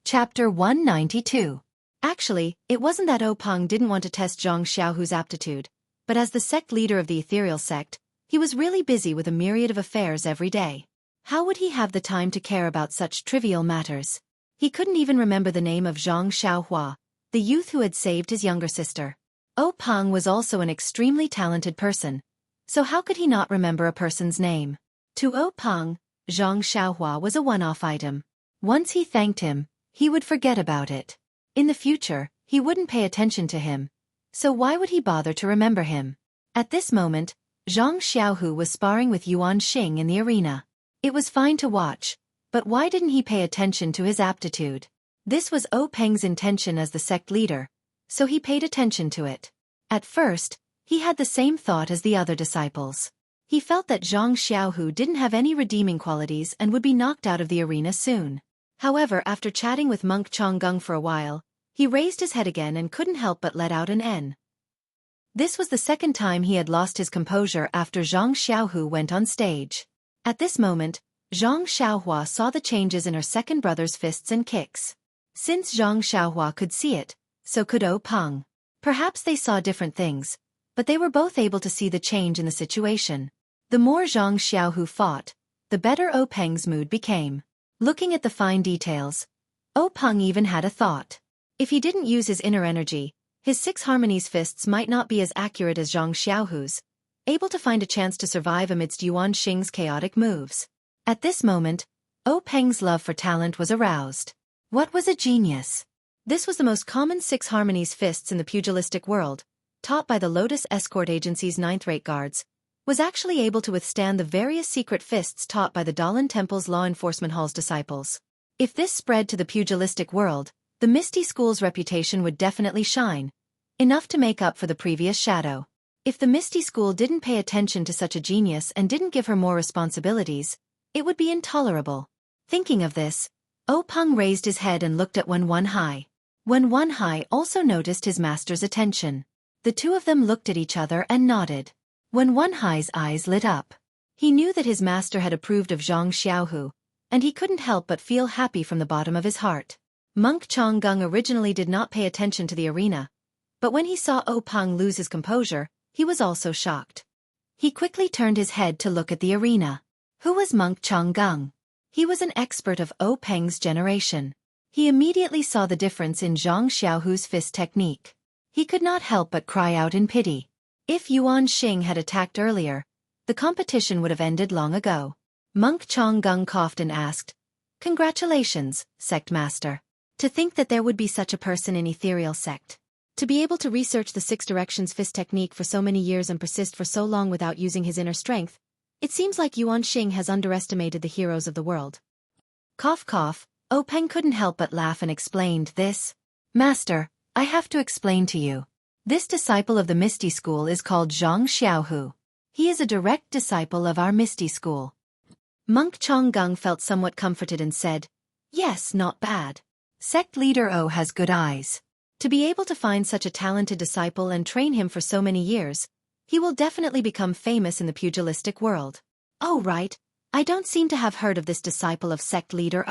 Chapter 192. Actually, it wasn't that Peng didn't want to test Zhang Xiaohu's aptitude, but as the sect leader of the ethereal sect, he was really busy with a myriad of affairs every day. How would he have the time to care about such trivial matters? He couldn't even remember the name of Zhang Xiaohua, the youth who had saved his younger sister. Peng was also an extremely talented person, so how could he not remember a person's name? To Peng, Zhang Xiaohua was a one-off item. Once he thanked him, he would forget about it. In the future, he wouldn't pay attention to him, so why would he bother to remember him? At this moment, Zhang Xiaohu was sparring with Yuan Xing in the arena. It was fine to watch, but why didn't he pay attention to his aptitude? This was Peng's intention as the sect leader, so he paid attention to it. At first, he had the same thought as the other disciples. He felt that Zhang Xiaohu didn't have any redeeming qualities and would be knocked out of the arena soon. However, after chatting with monk Changgung for a while, he raised his head again and couldn't help but let out an N. This was the second time he had lost his composure after Zhang Xiaohu went on stage. At this moment, Zhang Xiaohua saw the changes in her second brother's fists and kicks. Since Zhang Xiaohua could see it, so could Peng. Perhaps they saw different things, but they were both able to see the change in the situation. The more Zhang Xiaohu fought, the better Peng's mood became. Looking at the fine details, Peng even had a thought. If he didn't use his inner energy, his six harmonies fists might not be as accurate as Zhang Xiaohu's, able to find a chance to survive amidst Yuan Xing's chaotic moves. At this moment, Peng's love for talent was aroused. What was a genius? This was the most common six harmonies fists in the pugilistic world, taught by the Lotus Escort Agency's ninth-rate guards, was actually able to withstand the various secret fists taught by the Dalan Temple's Law Enforcement Hall's disciples. If this spread to the pugilistic world, the Misty School's reputation would definitely shine, enough to make up for the previous shadow. If the Misty School didn't pay attention to such a genius and didn't give her more responsibilities, it would be intolerable. Thinking of this, Peng raised his head and looked at Wen Wenhai. Wen Wenhai also noticed his master's attention. The two of them looked at each other and nodded. Wen Wenhai's eyes lit up. He knew that his master had approved of Zhang Xiaohu, and he couldn't help but feel happy from the bottom of his heart. Monk Changgung originally did not pay attention to the arena, but when he saw Peng lose his composure, he was also shocked. He quickly turned his head to look at the arena. Who was Monk Changgung? He was an expert of Peng's generation. He immediately saw the difference in Zhang Xiaohu's fist technique. He could not help but cry out in pity. If Yuan Xing had attacked earlier, the competition would have ended long ago. Monk Changgung coughed and asked, "Congratulations, sect master. To think that there would be such a person in ethereal sect. To be able to research the six directions fist technique for so many years and persist for so long without using his inner strength, it seems like Yuan Xing has underestimated the heroes of the world." Cough cough, Peng couldn't help but laugh and explained this. "Master, I have to explain to you. This disciple of the Misty School is called Zhang Xiaohu. He is a direct disciple of our Misty School." Monk Changgung felt somewhat comforted and said, "Yes, not bad. Sect leader has good eyes. To be able to find such a talented disciple and train him for so many years, he will definitely become famous in the pugilistic world." "Oh right, I don't seem to have heard of this disciple of sect leader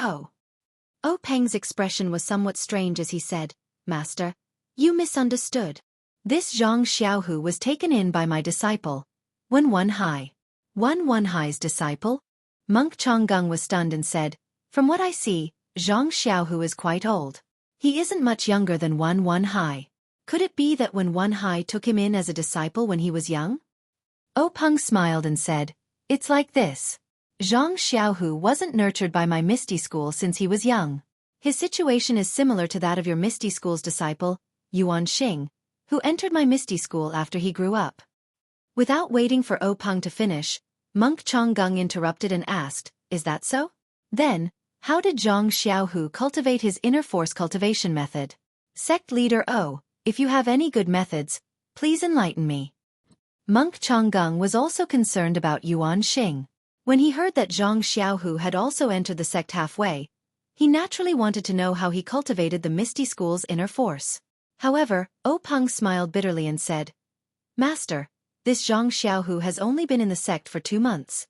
Peng's expression was somewhat strange as he said, "Master, you misunderstood. This Zhang Xiaohu was taken in by my disciple, Wen Wenhai." Wen Wenhai's disciple? Monk Changgung was stunned and said, "From what I see, Zhang Xiaohu is quite old. He isn't much younger than Wen Wenhai. Could it be that Wen Wenhai took him in as a disciple when he was young?" Peng smiled and said, "It's like this. Zhang Xiaohu wasn't nurtured by my Misty School since he was young. His situation is similar to that of your Misty School's disciple, Yuan Xing, who entered my Misty School after he grew up." Without waiting for Peng to finish, Monk Changgung interrupted and asked, "Is that so? Then, how did Zhang Xiaohu cultivate his inner force cultivation method? Sect leader if you have any good methods, please enlighten me." Monk Changgung was also concerned about Yuan Xing. When he heard that Zhang Xiaohu had also entered the sect halfway, he naturally wanted to know how he cultivated the Misty School's inner force. However, Peng smiled bitterly and said, "Master, this Zhang Xiaohu has only been in the sect for 2 months.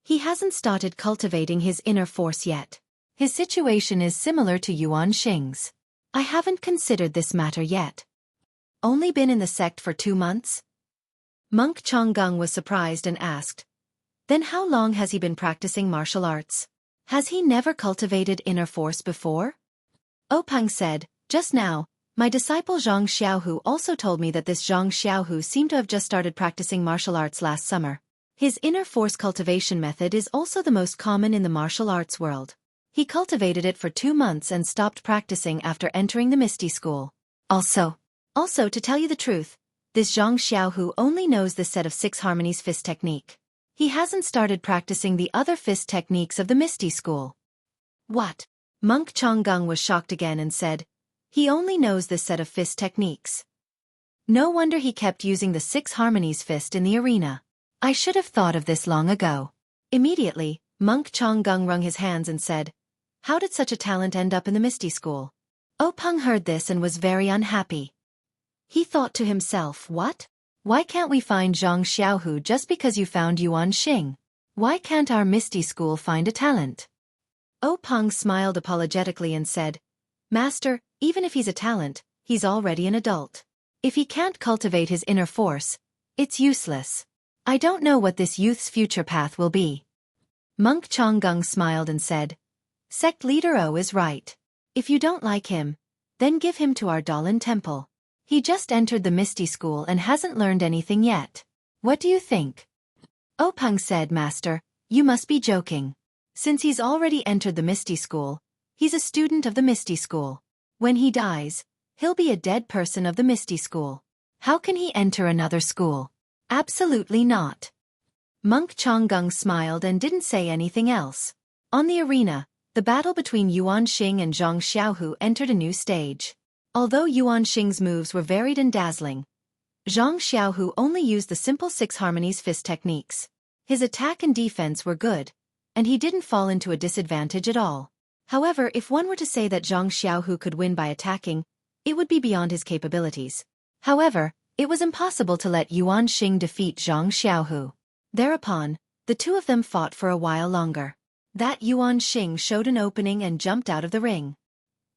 He hasn't started cultivating his inner force yet. His situation is similar to Yuan Xing's. I haven't considered this matter yet. Only been in the sect for 2 months? Monk Chonggung was surprised and asked. Then how long has he been practicing martial arts? Has he never cultivated inner force before? Openg said, just now, my disciple Zhang Xiaohu also told me that this Zhang Xiaohu seemed to have just started practicing martial arts last summer. His inner force cultivation method is also the most common in the martial arts world. He cultivated it for 2 months and stopped practicing after entering the Misty School. Also, to tell you the truth, this Zhang Xiaohu only knows this set of 6 harmonies fist technique. He hasn't started practicing the other fist techniques of the Misty School. What? Monk Chonggung was shocked again and said, he only knows this set of fist techniques. No wonder he kept using the 6 harmonies fist in the arena. I should have thought of this long ago. Immediately, Monk Chonggung wrung his hands and said, how did such a talent end up in the Misty School? Openg heard this and was very unhappy. He thought to himself, what? Why can't we find Zhang Xiaohu just because you found Yuan Xing? Why can't our Misty School find a talent? Openg smiled apologetically and said, Master, even if he's a talent, he's already an adult. If he can't cultivate his inner force, it's useless. I don't know what this youth's future path will be. Monk Chonggung smiled and said, Sect Leader O is right. If you don't like him, then give him to our Dalan temple. He just entered the Misty School and hasn't learned anything yet. What do you think? Openg said, Master, you must be joking. Since he's already entered the Misty School, he's a student of the Misty School. When he dies, he'll be a dead person of the Misty School. How can he enter another school? Absolutely not. Monk Chonggung smiled and didn't say anything else. On the arena, the battle between Yuan Xing and Zhang Xiaohu entered a new stage. Although Yuan Xing's moves were varied and dazzling, Zhang Xiaohu only used the simple 6 harmonies fist techniques. His attack and defense were good, and he didn't fall into a disadvantage at all. However, if one were to say that Zhang Xiaohu could win by attacking, it would be beyond his capabilities. However, it was impossible to let Yuan Xing defeat Zhang Xiaohu. Thereupon, the two of them fought for a while longer. That Yuan Xing showed an opening and jumped out of the ring.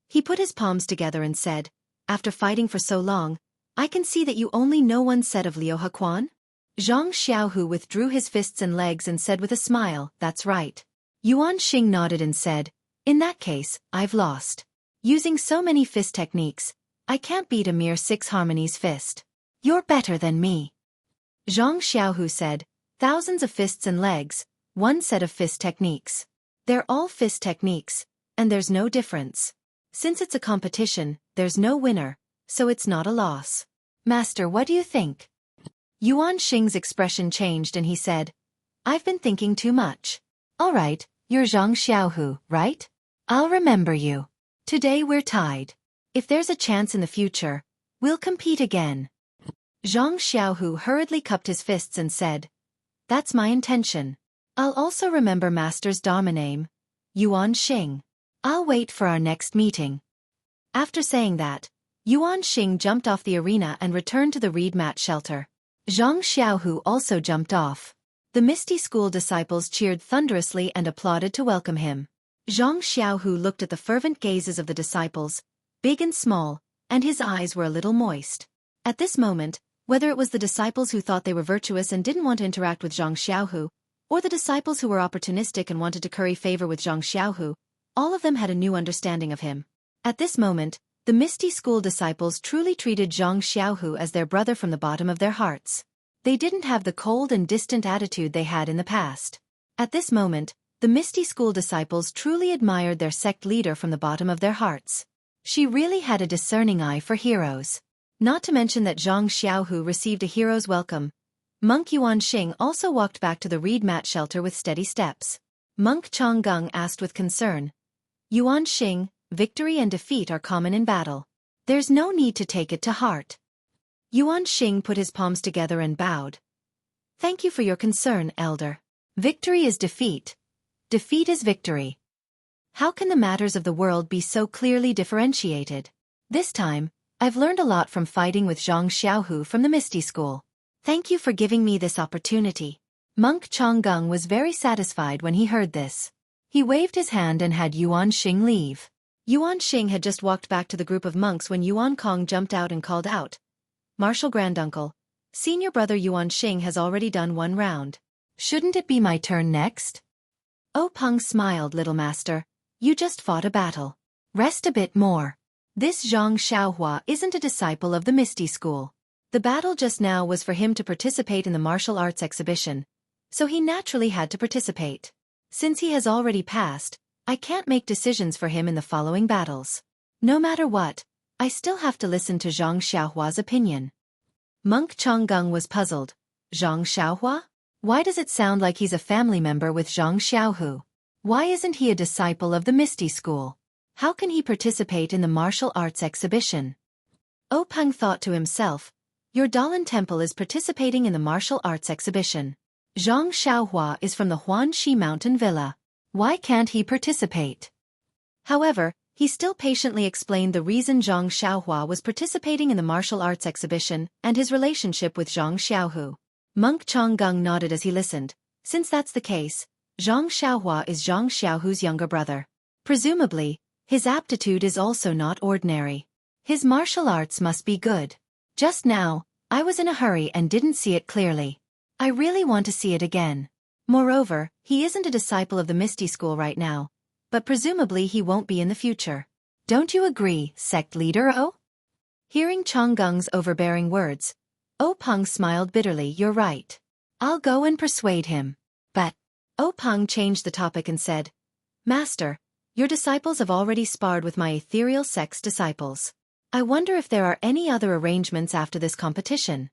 He put his palms together and said, after fighting for so long, I can see that you only know one set of Liu Hequan? Zhang Xiaohu withdrew his fists and legs and said with a smile, that's right. Yuan Xing nodded and said, in that case, I've lost. Using so many fist techniques, I can't beat a mere 6 harmonies fist. You're better than me. Zhang Xiaohu said, thousands of fists and legs, 1 set of fist techniques. They're all fist techniques, and there's no difference. Since it's a competition, there's no winner, so it's not a loss. Master, what do you think? Yuan Xing's expression changed and he said, I've been thinking too much. All right, you're Zhang Xiaohu, right? I'll remember you. Today we're tied. If there's a chance in the future, we'll compete again. Zhang Xiaohu hurriedly cupped his fists and said, that's my intention. I'll also remember Master's Dharma name, Yuan Xing. I'll wait for our next meeting. After saying that, Yuan Xing jumped off the arena and returned to the reed mat shelter. Zhang Xiaohu also jumped off. The Misty School disciples cheered thunderously and applauded to welcome him. Zhang Xiaohu looked at the fervent gazes of the disciples, big and small, and his eyes were a little moist. At this moment, whether it was the disciples who thought they were virtuous and didn't want to interact with Zhang Xiaohu, or the disciples who were opportunistic and wanted to curry favor with Zhang Xiaohu, all of them had a new understanding of him. At this moment, the Misty School disciples truly treated Zhang Xiaohu as their brother from the bottom of their hearts. They didn't have the cold and distant attitude they had in the past. At this moment, the Misty School disciples truly admired their sect leader from the bottom of their hearts. She really had a discerning eye for heroes. Not to mention that Zhang Xiaohu received a hero's welcome. Monk Yuan Xing also walked back to the reed mat shelter with steady steps. Monk Chonggung asked with concern, Yuan Xing, victory and defeat are common in battle. There's no need to take it to heart. Yuan Xing put his palms together and bowed. Thank you for your concern, elder. Victory is defeat. Defeat is victory. How can the matters of the world be so clearly differentiated? This time, I've learned a lot from fighting with Zhang Xiaohu from the Misty School. Thank you for giving me this opportunity. Monk Chonggung was very satisfied when he heard this. He waved his hand and had Yuan Xing leave. Yuan Xing had just walked back to the group of monks when Yuan Kong jumped out and called out, "Martial Granduncle, senior brother Yuan Xing has already done one round. Shouldn't it be my turn next?" Oh Peng smiled, "Little master, you just fought a battle. Rest a bit more. This Zhang Xiaohua isn't a disciple of the Misty School. The battle just now was for him to participate in the martial arts exhibition, so he naturally had to participate. Since he has already passed, I can't make decisions for him in the following battles. No matter what, I still have to listen to Zhang Xiaohua's opinion." Monk Chonggung was puzzled. Zhang Xiaohua? Why does it sound like he's a family member with Zhang Xiaohu? Why isn't he a disciple of the Misty School? How can he participate in the martial arts exhibition? Oh Peng thought to himself, your Dalan Temple is participating in the martial arts exhibition. Zhang Xiaohua is from the Huanxi Mountain Villa. Why can't he participate? However, he still patiently explained the reason Zhang Xiaohua was participating in the martial arts exhibition and his relationship with Zhang Xiaohu. Monk Chonggung nodded as he listened. Since that's the case, Zhang Xiaohua is Zhang Xiaohu's younger brother. Presumably, his aptitude is also not ordinary. His martial arts must be good. Just now, I was in a hurry and didn't see it clearly. I really want to see it again. Moreover, he isn't a disciple of the Misty School right now, but presumably he won't be in the future. Don't you agree, sect leader Oh? Hearing Chonggung's overbearing words, Oh Peng smiled bitterly. You're right. I'll go and persuade him. But Oh Peng changed the topic and said, Master, your disciples have already sparred with my ethereal sect's disciples. I wonder if there are any other arrangements after this competition.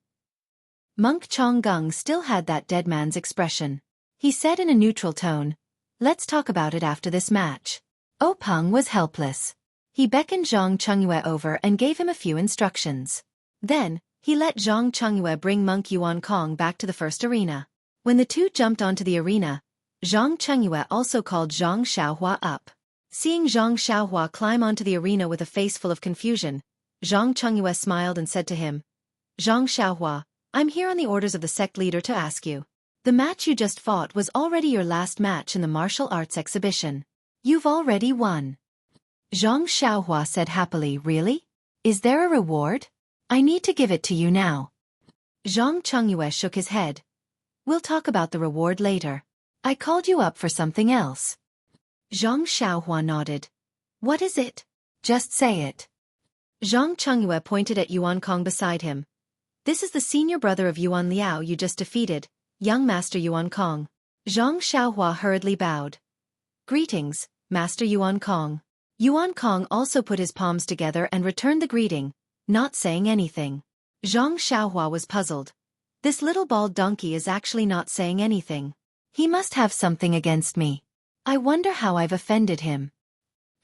Monk Chonggung still had that dead man's expression. He said in a neutral tone, Let's talk about it after this match. Oh Peng was helpless. He beckoned Zhang Chengyue over and gave him a few instructions. Then, he let Zhang Chengyue bring Monk Yuan Kong back to the first arena. When the two jumped onto the arena, Zhang Chengyue also called Zhang Xiaohua up. Seeing Zhang Xiaohua climb onto the arena with a face full of confusion, Zhang Chengyue smiled and said to him, Zhang Xiaohua, I'm here on the orders of the sect leader to ask you. The match you just fought was already your last match in the martial arts exhibition. You've already won. Zhang Xiaohua said happily, Really? Is there a reward? I need to give it to you now. Zhang Chengyue shook his head. We'll talk about the reward later. I called you up for something else. Zhang Xiaohua nodded. What is it? Just say it. Zhang Chengyue pointed at Yuan Kong beside him. This is the senior brother of Yuan Liao you just defeated, young Master Yuan Kong. Zhang Xiaohua hurriedly bowed. Greetings, Master Yuan Kong. Yuan Kong also put his palms together and returned the greeting, not saying anything. Zhang Xiaohua was puzzled. This little bald donkey is actually not saying anything. He must have something against me. I wonder how I've offended him.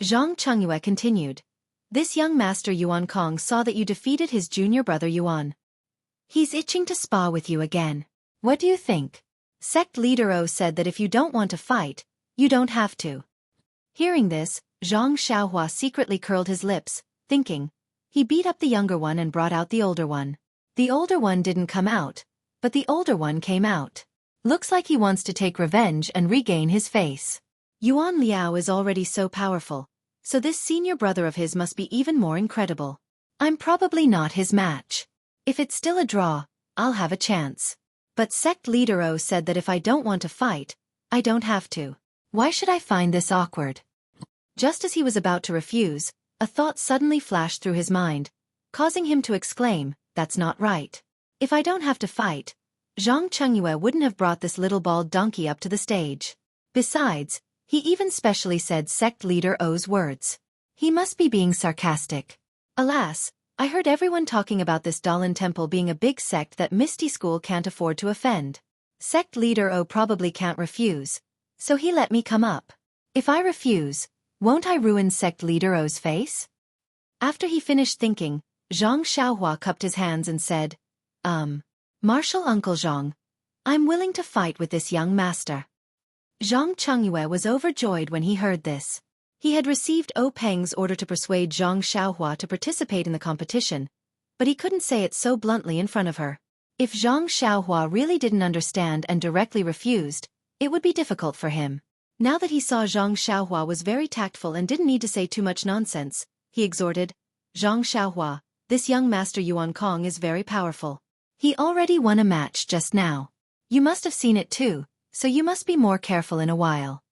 Zhang Chengyue continued. This young Master Yuan Kong saw that you defeated his junior brother Yuan. He's itching to spa with you again. What do you think? Sect leader O said that if you don't want to fight, you don't have to. Hearing this, Zhang Xiaohua secretly curled his lips, thinking. He beat up the younger one and brought out the older one. The older one didn't come out, but the older one came out. Looks like he wants to take revenge and regain his face. Yuan Liao is already so powerful, so this senior brother of his must be even more incredible. I'm probably not his match. If it's still a draw, I'll have a chance. But sect leader O said that if I don't want to fight, I don't have to. Why should I find this awkward? Just as he was about to refuse, a thought suddenly flashed through his mind, causing him to exclaim, That's not right. If I don't have to fight, Zhang Chengyue wouldn't have brought this little bald donkey up to the stage. Besides, he even specially said sect leader O's words. He must be being sarcastic. Alas, I heard everyone talking about this Dalan Temple being a big sect that Misty School can't afford to offend. Sect leader O probably can't refuse, so he let me come up. If I refuse, won't I ruin sect leader O's face? After he finished thinking, Zhang Xiaohua cupped his hands and said, Martial Uncle Zhang, I'm willing to fight with this young master. Zhang Chengyue was overjoyed when he heard this. He had received O Peng's order to persuade Zhang Xiaohua to participate in the competition, but he couldn't say it so bluntly in front of her. If Zhang Xiaohua really didn't understand and directly refused, it would be difficult for him. Now that he saw Zhang Xiaohua was very tactful and didn't need to say too much nonsense, he exhorted, Zhang Xiaohua, this young master Yuan Kong is very powerful. He already won a match just now. You must have seen it too, so you must be more careful in a while.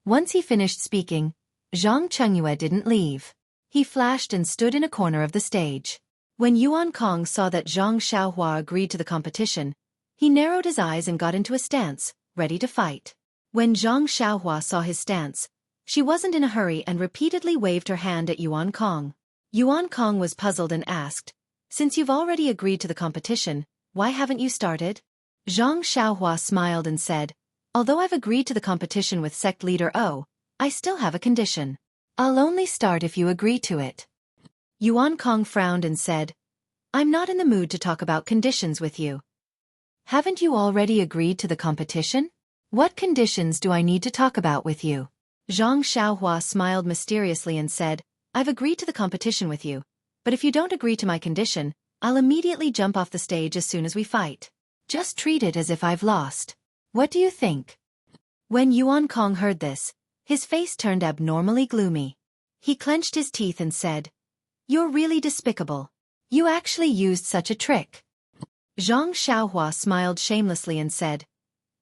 Once he finished speaking, Zhang Chengyue didn't leave. He flashed and stood in a corner of the stage. When Yuan Kong saw that Zhang Xiaohua agreed to the competition, he narrowed his eyes and got into a stance, ready to fight. When Zhang Xiaohua saw his stance, she wasn't in a hurry and repeatedly waved her hand at Yuan Kong. Yuan Kong was puzzled and asked, since you've already agreed to the competition, why haven't you started? Zhang Xiaohua smiled and said, although I've agreed to the competition with sect leader O, I still have a condition. I'll only start if you agree to it. Yuan Kong frowned and said, I'm not in the mood to talk about conditions with you. Haven't you already agreed to the competition? What conditions do I need to talk about with you? Zhang Xiaohua smiled mysteriously and said, I've agreed to the competition with you, but if you don't agree to my condition, I'll immediately jump off the stage as soon as we fight. Just treat it as if I've lost. What do you think? When Yuan Kong heard this, his face turned abnormally gloomy. He clenched his teeth and said, You're really despicable. You actually used such a trick. Zhang Xiaohua smiled shamelessly and said,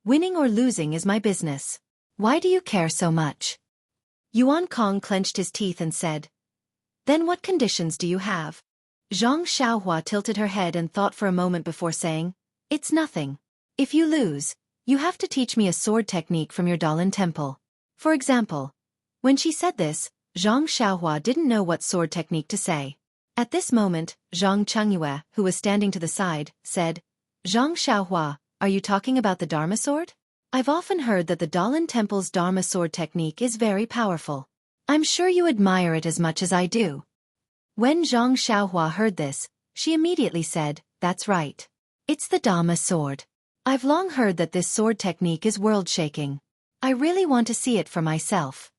winning or losing is my business. Why do you care so much? Yuan Kong clenched his teeth and said, then what conditions do you have? Zhang Xiaohua tilted her head and thought for a moment before saying, it's nothing. If you lose, you have to teach me a sword technique from your Dalan temple. For example. When she said this, Zhang Xiaohua didn't know what sword technique to say. At this moment, Zhang Chengyue, who was standing to the side, said, Zhang Xiaohua, are you talking about the Dharma sword? I've often heard that the Dalan temple's Dharma sword technique is very powerful. I'm sure you admire it as much as I do. When Zhang Xiaohua heard this, she immediately said, that's right. It's the Dharma sword. I've long heard that this sword technique is world-shaking. I really want to see it for myself.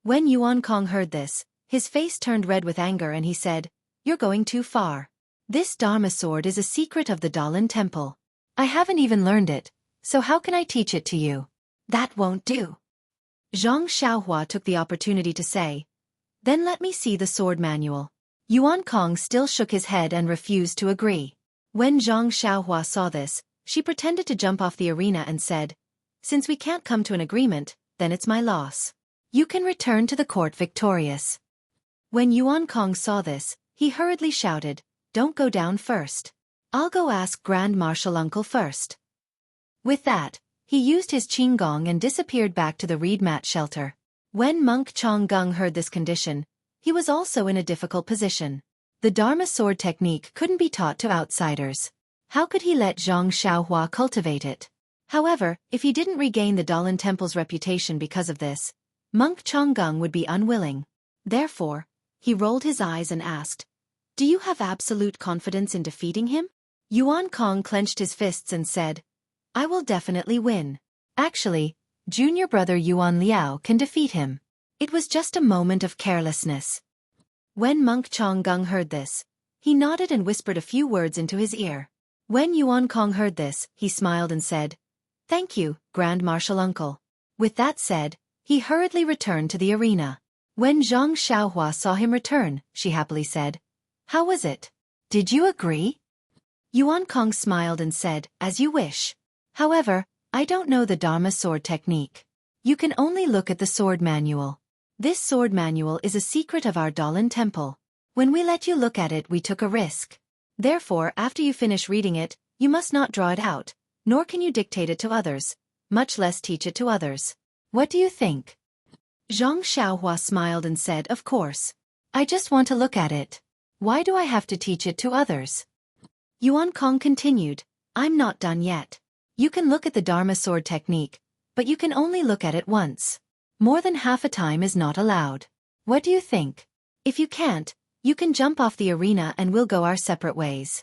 When Yuan Kong heard this, his face turned red with anger and he said, you're going too far. This Dharma sword is a secret of the Dalan temple. I haven't even learned it, so how can I teach it to you? That won't do. Zhang Xiaohua took the opportunity to say, then let me see the sword manual. Yuan Kong still shook his head and refused to agree. When Zhang Xiaohua saw this, she pretended to jump off the arena and said, since we can't come to an agreement, then it's my loss. You can return to the court victorious. When Yuan Kong saw this, he hurriedly shouted, don't go down first. I'll go ask Grand Marshal Uncle first. With that, he used his qinggong and disappeared back to the reed mat shelter. When Monk Chonggung heard this condition, he was also in a difficult position. The Dharma sword technique couldn't be taught to outsiders. How could he let Zhang Xiaohua cultivate it? However, if he didn't regain the Dalan temple's reputation because of this, Monk Chonggung would be unwilling. Therefore, he rolled his eyes and asked, do you have absolute confidence in defeating him? Yuan Kong clenched his fists and said, I will definitely win. Actually, junior brother Yuan Liao can defeat him. It was just a moment of carelessness. When Monk Chonggung heard this, he nodded and whispered a few words into his ear. When Yuan Kong heard this, he smiled and said, thank you, Grand Marshal Uncle. With that said, he hurriedly returned to the arena. When Zhang Xiaohua saw him return, she happily said, how was it? Did you agree? Yuan Kong smiled and said, as you wish. However, I don't know the Dharma sword technique. You can only look at the sword manual. This sword manual is a secret of our Dalan temple. When we let you look at it, we took a risk. Therefore, after you finish reading it, you must not draw it out, nor can you dictate it to others, much less teach it to others. What do you think? Zhang Xiaohua smiled and said, of course. I just want to look at it. Why do I have to teach it to others? Yuan Kong continued, I'm not done yet. You can look at the Dharma sword technique, but you can only look at it once. More than half a time is not allowed. What do you think? If you can't, you can jump off the arena and we'll go our separate ways.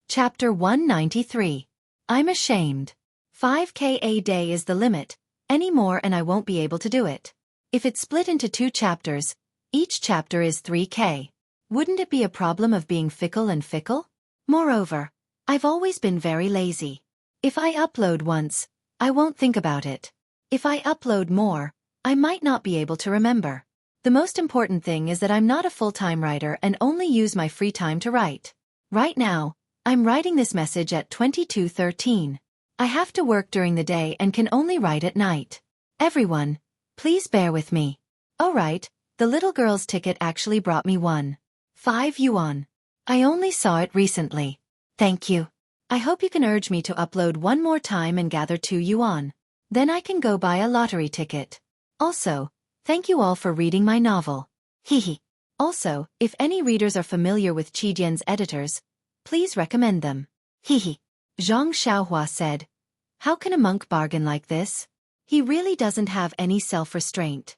Chapter 193. I'm ashamed. 5K a day is the limit, any more and I won't be able to do it. If it's split into 2 chapters, each chapter is 3K. Wouldn't it be a problem of being fickle and fickle? Moreover, I've always been very lazy. If I upload once, I won't think about it. If I upload more, I might not be able to remember. The most important thing is that I'm not a full-time writer and only use my free time to write. Right now, I'm writing this message at 22:13. I have to work during the day and can only write at night. Everyone, please bear with me. Alright, the little girl's ticket actually brought me 1.5 yuan. I only saw it recently. Thank you. I hope you can urge me to upload one more time and gather 2 yuan. Then I can go buy a lottery ticket. Also, thank you all for reading my novel. Hehe. Also, if any readers are familiar with Qijian's editors, please recommend them. Hehe. Zhang Xiaohua said. How can a monk bargain like this? He really doesn't have any self-restraint.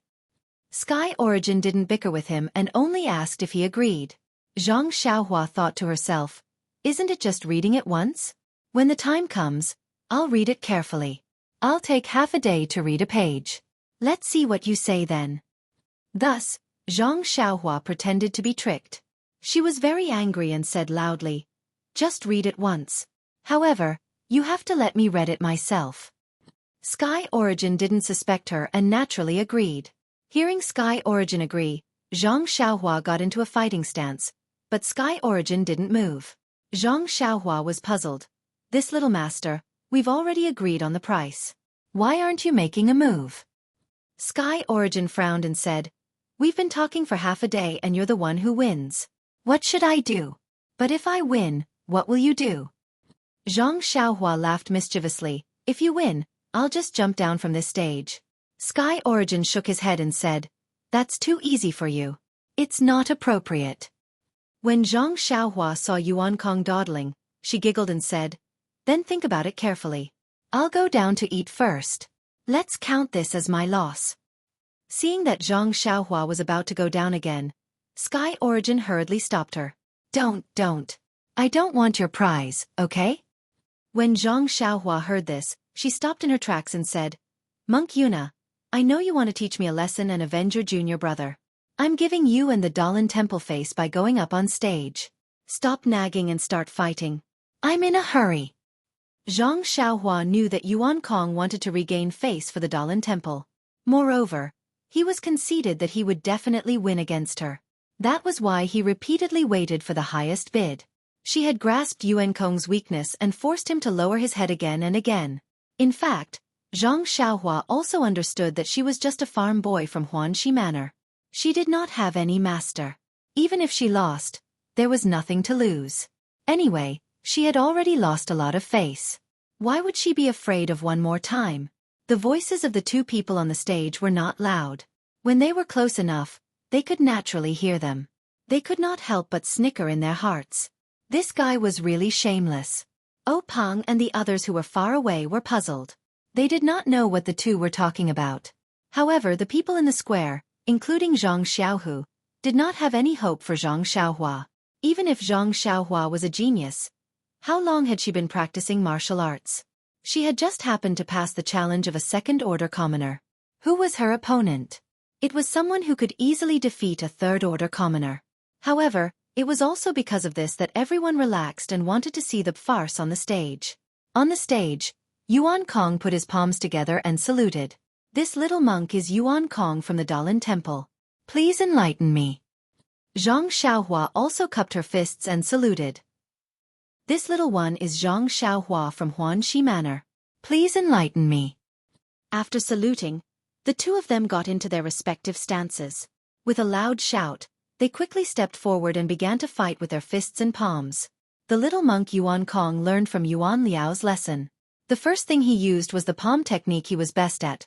Sky Origin didn't bicker with him and only asked if he agreed. Zhang Xiaohua thought to herself, isn't it just reading it once? When the time comes, I'll read it carefully. I'll take half a day to read a page. Let's see what you say then. Thus, Zhang Xiaohua pretended to be tricked. She was very angry and said loudly, just read it once. However, you have to let me read it myself. Sky Origin didn't suspect her and naturally agreed. Hearing Sky Origin agree, Zhang Xiaohua got into a fighting stance, but Sky Origin didn't move. Zhang Xiaohua was puzzled. This little master, we've already agreed on the price. Why aren't you making a move? Sky Origin frowned and said, we've been talking for half a day and you're the one who wins. What should I do? But if I win, what will you do? Zhang Xiaohua laughed mischievously. If you win, I'll just jump down from this stage. Sky Origin shook his head and said, that's too easy for you. It's not appropriate. When Zhang Xiaohua saw Yuan Kong dawdling, she giggled and said, then think about it carefully. I'll go down to eat first. Let's count this as my loss. Seeing that Zhang Xiaohua was about to go down again, Sky Origin hurriedly stopped her. Don't. I don't want your prize, okay? When Zhang Xiaohua heard this, she stopped in her tracks and said, Monk Yuna, I know you want to teach me a lesson and avenge your junior brother. I'm giving you and the Dahlin Temple face by going up on stage. Stop nagging and start fighting. I'm in a hurry. Zhang Xiaohua knew that Yuan Kong wanted to regain face for the Dahlin Temple. Moreover, he was conceited that he would definitely win against her. That was why he repeatedly waited for the highest bid. She had grasped Yuan Kong's weakness and forced him to lower his head again and again. In fact, Zhang Xiaohua also understood that she was just a farm boy from Huanxi Manor. She did not have any master. Even if she lost, there was nothing to lose. Anyway, she had already lost a lot of face. Why would she be afraid of one more time? The voices of the two people on the stage were not loud. When they were close enough, they could naturally hear them. They could not help but snicker in their hearts. This guy was really shameless. Pang and the others who were far away were puzzled. They did not know what the two were talking about. However, the people in the square, including Zhang Xiaohu, did not have any hope for Zhang Xiaohua. Even if Zhang Xiaohua was a genius, how long had she been practicing martial arts? She had just happened to pass the challenge of a second-order commoner. Who was her opponent? It was someone who could easily defeat a third-order commoner. However, it was also because of this that everyone relaxed and wanted to see the farce on the stage. On the stage, Yuan Kong put his palms together and saluted. This little monk is Yuan Kong from the Dahlin Temple. Please enlighten me. Zhang Xiaohua also cupped her fists and saluted. This little one is Zhang Xiaohua from Huanxi Manor. Please enlighten me. After saluting, the two of them got into their respective stances. With a loud shout, they quickly stepped forward and began to fight with their fists and palms. The little monk Yuan Kong learned from Yuan Liao's lesson. The first thing he used was the palm technique he was best at.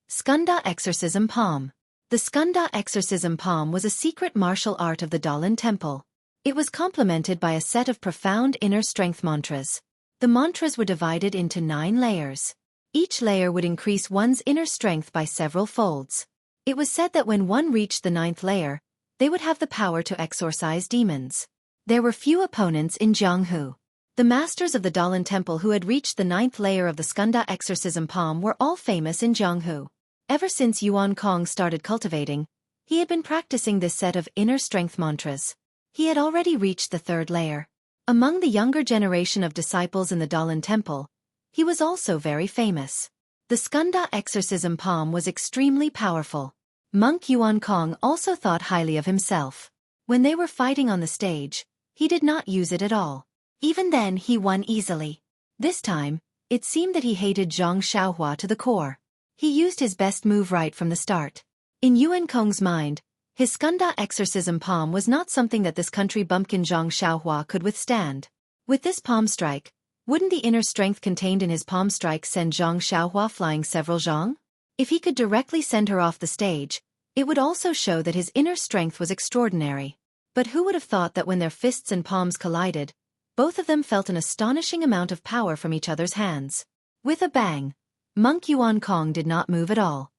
Skunda Exorcism Palm. The Skunda Exorcism Palm was a secret martial art of the Dahlin Temple. It was complemented by a set of profound inner strength mantras. The mantras were divided into 9 layers. Each layer would increase one's inner strength by several folds. It was said that when one reached the 9th layer, they would have the power to exorcise demons. There were few opponents in Jianghu. The masters of the Dahlin Temple who had reached the 9th layer of the Skunda Exorcism Palm were all famous in Jianghu. Ever since Yuan Kong started cultivating, he had been practicing this set of inner strength mantras. He had already reached the 3rd layer. Among the younger generation of disciples in the Dahlin Temple, he was also very famous. The Skunda exorcism palm was extremely powerful. Monk Yuan Kong also thought highly of himself. When they were fighting on the stage, he did not use it at all. Even then he won easily. This time, it seemed that he hated Zhang Xiaohua to the core. He used his best move right from the start. In Yuan Kong's mind, his Skunda exorcism palm was not something that this country bumpkin Zhang Xiaohua could withstand. With this palm strike, wouldn't the inner strength contained in his palm strike send Zhang Xiaohua flying several zhang? If he could directly send her off the stage, it would also show that his inner strength was extraordinary. But who would have thought that when their fists and palms collided, both of them felt an astonishing amount of power from each other's hands. With a bang, Monk Yuan Kong did not move at all.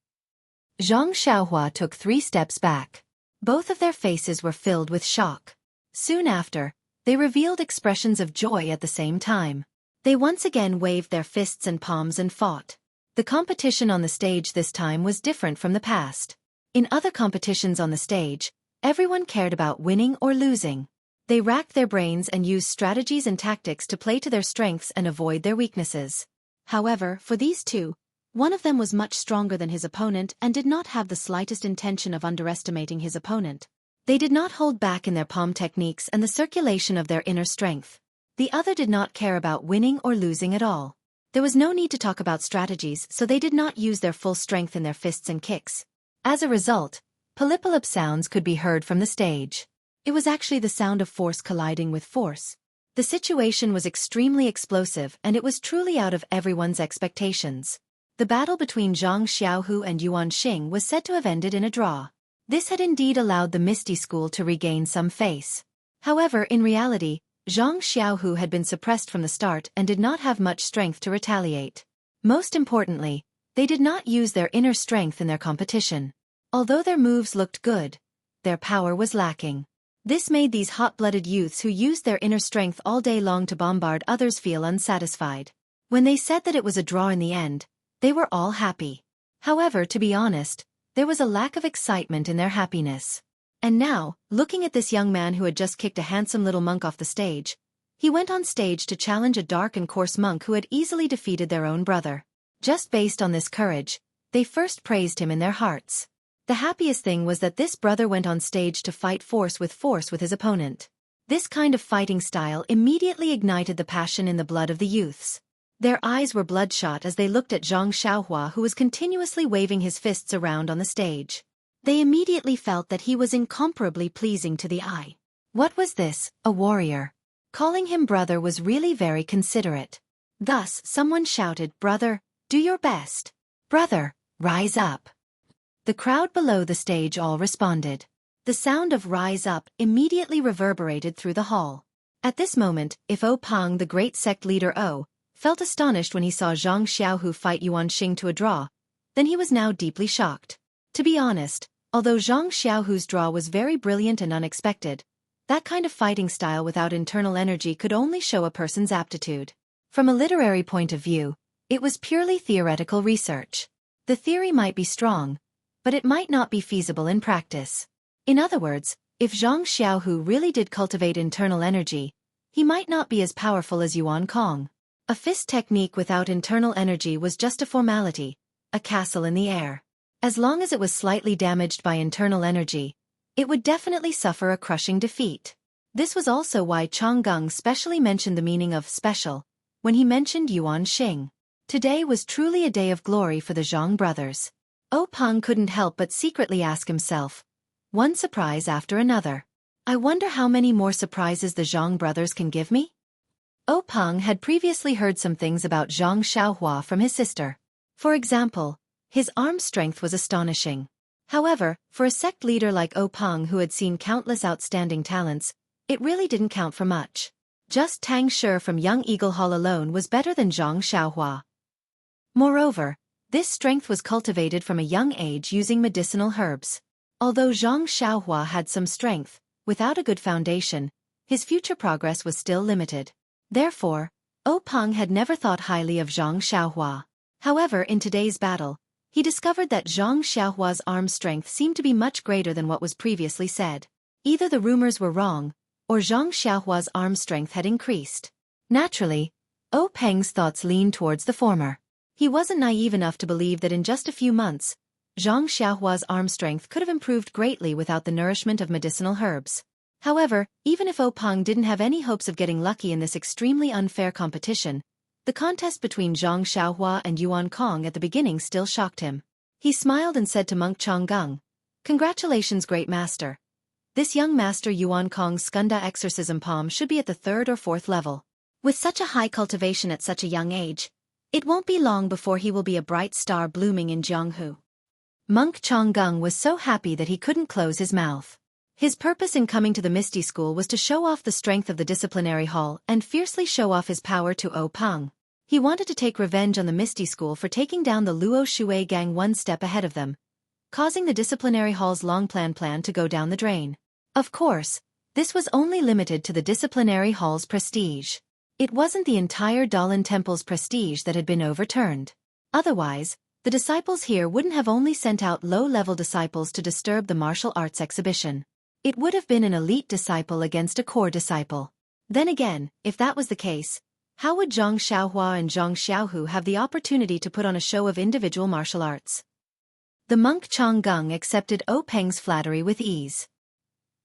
Zhang Xiaohua took 3 steps back. Both of their faces were filled with shock. Soon after, they revealed expressions of joy at the same time. They once again waved their fists and palms and fought. The competition on the stage this time was different from the past. In other competitions on the stage, everyone cared about winning or losing. They racked their brains and used strategies and tactics to play to their strengths and avoid their weaknesses. However, for these two, one of them was much stronger than his opponent and did not have the slightest intention of underestimating his opponent. They did not hold back in their palm techniques and the circulation of their inner strength. The other did not care about winning or losing at all. There was no need to talk about strategies, so they did not use their full strength in their fists and kicks. As a result, palipalip sounds could be heard from the stage. It was actually the sound of force colliding with force. The situation was extremely explosive and it was truly out of everyone's expectations. The battle between Zhang Xiaohu and Yuan Xing was said to have ended in a draw. This had indeed allowed the Misty School to regain some face. However, in reality, Zhang Xiaohu had been suppressed from the start and did not have much strength to retaliate. Most importantly, they did not use their inner strength in their competition. Although their moves looked good, their power was lacking. This made these hot-blooded youths who used their inner strength all day long to bombard others feel unsatisfied. When they said that it was a draw in the end, they were all happy. However, to be honest, there was a lack of excitement in their happiness. And now, looking at this young man who had just kicked a handsome little monk off the stage, he went on stage to challenge a dark and coarse monk who had easily defeated their own brother. Just based on this courage, they first praised him in their hearts. The happiest thing was that this brother went on stage to fight force with his opponent. This kind of fighting style immediately ignited the passion in the blood of the youths. Their eyes were bloodshot as they looked at Zhang Xiaohua, who was continuously waving his fists around on the stage. They immediately felt that he was incomparably pleasing to the eye. What was this? A warrior. Calling him brother was really very considerate. Thus, someone shouted, "Brother, do your best. Brother, rise up." The crowd below the stage all responded. The sound of "rise up" immediately reverberated through the hall. At this moment, if O Pang, the great sect leader O, felt astonished when he saw Zhang Xiaohu fight Yuan Xing to a draw, then he was now deeply shocked. To be honest, although Zhang Xiaohu's draw was very brilliant and unexpected, that kind of fighting style without internal energy could only show a person's aptitude. From a literary point of view, it was purely theoretical research. The theory might be strong, but it might not be feasible in practice. In other words, if Zhang Xiaohu really did cultivate internal energy, he might not be as powerful as Yuan Kong. A fist technique without internal energy was just a formality, a castle in the air. As long as it was slightly damaged by internal energy, it would definitely suffer a crushing defeat. This was also why Chang Gung specially mentioned the meaning of special when he mentioned Yuan Xing. Today was truly a day of glory for the Zhang brothers. O Peng couldn't help but secretly ask himself, one surprise after another. I wonder how many more surprises the Zhang brothers can give me? O Peng had previously heard some things about Zhang Xiaohua from his sister. For example, his arm strength was astonishing. However, for a sect leader like O Peng who had seen countless outstanding talents, it really didn't count for much. Just Tang Shi from Young Eagle Hall alone was better than Zhang Xiaohua. Moreover, this strength was cultivated from a young age using medicinal herbs. Although Zhang Xiaohua had some strength, without a good foundation, his future progress was still limited. Therefore, O Peng had never thought highly of Zhang Xiaohua. However, in today's battle, he discovered that Zhang Xiaohua's arm strength seemed to be much greater than what was previously said. Either the rumors were wrong, or Zhang Xiaohua's arm strength had increased. Naturally, O Peng's thoughts leaned towards the former. He wasn't naive enough to believe that in just a few months, Zhang Xiaohua's arm strength could have improved greatly without the nourishment of medicinal herbs. However, even if Peng didn't have any hopes of getting lucky in this extremely unfair competition, the contest between Zhang Xiaohua and Yuan Kong at the beginning still shocked him. He smiled and said to Monk Changgung, "Congratulations, great master. This young master Yuan Kong's Skunda exorcism palm should be at the 3rd or 4th level. With such a high cultivation at such a young age, it won't be long before he will be a bright star blooming in Jianghu." Monk Changgung was so happy that he couldn't close his mouth. His purpose in coming to the Misty School was to show off the strength of the disciplinary hall and fiercely show off his power to Peng. He wanted to take revenge on the Misty School for taking down the Luo Shui gang one step ahead of them, causing the disciplinary hall's long-planned plan to go down the drain. Of course, this was only limited to the disciplinary hall's prestige. It wasn't the entire Dalan Temple's prestige that had been overturned. Otherwise, the disciples here wouldn't have only sent out low-level disciples to disturb the martial arts exhibition. It would have been an elite disciple against a core disciple. Then again, if that was the case, how would Zhang Xiaohua and Zhang Xiaohu have the opportunity to put on a show of individual martial arts? The monk Changgung accepted Peng's flattery with ease.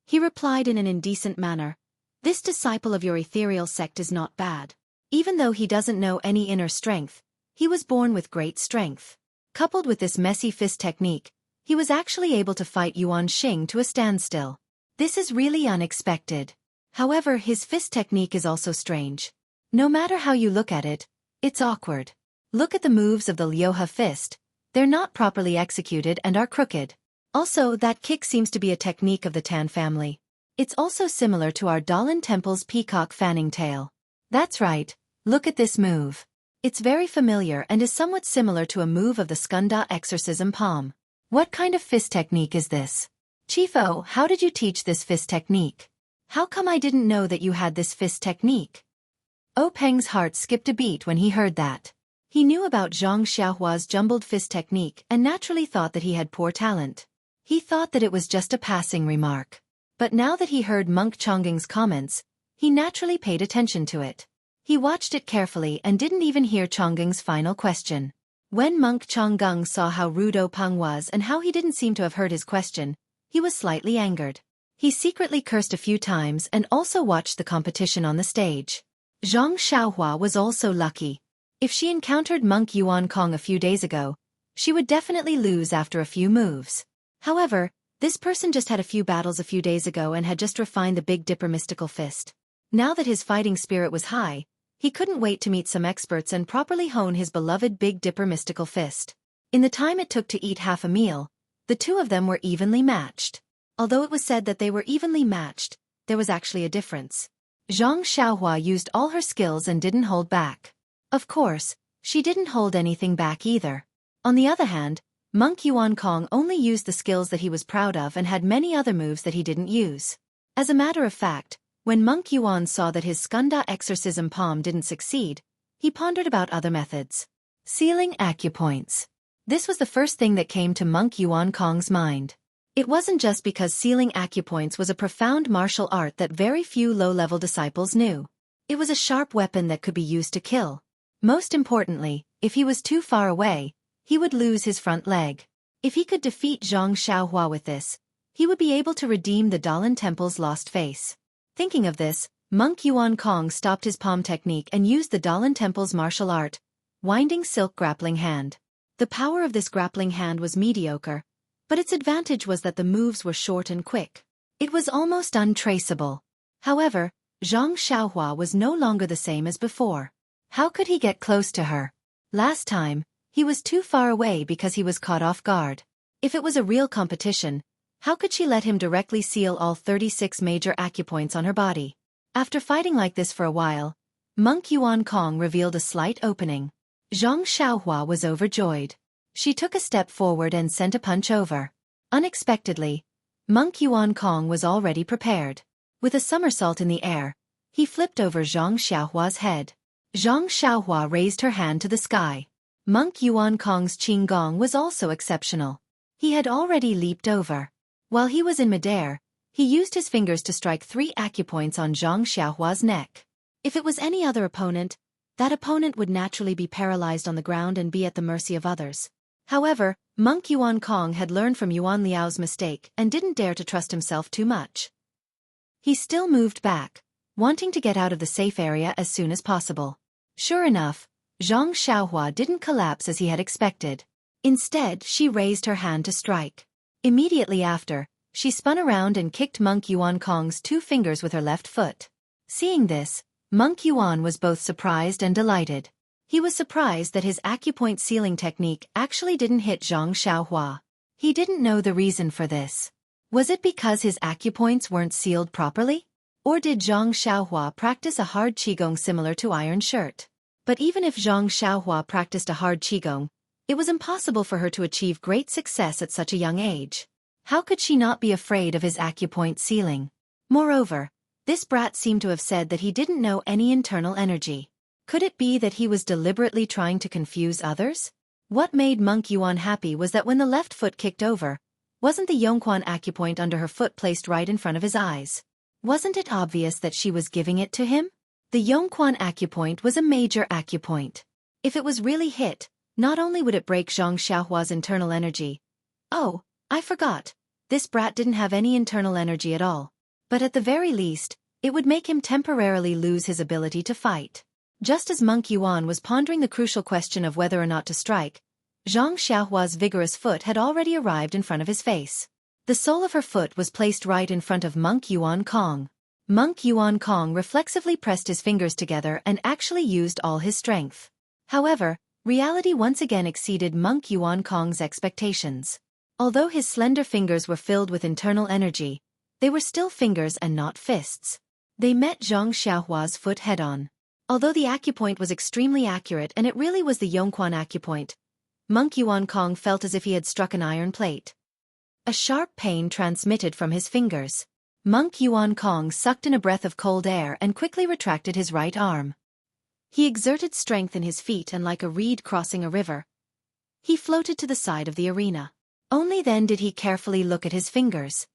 He replied in an indecent manner, "This disciple of your ethereal sect is not bad. Even though he doesn't know any inner strength, he was born with great strength. Coupled with this messy fist technique, he was actually able to fight Yuan Xing to a standstill. This is really unexpected. However, his fist technique is also strange. No matter how you look at it, it's awkward. Look at the moves of the Lyoha fist. They're not properly executed and are crooked. Also, that kick seems to be a technique of the Tan family. It's also similar to our Dalan Temple's peacock fanning tail. That's right, look at this move. It's very familiar and is somewhat similar to a move of the Skunda exorcism palm. What kind of fist technique is this? Chiefo, how did you teach this fist technique? How come I didn't know that you had this fist technique?" Peng's heart skipped a beat when he heard that. He knew about Zhang Xiaohua's jumbled fist technique and naturally thought that he had poor talent. He thought that it was just a passing remark. But now that he heard Monk Changgung's comments, he naturally paid attention to it. He watched it carefully and didn't even hear Changgung's final question. When Monk Changgung saw how rude Peng was and how he didn't seem to have heard his question, he was slightly angered. He secretly cursed a few times and also watched the competition on the stage. Zhang Xiaohua was also lucky. If she encountered Monk Yuan Kong a few days ago, she would definitely lose after a few moves. However, this person just had a few battles a few days ago and had just refined the Big Dipper mystical fist. Now that his fighting spirit was high, he couldn't wait to meet some experts and properly hone his beloved Big Dipper mystical fist. In the time it took to eat half a meal, the two of them were evenly matched. Although it was said that they were evenly matched, there was actually a difference. Zhang Xiaohua used all her skills and didn't hold back. Of course, she didn't hold anything back either. On the other hand, Monk Yuan Kong only used the skills that he was proud of and had many other moves that he didn't use. As a matter of fact, when Monk Yuan saw that his Skunda exorcism palm didn't succeed, he pondered about other methods. Sealing acupoints. This was the first thing that came to Monk Yuan Kong's mind. It wasn't just because sealing acupoints was a profound martial art that very few low-level disciples knew. It was a sharp weapon that could be used to kill. Most importantly, if he was too far away, he would lose his front leg. If he could defeat Zhang Xiaohua with this, he would be able to redeem the Dalan Temple's lost face. Thinking of this, Monk Yuan Kong stopped his palm technique and used the Dalan Temple's martial art, Winding Silk Grappling Hand. The power of this grappling hand was mediocre, but its advantage was that the moves were short and quick. It was almost untraceable. However, Zhang Xiaohua was no longer the same as before. How could he get close to her? Last time, he was too far away because he was caught off guard. If it was a real competition, how could she let him directly seal all 36 major acupoints on her body? After fighting like this for a while, Monk Yuan Kong revealed a slight opening. Zhang Xiaohua was overjoyed. She took a step forward and sent a punch over. Unexpectedly, Monk Yuan Kong was already prepared. With a somersault in the air, he flipped over Zhang Xiaohua's head. Zhang Xiaohua raised her hand to the sky. Monk Yuan Kong's qigong was also exceptional. He had already leaped over. While he was in midair, he used his fingers to strike 3 acupoints on Zhang Xiaohua's neck. If it was any other opponent, that opponent would naturally be paralyzed on the ground and be at the mercy of others. However, Monk Yuan Kong had learned from Yuan Liao's mistake and didn't dare to trust himself too much. He still moved back, wanting to get out of the safe area as soon as possible. Sure enough, Zhang Xiaohua didn't collapse as he had expected. Instead, she raised her hand to strike. Immediately after, she spun around and kicked Monk Yuan Kong's 2 fingers with her left foot. Seeing this, Monk Yuan was both surprised and delighted. He was surprised that his acupoint sealing technique actually didn't hit Zhang Xiaohua. He didn't know the reason for this. Was it because his acupoints weren't sealed properly? Or did Zhang Xiaohua practice a hard qigong similar to iron shirt? But even if Zhang Xiaohua practiced a hard qigong, it was impossible for her to achieve great success at such a young age. How could she not be afraid of his acupoint sealing? Moreover, this brat seemed to have said that he didn't know any internal energy. Could it be that he was deliberately trying to confuse others? What made Monk Yuan happy was that when the left foot kicked over, wasn't the Yongquan acupoint under her foot placed right in front of his eyes? Wasn't it obvious that she was giving it to him? The Yongquan acupoint was a major acupoint. If it was really hit, not only would it break Zhang Xiaohua's internal energy. Oh, I forgot. This brat didn't have any internal energy at all. But at the very least, it would make him temporarily lose his ability to fight. Just as Monk Yuan was pondering the crucial question of whether or not to strike, Zhang Xiaohua's vigorous foot had already arrived in front of his face. The sole of her foot was placed right in front of Monk Yuan Kong. Monk Yuan Kong reflexively pressed his fingers together and actually used all his strength. However, reality once again exceeded Monk Yuan Kong's expectations. Although his slender fingers were filled with internal energy, they were still fingers and not fists. They met Zhang Xiaohua's foot head-on. Although the acupoint was extremely accurate and it really was the Yongquan acupoint, Monk Yuan Kong felt as if he had struck an iron plate. A sharp pain transmitted from his fingers. Monk Yuan Kong sucked in a breath of cold air and quickly retracted his right arm. He exerted strength in his feet and like a reed crossing a river, he floated to the side of the arena. Only then did he carefully look at his fingers.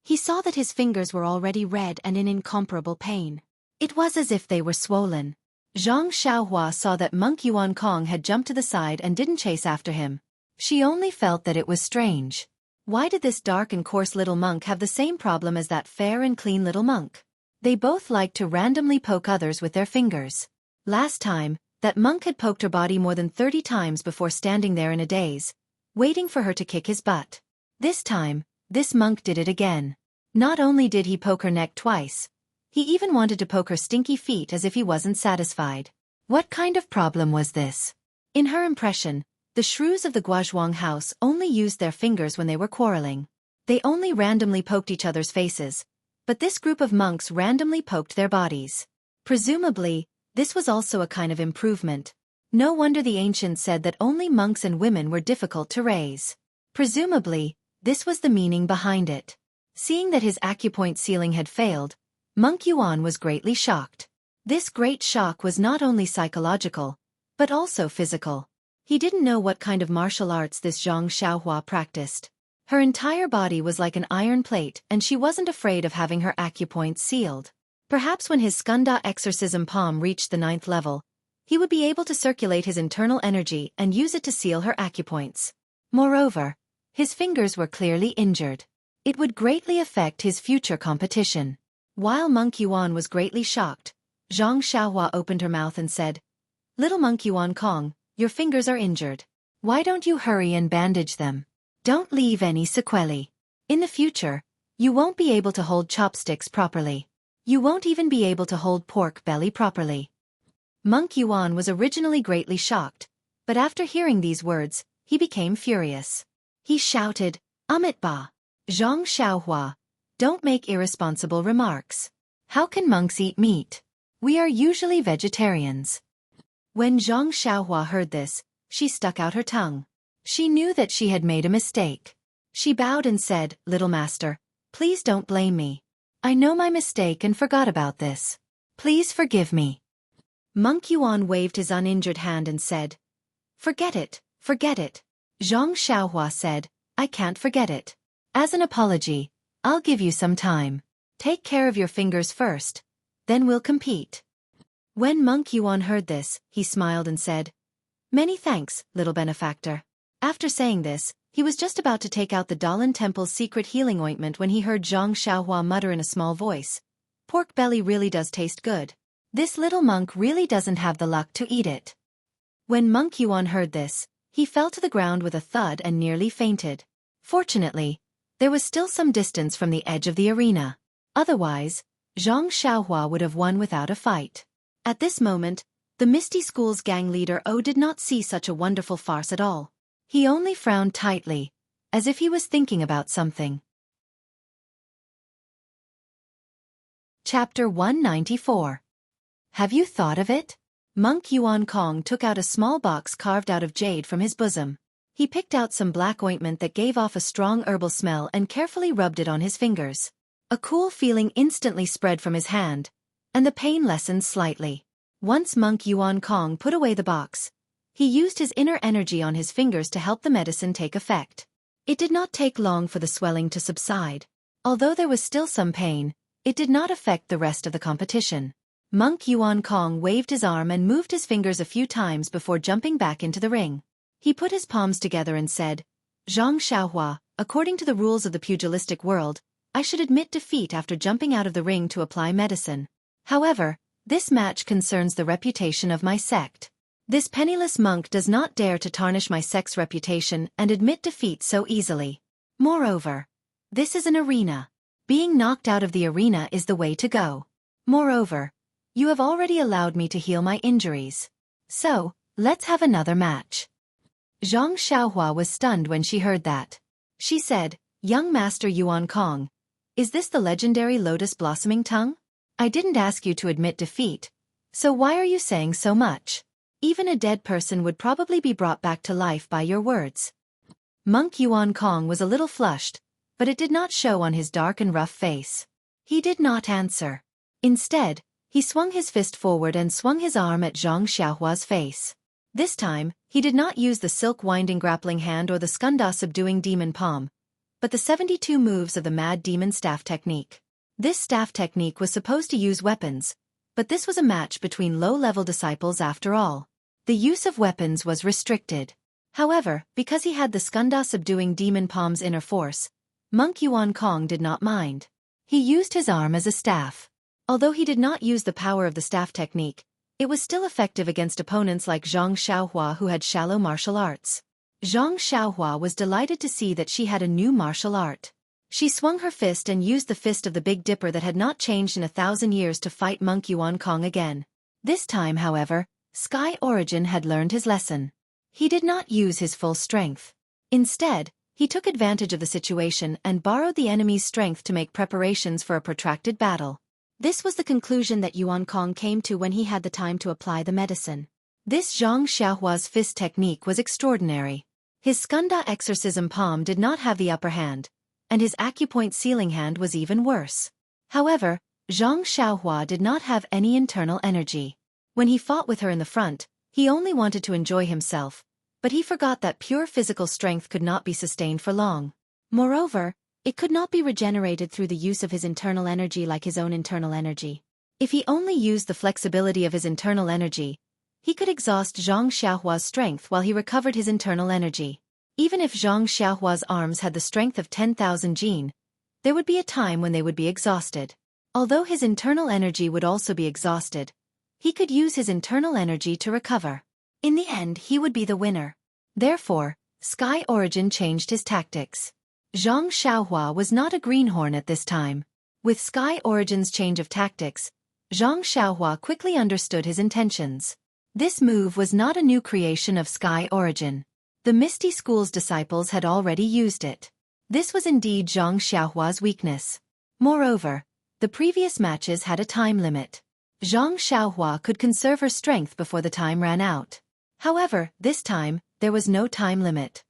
He saw that his fingers were already red and in incomparable pain. It was as if they were swollen. Zhang Xiaohua saw that Monk Yuan Kong had jumped to the side and didn't chase after him. She only felt that it was strange. Why did this dark and coarse little monk have the same problem as that fair and clean little monk? They both liked to randomly poke others with their fingers. Last time, that monk had poked her body more than 30 times before standing there in a daze, waiting for her to kick his butt. This time, this monk did it again. Not only did he poke her neck twice, he even wanted to poke her stinky feet as if he wasn't satisfied. What kind of problem was this? In her impression, the shrews of the Guozhuang house only used their fingers when they were quarreling. They only randomly poked each other's faces, but this group of monks randomly poked their bodies. Presumably, this was also a kind of improvement. No wonder the ancients said that only monks and women were difficult to raise. Presumably, this was the meaning behind it. Seeing that his acupoint sealing had failed, Monk Yuan was greatly shocked. This great shock was not only psychological, but also physical. He didn't know what kind of martial arts this Zhang Xiaohua practiced. Her entire body was like an iron plate and she wasn't afraid of having her acupoint sealed. Perhaps when his Skanda exorcism palm reached the 9th level, he would be able to circulate his internal energy and use it to seal her acupoints. Moreover, his fingers were clearly injured. It would greatly affect his future competition. While Monk Yuan was greatly shocked, Zhang Xiaohua opened her mouth and said, "Little Monk Yuan Kong, your fingers are injured. Why don't you hurry and bandage them? Don't leave any sequelae. In the future, you won't be able to hold chopsticks properly. You won't even be able to hold pork belly properly." Monk Yuan was originally greatly shocked, but after hearing these words, he became furious. He shouted, "Amit ba! Zhang Xiaohua, don't make irresponsible remarks. How can monks eat meat? We are usually vegetarians." When Zhang Xiaohua heard this, she stuck out her tongue. She knew that she had made a mistake. She bowed and said, "Little master, please don't blame me. I know my mistake and forgot about this. Please forgive me." Monk Yuan waved his uninjured hand and said, "Forget it, forget it." Zhang Xiaohua said, "I can't forget it. As an apology, I'll give you some time. Take care of your fingers first, then we'll compete." When Monk Yuan heard this, he smiled and said, "Many thanks, little benefactor." After saying this, he was just about to take out the Dalan Temple's secret healing ointment when he heard Zhang Xiaohua mutter in a small voice, "Pork belly really does taste good. This little monk really doesn't have the luck to eat it." When Monk Yuan heard this, he fell to the ground with a thud and nearly fainted. Fortunately, there was still some distance from the edge of the arena. Otherwise, Zhang Xiaohua would have won without a fight. At this moment, the Misty School's gang leader did not see such a wonderful farce at all. He only frowned tightly, as if he was thinking about something. Chapter 194. Have you thought of it? Monk Yuan Kong took out a small box carved out of jade from his bosom. He picked out some black ointment that gave off a strong herbal smell and carefully rubbed it on his fingers. A cool feeling instantly spread from his hand, and the pain lessened slightly. Once Monk Yuan Kong put away the box, he used his inner energy on his fingers to help the medicine take effect. It did not take long for the swelling to subside. Although there was still some pain, it did not affect the rest of the competition. Monk Yuan Kong waved his arm and moved his fingers a few times before jumping back into the ring. He put his palms together and said, "Zhang Xiaohua, according to the rules of the pugilistic world, I should admit defeat after jumping out of the ring to apply medicine. However, this match concerns the reputation of my sect. This penniless monk does not dare to tarnish my sect's reputation and admit defeat so easily. Moreover, this is an arena. Being knocked out of the arena is the way to go. Moreover, you have already allowed me to heal my injuries. So, let's have another match." Zhang Xiaohua was stunned when she heard that. She said, "Young Master Yuan Kong, is this the legendary lotus blossoming tongue? I didn't ask you to admit defeat, so why are you saying so much? Even a dead person would probably be brought back to life by your words." Monk Yuan Kong was a little flushed, but it did not show on his dark and rough face. He did not answer. Instead, he swung his fist forward and swung his arm at Zhang Xiaohua's face. This time, he did not use the silk winding grappling hand or the skanda subduing demon palm, but the 72 moves of the mad demon staff technique. This staff technique was supposed to use weapons, but this was a match between low-level disciples after all. The use of weapons was restricted. However, because he had the skanda subduing demon palm's inner force, Monk Yuan Kong did not mind. He used his arm as a staff. Although he did not use the power of the staff technique, it was still effective against opponents like Zhang Xiaohua who had shallow martial arts. Zhang Xiaohua was delighted to see that she had a new martial art. She swung her fist and used the fist of the Big Dipper that had not changed in 1,000 years to fight Monk Yuan Kong again. This time, however, Sky Origin had learned his lesson. He did not use his full strength. Instead, he took advantage of the situation and borrowed the enemy's strength to make preparations for a protracted battle. This was the conclusion that Yuan Kong came to when he had the time to apply the medicine. This Zhang Xiaohua's fist technique was extraordinary. His skanda exorcism palm did not have the upper hand, and his acupoint sealing hand was even worse. However, Zhang Xiaohua did not have any internal energy. When he fought with her in the front, he only wanted to enjoy himself, but he forgot that pure physical strength could not be sustained for long. Moreover, it could not be regenerated through the use of his internal energy like his own internal energy. If he only used the flexibility of his internal energy, he could exhaust Zhang Xiaohua's strength while he recovered his internal energy. Even if Zhang Xiaohua's arms had the strength of 10,000 jin, there would be a time when they would be exhausted. Although his internal energy would also be exhausted, he could use his internal energy to recover. In the end, he would be the winner. Therefore, Sky Origin changed his tactics. Zhang Xiaohua was not a greenhorn at this time. With Sky Origin's change of tactics, Zhang Xiaohua quickly understood his intentions. This move was not a new creation of Sky Origin. The Misty School's disciples had already used it. This was indeed Zhang Xiaohua's weakness. Moreover, the previous matches had a time limit. Zhang Xiaohua could conserve her strength before the time ran out. However, this time, there was no time limit.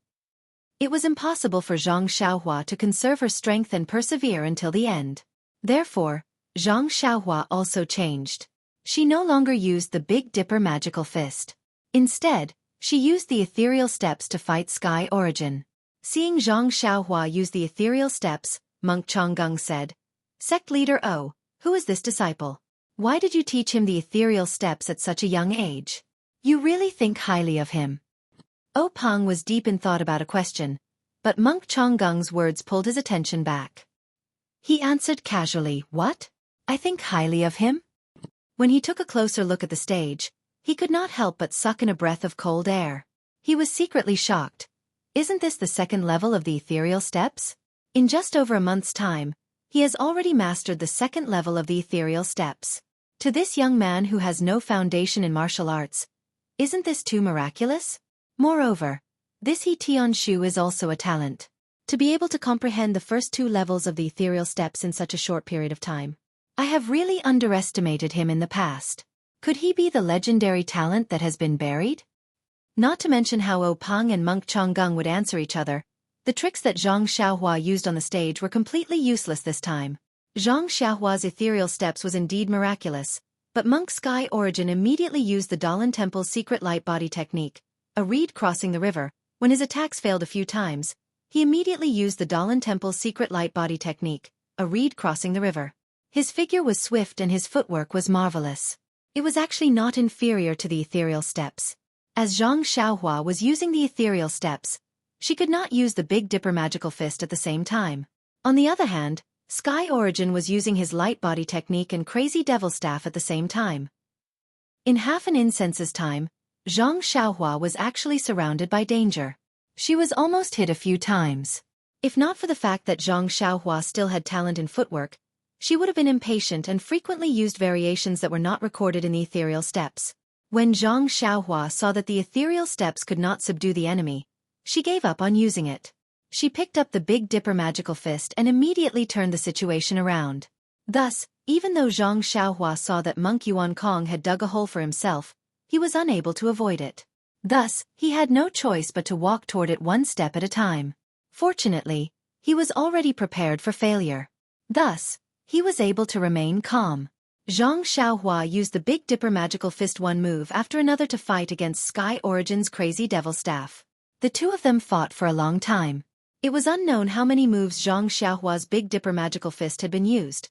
It was impossible for Zhang Xiaohua to conserve her strength and persevere until the end. Therefore, Zhang Xiaohua also changed. She no longer used the Big Dipper magical fist. Instead, she used the ethereal steps to fight Sky Origin. Seeing Zhang Xiaohua use the ethereal steps, Monk Changgung said, "Sect leader O, who is this disciple?" Why did you teach him the ethereal steps at such a young age? You really think highly of him. Peng was deep in thought about a question, but Monk Chonggung's words pulled his attention back. He answered casually, "What? I think highly of him?" When he took a closer look at the stage, he could not help but suck in a breath of cold air. He was secretly shocked. Isn't this the second level of the ethereal steps? In just over a month's time, he has already mastered the second level of the ethereal steps. To this young man who has no foundation in martial arts, isn't this too miraculous? Moreover, this He Tianshu is also a talent. To be able to comprehend the first two levels of the ethereal steps in such a short period of time. I have really underestimated him in the past. Could he be the legendary talent that has been buried? Not to mention how Peng and Monk Chonggung would answer each other. The tricks that Zhang Xiaohua used on the stage were completely useless this time. Zhang Xiaohua's ethereal steps was indeed miraculous, but Monk Sky Origin immediately used the Dalan Temple's secret light body technique, a reed crossing the river. When his attacks failed a few times, he immediately used the Dalan Temple's secret light body technique, a reed crossing the river. His figure was swift and his footwork was marvelous. It was actually not inferior to the ethereal steps. As Zhang Xiaohua was using the ethereal steps, she could not use the Big Dipper magical fist at the same time. On the other hand, Sky Origin was using his light body technique and crazy devil staff at the same time. In half an incense's time, Zhang Xiaohua was actually surrounded by danger. She was almost hit a few times. If not for the fact that Zhang Xiaohua still had talent in footwork, she would have been impatient and frequently used variations that were not recorded in the ethereal steps. When Zhang Xiaohua saw that the ethereal steps could not subdue the enemy, she gave up on using it. She picked up the Big Dipper magical fist and immediately turned the situation around. Thus, even though Zhang Xiaohua saw that Monk Yuan Kong had dug a hole for himself, he was unable to avoid it. Thus, he had no choice but to walk toward it one step at a time. Fortunately, he was already prepared for failure. Thus, he was able to remain calm. Zhang Xiaohua used the Big Dipper magical fist one move after another to fight against Sky Origin's crazy devil staff. The two of them fought for a long time. It was unknown how many moves Zhang Xiaohua's Big Dipper magical fist had been used,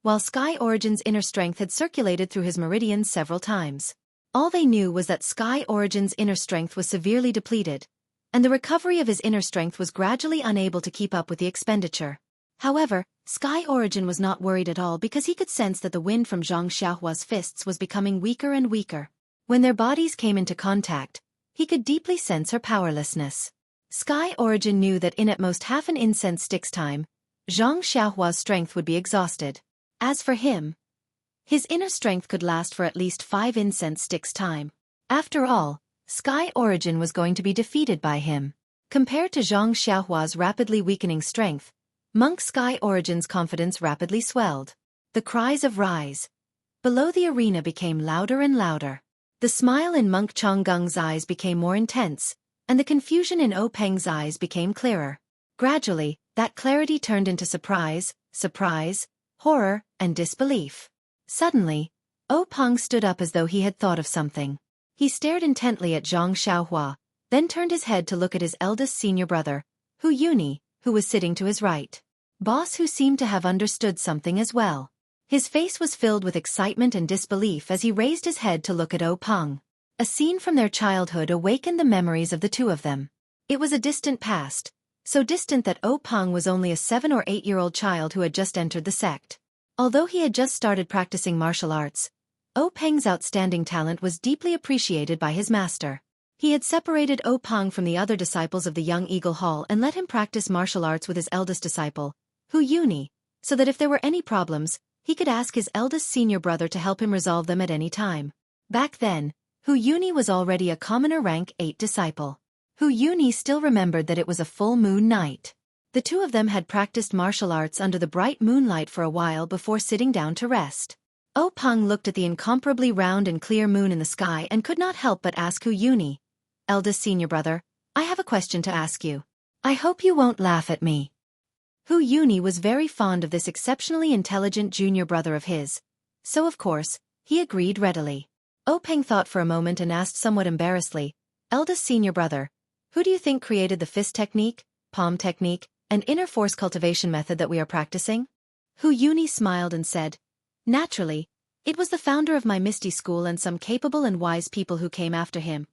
while Sky Origin's inner strength had circulated through his meridians several times. All they knew was that Sky Origin's inner strength was severely depleted, and the recovery of his inner strength was gradually unable to keep up with the expenditure. However, Sky Origin was not worried at all because he could sense that the wind from Zhang Xiaohua's fists was becoming weaker and weaker. When their bodies came into contact, he could deeply sense her powerlessness. Sky Origin knew that in at most half an incense stick's time, Zhang Xiaohua's strength would be exhausted. As for him, his inner strength could last for at least 5 incense sticks' time. After all, Sky Origin was going to be defeated by him. Compared to Zhang Xiaohua's rapidly weakening strength, Monk Sky Origin's confidence rapidly swelled. The cries of rise below the arena became louder and louder. The smile in Monk Chonggung's eyes became more intense, and the confusion in Peng's eyes became clearer. Gradually, that clarity turned into surprise, horror, and disbelief. Suddenly, Peng stood up as though he had thought of something. He stared intently at Zhang Xiaohua, then turned his head to look at his eldest senior brother, Xueqi, who was sitting to his right. Boss who seemed to have understood something as well. His face was filled with excitement and disbelief as he raised his head to look at Peng. A scene from their childhood awakened the memories of the two of them. It was a distant past, so distant that Peng was only a 7 or 8-year-old child who had just entered the sect. Although he had just started practicing martial arts, Peng's outstanding talent was deeply appreciated by his master. He had separated Peng from the other disciples of the Young Eagle Hall and let him practice martial arts with his eldest disciple, Xueqi, so that if there were any problems, he could ask his eldest senior brother to help him resolve them at any time. Back then, Xueqi was already a commoner rank 8 disciple. Xueqi still remembered that it was a full moon night. The two of them had practiced martial arts under the bright moonlight for a while before sitting down to rest. Peng looked at the incomparably round and clear moon in the sky and could not help but ask Xueqi, "Eldest senior brother, I have a question to ask you. I hope you won't laugh at me." Xueqi was very fond of this exceptionally intelligent junior brother of his, so of course, he agreed readily. Peng thought for a moment and asked somewhat embarrassedly, "Eldest senior brother, who do you think created the fist technique, palm technique, and inner force cultivation method that we are practicing?" Xueqi smiled and said, "Naturally, It was the founder of my Misty School and some capable and wise people who came after him.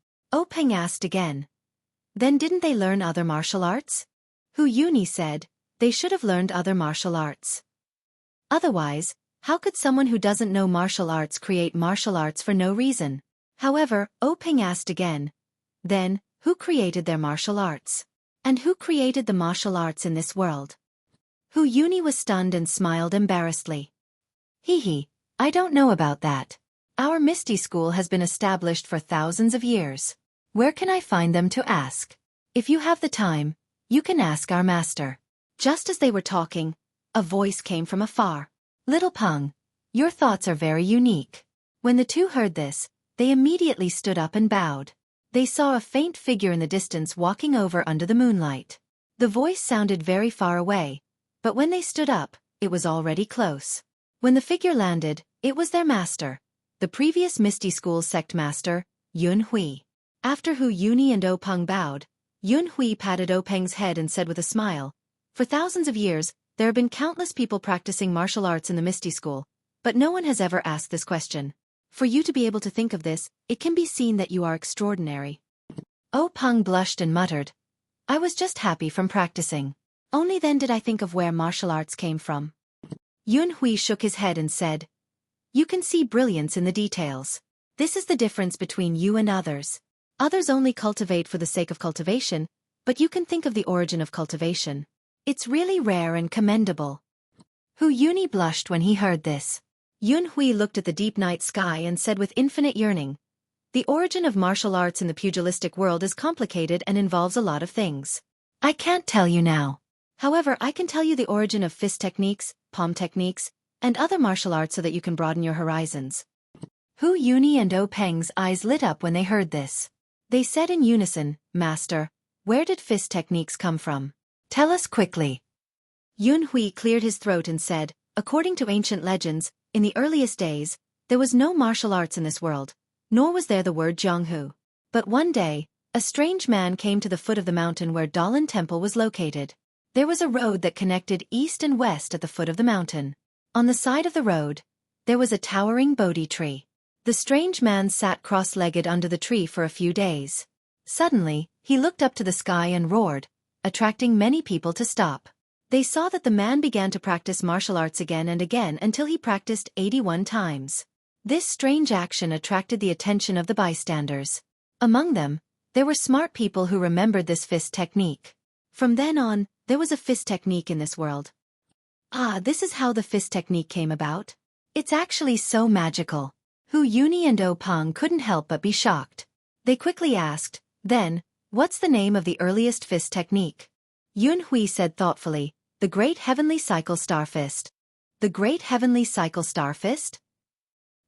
Peng asked again. Then didn't they learn other martial arts? Xueqi said, they should have learned other martial arts. Otherwise, how could someone who doesn't know martial arts create martial arts for no reason? However, Peng asked again. Then, who created their martial arts? And who created the martial arts in this world? Xueqi was stunned and smiled embarrassedly. Hee, I don't know about that. Our Misty School has been established for thousands of years. Where can I find them to ask? If you have the time, you can ask our master. Just as they were talking, a voice came from afar. Little Peng, your thoughts are very unique. When the two heard this, they immediately stood up and bowed. They saw a faint figure in the distance walking over under the moonlight. The voice sounded very far away, but when they stood up, it was already close. When the figure landed, it was their master, the previous Misty School sect master, Xueqi. After Xueqi and Peng bowed, Xueqi patted Peng's head and said with a smile, for thousands of years, there have been countless people practicing martial arts in the Misty School, but no one has ever asked this question. For you to be able to think of this, it can be seen that you are extraordinary. Peng blushed and muttered, I was just happy from practicing. Only then did I think of where martial arts came from. Xueqi shook his head and said, you can see brilliance in the details. This is the difference between you and others. Others only cultivate for the sake of cultivation, but you can think of the origin of cultivation. It's really rare and commendable. Xueqi blushed when he heard this. Xueqi looked at the deep night sky and said with infinite yearning, the origin of martial arts in the pugilistic world is complicated and involves a lot of things. I can't tell you now. However, I can tell you the origin of fist techniques, palm techniques, and other martial arts so that you can broaden your horizons. Xueqi and Peng's eyes lit up when they heard this. They said in unison, Master, where did fist techniques come from? Tell us quickly. Xueqi cleared his throat and said, according to ancient legends, in the earliest days, there was no martial arts in this world, nor was there the word Jianghu. But one day, a strange man came to the foot of the mountain where Dalan Temple was located. There was a road that connected east and west at the foot of the mountain. On the side of the road, there was a towering Bodhi tree. The strange man sat cross-legged under the tree for a few days. Suddenly, he looked up to the sky and roared, attracting many people to stop. They saw that the man began to practice martial arts again and again until he practiced 81 times. This strange action attracted the attention of the bystanders. Among them, there were smart people who remembered this fist technique. From then on, there was a fist technique in this world. This is how the fist technique came about? It's actually so magical. Xueqi and Peng couldn't help but be shocked. They quickly asked, then, what's the name of the earliest fist technique? Xueqi said thoughtfully, the Great Heavenly Cycle Star Fist. The Great Heavenly Cycle Star Fist?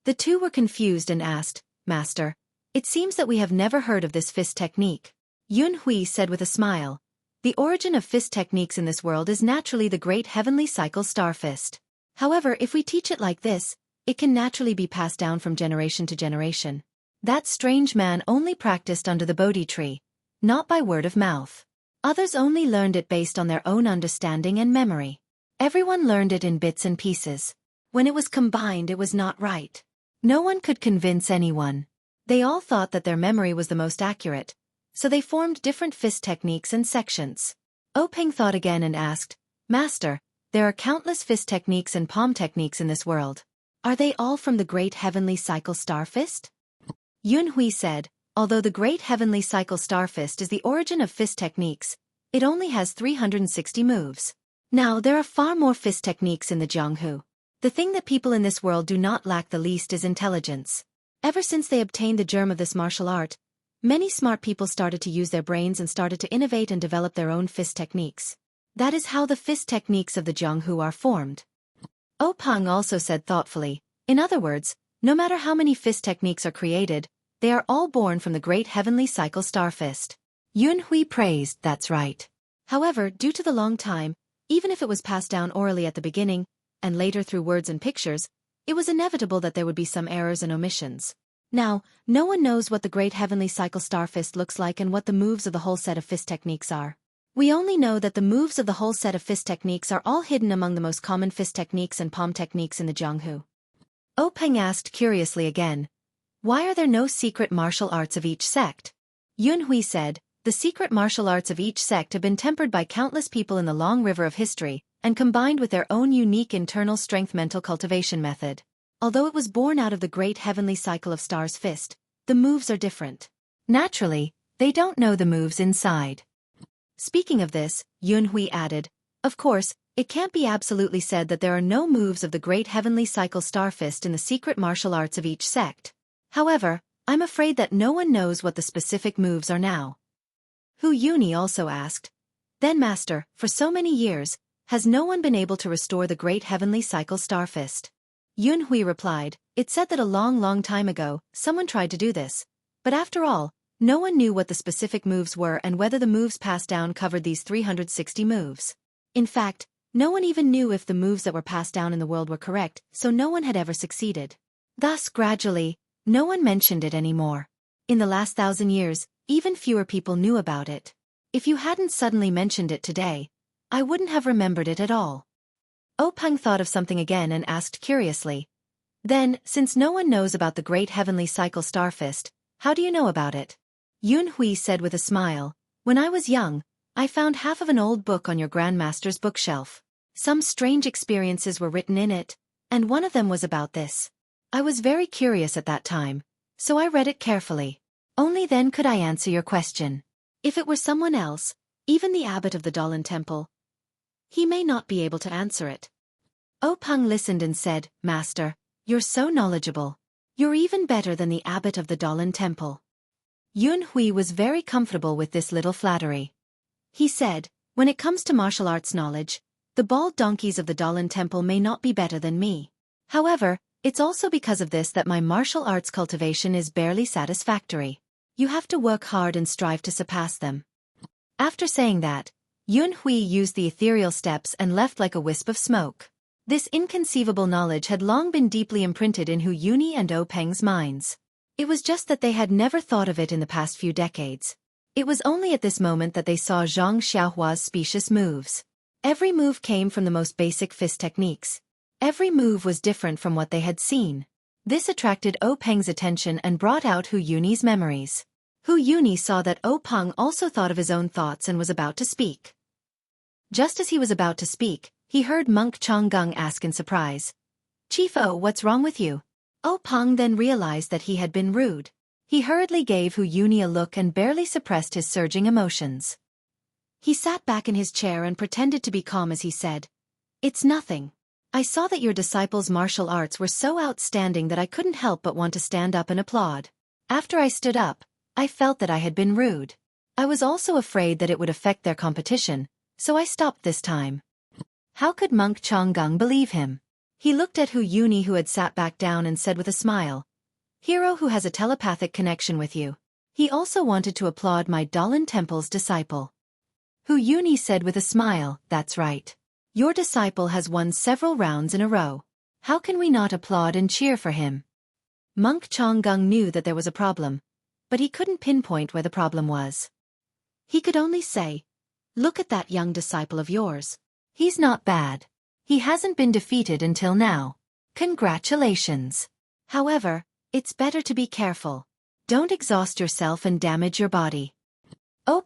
The two were confused and asked, Master, it seems that we have never heard of this fist technique. Xueqi said with a smile, the origin of fist techniques in this world is naturally the Great Heavenly Cycle Star Fist. However, if we teach it like this, it can naturally be passed down from generation to generation. That strange man only practiced under the Bodhi tree, not by word of mouth. Others only learned it based on their own understanding and memory. Everyone learned it in bits and pieces. When it was combined, it was not right. No one could convince anyone. They all thought that their memory was the most accurate, so they formed different fist techniques and sections. Peng thought again and asked, Master, there are countless fist techniques and palm techniques in this world. Are they all from the Great Heavenly Cycle Star Fist? Xueqi said, although the Great Heavenly Cycle Star Fist is the origin of fist techniques, it only has 360 moves. Now, there are far more fist techniques in the Jianghu. The thing that people in this world do not lack the least is intelligence. Ever since they obtained the germ of this martial art, many smart people started to use their brains and started to innovate and develop their own fist techniques. That is how the fist techniques of the Jianghu are formed. Peng also said thoughtfully, in other words, no matter how many fist techniques are created, they are all born from the Great Heavenly Cycle Star Fist. Xueqi praised, that's right. However, due to the long time, even if it was passed down orally at the beginning, and later through words and pictures, it was inevitable that there would be some errors and omissions. Now, no one knows what the Great Heavenly Cycle Star Fist looks like and what the moves of the whole set of fist techniques are. We only know that the moves of the whole set of fist techniques are all hidden among the most common fist techniques and palm techniques in the Jianghu. Peng asked curiously again. Why are there no secret martial arts of each sect? Yun Hui said, the secret martial arts of each sect have been tempered by countless people in the long river of history, and combined with their own unique internal strength mental cultivation method. Although it was born out of the great heavenly cycle of Star's Fist, the moves are different. Naturally, they don't know the moves inside. Speaking of this, Yun Hui added, of course, it can't be absolutely said that there are no moves of the great heavenly cycle Star Fist in the secret martial arts of each sect. However, I'm afraid that no one knows what the specific moves are now. Hu Yuni also asked. Then Master, for so many years, has no one been able to restore the great heavenly cycle Star Fist? Yun Hui replied, it said that a long time ago, someone tried to do this. But after all, no one knew what the specific moves were and whether the moves passed down covered these 360 moves. In fact, no one even knew if the moves that were passed down in the world were correct, so no one had ever succeeded. Thus, gradually, no one mentioned it anymore. In the last 1,000 years, even fewer people knew about it. If you hadn't suddenly mentioned it today, I wouldn't have remembered it at all. Peng thought of something again and asked curiously. Then, since no one knows about the great heavenly cycle Star Fist, how do you know about it? Yun Hui said with a smile, when I was young, I found half of an old book on your Grandmaster's bookshelf. Some strange experiences were written in it, and one of them was about this. I was very curious at that time, so I read it carefully. Only then could I answer your question. If it were someone else, even the abbot of the Dalan Temple, he may not be able to answer it. Peng listened and said, Master, you're so knowledgeable. You're even better than the abbot of the Dalan Temple. Yun Hui was very comfortable with this little flattery. He said, when it comes to martial arts knowledge, the bald donkeys of the Dalan Temple may not be better than me. However, it's also because of this that my martial arts cultivation is barely satisfactory. You have to work hard and strive to surpass them. After saying that, Yun Hui used the ethereal steps and left like a wisp of smoke. This inconceivable knowledge had long been deeply imprinted in Hu Yuni and Peng's minds. It was just that they had never thought of it in the past few decades. It was only at this moment that they saw Zhang Xiaohua's specious moves. Every move came from the most basic fist techniques. Every move was different from what they had seen. This attracted Peng's attention and brought out Hu Yuni's memories. Hu Yuni saw that Peng also thought of his own thoughts and was about to speak. Just as he was about to speak, he heard Monk Chonggung ask in surprise, Chief what's wrong with you? Peng then realized that he had been rude. He hurriedly gave Hu Yuni a look and barely suppressed his surging emotions. He sat back in his chair and pretended to be calm as he said, It's nothing. I saw that your disciples' martial arts were so outstanding that I couldn't help but want to stand up and applaud. After I stood up, I felt that I had been rude. I was also afraid that it would affect their competition, so I stopped this time. How could Monk Chonggung believe him? He looked at Hu Yuni who had sat back down and said with a smile, Hero who has a telepathic connection with you. He also wanted to applaud my Dalan Temple's disciple. Hu Yuni said with a smile, That's right. Your disciple has won several rounds in a row. How can we not applaud and cheer for him? Monk Chonggung knew that there was a problem, but he couldn't pinpoint where the problem was. He could only say, Look at that young disciple of yours. He's not bad. He hasn't been defeated until now. Congratulations. However, it's better to be careful. Don't exhaust yourself and damage your body.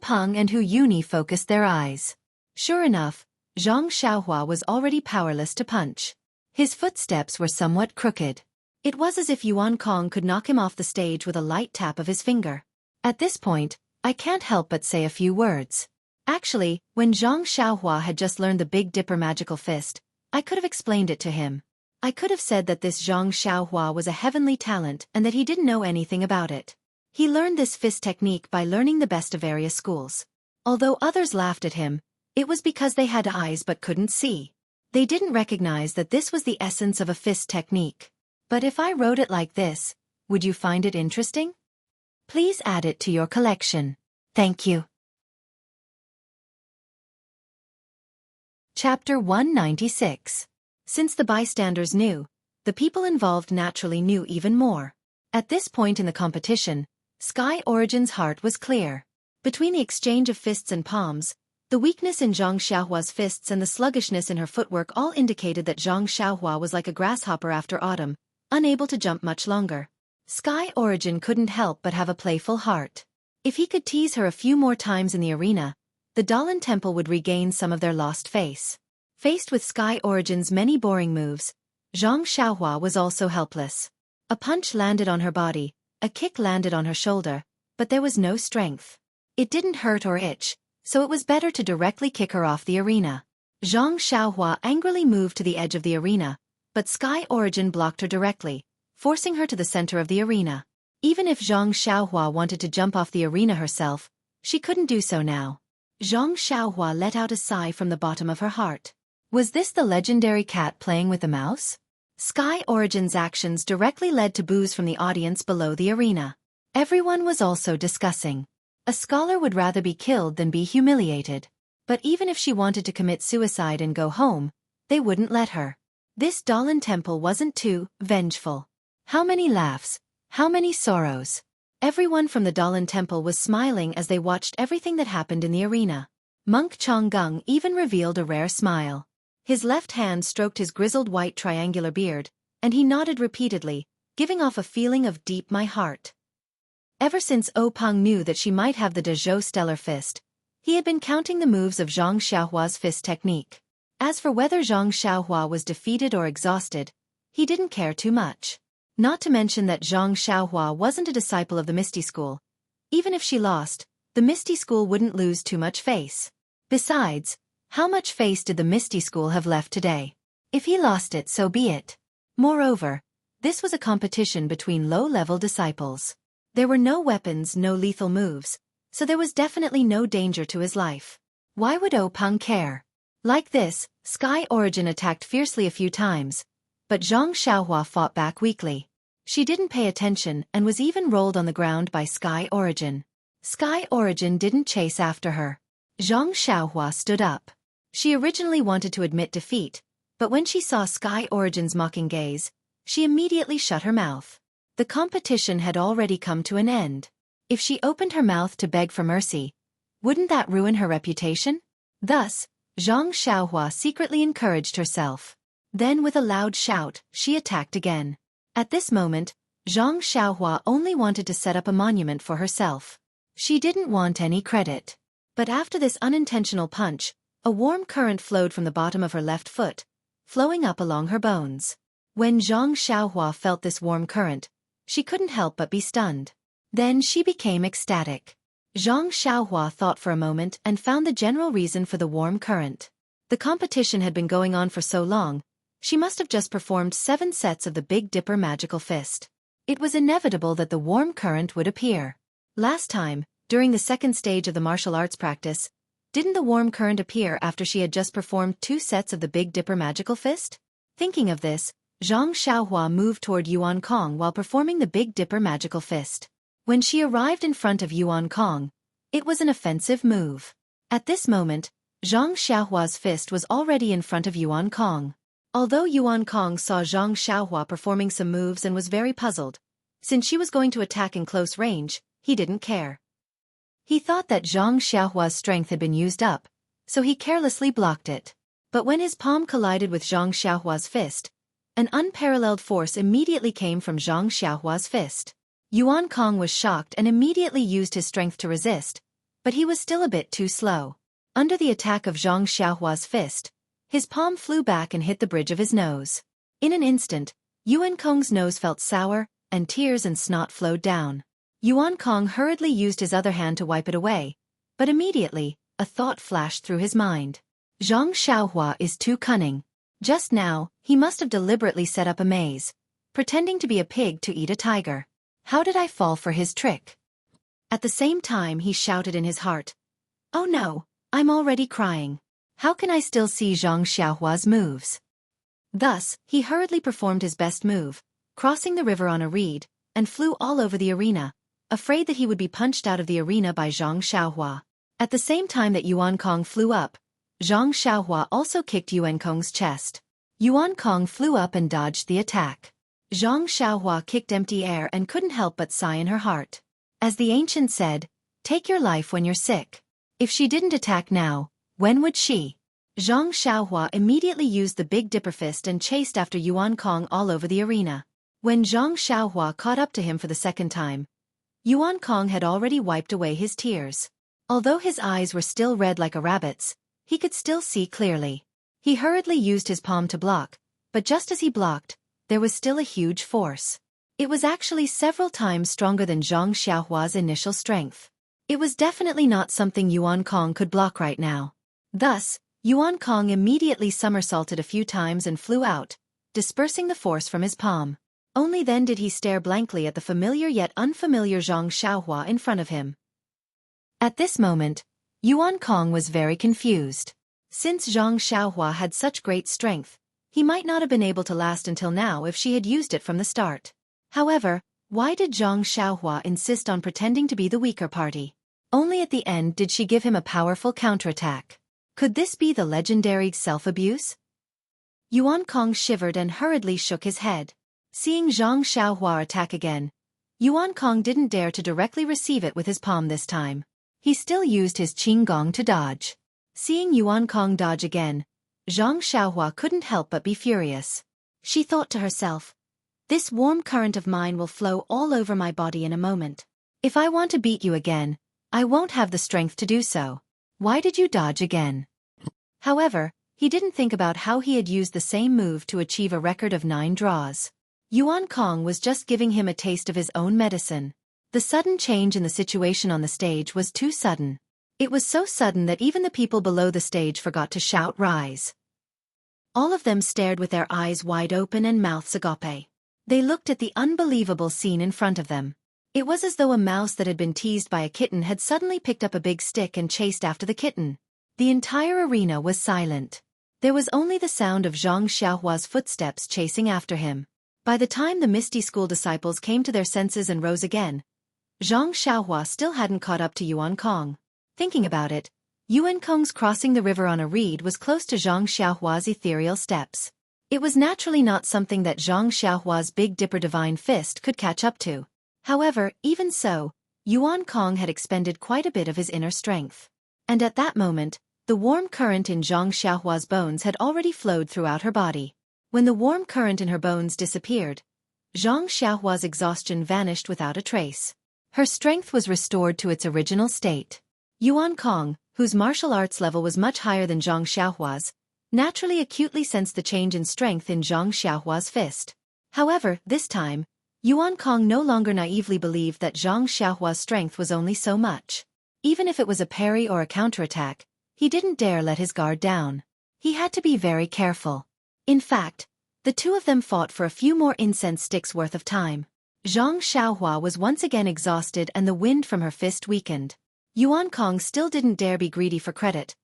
Peng and Hu Yuni focused their eyes. Sure enough, Zhang Xiaohua was already powerless to punch. His footsteps were somewhat crooked. It was as if Yuan Kong could knock him off the stage with a light tap of his finger. At this point, I can't help but say a few words. Actually, when Zhang Xiaohua had just learned the Big Dipper magical fist, I could have explained it to him. I could have said that this Zhang Xiaohua was a heavenly talent and that he didn't know anything about it. He learned this fist technique by learning the best of various schools. Although others laughed at him, it was because they had eyes but couldn't see. They didn't recognize that this was the essence of a fist technique. But if I wrote it like this, would you find it interesting? Please add it to your collection. Thank you. Chapter 196. Since the bystanders knew, the people involved naturally knew even more. At this point in the competition, Sky Origin's heart was clear. Between the exchange of fists and palms, the weakness in Zhang Xiaohua's fists and the sluggishness in her footwork all indicated that Zhang Xiaohua was like a grasshopper after autumn, unable to jump much longer. Sky Origin couldn't help but have a playful heart. If he could tease her a few more times in the arena, the Dalan Temple would regain some of their lost face. Faced with Sky Origin's many boring moves, Zhang Xiaohua was also helpless. A punch landed on her body, a kick landed on her shoulder, but there was no strength. It didn't hurt or itch, so it was better to directly kick her off the arena. Zhang Xiaohua angrily moved to the edge of the arena, but Sky Origin blocked her directly, forcing her to the center of the arena. Even if Zhang Xiaohua wanted to jump off the arena herself, she couldn't do so now. Zhang Xiaohua let out a sigh from the bottom of her heart. Was this the legendary cat playing with a mouse? Sky Origin's actions directly led to boos from the audience below the arena. Everyone was also discussing. A scholar would rather be killed than be humiliated. But even if she wanted to commit suicide and go home, they wouldn't let her. This Dalan Temple wasn't too vengeful. How many laughs, how many sorrows. Everyone from the Dalan Temple was smiling as they watched everything that happened in the arena. Monk Chonggung even revealed a rare smile. His left hand stroked his grizzled white triangular beard, and he nodded repeatedly, giving off a feeling of deep my heart. Ever since Peng knew that she might have the Dezhou Stellar Fist, he had been counting the moves of Zhang Xiaohua's fist technique. As for whether Zhang Xiaohua was defeated or exhausted, he didn't care too much. Not to mention that Zhang Xiaohua wasn't a disciple of the Misty School. Even if she lost, the Misty School wouldn't lose too much face. Besides, how much face did the Misty School have left today? If he lost it, so be it. Moreover, this was a competition between low-level disciples. There were no weapons, no lethal moves, so there was definitely no danger to his life. Why would Peng care? Like this, Sky Origin attacked fiercely a few times, but Zhang Xiaohua fought back weakly. She didn't pay attention and was even rolled on the ground by Sky Origin. Sky Origin didn't chase after her. Zhang Xiaohua stood up. She originally wanted to admit defeat, but when she saw Sky Origin's mocking gaze, she immediately shut her mouth. The competition had already come to an end. If she opened her mouth to beg for mercy, wouldn't that ruin her reputation? Thus, Zhang Xiaohua secretly encouraged herself. Then with a loud shout, she attacked again. At this moment, Zhang Xiaohua only wanted to set up a monument for herself. She didn't want any credit. But after this unintentional punch, a warm current flowed from the bottom of her left foot, flowing up along her bones. When Zhang Xiaohua felt this warm current, she couldn't help but be stunned. Then she became ecstatic. Zhang Xiaohua thought for a moment and found the general reason for the warm current. The competition had been going on for so long, she must have just performed 7 sets of the Big Dipper magical fist. It was inevitable that the warm current would appear. Last time, during the second stage of the martial arts practice, didn't the warm current appear after she had just performed 2 sets of the Big Dipper magical fist? Thinking of this, Zhang Xiaohua moved toward Yuan Kong while performing the Big Dipper magical fist. When she arrived in front of Yuan Kong, it was an offensive move. At this moment, Zhang Xiaohua's fist was already in front of Yuan Kong. Although Yuan Kong saw Zhang Xiaohua performing some moves and was very puzzled, since she was going to attack in close range, he didn't care. He thought that Zhang Xiaohua's strength had been used up, so he carelessly blocked it. But when his palm collided with Zhang Xiaohua's fist, an unparalleled force immediately came from Zhang Xiaohua's fist. Yuan Kong was shocked and immediately used his strength to resist, but he was still a bit too slow. Under the attack of Zhang Xiaohua's fist, his palm flew back and hit the bridge of his nose. In an instant, Yuan Kong's nose felt sour, and tears and snot flowed down. Yuan Kong hurriedly used his other hand to wipe it away, but immediately, a thought flashed through his mind. Zhang Xiaohua is too cunning. Just now, he must have deliberately set up a maze, pretending to be a pig to eat a tiger. How did I fall for his trick? At the same time he shouted in his heart, "Oh no, I'm already crying. How can I still see Zhang Xiaohua's moves?" Thus, he hurriedly performed his best move, crossing the river on a reed, and flew all over the arena, afraid that he would be punched out of the arena by Zhang Xiaohua. At the same time that Yuan Kong flew up, Zhang Xiaohua also kicked Yuan Kong's chest. Yuan Kong flew up and dodged the attack. Zhang Xiaohua kicked empty air and couldn't help but sigh in her heart. As the ancient said, take your life when you're sick. If she didn't attack now, when would she? Zhang Xiaohua immediately used the Big Dipper fist and chased after Yuan Kong all over the arena. When Zhang Xiaohua caught up to him for the second time, Yuan Kong had already wiped away his tears. Although his eyes were still red like a rabbit's, he could still see clearly. He hurriedly used his palm to block, but just as he blocked, there was still a huge force. It was actually several times stronger than Zhang Xiaohua's initial strength. It was definitely not something Yuan Kong could block right now. Thus, Yuan Kong immediately somersaulted a few times and flew out, dispersing the force from his palm. Only then did he stare blankly at the familiar yet unfamiliar Zhang Xiaohua in front of him. At this moment, Yuan Kong was very confused. Since Zhang Xiaohua had such great strength, he might not have been able to last until now if she had used it from the start. However, why did Zhang Xiaohua insist on pretending to be the weaker party? Only at the end did she give him a powerful counterattack. Could this be the legendary self-abuse? Yuan Kong shivered and hurriedly shook his head. Seeing Zhang Xiaohua attack again, Yuan Kong didn't dare to directly receive it with his palm this time. He still used his qinggong to dodge. Seeing Yuan Kong dodge again, Zhang Xiaohua couldn't help but be furious. She thought to herself, "This warm current of mine will flow all over my body in a moment. If I want to beat you again, I won't have the strength to do so. Why did you dodge again?" However, he didn't think about how he had used the same move to achieve a record of 9 draws. Yuan Kong was just giving him a taste of his own medicine. The sudden change in the situation on the stage was too sudden. It was so sudden that even the people below the stage forgot to shout rise. All of them stared with their eyes wide open and mouths agape. They looked at the unbelievable scene in front of them. It was as though a mouse that had been teased by a kitten had suddenly picked up a big stick and chased after the kitten. The entire arena was silent. There was only the sound of Zhang Xiaohua's footsteps chasing after him. By the time the Misty School disciples came to their senses and rose again, Zhang Xiaohua still hadn't caught up to Yuan Kong. Thinking about it, Yuan Kong's crossing the river on a reed was close to Zhang Xiaohua's ethereal steps. It was naturally not something that Zhang Xiaohua's Big Dipper Divine Fist could catch up to. However, even so, Yuan Kong had expended quite a bit of his inner strength. And at that moment, the warm current in Zhang Xiaohua's bones had already flowed throughout her body. When the warm current in her bones disappeared, Zhang Xiaohua's exhaustion vanished without a trace. Her strength was restored to its original state. Yuan Kong, whose martial arts level was much higher than Zhang Xiaohua's, naturally acutely sensed the change in strength in Zhang Xiaohua's fist. However, this time, Yuan Kong no longer naively believed that Zhang Xiaohua's strength was only so much. Even if it was a parry or a counterattack, he didn't dare let his guard down. He had to be very careful. In fact, the two of them fought for a few more incense sticks worth of time. Zhang Xiaohua was once again exhausted and the wind from her fist weakened. Yuan Kong still didn't dare be greedy for credit,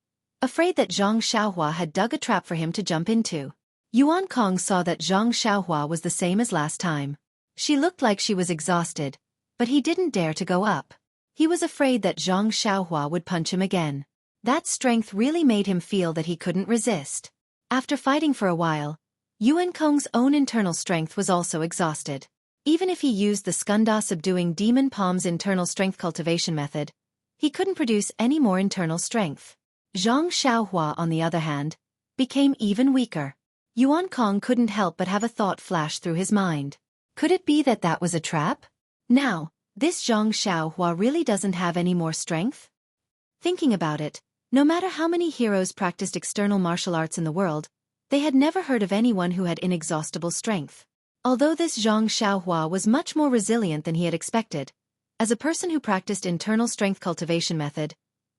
afraid that Zhang Xiaohua had dug a trap for him to jump into. Yuan Kong saw that Zhang Xiaohua was the same as last time. She looked like she was exhausted, but he didn't dare to go up. He was afraid that Zhang Xiaohua would punch him again. That strength really made him feel that he couldn't resist. After fighting for a while, Yuan Kong's own internal strength was also exhausted. Even if he used the Skunda subduing demon palm's internal strength cultivation method, he couldn't produce any more internal strength. Zhang Xiaohua, on the other hand, became even weaker. Yuan Kong couldn't help but have a thought flash through his mind. Could it be that that was a trap? Now, this Zhang Xiaohua really doesn't have any more strength? Thinking about it, no matter how many heroes practiced external martial arts in the world, they had never heard of anyone who had inexhaustible strength. Although this Zhang Xiaohua was much more resilient than he had expected, as a person who practiced internal strength cultivation method,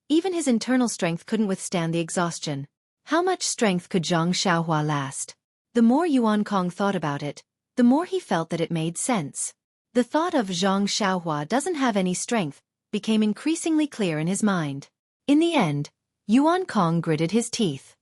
even his internal strength couldn't withstand the exhaustion. How much strength could Zhang Xiaohua last? The more Yuan Kong thought about it, the more he felt that it made sense. The thought of Zhang Xiaohua doesn't have any strength became increasingly clear in his mind. In the end, Yuan Kong gritted his teeth.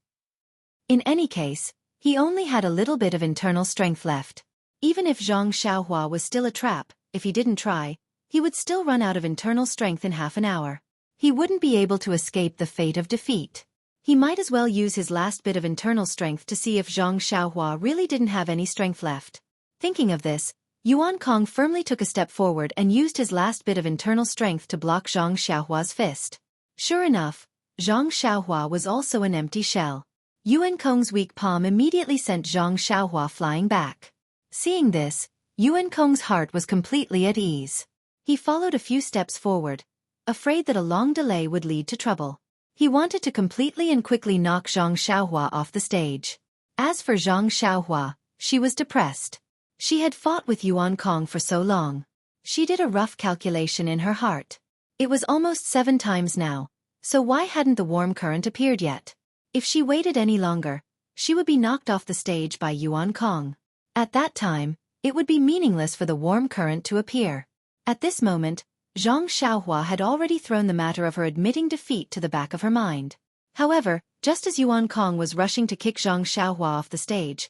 In any case, he only had a little bit of internal strength left. Even if Zhang Xiaohua was still a trap, if he didn't try, he would still run out of internal strength in half an hour. He wouldn't be able to escape the fate of defeat. He might as well use his last bit of internal strength to see if Zhang Xiaohua really didn't have any strength left. Thinking of this, Yuan Kong firmly took a step forward and used his last bit of internal strength to block Zhang Xiaohua's fist. Sure enough, Zhang Xiaohua was also an empty shell. Yuan Kong's weak palm immediately sent Zhang Xiaohua flying back. Seeing this, Yuan Kong's heart was completely at ease. He followed a few steps forward, afraid that a long delay would lead to trouble. He wanted to completely and quickly knock Zhang Xiaohua off the stage. As for Zhang Xiaohua, she was depressed. She had fought with Yuan Kong for so long. She did a rough calculation in her heart. It was almost 7 times now, so why hadn't the warm current appeared yet? If she waited any longer, she would be knocked off the stage by Yuan Kong. At that time, it would be meaningless for the warm current to appear. At this moment, Zhang Xiaohua had already thrown the matter of her admitting defeat to the back of her mind. However, just as Yuan Kong was rushing to kick Zhang Xiaohua off the stage,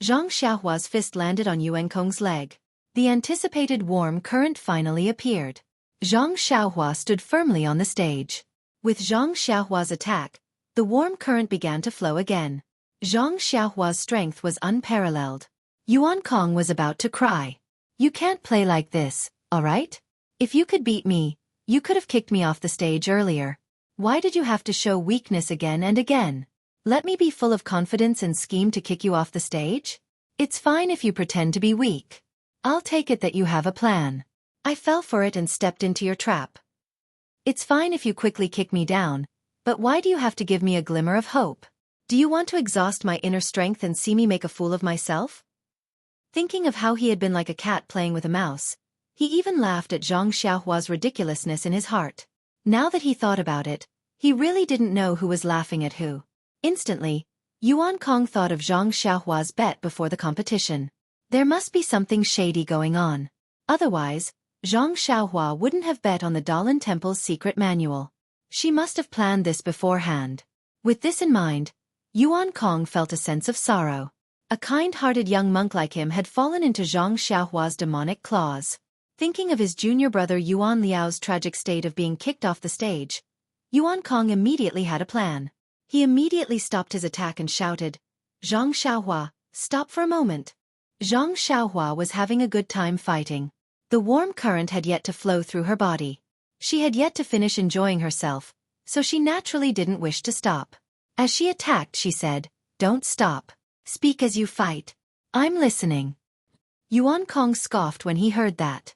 Zhang Xiaohua's fist landed on Yuan Kong's leg. The anticipated warm current finally appeared. Zhang Xiaohua stood firmly on the stage. With Zhang Xiaohua's attack, the warm current began to flow again. Zhang Xiaohua's strength was unparalleled. Yuan Kong was about to cry. "You can't play like this, alright? If you could beat me, you could have kicked me off the stage earlier. Why did you have to show weakness again and again? Let me be full of confidence and scheme to kick you off the stage? It's fine if you pretend to be weak. I'll take it that you have a plan. I fell for it and stepped into your trap. It's fine if you quickly kick me down, but why do you have to give me a glimmer of hope? Do you want to exhaust my inner strength and see me make a fool of myself?" Thinking of how he had been like a cat playing with a mouse, he even laughed at Zhang Xiaohua's ridiculousness in his heart. Now that he thought about it, he really didn't know who was laughing at who. Instantly, Yuan Kong thought of Zhang Xiaohua's bet before the competition. There must be something shady going on. Otherwise, Zhang Xiaohua wouldn't have bet on the Dalan Temple's secret manual. She must have planned this beforehand. With this in mind, Yuan Kong felt a sense of sorrow. A kind-hearted young monk like him had fallen into Zhang Xiaohua's demonic claws. Thinking of his junior brother Yuan Liao's tragic state of being kicked off the stage, Yuan Kong immediately had a plan. He immediately stopped his attack and shouted, "Zhang Xiaohua, stop for a moment." Zhang Xiaohua was having a good time fighting. The warm current had yet to flow through her body. She had yet to finish enjoying herself, so she naturally didn't wish to stop. As she attacked, she said, "Don't stop. Speak as you fight. I'm listening." Yuan Kong scoffed when he heard that.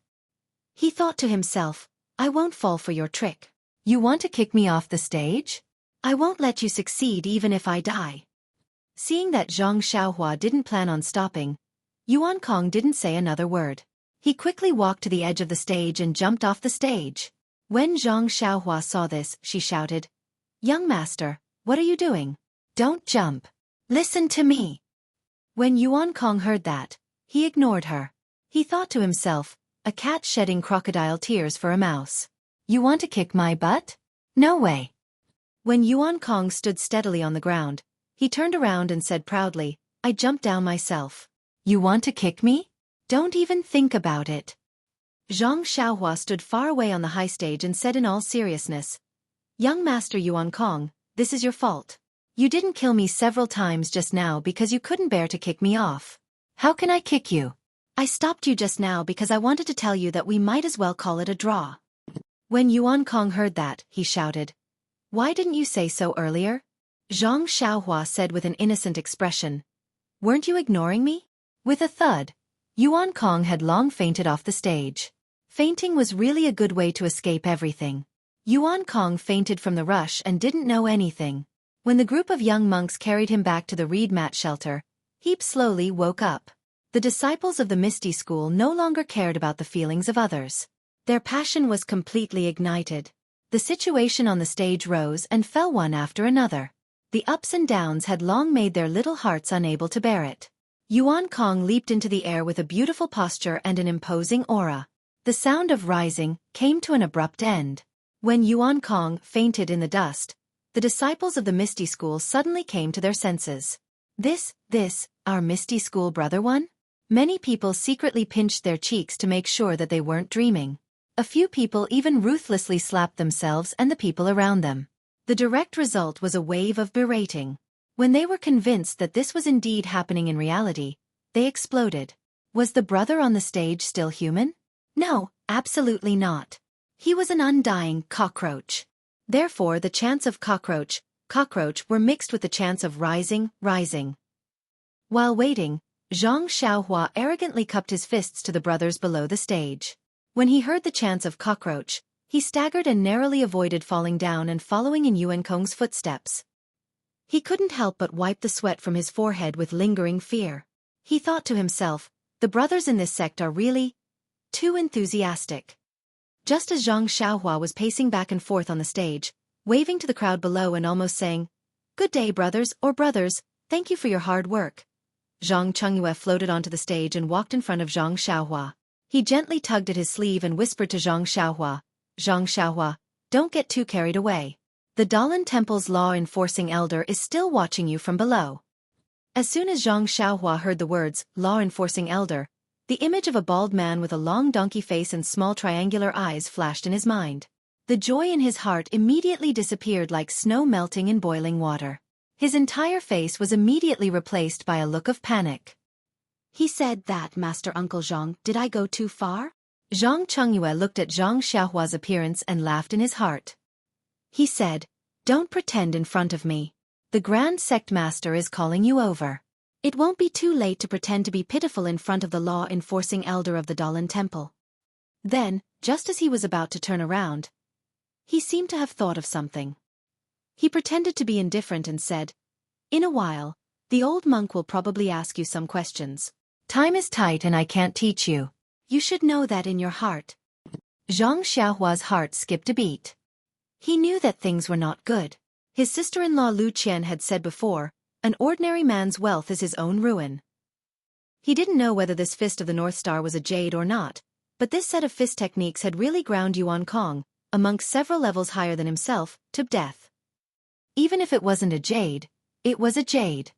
He thought to himself, "I won't fall for your trick. You want to kick me off the stage? I won't let you succeed even if I die." Seeing that Zhang Xiaohua didn't plan on stopping, Yuan Kong didn't say another word. He quickly walked to the edge of the stage and jumped off the stage. When Zhang Xiaohua saw this, she shouted, "Young master, what are you doing? Don't jump. Listen to me." When Yuan Kong heard that, he ignored her. He thought to himself, a cat shedding crocodile tears for a mouse. "You want to kick my butt? No way." When Yuan Kong stood steadily on the ground, he turned around and said proudly, "I jumped down myself. You want to kick me? Don't even think about it." Zhang Xiaohua stood far away on the high stage and said in all seriousness, "Young Master Yuan Kong, this is your fault. You didn't kill me several times just now because you couldn't bear to kick me off. How can I kick you? I stopped you just now because I wanted to tell you that we might as well call it a draw." When Yuan Kong heard that, he shouted, "Why didn't you say so earlier?" Zhang Xiaohua said with an innocent expression, "Weren't you ignoring me?" With a thud, Yuan Kong had long fainted off the stage. Fainting was really a good way to escape everything. Yuan Kong fainted from the rush and didn't know anything. When the group of young monks carried him back to the reed mat shelter, he slowly woke up. The disciples of the Misty School no longer cared about the feelings of others. Their passion was completely ignited. The situation on the stage rose and fell one after another. The ups and downs had long made their little hearts unable to bear it. Yuan Kong leaped into the air with a beautiful posture and an imposing aura. The sound of rising came to an abrupt end. When Yuan Kong fainted in the dust, the disciples of the Misty School suddenly came to their senses. This, our Misty School brother one? Many people secretly pinched their cheeks to make sure that they weren't dreaming. A few people even ruthlessly slapped themselves and the people around them. The direct result was a wave of berating. When they were convinced that this was indeed happening in reality, they exploded. Was the brother on the stage still human? No, absolutely not. He was an undying cockroach. Therefore the chants of cockroach were mixed with the chants of rising. While waiting, Zhang Xiaohua arrogantly cupped his fists to the brothers below the stage. When he heard the chants of cockroach, he staggered and narrowly avoided falling down and following in Yuan Kong's footsteps. He couldn't help but wipe the sweat from his forehead with lingering fear. He thought to himself, the brothers in this sect are really too enthusiastic. Just as Zhang Xiaohua was pacing back and forth on the stage, waving to the crowd below and almost saying, "Good day, brothers, thank you for your hard work," Zhang Chengyue floated onto the stage and walked in front of Zhang Xiaohua. He gently tugged at his sleeve and whispered to Zhang Xiaohua, "Zhang Xiaohua, don't get too carried away. The Dalan Temple's law-enforcing elder is still watching you from below." As soon as Zhang Xiaohua heard the words, law-enforcing elder, the image of a bald man with a long donkey face and small triangular eyes flashed in his mind. The joy in his heart immediately disappeared like snow melting in boiling water. His entire face was immediately replaced by a look of panic. "He said that, Master Uncle Zhang, did I go too far?" Zhang Chengyue looked at Zhang Xiaohua's appearance and laughed in his heart. He said, "Don't pretend in front of me. The Grand Sect Master is calling you over. It won't be too late to pretend to be pitiful in front of the law-enforcing elder of the Dalan Temple." Then, just as he was about to turn around, he seemed to have thought of something. He pretended to be indifferent and said, "In a while, the old monk will probably ask you some questions. Time is tight and I can't teach you. You should know that in your heart." Zhang Xiaohua's heart skipped a beat. He knew that things were not good. His sister-in-law Lu Qian had said before, an ordinary man's wealth is his own ruin. He didn't know whether this fist of the North Star was a jade or not, but this set of fist techniques had really ground Yuan Kong, a monk several levels higher than himself, to death. Even if it wasn't a jade, it was a jade.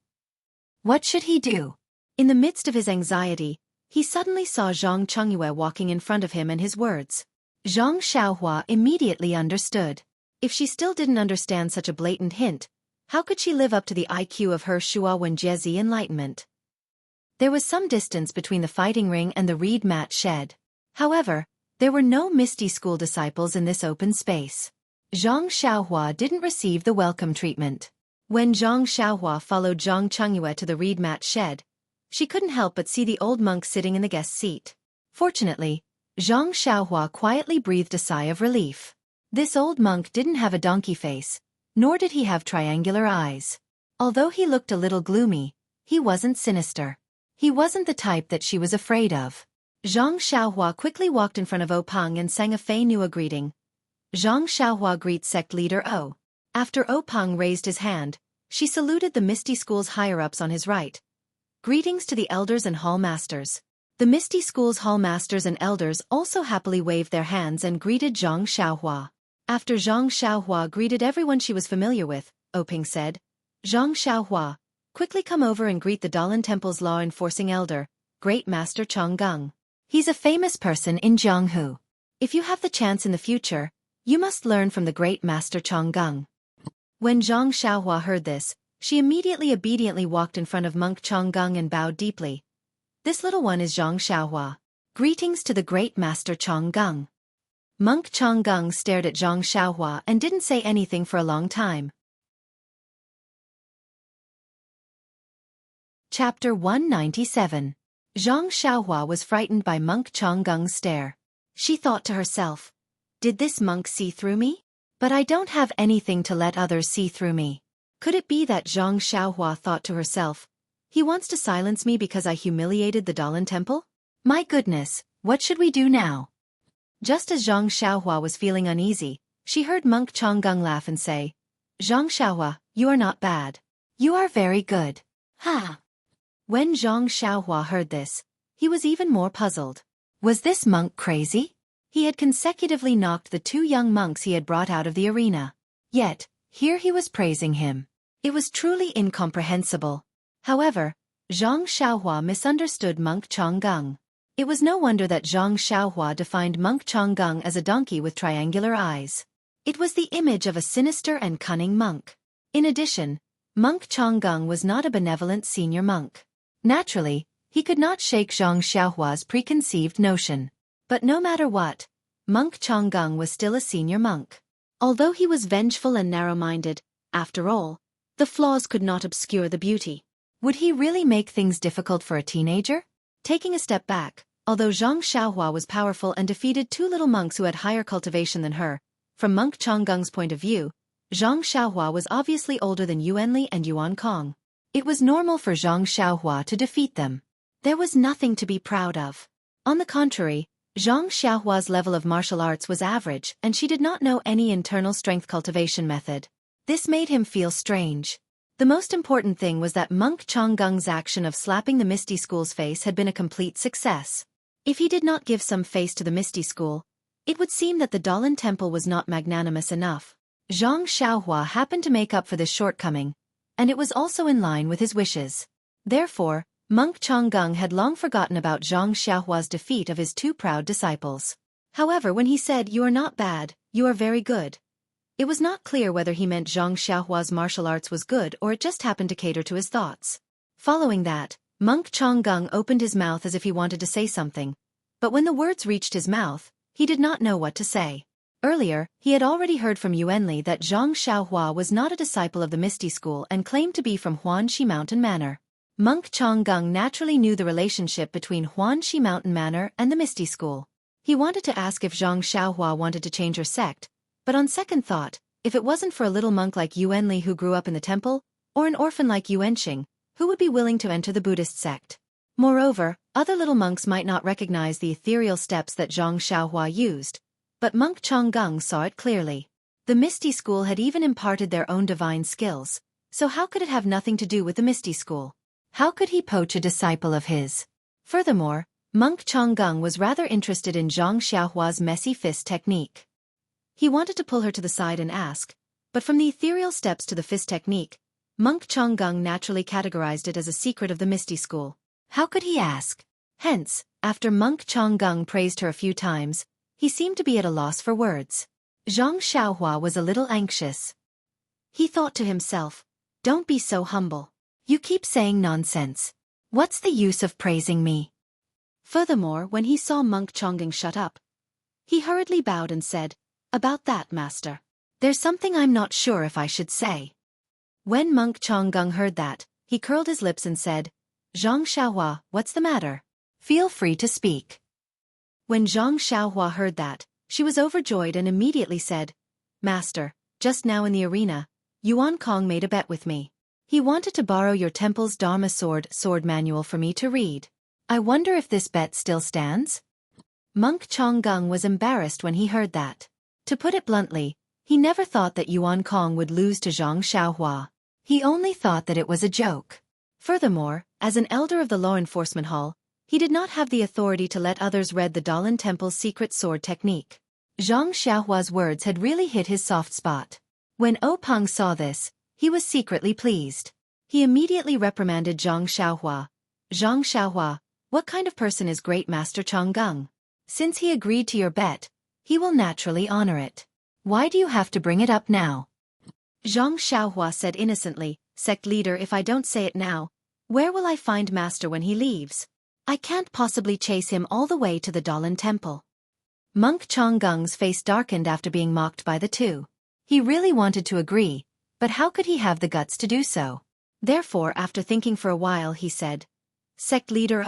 What should he do? In the midst of his anxiety, he suddenly saw Zhang Chengyue walking in front of him and his words. Zhang Xiaohua immediately understood. If she still didn't understand such a blatant hint, how could she live up to the IQ of her Shua Wenjie enlightenment? There was some distance between the fighting ring and the reed mat shed. However, there were no Misty School disciples in this open space. Zhang Xiaohua didn't receive the welcome treatment. When Zhang Xiaohua followed Zhang Chengyue to the reed mat shed, she couldn't help but see the old monk sitting in the guest seat. Fortunately, Zhang Xiaohua quietly breathed a sigh of relief. This old monk didn't have a donkey face, nor did he have triangular eyes. Although he looked a little gloomy, he wasn't sinister. He wasn't the type that she was afraid of. Zhang Xiaohua quickly walked in front of O Peng and sang a Fei Nua greeting. Zhang Xiaohua greets sect leader O. After O Peng raised his hand, she saluted the Misty School's higher-ups on his right. Greetings to the elders and hall masters. The Misty School's hall masters and elders also happily waved their hands and greeted Zhang Xiaohua. After Zhang Xiaohua greeted everyone she was familiar with, O Peng said, "Zhang Xiaohua, quickly come over and greet the Dalan Temple's law-enforcing elder, Great Master Changgang. He's a famous person in Jianghu. If you have the chance in the future, you must learn from the Great Master Changgang." When Zhang Xiaohua heard this, she immediately obediently walked in front of Monk Changgang and bowed deeply. "This little one is Zhang Xiaohua. Greetings to the Great Master Changgang." Monk Changgang stared at Zhang Xiaohua and didn't say anything for a long time. Chapter 197. Zhang Xiaohua was frightened by Monk Changgang's stare. She thought to herself, "Did this monk see through me? But I don't have anything to let others see through me." Could it be that Zhang Xiaohua thought to herself, "He wants to silence me because I humiliated the Dalan Temple? My goodness, what should we do now?" Just as Zhang Xiaohua was feeling uneasy, she heard Monk Changgang laugh and say, "Zhang Xiaohua, you are not bad. You are very good." Ha! When Zhang Xiaohua heard this, he was even more puzzled. Was this monk crazy? He had consecutively knocked the two young monks he had brought out of the arena. Yet, here he was praising him. It was truly incomprehensible. However, Zhang Xiaohua misunderstood Monk Changgang. It was no wonder that Zhang Xiaohua defined Monk Changgang as a donkey with triangular eyes. It was the image of a sinister and cunning monk. In addition, Monk Changgang was not a benevolent senior monk. Naturally, he could not shake Zhang Xiaohua's preconceived notion. But no matter what, Monk Changgang was still a senior monk. Although he was vengeful and narrow-minded, after all, the flaws could not obscure the beauty. Would he really make things difficult for a teenager? Taking a step back, although Zhang Xiaohua was powerful and defeated two little monks who had higher cultivation than her, from Monk Chonggung's point of view, Zhang Xiaohua was obviously older than Yuanli and Yuan Kong. It was normal for Zhang Xiaohua to defeat them. There was nothing to be proud of. On the contrary, Zhang Xiaohua's level of martial arts was average and she did not know any internal strength cultivation method. This made him feel strange. The most important thing was that Monk Chonggung's action of slapping the Misty School's face had been a complete success. If he did not give some face to the Misty School, it would seem that the Dalan Temple was not magnanimous enough. Zhang Xiaohua happened to make up for this shortcoming, and it was also in line with his wishes. Therefore, Monk Chonggung had long forgotten about Zhang Xiaohua's defeat of his two proud disciples. However, when he said, "You are not bad, you are very good," it was not clear whether he meant Zhang Xiaohua's martial arts was good or it just happened to cater to his thoughts. Following that, Monk Chonggung opened his mouth as if he wanted to say something, but when the words reached his mouth, he did not know what to say. Earlier, he had already heard from Yuanli that Zhang Xiaohua was not a disciple of the Misty School and claimed to be from Huanxi Mountain Manor. Monk Chonggung naturally knew the relationship between Huanxi Mountain Manor and the Misty School. He wanted to ask if Zhang Xiaohua wanted to change her sect, but on second thought, if it wasn't for a little monk like Yuanli who grew up in the temple, or an orphan like Yuanxing, who would be willing to enter the Buddhist sect? Moreover, other little monks might not recognize the ethereal steps that Zhang Xiaohua used, but Monk Chonggung saw it clearly. The Misty School had even imparted their own divine skills, so how could it have nothing to do with the Misty School? How could he poach a disciple of his? Furthermore, Monk Chonggung was rather interested in Zhang Xiaohua's messy fist technique. He wanted to pull her to the side and ask, but from the ethereal steps to the fist technique, Monk Chonggung naturally categorized it as a secret of the Misty School. How could he ask? Hence, after Monk Chonggung praised her a few times, he seemed to be at a loss for words. Zhang Xiaohua was a little anxious. He thought to himself, "Don't be so humble. You keep saying nonsense. What's the use of praising me?" Furthermore, when he saw Monk Chonggung shut up, he hurriedly bowed and said, "About that, master. There's something I'm not sure if I should say." When Monk Chonggung heard that, he curled his lips and said, "Zhang Xiaohua, what's the matter? Feel free to speak." When Zhang Xiaohua heard that, she was overjoyed and immediately said, "Master, just now in the arena, Yuan Kong made a bet with me. He wanted to borrow your temple's Dharma sword manual for me to read. I wonder if this bet still stands?" Monk Chonggung was embarrassed when he heard that. To put it bluntly, he never thought that Yuan Kong would lose to Zhang Xiaohua. He only thought that it was a joke. Furthermore, as an elder of the law enforcement hall, he did not have the authority to let others read the Dalan Temple's secret sword technique. Zhang Xiaohua's words had really hit his soft spot. When Peng saw this, he was secretly pleased. He immediately reprimanded Zhang Xiaohua. "Zhang Xiaohua, what kind of person is Great Master Chonggung? Since he agreed to your bet, he will naturally honor it. Why do you have to bring it up now?" Zhang Xiaohua said innocently, "Sect leader, if I don't say it now, where will I find master when he leaves? I can't possibly chase him all the way to the Dalan Temple." Monk Chonggung's face darkened after being mocked by the two. He really wanted to agree, but how could he have the guts to do so? Therefore, after thinking for a while, he said, "Sect leader,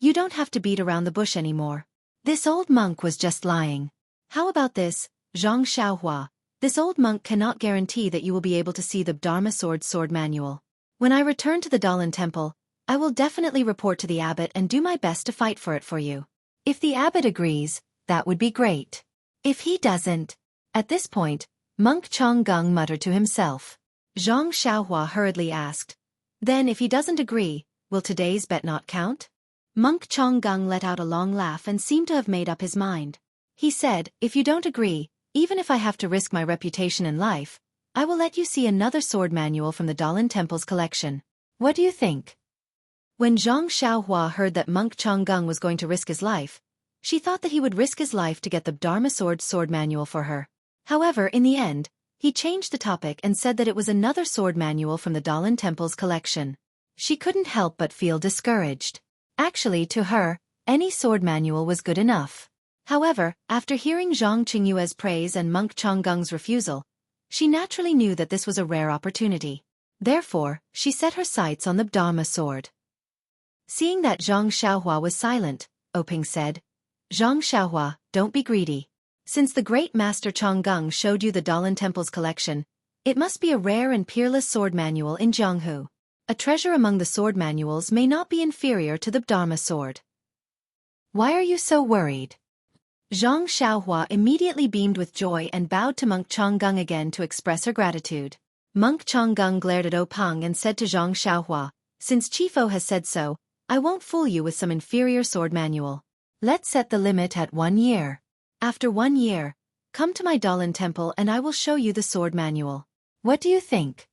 you don't have to beat around the bush anymore. This old monk was just lying. How about this, Zhang Xiaohua? This old monk cannot guarantee that you will be able to see the Dharma sword manual. When I return to the Dalan Temple, I will definitely report to the abbot and do my best to fight for it for you. If the abbot agrees, that would be great. If he doesn't..." At this point, Monk Chonggung muttered to himself. Zhang Xiaohua hurriedly asked, "Then if he doesn't agree, will today's bet not count?" Monk Chonggung let out a long laugh and seemed to have made up his mind. He said, "If you don't agree, even if I have to risk my reputation and life, I will let you see another sword manual from the Dalan Temple's collection. What do you think?" When Zhang Xiaohua heard that Monk Chonggung was going to risk his life, she thought that he would risk his life to get the Dharma sword manual for her. However, in the end, he changed the topic and said that it was another sword manual from the Dalan Temple's collection. She couldn't help but feel discouraged. Actually, to her, any sword manual was good enough. However, after hearing Zhang Qingyue's praise and Monk Chonggung's refusal, she naturally knew that this was a rare opportunity. Therefore, she set her sights on the Dharma sword. Seeing that Zhang Xiaohua was silent, Oping said, "Zhang Xiaohua, don't be greedy. Since the great master Changgung showed you the Dalan Temple's collection, it must be a rare and peerless sword manual in Jianghu. A treasure among the sword manuals may not be inferior to the Dharma sword. Why are you so worried?" Zhang Xiaohua immediately beamed with joy and bowed to Monk Changgung again to express her gratitude. Monk Changgung glared at Opang and said to Zhang Xiaohua, "Since Chifo has said so, I won't fool you with some inferior sword manual. Let's set the limit at 1 year. After 1 year, come to my Dalan Temple and I will show you the sword manual. What do you think?"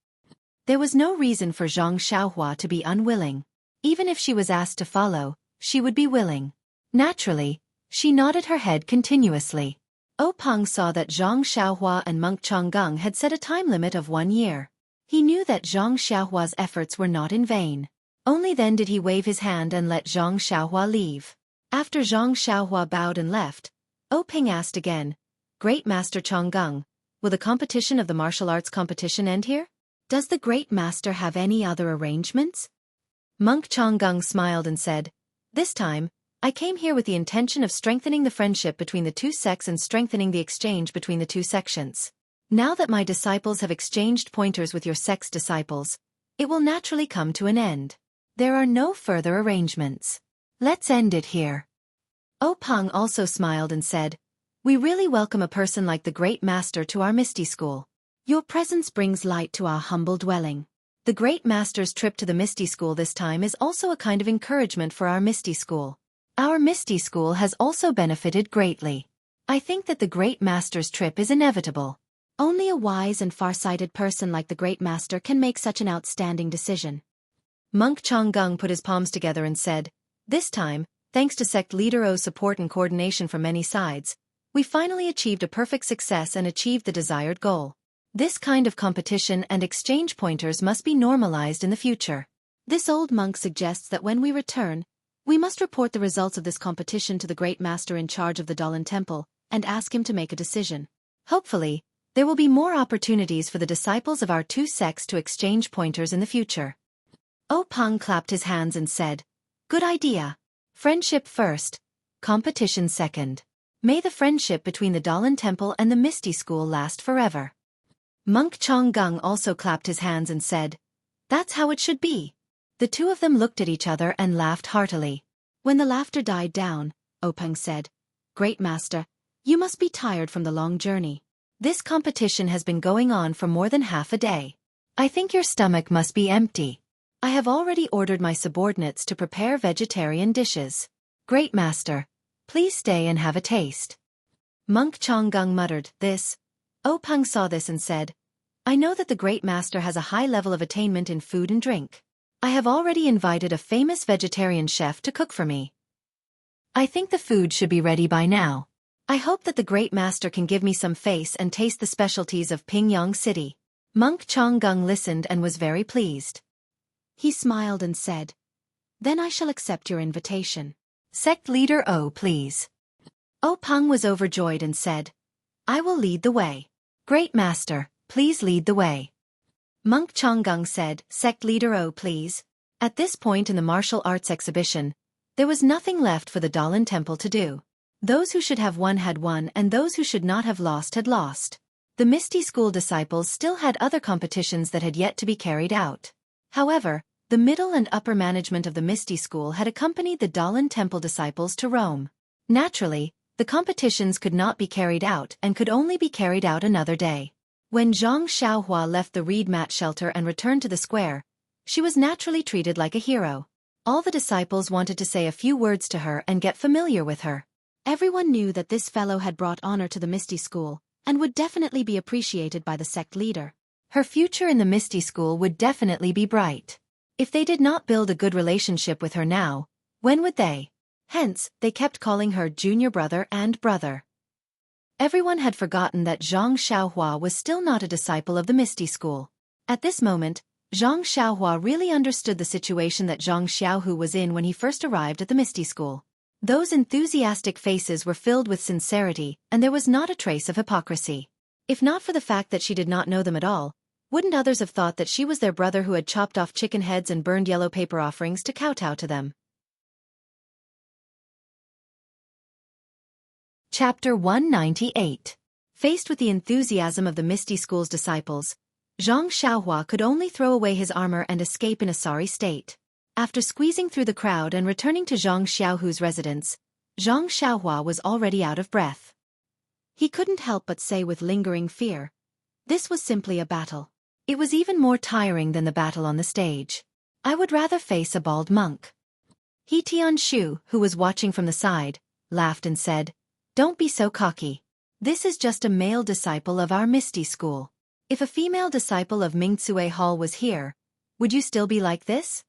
There was no reason for Zhang Xiaohua to be unwilling. Even if she was asked to follow, she would be willing. Naturally, she nodded her head continuously. Opang saw that Zhang Xiaohua and Monk Changgung had set a time limit of 1 year. He knew that Zhang Xiaohua's efforts were not in vain. Only then did he wave his hand and let Zhang Xiaohua leave. After Zhang Xiaohua bowed and left, Oping asked again, "Great Master Changgung, will the competition of the martial arts competition end here? Does the Great Master have any other arrangements?" Monk Changgung smiled and said, "This time, I came here with the intention of strengthening the friendship between the two sects and strengthening the exchange between the two sections. Now that my disciples have exchanged pointers with your sect's disciples, it will naturally come to an end. There are no further arrangements. Let's end it here." Opang also smiled and said, "We really welcome a person like the Great Master to our Misty School. Your presence brings light to our humble dwelling. The Great Master's trip to the Misty School this time is also a kind of encouragement for our Misty School. Our Misty School has also benefited greatly. I think that the Great Master's trip is inevitable. Only a wise and far-sighted person like the Great Master can make such an outstanding decision." Monk Changgung put his palms together and said, "This time, thanks to sect leader O's support and coordination from many sides, we finally achieved a perfect success and achieved the desired goal. This kind of competition and exchange pointers must be normalized in the future. This old monk suggests that when we return, we must report the results of this competition to the Great Master in charge of the Dalan Temple and ask him to make a decision. Hopefully, there will be more opportunities for the disciples of our two sects to exchange pointers in the future." Opang clapped his hands and said, "Good idea. Friendship first, competition second. May the friendship between the Dalan Temple and the Misty School last forever." Monk Changgung also clapped his hands and said, "That's how it should be." The two of them looked at each other and laughed heartily. When the laughter died down, Opang said, "Great Master, you must be tired from the long journey. This competition has been going on for more than half a day. I think your stomach must be empty. I have already ordered my subordinates to prepare vegetarian dishes. Great Master, please stay and have a taste." Monk Changgung muttered, "This." Opang saw this and said, "I know that the Great Master has a high level of attainment in food and drink. I have already invited a famous vegetarian chef to cook for me. I think the food should be ready by now. I hope that the Great Master can give me some face and taste the specialties of Pingyang City." Monk Changgung listened and was very pleased. He smiled and said, "Then I shall accept your invitation. Sect leader O, please." Opang was overjoyed and said, "I will lead the way. Great Master, please lead the way." Monk Changgung said, "Sect leader O, please." At this point in the martial arts exhibition, there was nothing left for the Dalan Temple to do. Those who should have won had won and those who should not have lost had lost. The Misty School disciples still had other competitions that had yet to be carried out. However, the middle and upper management of the Misty School had accompanied the Dalan Temple disciples to Rome. Naturally, the competitions could not be carried out and could only be carried out another day. When Zhang Xiaohua left the reed mat shelter and returned to the square, she was naturally treated like a hero. All the disciples wanted to say a few words to her and get familiar with her. Everyone knew that this fellow had brought honor to the Misty School, and would definitely be appreciated by the sect leader. Her future in the Misty School would definitely be bright. If they did not build a good relationship with her now, when would they? Hence, they kept calling her junior brother and brother. Everyone had forgotten that Zhang Xiaohua was still not a disciple of the Misty School. At this moment, Zhang Xiaohua really understood the situation that Zhang Xiaohu was in when he first arrived at the Misty School. Those enthusiastic faces were filled with sincerity, and there was not a trace of hypocrisy. If not for the fact that she did not know them at all, Wouldn't others have thought that she was their brother who had chopped off chicken heads and burned yellow paper offerings to kowtow to them? Chapter 198. Faced with the enthusiasm of the Misty School's disciples, Zhang Xiaohua could only throw away his armor and escape in a sorry state. After squeezing through the crowd and returning to Zhang Xiaohu's residence, Zhang Xiaohua was already out of breath. He couldn't help but say with lingering fear, this was simply a battle. It was even more tiring than the battle on the stage. I would rather face a bald monk. He Tianshu, who was watching from the side, laughed and said, don't be so cocky. This is just a male disciple of our Misty School. If a female disciple of Mingcue Hall was here, would you still be like this?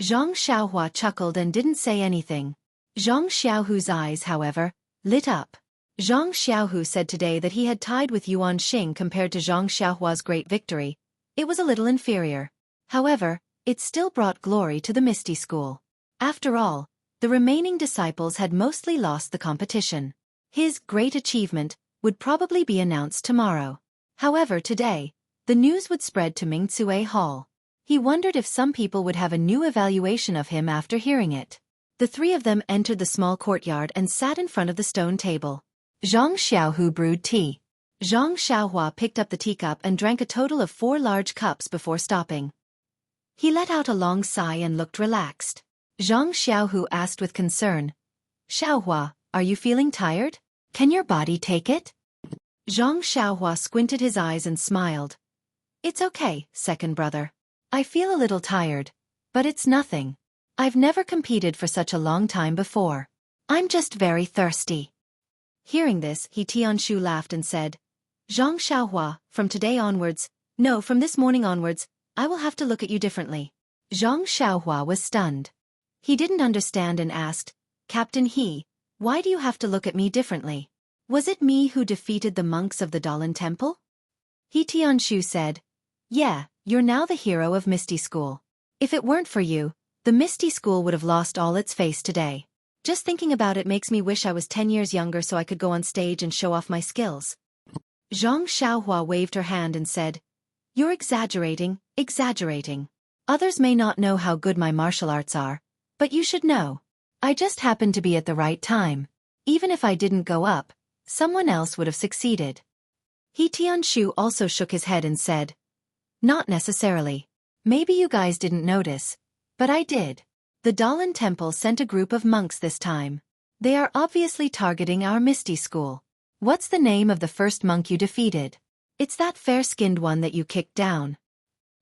Zhang Xiaohua chuckled and didn't say anything. Zhang Xiaohu's eyes, however, lit up. Zhang Xiaohu said today that he had tied with Yuan Xing compared to Zhang Xiaohua's great victory. It was a little inferior. However, it still brought glory to the Misty School. After all, the remaining disciples had mostly lost the competition. His great achievement would probably be announced tomorrow. However, today, the news would spread to Mingcue Hall. He wondered if some people would have a new evaluation of him after hearing it. The three of them entered the small courtyard and sat in front of the stone table. Zhang Xiaohu brewed tea. Zhang Xiaohua picked up the teacup and drank a total of 4 large cups before stopping. He let out a long sigh and looked relaxed. Zhang Xiaohu asked with concern, Xiaohua, are you feeling tired? Can your body take it? Zhang Xiaohua squinted his eyes and smiled. It's okay, second brother. I feel a little tired, but it's nothing. I've never competed for such a long time before. I'm just very thirsty. Hearing this, He Tianshu laughed and said, Zhang Xiaohua, from today onwards, no, from this morning onwards, I will have to look at you differently. Zhang Xiaohua was stunned. He didn't understand and asked, Captain He, why do you have to look at me differently? Was it me who defeated the monks of the Dalan Temple? He Tianshu said, yeah, you're now the hero of Misty School. If it weren't for you, the Misty School would have lost all its face today. Just thinking about it makes me wish I was 10 years younger so I could go on stage and show off my skills. Zhang Xiaohua waved her hand and said, you're exaggerating, exaggerating. Others may not know how good my martial arts are, but you should know. I just happened to be at the right time. Even if I didn't go up, someone else would have succeeded. He Tianshu also shook his head and said, not necessarily. Maybe you guys didn't notice, but I did. The Dalan Temple sent a group of monks this time. They are obviously targeting our Misty School. What's the name of the first monk you defeated? It's that fair-skinned one that you kicked down.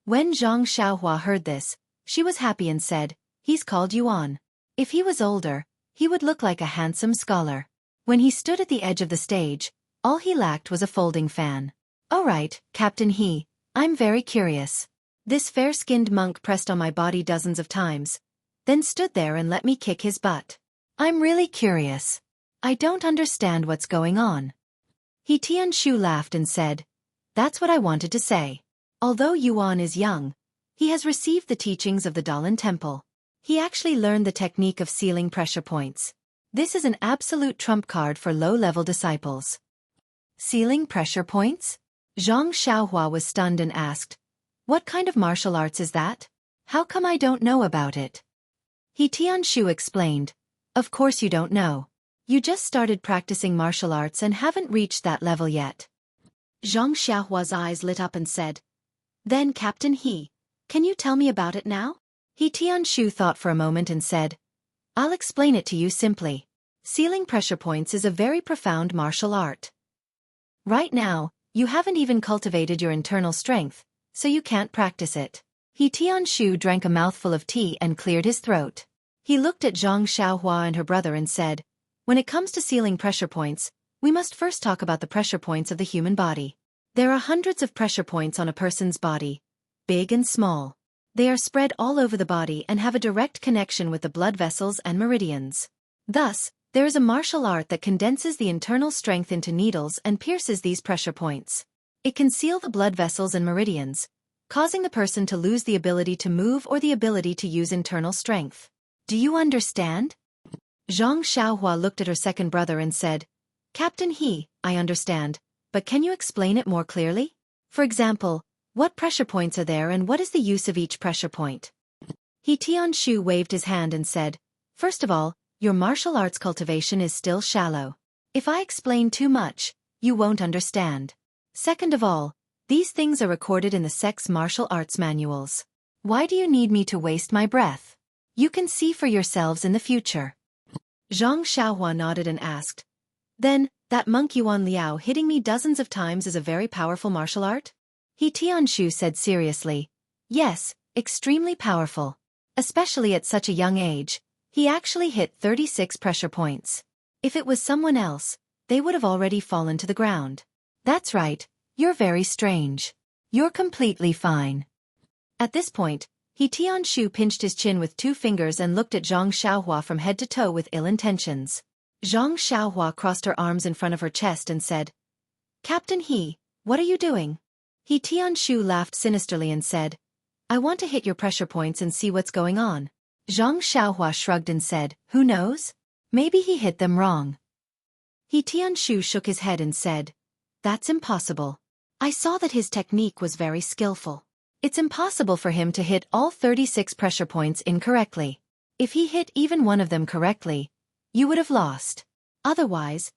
When Zhang Xiaohua heard this, she was happy and said, he's called Yuan. If he was older, he would look like a handsome scholar. When he stood at the edge of the stage, all he lacked was a folding fan. All right, Captain He, I'm very curious. This fair-skinned monk pressed on my body dozens of times, then stood there and let me kick his butt. I'm really curious. I don't understand what's going on. He Tianshu laughed and said, that's what I wanted to say. Although Yuan is young, he has received the teachings of the Dalan Temple. He actually learned the technique of sealing pressure points. This is an absolute trump card for low-level disciples. Sealing pressure points? Zhang Xiaohua was stunned and asked, what kind of martial arts is that? How come I don't know about it? He Tianshu explained, of course you don't know. You just started practicing martial arts and haven't reached that level yet. Zhang Xiaohua's eyes lit up and said, then Captain He, can you tell me about it now? He Tianshu thought for a moment and said, I'll explain it to you simply. Sealing pressure points is a very profound martial art. Right now, you haven't even cultivated your internal strength, so you can't practice it. He Tianshu drank a mouthful of tea and cleared his throat. He looked at Zhang Xiaohua and her brother and said, when it comes to sealing pressure points, we must first talk about the pressure points of the human body. There are hundreds of pressure points on a person's body, big and small. They are spread all over the body and have a direct connection with the blood vessels and meridians. Thus, there is a martial art that condenses the internal strength into needles and pierces these pressure points. It can seal the blood vessels and meridians, causing the person to lose the ability to move or the ability to use internal strength. Do you understand? Zhang Xiaohua looked at her second brother and said, Captain He, I understand, but can you explain it more clearly? For example, What pressure points are there and what is the use of each pressure point? He Tianshu waved his hand and said, first of all, your martial arts cultivation is still shallow. If I explain too much, you won't understand. Second of all, these things are recorded in the sect's martial arts manuals. Why do you need me to waste my breath? You can see for yourselves in the future. Zhang Xiaohua nodded and asked, then, that monk Yuan Liao hitting me dozens of times is a very powerful martial art? He Tianshu said seriously, yes, extremely powerful. Especially at such a young age, he actually hit 36 pressure points. If it was someone else, they would have already fallen to the ground. That's right, you're very strange. You're completely fine. At this point, He Tianshu pinched his chin with 2 fingers and looked at Zhang Xiaohua from head to toe with ill intentions. Zhang Xiaohua crossed her arms in front of her chest and said, Captain He, what are you doing? He Tianshu laughed sinisterly and said, I want to hit your pressure points and see what's going on. Zhang Xiaohua shrugged and said, who knows? Maybe he hit them wrong. He Tianshu shook his head and said, that's impossible. I saw that his technique was very skillful. It's impossible for him to hit all 36 pressure points incorrectly. If he hit even one of them correctly, you would have lost. Otherwise,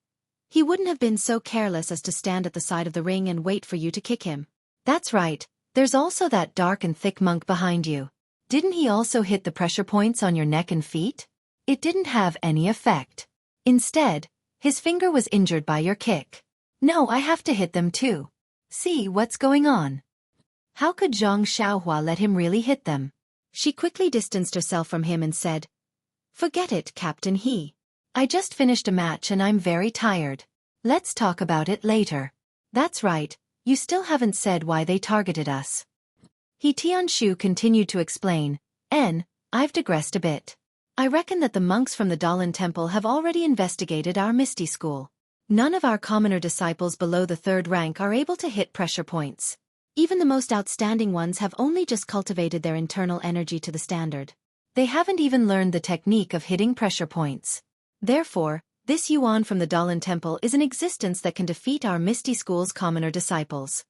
he wouldn't have been so careless as to stand at the side of the ring and wait for you to kick him. That's right, there's also that dark and thick monk behind you. Didn't he also hit the pressure points on your neck and feet? It didn't have any effect. Instead, his finger was injured by your kick. No, I have to hit them too. See what's going on. How could Zhang Xiaohua let him really hit them? She quickly distanced herself from him and said, forget it, Captain He. I just finished a match and I'm very tired. Let's talk about it later. That's right, you still haven't said why they targeted us. He Tianshu continued to explain, I've digressed a bit. I reckon that the monks from the Dalan Temple have already investigated our Misty School. None of our commoner disciples below the 3rd rank are able to hit pressure points. Even the most outstanding ones have only just cultivated their internal energy to the standard. They haven't even learned the technique of hitting pressure points. Therefore, this Yuan from the Dalan Temple is an existence that can defeat our Misty School's commoner disciples.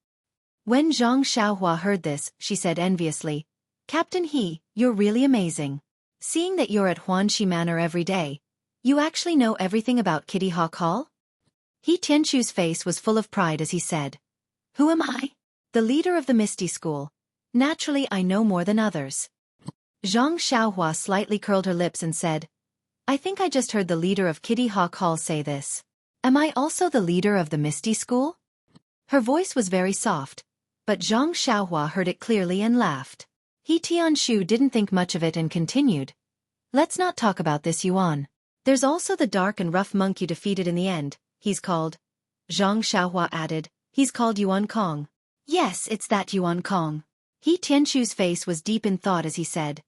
When Zhang Xiaohua heard this, she said enviously, Captain He, you're really amazing. Seeing that you're at Huanxi Manor every day, you actually know everything about Kitty Hawk Hall? He Tianshu's face was full of pride as he said, who am I? The leader of the Misty School. Naturally I know more than others. Zhang Xiaohua slightly curled her lips and said, I think I just heard the leader of Kitty Hawk Hall say this. Am I also the leader of the Misty School? Her voice was very soft, but Zhang Xiaohua heard it clearly and laughed. He Tianshu didn't think much of it and continued. Let's not talk about this Yuan. There's also the dark and rough monk you defeated in the end, he's called. Zhang Xiaohua added, he's called Yuan Kong. Yes, it's that Yuan Kong. He Tianshu's face was deep in thought as he said,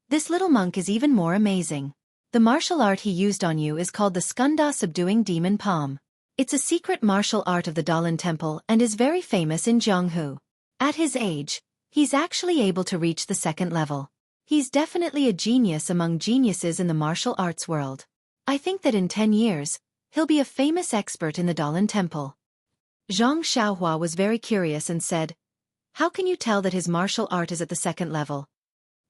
this little monk is even more amazing. The martial art he used on you is called the Skanda Subduing Demon Palm. It's a secret martial art of the Dalan Temple and is very famous in Jianghu. At his age, he's actually able to reach the 2nd level. He's definitely a genius among geniuses in the martial arts world. I think that in 10 years, he'll be a famous expert in the Dalan Temple. Zhang Xiaohua was very curious and said, how can you tell that his martial art is at the 2nd level?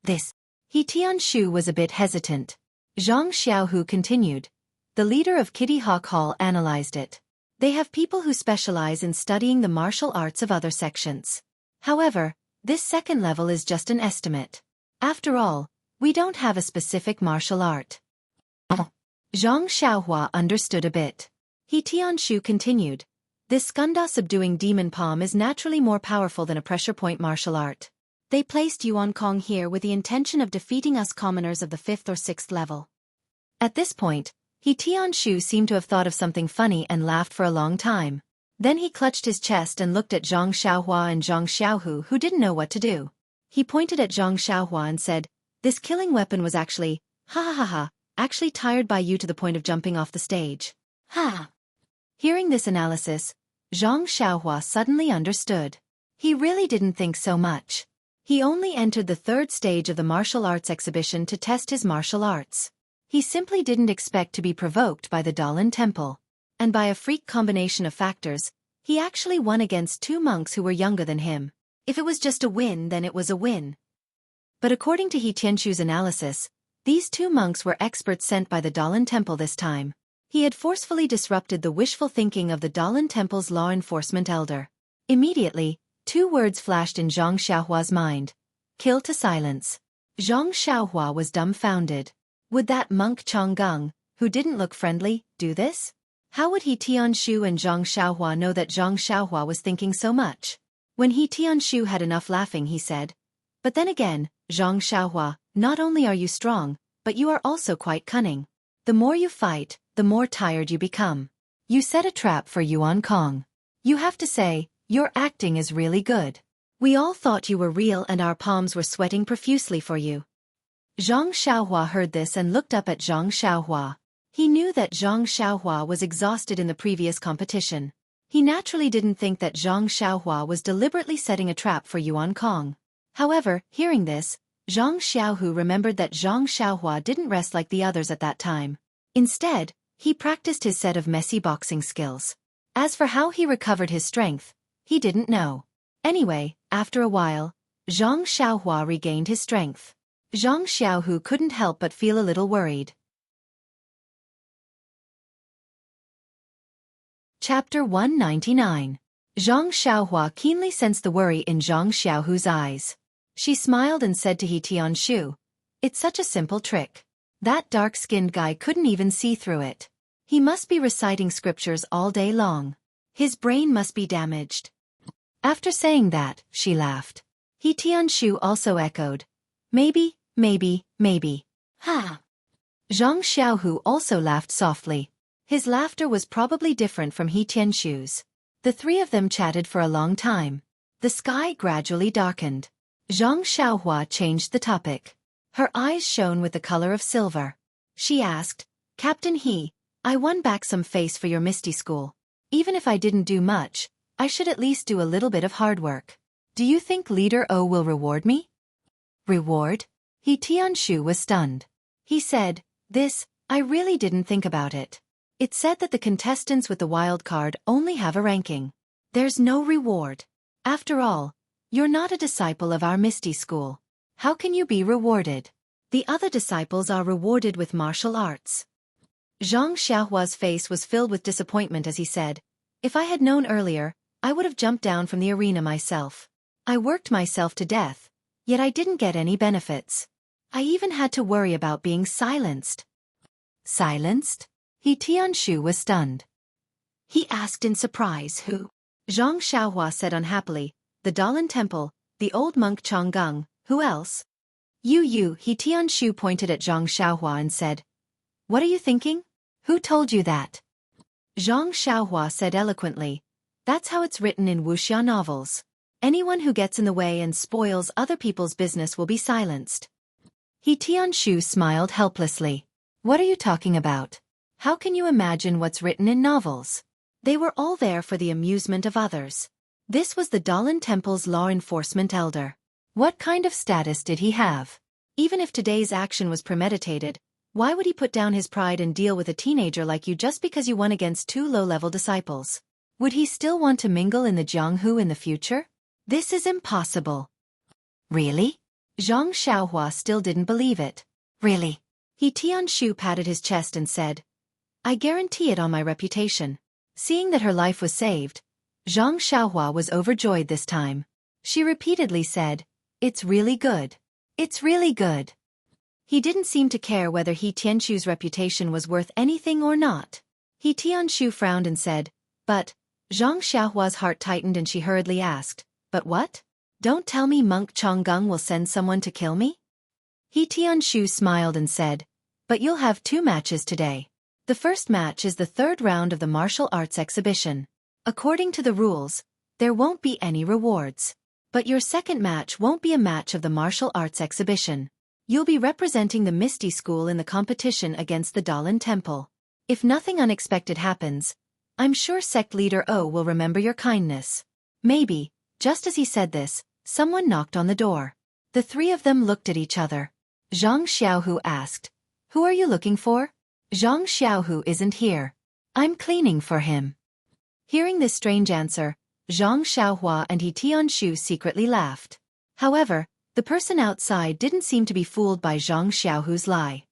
This. He Tianshu was a bit hesitant. Zhang Xiaohu continued. The leader of Kitty Hawk Hall analyzed it. They have people who specialize in studying the martial arts of other sections. However, this 2nd level is just an estimate. After all, we don't have a specific martial art. Zhang Xiaohua understood a bit. He Tianshu continued. This Skanda Subduing Demon Palm is naturally more powerful than a pressure point martial art. They placed Yuan Kong here with the intention of defeating us commoners of the 5th or 6th level. At this point, He Tianshu seemed to have thought of something funny and laughed for a long time. Then he clutched his chest and looked at Zhang Xiaohua and Zhang Xiaohu who didn't know what to do. He pointed at Zhang Xiaohua and said, this killing weapon was actually, actually tired by you to the point of jumping off the stage. Ha! Hearing this analysis, Zhang Xiaohua suddenly understood. He really didn't think so much. He only entered the 3rd stage of the martial arts exhibition to test his martial arts. He simply didn't expect to be provoked by the Dalan Temple. And by a freak combination of factors, he actually won against 2 monks who were younger than him. If it was just a win, then it was a win. But according to He Tianshu's analysis, these two monks were experts sent by the Dalan Temple this time. He had forcefully disrupted the wishful thinking of the Dalan Temple's law enforcement elder. Immediately, two words flashed in Zhang Xiaohua's mind. Kill to silence. Zhang Xiaohua was dumbfounded. Would that monk Changgang, who didn't look friendly, do this? How would He Tianshu and Zhang Xiaohua know that Zhang Xiaohua was thinking so much? When He Tianshu had enough laughing, he said, "But then again, Zhang Xiaohua, not only are you strong, but you are also quite cunning. The more you fight, the more tired you become. You set a trap for Yuan Kong. You have to say, your acting is really good. We all thought you were real and our palms were sweating profusely for you." Zhang Xiaohua heard this and looked up at Zhang Xiaohua. He knew that Zhang Xiaohua was exhausted in the previous competition. He naturally didn't think that Zhang Xiaohua was deliberately setting a trap for Yuan Kong. However, hearing this, Zhang Xiaohu remembered that Zhang Xiaohua didn't rest like the others at that time. Instead, he practiced his set of messy boxing skills. As for how he recovered his strength, he didn't know. Anyway, after a while, Zhang Xiaohua regained his strength. Zhang Xiaohu couldn't help but feel a little worried. Chapter 199. Zhang Xiaohua keenly sensed the worry in Zhang Xiaohu's eyes. She smiled and said to He Tianshu, "It's such a simple trick. That dark-skinned guy couldn't even see through it. He must be reciting scriptures all day long. His brain must be damaged." After saying that, she laughed. He Tianshu also echoed, "Maybe, maybe, maybe. Ha!" Zhang Xiaohu also laughed softly. His laughter was probably different from He Tianshu's. The three of them chatted for a long time. The sky gradually darkened. Zhang Xiaohua changed the topic. Her eyes shone with the color of silver. She asked, "Captain He, I won back some face for your Misty School. Even if I didn't do much, I should at least do a little bit of hard work. Do you think Leader O will reward me?" "Reward?" He Tianshu was stunned. He said, I really didn't think about it. It said that the contestants with the wild card only have a ranking. There's no reward. After all, you're not a disciple of our Misty School. How can you be rewarded? The other disciples are rewarded with martial arts." Zhang Xiaohua's face was filled with disappointment as he said, "If I had known earlier, I would have jumped down from the arena myself. I worked myself to death, yet I didn't get any benefits. I even had to worry about being silenced." "Silenced?" He Tianshu was stunned. He asked in surprise, "Who?" Zhang Xiaohua said unhappily, "The Dalan Temple, the old monk Changgang, who else?" You, He Tianshu pointed at Zhang Xiaohua and said, "What are you thinking? Who told you that?" Zhang Xiaohua said eloquently, "That's how it's written in wuxia novels. Anyone who gets in the way and spoils other people's business will be silenced." He Tianshu smiled helplessly. "What are you talking about? How can you imagine what's written in novels? They were all there for the amusement of others." This was the Dalan Temple's law enforcement elder. What kind of status did he have? Even if today's action was premeditated, why would he put down his pride and deal with a teenager like you just because you won against two low-level disciples? Would he still want to mingle in the Jianghu in the future? This is impossible. "Really?" Zhang Xiaohua still didn't believe it. "Really?" He Tianshu patted his chest and said, "I guarantee it on my reputation." Seeing that her life was saved, Zhang Xiaohua was overjoyed this time. She repeatedly said, "It's really good. It's really good." He didn't seem to care whether He Tianshu's reputation was worth anything or not. He Tianshu frowned and said, "But," Zhang Xiaohua's heart tightened and she hurriedly asked, "But what? Don't tell me Monk Changgang will send someone to kill me?" He Tianshu smiled and said, "But you'll have 2 matches today. The first match is the 3rd round of the martial arts exhibition. According to the rules, there won't be any rewards. But your second match won't be a match of the martial arts exhibition. You'll be representing the Misty School in the competition against the Dalan Temple. If nothing unexpected happens, I'm sure sect leader O will remember your kindness." Maybe, just as he said this, someone knocked on the door. The three of them looked at each other. Zhang Xiaohu asked, "Who are you looking for?" "Zhang Xiaohu isn't here. I'm cleaning for him." Hearing this strange answer, Zhang Xiaohua and He Tianshu secretly laughed. However, the person outside didn't seem to be fooled by Zhang Xiaohu's lie.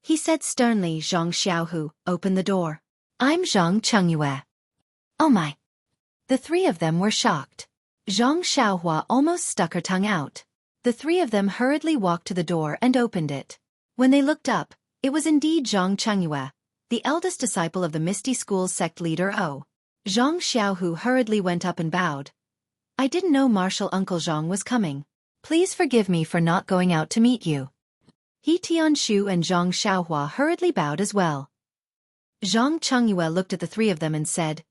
He said sternly, "Zhang Xiaohu, open the door. I'm Zhang Chengyue." Oh my! The three of them were shocked. Zhang Xiaohua almost stuck her tongue out. The three of them hurriedly walked to the door and opened it. When they looked up, it was indeed Zhang Chengyue, the eldest disciple of the Misty School's sect leader O. Zhang Xiaohu hurriedly went up and bowed. "I didn't know Martial Uncle Zhang was coming. Please forgive me for not going out to meet you." He Tianshu and Zhang Xiaohua hurriedly bowed as well. Zhang Chengyue looked at the three of them and said,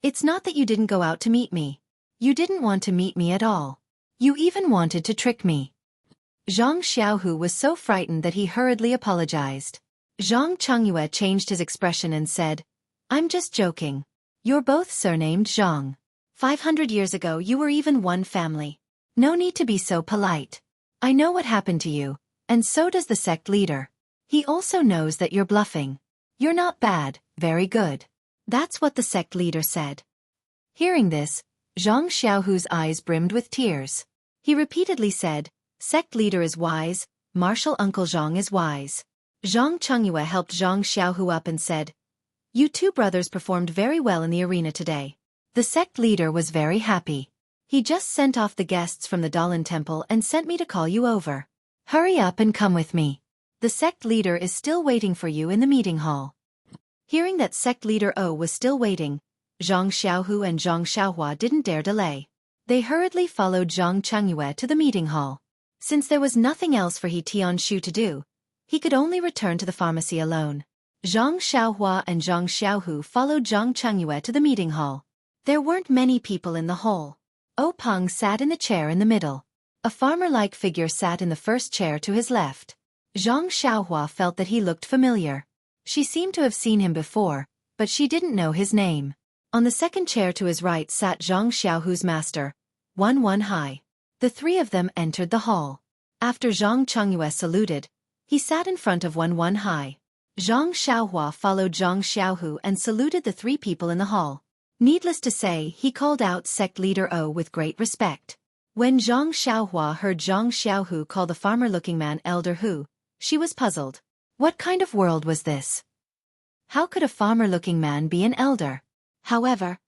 "It's not that you didn't go out to meet me. You didn't want to meet me at all. You even wanted to trick me." Zhang Xiaohu was so frightened that he hurriedly apologized. Zhang Chengyue changed his expression and said, "I'm just joking. You're both surnamed Zhang. 500 years ago you were even one family. No need to be so polite. I know what happened to you, and so does the sect leader. He also knows that you're bluffing. You're not bad, very good." That's what the sect leader said. Hearing this, Zhang Xiaohu's eyes brimmed with tears. He repeatedly said, "Sect leader is wise, Martial Uncle Zhang is wise." Zhang Chengyue helped Zhang Xiaohu up and said, "You two brothers performed very well in the arena today." The sect leader was very happy. "He just sent off the guests from the Dalan temple and sent me to call you over. Hurry up and come with me. The sect leader is still waiting for you in the meeting hall." Hearing that sect leader O was still waiting, Zhang Xiaohu and Zhang Xiaohua didn't dare delay. They hurriedly followed Zhang Chengyue to the meeting hall. Since there was nothing else for He Tianshu to do, he could only return to the pharmacy alone. Zhang Xiaohua and Zhang Xiaohu followed Zhang Chengyue to the meeting hall. There weren't many people in the hall. O Peng sat in the chair in the middle. A farmer-like figure sat in the first chair to his left. Zhang Xiaohua felt that he looked familiar. She seemed to have seen him before, but she didn't know his name. On the second chair to his right sat Zhang Xiaohu's master, Wan Hai. The three of them entered the hall. After Zhang Chengyue saluted, he sat in front of Wan Hai. Zhang Xiaohua followed Zhang Xiaohu and saluted the three people in the hall. Needless to say, he called out sect leader O with great respect. When Zhang Xiaohua heard Zhang Xiaohu call the farmer-looking man Elder Hu, she was puzzled. What kind of world was this? How could a farmer-looking man be an elder? However,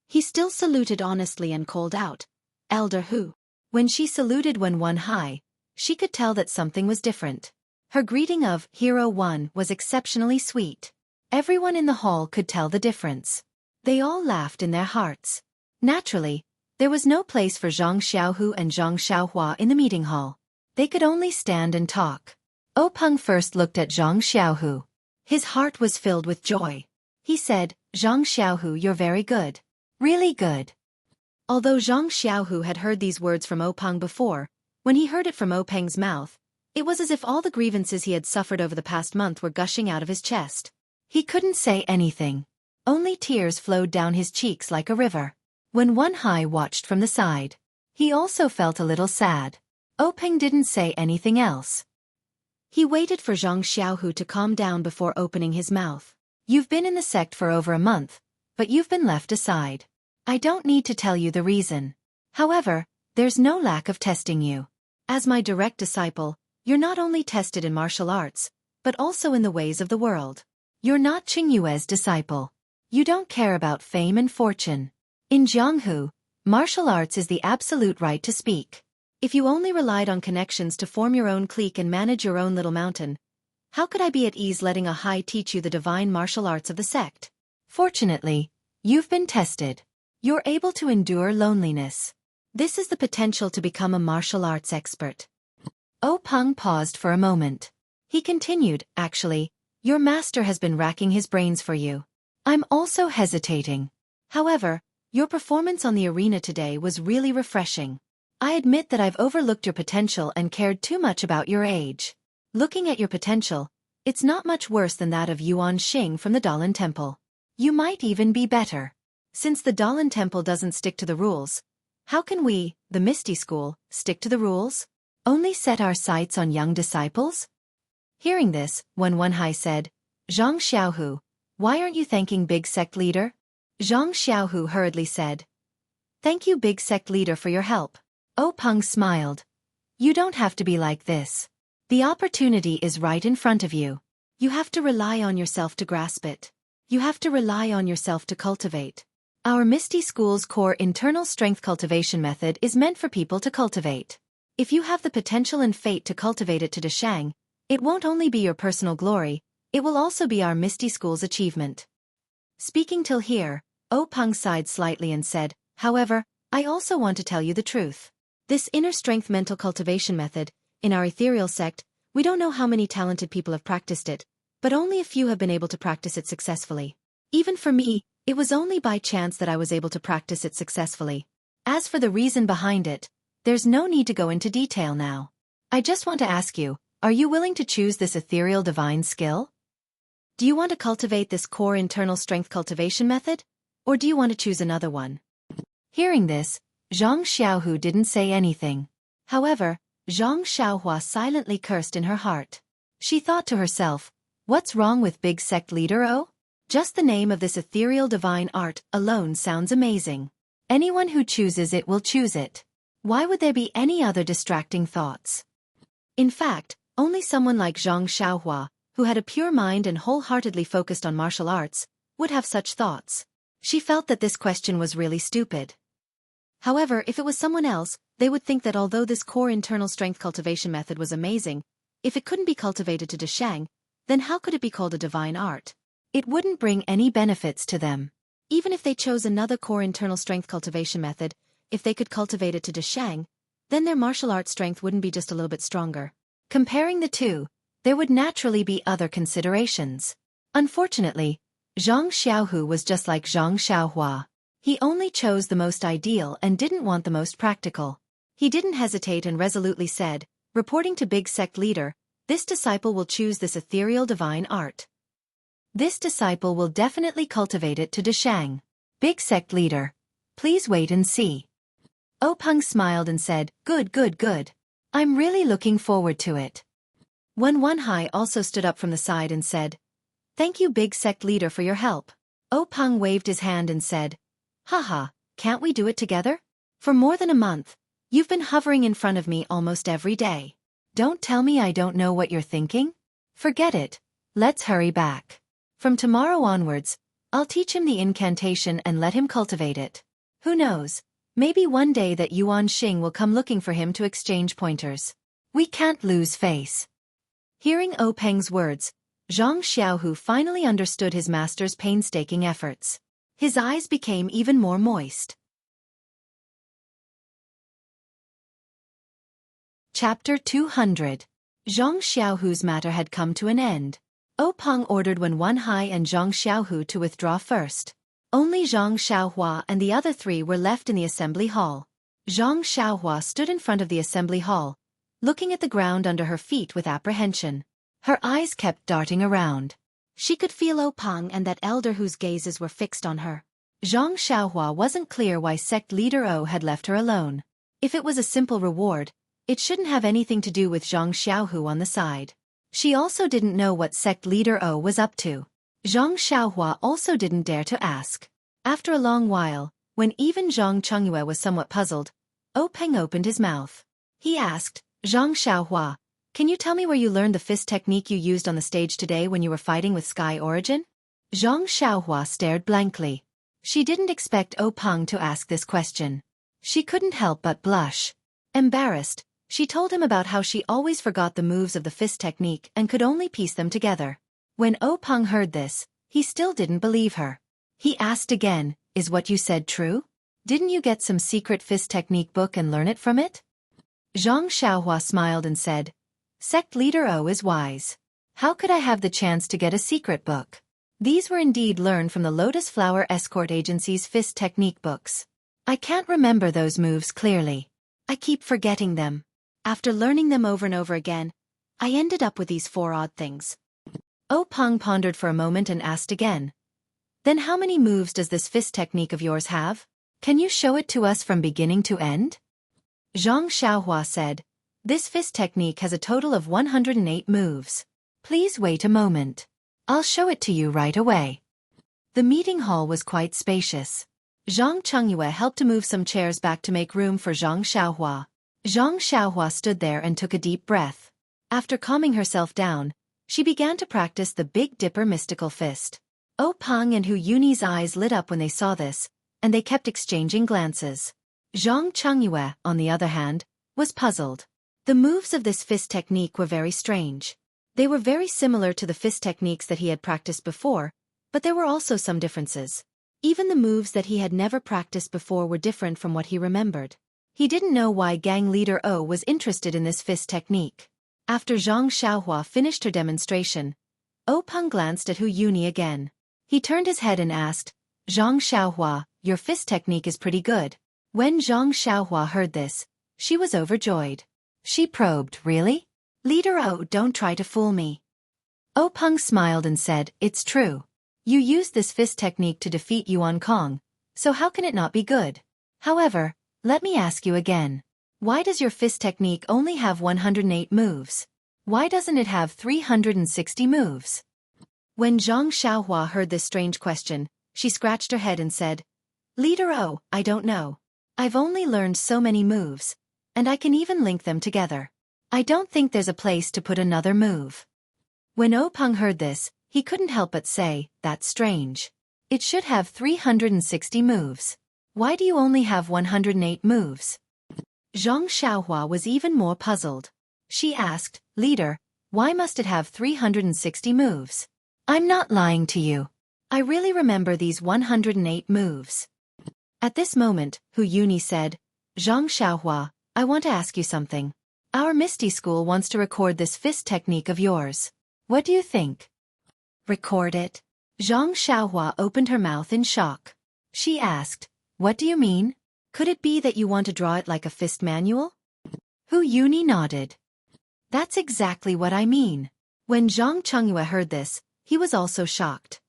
he still saluted honestly and called out, "Elder Hu." When she saluted Wan Hai, she could tell that something was different. Her greeting of Hero One was exceptionally sweet. Everyone in the hall could tell the difference. They all laughed in their hearts. Naturally, there was no place for Zhang Xiaohu and Zhang Xiaohua in the meeting hall. They could only stand and talk. O Peng first looked at Zhang Xiaohu. His heart was filled with joy. He said, "Zhang Xiaohu, you're very good. Really good." Although Zhang Xiaohu had heard these words from O Peng before, when he heard it from O Peng's mouth, it was as if all the grievances he had suffered over the past month were gushing out of his chest. He couldn't say anything. Only tears flowed down his cheeks like a river. When Wan Hai watched from the side, he also felt a little sad. O Peng didn't say anything else. He waited for Zhang Xiaohu to calm down before opening his mouth. "You've been in the sect for over a month, but you've been left aside. I don't need to tell you the reason. However, there's no lack of testing you. As my direct disciple, you're not only tested in martial arts, but also in the ways of the world. You're not Qingyue's disciple. You don't care about fame and fortune. In Jianghu, martial arts is the absolute right to speak. If you only relied on connections to form your own clique and manage your own little mountain, how could I be at ease letting a Hai teach you the divine martial arts of the sect? Fortunately, you've been tested. You're able to endure loneliness. This is the potential to become a martial arts expert." O Peng paused for a moment. He continued, "Actually, your master has been racking his brains for you. I'm also hesitating. However, your performance on the arena today was really refreshing. I admit that I've overlooked your potential and cared too much about your age. Looking at your potential, it's not much worse than that of Yuan Xing from the Dalan Temple. You might even be better. Since the Dalan Temple doesn't stick to the rules, how can we, the Misty School, stick to the rules? Only set our sights on young disciples?" Hearing this, Wan Hai said, "Zhang Xiaohu, why aren't you thanking big sect leader?" Zhang Xiaohu hurriedly said, Thank you, big sect leader, for your help. Peng smiled. You don't have to be like this. The opportunity is right in front of you. You have to rely on yourself to grasp it. You have to rely on yourself to cultivate. Our Misty School's core internal strength cultivation method is meant for people to cultivate. If you have the potential and fate to cultivate it to Deshang, it won't only be your personal glory, it will also be our Misty School's achievement. Speaking till here, Peng sighed slightly and said, however, I also want to tell you the truth. This inner strength mental cultivation method, in our ethereal sect, we don't know how many talented people have practiced it, but only a few have been able to practice it successfully. Even for me, it was only by chance that I was able to practice it successfully. As for the reason behind it, there's no need to go into detail now. I just want to ask you, are you willing to choose this ethereal divine skill? Do you want to cultivate this core internal strength cultivation method? Or do you want to choose another one? Hearing this, Zhang Xiaohu didn't say anything. However, Zhang Xiaohua silently cursed in her heart. She thought to herself, what's wrong with big sect leader O? Just the name of this ethereal divine art alone sounds amazing. Anyone who chooses it will choose it. Why would there be any other distracting thoughts? In fact, only someone like Zhang Xiaohua, who had a pure mind and wholeheartedly focused on martial arts, would have such thoughts. She felt that this question was really stupid. However, if it was someone else, they would think that although this core internal strength cultivation method was amazing, if it couldn't be cultivated to Deshang, then how could it be called a divine art? It wouldn't bring any benefits to them. Even if they chose another core internal strength cultivation method, if they could cultivate it to Deshang, then their martial art strength wouldn't be just a little bit stronger. Comparing the two, there would naturally be other considerations. Unfortunately, Zhang Xiaohu was just like Zhang Xiaohua. He only chose the most ideal and didn't want the most practical. He didn't hesitate and resolutely said, reporting to big sect leader, this disciple will choose this ethereal divine art. This disciple will definitely cultivate it to Deshang. Big sect leader, please wait and see. Peng smiled and said, good, good, good. I'm really looking forward to it. Wenhai also stood up from the side and said, thank you, big sect leader, for your help. Peng waved his hand and said, haha, can't we do it together? For more than a month, you've been hovering in front of me almost every day. Don't tell me I don't know what you're thinking? Forget it. Let's hurry back. From tomorrow onwards, I'll teach him the incantation and let him cultivate it. Who knows, maybe one day that Yuan Xing will come looking for him to exchange pointers. We can't lose face. Hearing Peng's words, Zhang Xiaohu finally understood his master's painstaking efforts. His eyes became even more moist. Chapter 200. Zhang Xiaohu's matter had come to an end. Peng ordered Wenhai and Zhang Xiaohu to withdraw first. Only Zhang Xiaohua and the other three were left in the assembly hall. Zhang Xiaohua stood in front of the assembly hall, looking at the ground under her feet with apprehension. Her eyes kept darting around. She could feel Peng and that elder whose gazes were fixed on her. Zhang Xiaohua wasn't clear why sect leader had left her alone. If it was a simple reward, it shouldn't have anything to do with Zhang Xiaohu on the side. She also didn't know what sect leader was up to. Zhang Xiaohua also didn't dare to ask. After a long while, when even Zhang Chengyue was somewhat puzzled, Peng opened his mouth. He asked, Zhang Xiaohua, can you tell me where you learned the fist technique you used on the stage today when you were fighting with Sky Origin? Zhang Xiaohua stared blankly. She didn't expect Peng to ask this question. She couldn't help but blush. Embarrassed, she told him about how she always forgot the moves of the fist technique and could only piece them together. When Peng heard this, he still didn't believe her. He asked again, is what you said true? Didn't you get some secret fist technique book and learn it from it? Zhang Xiaohua smiled and said, sect leader is wise. How could I have the chance to get a secret book? These were indeed learned from the Lotus Flower Escort Agency's fist technique books. I can't remember those moves clearly. I keep forgetting them. After learning them over and over again, I ended up with these 4 odd things. Peng pondered for a moment and asked again. Then how many moves does this fist technique of yours have? Can you show it to us from beginning to end? Zhang Xiaohua said, this fist technique has a total of 108 moves. Please wait a moment. I'll show it to you right away. The meeting hall was quite spacious. Zhang Chengyue helped to move some chairs back to make room for Zhang Xiaohua. Zhang Xiaohua stood there and took a deep breath. After calming herself down, she began to practice the Big Dipper mystical fist. Peng and Hu Yuni's eyes lit up when they saw this, and they kept exchanging glances. Zhang Chengyue, on the other hand, was puzzled. The moves of this fist technique were very strange. They were very similar to the fist techniques that he had practiced before, but there were also some differences. Even the moves that he had never practiced before were different from what he remembered. He didn't know why gang leader O was interested in this fist technique. After Zhang Xiaohua finished her demonstration, Peng glanced at Hu Yuni again. He turned his head and asked, Zhang Xiaohua, your fist technique is pretty good. When Zhang Xiaohua heard this, she was overjoyed. She probed, really? Leader O, don't try to fool me. Peng smiled and said, it's true. You used this fist technique to defeat Yuan Kong, so how can it not be good? However, let me ask you again. Why does your fist technique only have 108 moves? Why doesn't it have 360 moves? When Zhang Xiaohua heard this strange question, she scratched her head and said, Leader O, I don't know. I've only learned so many moves, and I can even link them together. I don't think there's a place to put another move. When Peng heard this, he couldn't help but say, that's strange. It should have 360 moves. Why do you only have 108 moves? Zhang Xiaohua was even more puzzled. She asked, Leader, why must it have 360 moves? I'm not lying to you. I really remember these 108 moves. At this moment, Hu Yuni said, Zhang Xiaohua, I want to ask you something. Our Misty School wants to record this fist technique of yours. What do you think? Record it? Zhang Xiaohua opened her mouth in shock. She asked, what do you mean? Could it be that you want to draw it like a fist manual? Hu Yuni nodded. That's exactly what I mean. When Zhang Chengyue heard this, he was also shocked.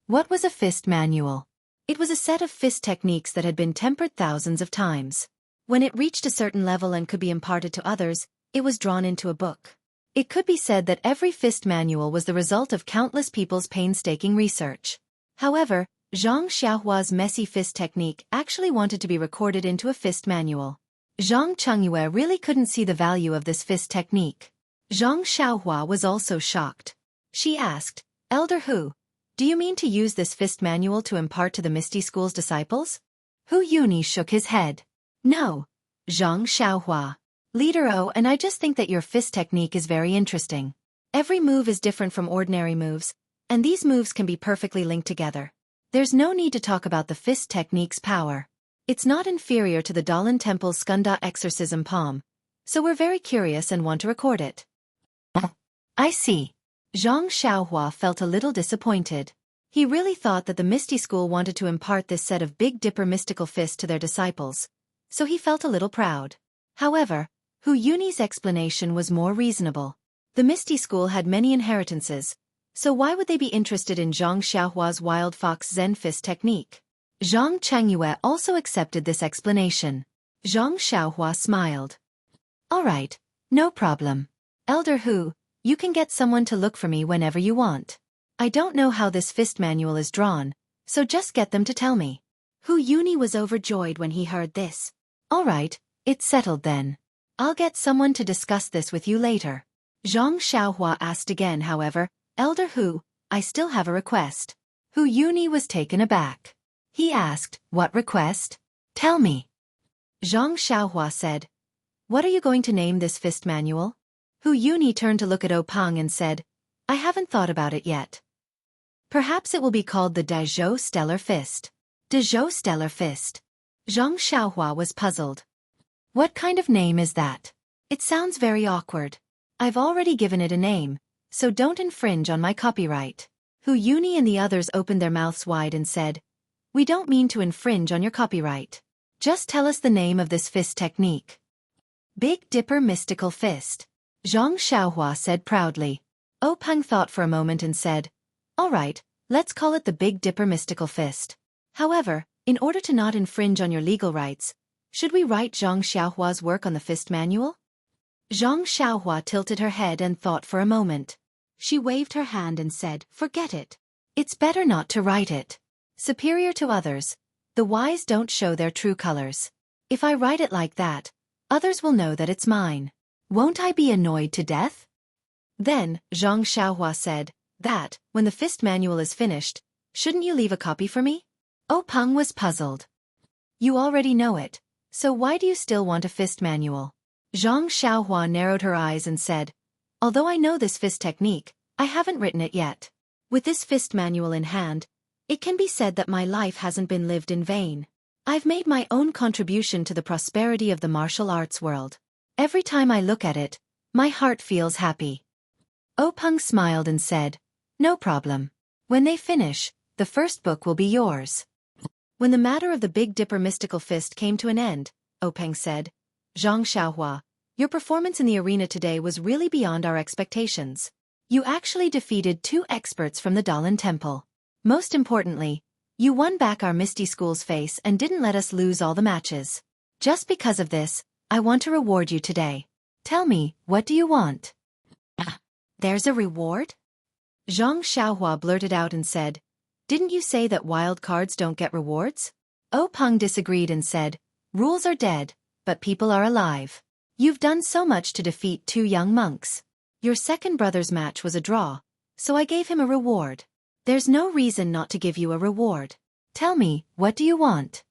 What was a fist manual? It was a set of fist techniques that had been tempered thousands of times. When it reached a certain level and could be imparted to others, it was drawn into a book. It could be said that every fist manual was the result of countless people's painstaking research. However, Zhang Xiaohua's messy fist technique actually wanted to be recorded into a fist manual. Zhang Chengyue really couldn't see the value of this fist technique. Zhang Xiaohua was also shocked. She asked, Elder Hu, do you mean to use this fist manual to impart to the Misty School's disciples? Hu Yuni shook his head. No, Zhang Xiaohua. Leader O, and I just think that your fist technique is very interesting. Every move is different from ordinary moves, and these moves can be perfectly linked together. There's no need to talk about the fist technique's power. It's not inferior to the Dalan Temple's Skanda exorcism palm, so we're very curious and want to record it. I see. Zhang Xiaohua felt a little disappointed. He really thought that the Misty School wanted to impart this set of Big Dipper mystical fists to their disciples, so he felt a little proud. However, Hu Yuni's explanation was more reasonable. The Misty School had many inheritances, so why would they be interested in Zhang Xiaohua's Wild Fox Zen fist technique? Zhang Chengyue also accepted this explanation. Zhang Xiaohua smiled. All right, no problem. Elder Hu, you can get someone to look for me whenever you want. I don't know how this fist manual is drawn, so just get them to tell me. Hu Yuni was overjoyed when he heard this. All right, it's settled then. I'll get someone to discuss this with you later. Zhang Xiaohua asked again, however, Elder Hu, I still have a request. Hu Yuni was taken aback. He asked, what request? Tell me. Zhang Xiaohua said, what are you going to name this fist manual? Hu Yuni turned to look at Peng and said, I haven't thought about it yet. Perhaps it will be called the Dazhou Stellar Fist. Dazhou Stellar Fist. Zhang Xiaohua was puzzled. What kind of name is that? It sounds very awkward. I've already given it a name, so don't infringe on my copyright. Hu Yuni and the others opened their mouths wide and said, we don't mean to infringe on your copyright. Just tell us the name of this fist technique. Big Dipper Mystical Fist. Zhang Xiaohua said proudly. Peng thought for a moment and said, all right, let's call it the Big Dipper Mystical Fist. However, in order to not infringe on your legal rights, should we write Zhang Xiaohua's work on the fist manual? Zhang Xiaohua tilted her head and thought for a moment. She waved her hand and said, forget it. It's better not to write it. Superior to others, The wise don't show their true colors. If I write it like that, others will know that it's mine. Won't I be annoyed to death? Then, Zhang Xiaohua said, that, when the fist manual is finished, shouldn't you leave a copy for me? Peng was puzzled. You already know it, so why do you still want a fist manual? Zhang Xiaohua narrowed her eyes and said, although I know this fist technique, I haven't written it yet. With this fist manual in hand, it can be said that my life hasn't been lived in vain. I've made my own contribution to the prosperity of the martial arts world. Every time I look at it, my heart feels happy. Peng smiled and said, no problem. When they finish, the first book will be yours. When the matter of the Big Dipper mystical fist came to an end, Peng said, Zhang Xiaohua, your performance in the arena today was really beyond our expectations. You actually defeated 2 experts from the Dalan Temple. Most importantly, you won back our Misty School's face and didn't let us lose all the matches. Just because of this, I want to reward you today. Tell me, what do you want? There's a reward? Zhang Xiaohua blurted out and said, didn't you say that wild cards don't get rewards? Peng disagreed and said, rules are dead, but people are alive. You've done so much to defeat 2 young monks. Your second brother's match was a draw, so I gave him a reward. There's no reason not to give you a reward. Tell me, what do you want?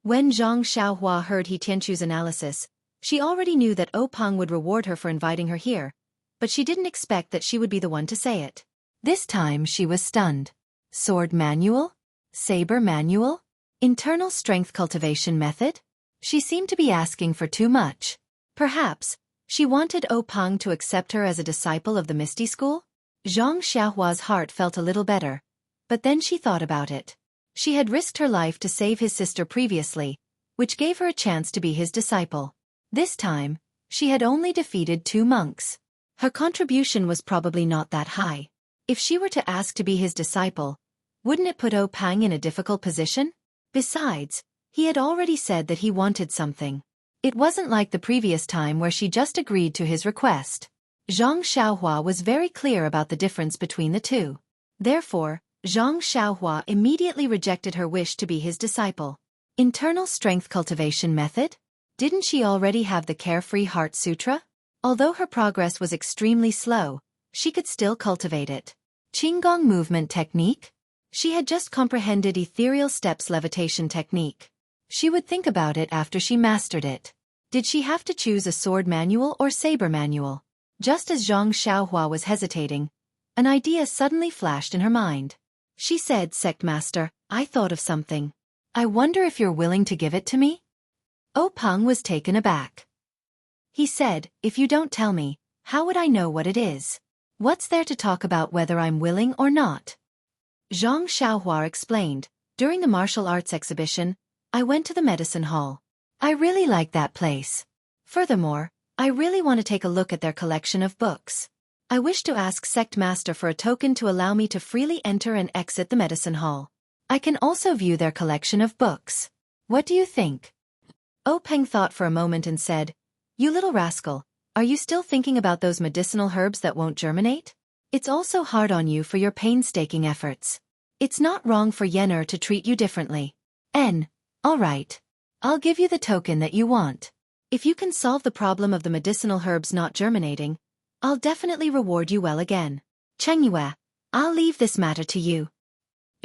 When Zhang Xiaohua heard He Tianchu's analysis, she already knew that Peng would reward her for inviting her here, but she didn't expect that she would be the one to say it. This time she was stunned. Sword manual? Saber manual? Internal strength cultivation method? She seemed to be asking for too much. Perhaps, she wanted Peng to accept her as a disciple of the Misty School? Zhang Xiaohua's heart felt a little better, but then she thought about it. She had risked her life to save his sister previously, which gave her a chance to be his disciple. This time, she had only defeated 2 monks. Her contribution was probably not that high. If she were to ask to be his disciple, wouldn't it put Peng in a difficult position? Besides, he had already said that he wanted something. It wasn't like the previous time where she just agreed to his request. Zhang Xiaohua was very clear about the difference between the two. Therefore, Zhang Xiaohua immediately rejected her wish to be his disciple. Internal strength cultivation method? Didn't she already have the Carefree Heart Sutra? Although her progress was extremely slow, she could still cultivate it. Qigong movement technique? She had just comprehended ethereal steps levitation technique. She would think about it after she mastered it. Did she have to choose a sword manual or saber manual? Just as Zhang Xiaohua was hesitating, an idea suddenly flashed in her mind. She said, Sect Master, I thought of something. I wonder if you're willing to give it to me? Peng was taken aback. He said, if you don't tell me, how would I know what it is? What's there to talk about whether I'm willing or not? Zhang Xiaohua explained, during the martial arts exhibition, I went to the medicine hall. I really like that place. Furthermore, I really want to take a look at their collection of books. I wish to ask Sect Master for a token to allow me to freely enter and exit the medicine hall. I can also view their collection of books. What do you think? Peng thought for a moment and said, you little rascal, are you still thinking about those medicinal herbs that won't germinate? It's also hard on you for your painstaking efforts. It's not wrong for Yenner to treat you differently. All right. I'll give you the token that you want. If you can solve the problem of the medicinal herbs not germinating, I'll definitely reward you well again. Chengyue, I'll leave this matter to you.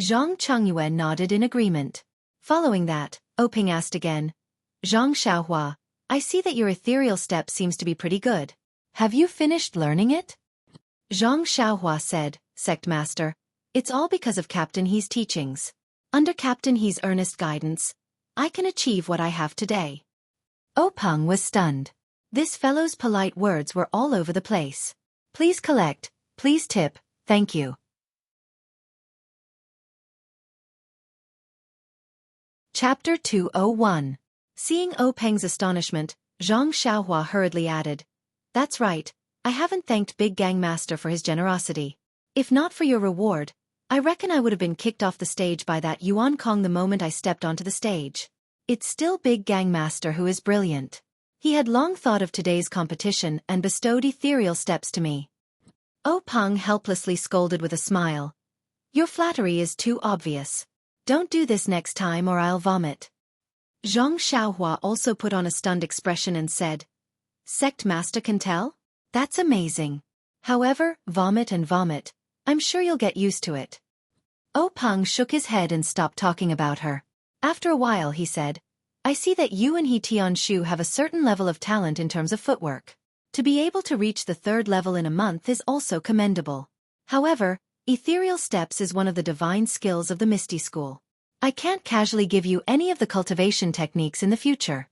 Zhang Chengyue nodded in agreement. Following that, Peng asked again, Zhang Xiaohua, I see that your ethereal step seems to be pretty good. Have you finished learning it? Zhang Xiaohua said, Sect Master, it's all because of Captain He's teachings. Under Captain He's earnest guidance, I can achieve what I have today. Peng was stunned. This fellow's polite words were all over the place. Please collect, please tip, thank you. Chapter 201. Seeing Peng's astonishment, Zhang Xiaohua hurriedly added, That's right, I haven't thanked Big Gang Master for his generosity. If not for your reward, I reckon I would have been kicked off the stage by that Yuan Kong the moment I stepped onto the stage. It's still Big Gang Master who is brilliant. He had long thought of today's competition and bestowed ethereal steps to me. Peng helplessly scolded with a smile. Your flattery is too obvious. Don't do this next time or I'll vomit. Zhang Xiaohua also put on a stunned expression and said, Sect Master can tell? That's amazing. However, vomit and vomit, I'm sure you'll get used to it. Peng shook his head and stopped talking about her. After a while he said, I see that you and He Tianshu have a certain level of talent in terms of footwork. To be able to reach the 3rd level in a month is also commendable. However, ethereal steps is one of the divine skills of the Misty School. I can't casually give you any of the cultivation techniques in the future.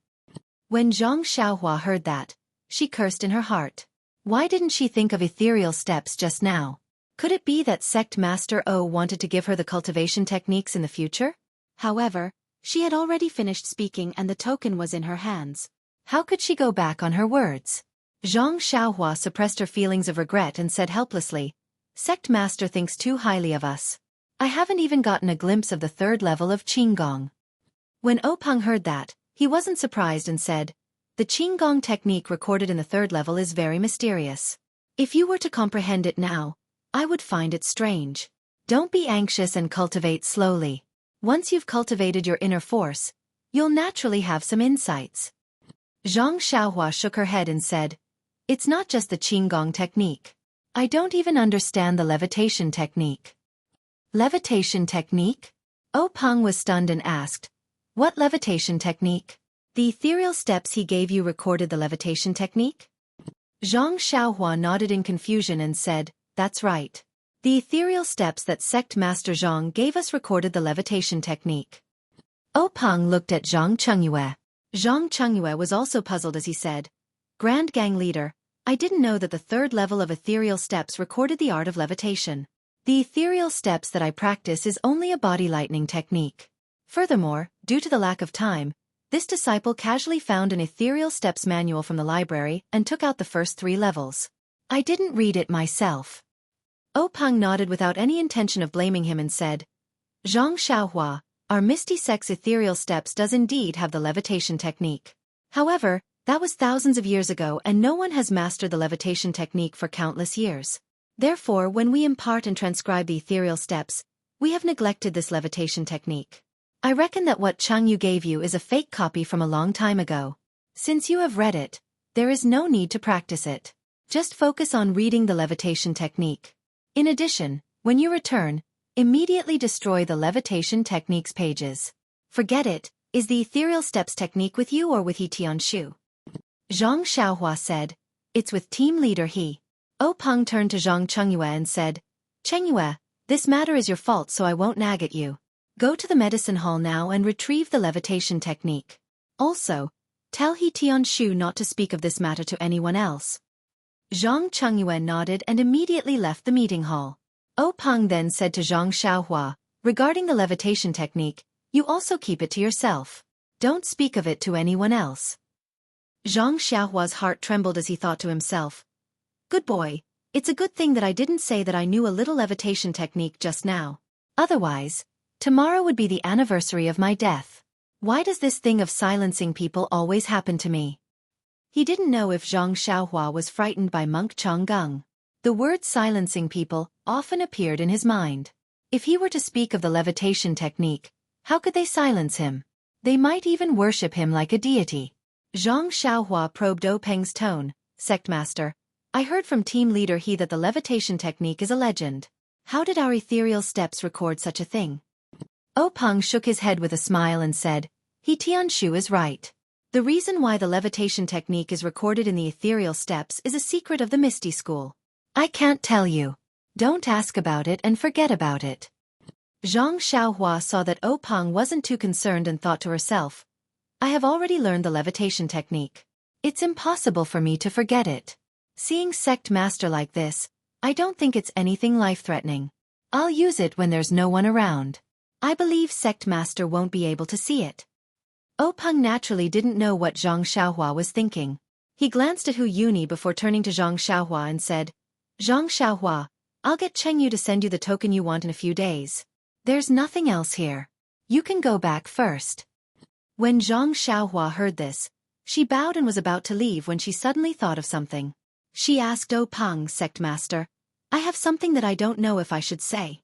When Zhang Xiaohua heard that, she cursed in her heart. Why didn't she think of ethereal steps just now? Could it be that Sect Master O wanted to give her the cultivation techniques in the future? However, she had already finished speaking and the token was in her hands. How could she go back on her words? Zhang Xiaohua suppressed her feelings of regret and said helplessly, Sect Master thinks too highly of us. I haven't even gotten a glimpse of the 3rd level of Qinggong. When Peng heard that, he wasn't surprised and said, the Qinggong technique recorded in the 3rd level is very mysterious. If you were to comprehend it now, I would find it strange. Don't be anxious and cultivate slowly. Once you've cultivated your inner force, you'll naturally have some insights. Zhang Xiaohua shook her head and said, It's not just the Qinggong technique. I don't even understand the levitation technique. Levitation technique? Peng was stunned and asked, What levitation technique? The ethereal steps he gave you recorded the levitation technique? Zhang Xiaohua nodded in confusion and said, That's right. The ethereal steps that Sect Master Zhang gave us recorded the levitation technique. Peng looked at Zhang Chengyue. Zhang Chengyue was also puzzled as he said, Grand Gang Leader, I didn't know that the 3rd level of ethereal steps recorded the art of levitation. The ethereal steps that I practice is only a body lightning technique. Furthermore, due to the lack of time, this disciple casually found an ethereal steps manual from the library and took out the first 3 levels. I didn't read it myself. Peng nodded without any intention of blaming him and said, Zhang Xiaohua, our Misty Sect's ethereal steps does indeed have the levitation technique. However, that was thousands of years ago and no one has mastered the levitation technique for countless years. Therefore, when we impart and transcribe the ethereal steps, we have neglected this levitation technique. I reckon that what Cheng Yu gave you is a fake copy from a long time ago. Since you have read it, there is no need to practice it. Just focus on reading the levitation technique. In addition, when you return, immediately destroy the levitation technique's pages. Forget it, is the ethereal steps technique with you or with He Tianshu? Zhang Xiaohua said, It's with team leader He. Peng turned to Zhang Chengyue and said, Chengyue, this matter is your fault so I won't nag at you. Go to the medicine hall now and retrieve the levitation technique. Also, tell He Tianshu not to speak of this matter to anyone else. Zhang Chengyue nodded and immediately left the meeting hall. Peng then said to Zhang Xiaohua, regarding the levitation technique, you also keep it to yourself. Don't speak of it to anyone else. Zhang Xiaohua's heart trembled as he thought to himself, Good boy, it's a good thing that I didn't say that I knew a little levitation technique just now. Otherwise, tomorrow would be the anniversary of my death. Why does this thing of silencing people always happen to me? He didn't know if Zhang Xiaohua was frightened by monk Changgung. The word silencing people often appeared in his mind. If he were to speak of the levitation technique, how could they silence him? They might even worship him like a deity. Zhang Xiaohua probed Peng's tone. Sect Master, I heard from team leader He that the levitation technique is a legend. How did our ethereal steps record such a thing? Peng shook his head with a smile and said, He Tianshu is right. The reason why the levitation technique is recorded in the ethereal steps is a secret of the Misty School. I can't tell you. Don't ask about it and forget about it. Zhang Xiaohua saw that Peng wasn't too concerned and thought to herself, I have already learned the levitation technique. It's impossible for me to forget it. Seeing Sect Master like this, I don't think it's anything life-threatening. I'll use it when there's no one around. I believe Sect Master won't be able to see it. Peng naturally didn't know what Zhang Xiaohua was thinking. He glanced at Hu Yuni before turning to Zhang Xiaohua and said, Zhang Xiaohua, I'll get Cheng Yu to send you the token you want in a few days. There's nothing else here. You can go back first. When Zhang Xiaohua heard this, she bowed and was about to leave when she suddenly thought of something. She asked Peng, Sect Master, I have something that I don't know if I should say.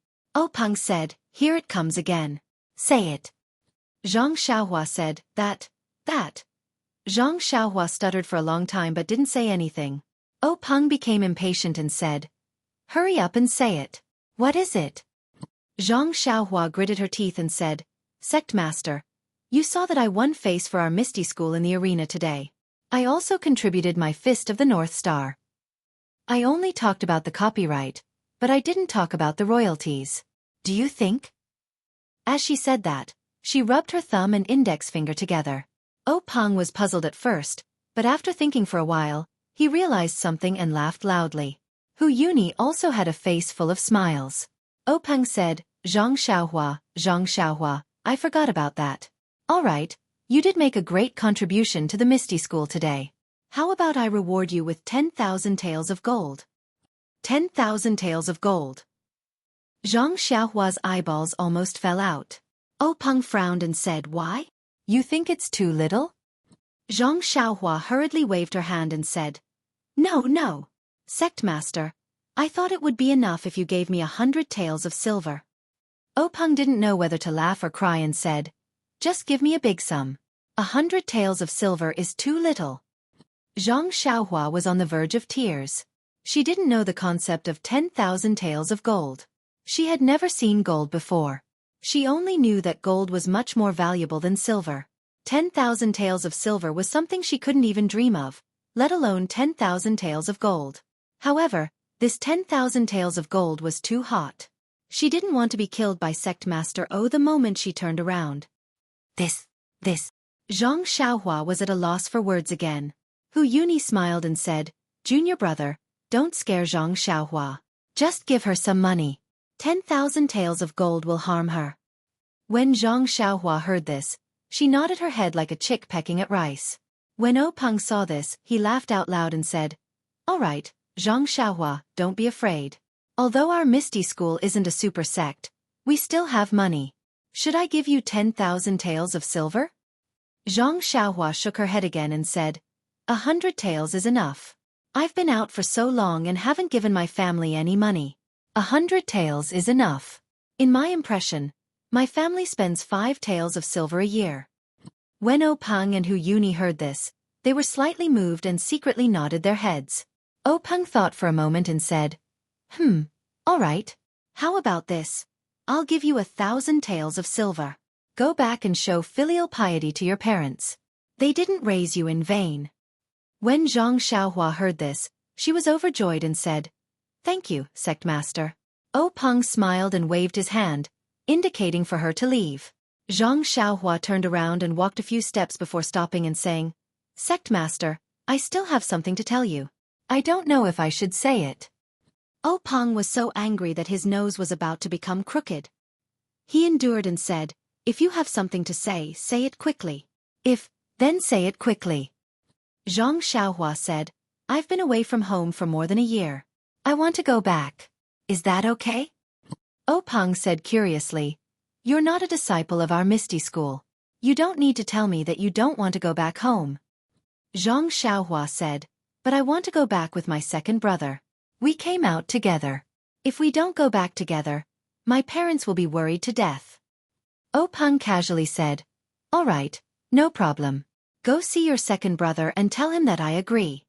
Peng said, Here it comes again. Say it. Zhang Xiaohua said, that. Zhang Xiaohua stuttered for a long time but didn't say anything. Oh Peng became impatient and said, hurry up and say it. What is it? Zhang Xiaohua gritted her teeth and said, Sect Master, you saw that I won face for our Misty School in the arena today. I also contributed my Fist of the North Star. I only talked about the copyright, but I didn't talk about the royalties. Do you think? As she said that, she rubbed her thumb and index finger together. Oh Peng was puzzled at first, but after thinking for a while, he realized something and laughed loudly. Hu Yuni also had a face full of smiles. Oh Peng said, Zhang Xiaohua, I forgot about that. All right, you did make a great contribution to the Misty School today. How about I reward you with 10,000 taels of gold? 10,000 taels of gold. Zhang Xiaohua's eyeballs almost fell out. Oh Peng frowned and said, why? You think it's too little? Zhang Xiaohua hurriedly waved her hand and said, No. Sect Master, I thought it would be enough if you gave me 100 taels of silver. Oh Peng didn't know whether to laugh or cry and said, just give me a big sum. 100 taels of silver is too little. Zhang Xiaohua was on the verge of tears. She didn't know the concept of 10,000 taels of gold. She had never seen gold before. She only knew that gold was much more valuable than silver. 10,000 taels of silver was something she couldn't even dream of, let alone 10,000 taels of gold. However, this 10,000 taels of gold was too hot. She didn't want to be killed by Sect Master O the moment she turned around. This. Zhang Xiaohua was at a loss for words again. Hu Yuni smiled and said, Junior brother, don't scare Zhang Xiaohua. Just give her some money. 10,000 taels of gold will harm her. When Zhang Xiaohua heard this, she nodded her head like a chick pecking at rice. When Oh Peng saw this, he laughed out loud and said, all right, Zhang Xiaohua, don't be afraid. Although our Misty School isn't a super sect, we still have money. Should I give you 10,000 taels of silver? Zhang Xiaohua shook her head again and said, 100 taels is enough. I've been out for so long and haven't given my family any money. 100 taels is enough. In my impression, my family spends 5 taels of silver a year. When Oh Peng and Hu Yuni heard this, they were slightly moved and secretly nodded their heads. Oh Peng thought for a moment and said, all right. How about this? I'll give you 1,000 taels of silver. Go back and show filial piety to your parents. They didn't raise you in vain. When Zhang Xiaohua heard this, she was overjoyed and said, thank you, Sect Master. Oh Peng smiled and waved his hand, indicating for her to leave. Zhang Xiaohua turned around and walked a few steps before stopping and saying, Sect Master, I still have something to tell you. I don't know if I should say it. Oh Peng was so angry that his nose was about to become crooked. He endured and said, if you have something to say it quickly. Then say it quickly. Zhang Xiaohua said, I've been away from home for more than a year. I want to go back. Is that okay? Oh Peng said curiously, you're not a disciple of our Misty School. You don't need to tell me that you don't want to go back home. Zhang Xiaohua said, but I want to go back with my second brother. We came out together. If we don't go back together, my parents will be worried to death. Oh Peng casually said, all right, no problem. Go see your second brother and tell him that I agree.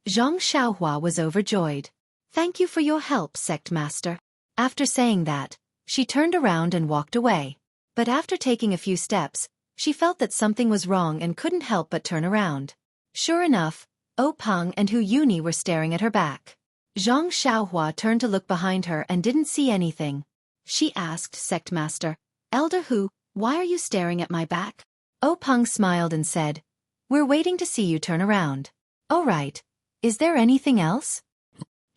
Zhang Xiaohua was overjoyed. Thank you for your help, Sect Master. After saying that, she turned around and walked away. But after taking a few steps, she felt that something was wrong and couldn't help but turn around. Sure enough, Oh Peng and Hu Yuni were staring at her back. Zhang Xiaohua turned to look behind her and didn't see anything. She asked Sect Master, Elder Hu, why are you staring at my back? Oh Peng smiled and said, we're waiting to see you turn around. Oh right. Is there anything else?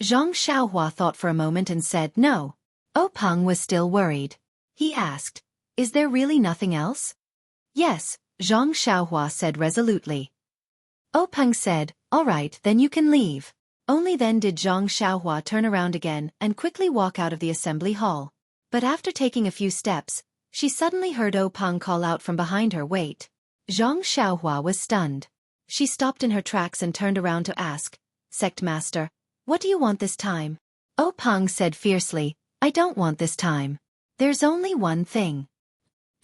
Zhang Xiaohua thought for a moment and said no. Oh Peng was still worried. He asked, is there really nothing else? Yes, Zhang Xiaohua said resolutely. Oh Peng said, all right, then you can leave. Only then did Zhang Xiaohua turn around again and quickly walk out of the assembly hall. But after taking a few steps, she suddenly heard Oh Peng call out from behind her, wait. Zhang Xiaohua was stunned. She stopped in her tracks and turned around to ask, Sect Master, what do you want this time? Oh Peng said fiercely, I don't want this time. There's only one thing.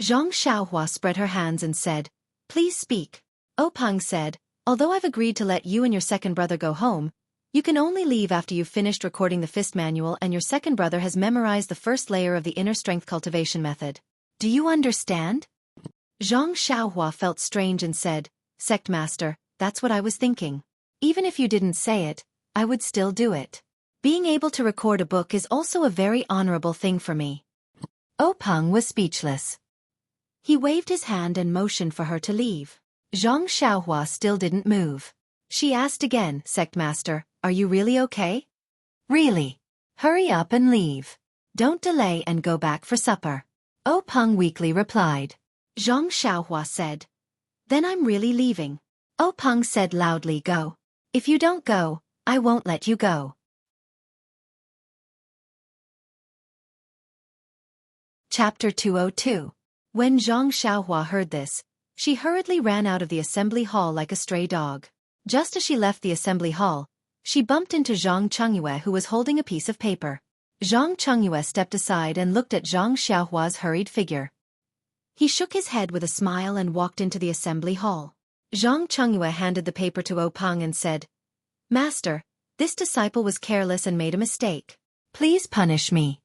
Zhang Xiaohua spread her hands and said, "Please speak." Opang said, "Although I've agreed to let you and your second brother go home, you can only leave after you've finished recording the fist manual and your second brother has memorized the first layer of the inner strength cultivation method. Do you understand?" Zhang Xiaohua felt strange and said, "Sect master, that's what I was thinking. Even if you didn't say it, I would still do it. Being able to record a book is also a very honorable thing for me." Opang was speechless. He waved his hand and motioned for her to leave. Zhang Xiaohua still didn't move. She asked again, "Sect master, are you really okay?" "Really. Hurry up and leave. Don't delay and go back for supper." Opang weakly replied. Zhang Xiaohua said, "Then I'm really leaving." Opang said loudly, "Go. If you don't go, I won't let you go." Chapter 202. When Zhang Xiaohua heard this, she hurriedly ran out of the assembly hall like a stray dog. Just as she left the assembly hall, she bumped into Zhang Chengyue, who was holding a piece of paper. Zhang Chengyue stepped aside and looked at Zhang Xiaohua's hurried figure. He shook his head with a smile and walked into the assembly hall. Zhang Chengyue handed the paper to Opang and said, "Master, this disciple was careless and made a mistake. Please punish me."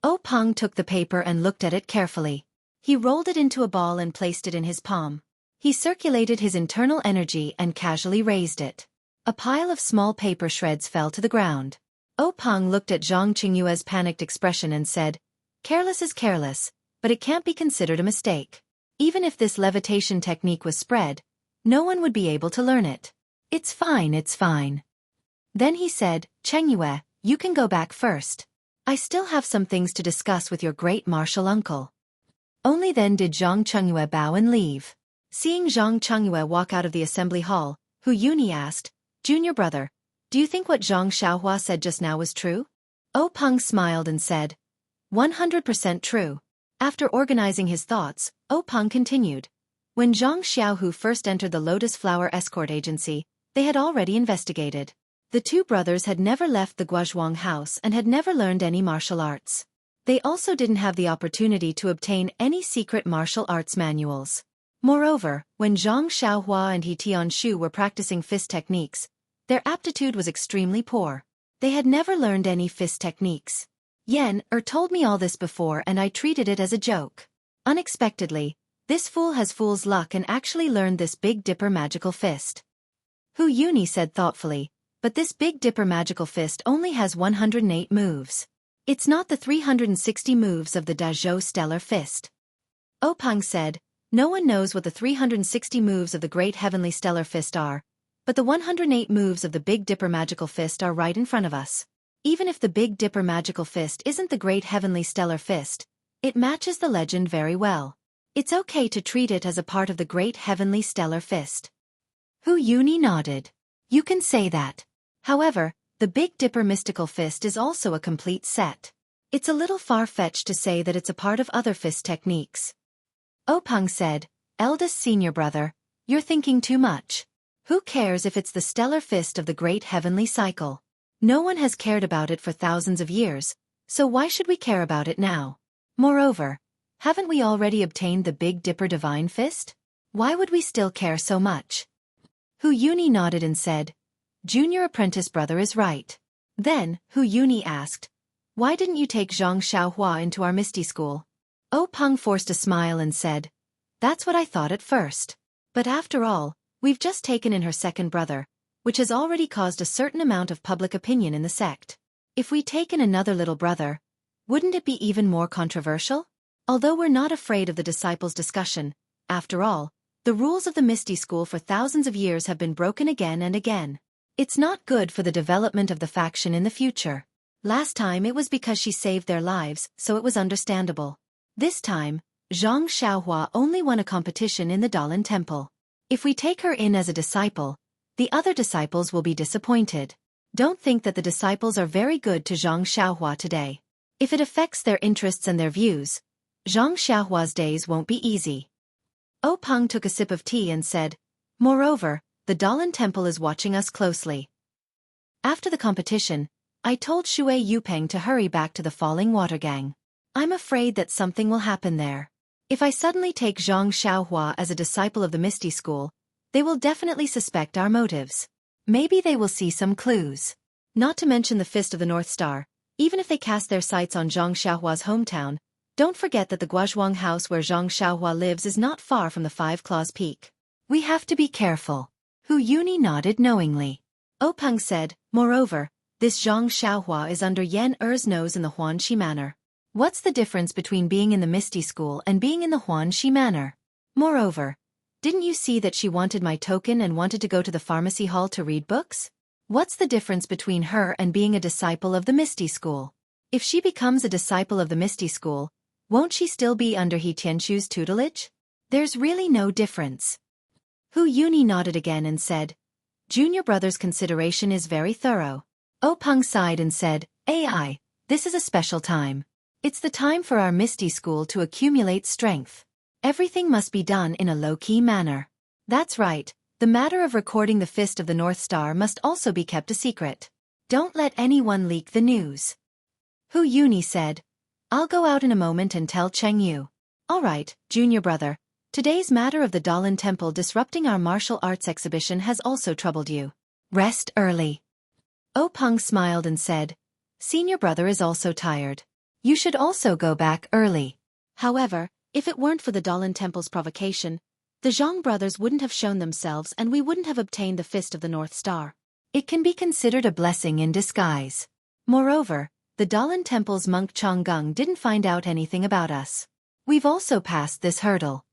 Opang took the paper and looked at it carefully. He rolled it into a ball and placed it in his palm. He circulated his internal energy and casually raised it. A pile of small paper shreds fell to the ground. Opang looked at Zhang Chengyue's panicked expression and said, "Careless is careless, but it can't be considered a mistake. Even if this levitation technique was spread, no one would be able to learn it. It's fine, it's fine." Then he said, "Chengyue, you can go back first. I still have some things to discuss with your great martial uncle." Only then did Zhang Chengyue bow and leave. Seeing Zhang Chengyue walk out of the assembly hall, Hu Yuni asked, "Junior brother, do you think what Zhang Xiaohua said just now was true?" Opang smiled and said, 100% true." After organizing his thoughts, Opang continued, "When Zhang Xiaohu first entered the Lotus Flower Escort Agency, they had already investigated. The two brothers had never left the Guozhuang house and had never learned any martial arts. They also didn't have the opportunity to obtain any secret martial arts manuals. Moreover, when Zhang Xiaohua and He Tianshu were practicing fist techniques, their aptitude was extremely poor. They had never learned any fist techniques. Yan told me all this before and I treated it as a joke. Unexpectedly, this fool has fool's luck and actually learned this Big Dipper magical fist." Hu Yuni said thoughtfully, "But this Big Dipper magical fist only has 108 moves. It's not the 360 moves of the Dazhou Stellar Fist." Opang said, "No one knows what the 360 moves of the Great Heavenly Stellar Fist are, but the 108 moves of the Big Dipper Magical Fist are right in front of us. Even if the Big Dipper Magical Fist isn't the Great Heavenly Stellar Fist, it matches the legend very well. It's okay to treat it as a part of the Great Heavenly Stellar Fist." Hu Yuni nodded. "You can say that. However, the Big Dipper Mystical Fist is also a complete set. It's a little far-fetched to say that it's a part of other fist techniques." Opang said, "Eldest senior brother, you're thinking too much. Who cares if it's the stellar fist of the Great Heavenly Cycle? No one has cared about it for thousands of years, so why should we care about it now? Moreover, haven't we already obtained the Big Dipper Divine Fist? Why would we still care so much?" Hu Yuni nodded and said, "Junior apprentice brother is right." Then, Hu Yuni asked, "Why didn't you take Zhang Xiaohua into our Misty School?" Opang forced a smile and said, "That's what I thought at first. But after all, we've just taken in her second brother, which has already caused a certain amount of public opinion in the sect. If we take in another little brother, wouldn't it be even more controversial? Although we're not afraid of the disciples' discussion, after all, the rules of the Misty School for thousands of years have been broken again and again. It's not good for the development of the faction in the future. Last time it was because she saved their lives, so it was understandable. This time, Zhang Xiaohua only won a competition in the Dalan Temple. If we take her in as a disciple, the other disciples will be disappointed. Don't think that the disciples are very good to Zhang Xiaohua today. If it affects their interests and their views, Zhang Xiaohua's days won't be easy." Opang took a sip of tea and said, "Moreover, the Dalan Temple is watching us closely. After the competition, I told Xue Yupeng to hurry back to the Falling Water Gang. I'm afraid that something will happen there. If I suddenly take Zhang Xiaohua as a disciple of the Misty School, they will definitely suspect our motives. Maybe they will see some clues. Not to mention the Fist of the North Star. Even if they cast their sights on Zhang Xiaohua's hometown, don't forget that the Guozhuang house where Zhang Xiaohua lives is not far from the Five Claws Peak. We have to be careful. Hu Yuni nodded knowingly. Openg said, moreover, this Zhang Xiaohua is under Yan Er's nose in the Huanxi Manor. What's the difference between being in the Misty School and being in the Huanxi Manor? Moreover, didn't you see that she wanted my token and wanted to go to the pharmacy hall to read books? What's the difference between her and being a disciple of the Misty School? If she becomes a disciple of the Misty School, won't she still be under He Tianchu's tutelage? There's really no difference. Hu Yuni nodded again and said, Junior brother's consideration is very thorough. Openg sighed and said, AI, this is a special time. It's the time for our Misty School to accumulate strength. Everything must be done in a low-key manner. That's right, the matter of recording the Fist of the North Star must also be kept a secret. Don't let anyone leak the news. Hu Yuni said, I'll go out in a moment and tell Cheng Yu. All right, junior brother, today's matter of the Dalan Temple disrupting our martial arts exhibition has also troubled you. Rest early. Openg smiled and said, Senior brother is also tired. You should also go back early. However, if it weren't for the Dalan Temple's provocation, the Zhang brothers wouldn't have shown themselves and we wouldn't have obtained the Fist of the North Star. It can be considered a blessing in disguise. Moreover, the Dalan Temple's monk Changgung didn't find out anything about us. We've also passed this hurdle.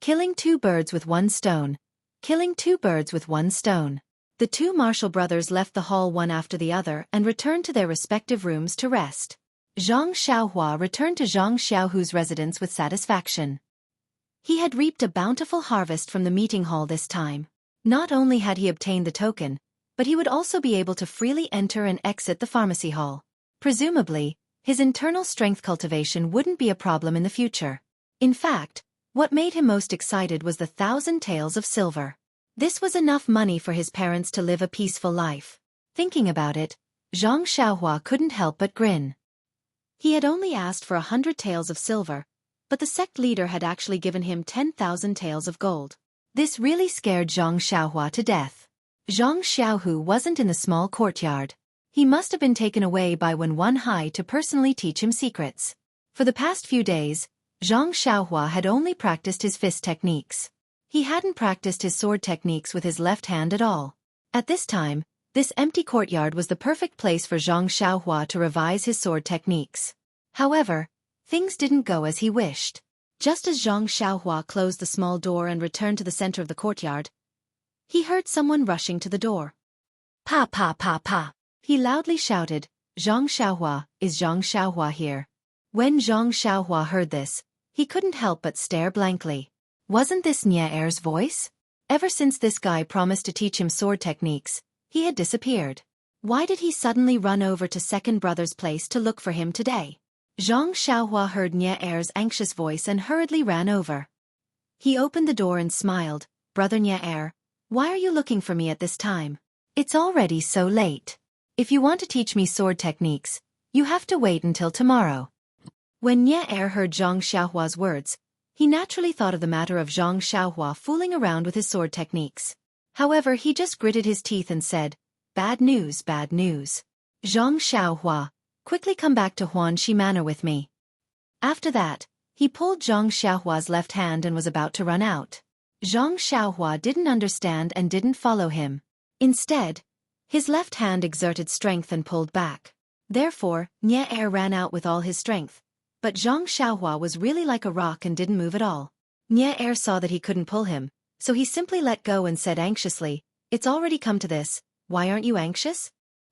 Killing two birds with one stone. Killing two birds with one stone. The two Marshall brothers left the hall one after the other and returned to their respective rooms to rest. Zhang Xiaohua returned to Zhang Xiaohu's residence with satisfaction. He had reaped a bountiful harvest from the meeting hall this time. Not only had he obtained the token, but he would also be able to freely enter and exit the pharmacy hall. Presumably, his internal strength cultivation wouldn't be a problem in the future. In fact, what made him most excited was the 1,000 taels of silver. This was enough money for his parents to live a peaceful life. Thinking about it, Zhang Xiaohua couldn't help but grin. He had only asked for 100 taels of silver, but the sect leader had actually given him 10,000 taels of gold. This really scared Zhang Xiaohua to death. Zhang Xiaohu wasn't in the small courtyard. He must have been taken away by Wen Hai to personally teach him secrets. For the past few days, Zhang Xiaohua had only practiced his fist techniques. He hadn't practiced his sword techniques with his left hand at all. At this time, this empty courtyard was the perfect place for Zhang Xiaohua to revise his sword techniques. However, things didn't go as he wished. Just as Zhang Xiaohua closed the small door and returned to the center of the courtyard, he heard someone rushing to the door. Pa pa pa pa. He loudly shouted, Zhang Xiaohua, is Zhang Xiaohua here? When Zhang Xiaohua heard this, he couldn't help but stare blankly. Wasn't this Nie Er's voice? Ever since this guy promised to teach him sword techniques, he had disappeared. Why did he suddenly run over to second brother's place to look for him today? Zhang Xiaohua heard Nie Er's anxious voice and hurriedly ran over. He opened the door and smiled, Brother Nie Er, why are you looking for me at this time? It's already so late. If you want to teach me sword techniques, you have to wait until tomorrow. When Nie Er heard Zhang Xiaohua's words, he naturally thought of the matter of Zhang Xiaohua fooling around with his sword techniques. However, he just gritted his teeth and said, Bad news, bad news. Zhang Xiaohua, quickly come back to Huanxi Manor with me. After that, he pulled Zhang Xiaohua's left hand and was about to run out. Zhang Xiaohua didn't understand and didn't follow him. Instead, his left hand exerted strength and pulled back. Therefore, Nie Er ran out with all his strength. But Zhang Xiaohua was really like a rock and didn't move at all. Nie Er saw that he couldn't pull him, so he simply let go and said anxiously, It's already come to this, why aren't you anxious?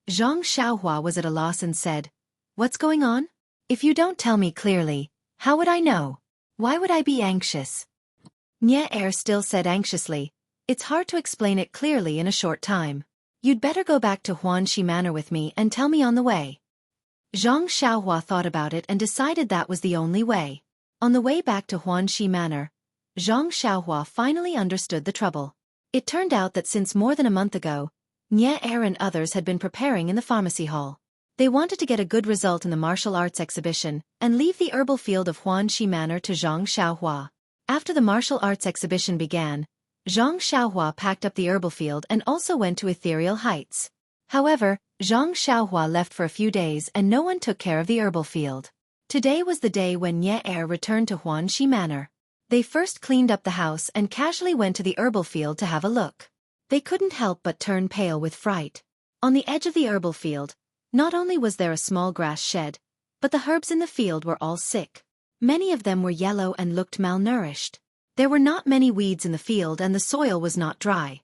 Zhang Xiaohua was at a loss and said, What's going on? If you don't tell me clearly, how would I know? Why would I be anxious? Nie Er still said anxiously, It's hard to explain it clearly in a short time. You'd better go back to Huanxi Manor with me and tell me on the way. Zhang Xiaohua thought about it and decided that was the only way. On the way back to Huanxi Manor, Zhang Xiaohua finally understood the trouble. It turned out that since more than a month ago, Nie Er and others had been preparing in the pharmacy hall. They wanted to get a good result in the martial arts exhibition and leave the herbal field of Huanxi Manor to Zhang Xiaohua. After the martial arts exhibition began, Zhang Xiaohua packed up the herbal field and also went to Ethereal Heights. However, Zhang Xiaohua left for a few days and no one took care of the herbal field. Today was the day when Nye Er returned to Huanxi Manor. They first cleaned up the house and casually went to the herbal field to have a look. They couldn't help but turn pale with fright. On the edge of the herbal field, not only was there a small grass shed, but the herbs in the field were all sick. Many of them were yellow and looked malnourished. There were not many weeds in the field and the soil was not dry.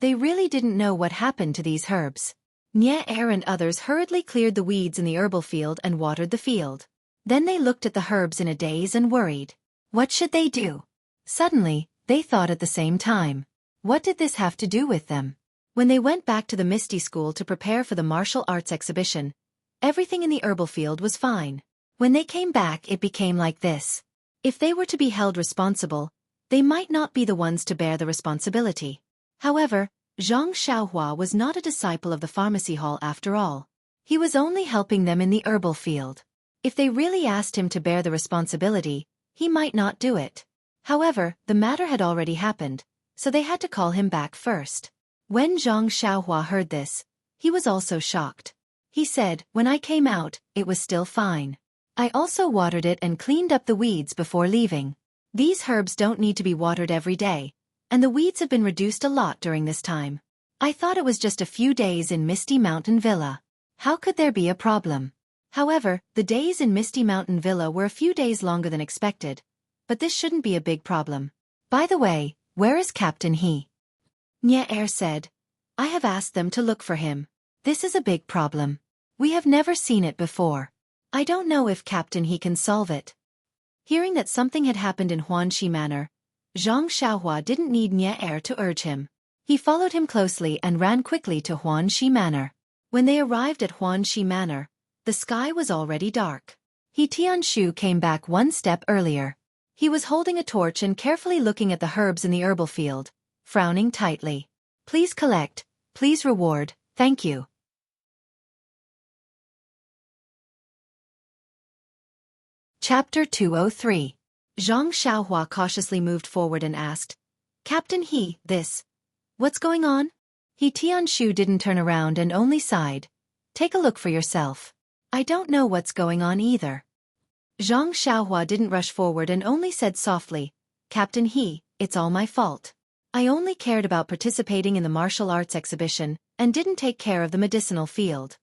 They really didn't know what happened to these herbs. Nye Er and others hurriedly cleared the weeds in the herbal field and watered the field. Then they looked at the herbs in a daze and worried. What should they do? Suddenly, they thought at the same time. What did this have to do with them? When they went back to the Misty School to prepare for the martial arts exhibition, everything in the herbal field was fine. When they came back, it became like this. If they were to be held responsible, they might not be the ones to bear the responsibility. However, Zhang Xiaohua was not a disciple of the pharmacy hall after all. He was only helping them in the herbal field. If they really asked him to bear the responsibility, he might not do it. However, the matter had already happened, so they had to call him back first. When Zhang Xiaohua heard this, he was also shocked. He said, "When I came out, it was still fine. I also watered it and cleaned up the weeds before leaving. These herbs don't need to be watered every day, and the weeds have been reduced a lot during this time. I thought it was just a few days in Misty Mountain Villa. How could there be a problem?" However, the days in Misty Mountain Villa were a few days longer than expected, but this shouldn't be a big problem. "By the way, where is Captain He?" Nye Er said. "I have asked them to look for him. This is a big problem. We have never seen it before. I don't know if Captain He can solve it." Hearing that something had happened in Huanxi Manor, Zhang Xiaohua didn't need Nye Er to urge him. He followed him closely and ran quickly to Huanxi Manor. When they arrived at Huanxi Manor, the sky was already dark. He Tianshu came back one step earlier. He was holding a torch and carefully looking at the herbs in the herbal field, frowning tightly. "Please collect, please reward, thank you." Chapter 203. Zhang Xiaohua cautiously moved forward and asked, "Captain He, what's going on?" He Tianshu didn't turn around and only sighed. "Take a look for yourself. I don't know what's going on either." Zhang Xiaohua didn't rush forward and only said softly, "Captain He, it's all my fault. I only cared about participating in the martial arts exhibition and didn't take care of the medicinal field."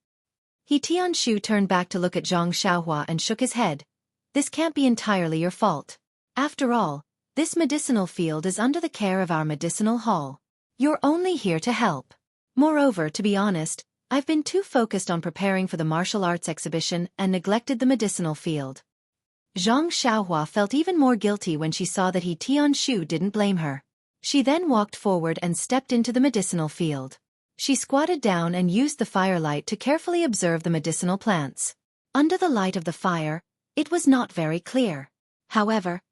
He Tianshu turned back to look at Zhang Xiaohua and shook his head. "This can't be entirely your fault. After all, this medicinal field is under the care of our medicinal hall. You're only here to help. Moreover, to be honest, I've been too focused on preparing for the martial arts exhibition and neglected the medicinal field." Zhang Xiaohua felt even more guilty when she saw that He Tianshu didn't blame her. She then walked forward and stepped into the medicinal field. She squatted down and used the firelight to carefully observe the medicinal plants. Under the light of the fire, it was not very clear. However,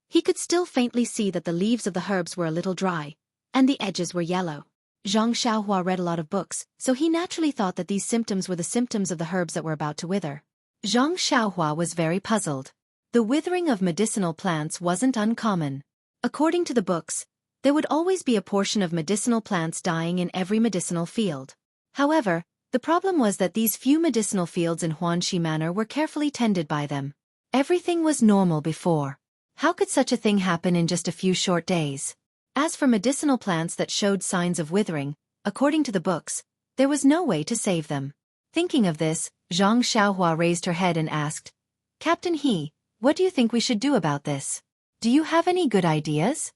he could still faintly see that the leaves of the herbs were a little dry, and the edges were yellow. Zhang Xiaohua read a lot of books, so he naturally thought that these symptoms were the symptoms of the herbs that were about to wither. Zhang Xiaohua was very puzzled. The withering of medicinal plants wasn't uncommon. According to the books, there would always be a portion of medicinal plants dying in every medicinal field. However, the problem was that these few medicinal fields in Huanxi Manor were carefully tended by them. Everything was normal before. How could such a thing happen in just a few short days? As for medicinal plants that showed signs of withering, according to the books, there was no way to save them. Thinking of this, Zhang Xiaohua raised her head and asked, "Captain He, what do you think we should do about this? Do you have any good ideas?"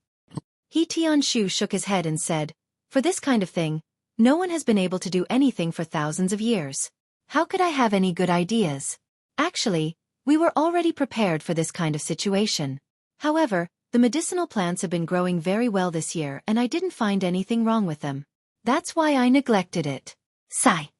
He Tianshu shook his head and said, "For this kind of thing, no one has been able to do anything for thousands of years. How could I have any good ideas? Actually, we were already prepared for this kind of situation. However, the medicinal plants have been growing very well this year and I didn't find anything wrong with them. That's why I neglected it." Sigh.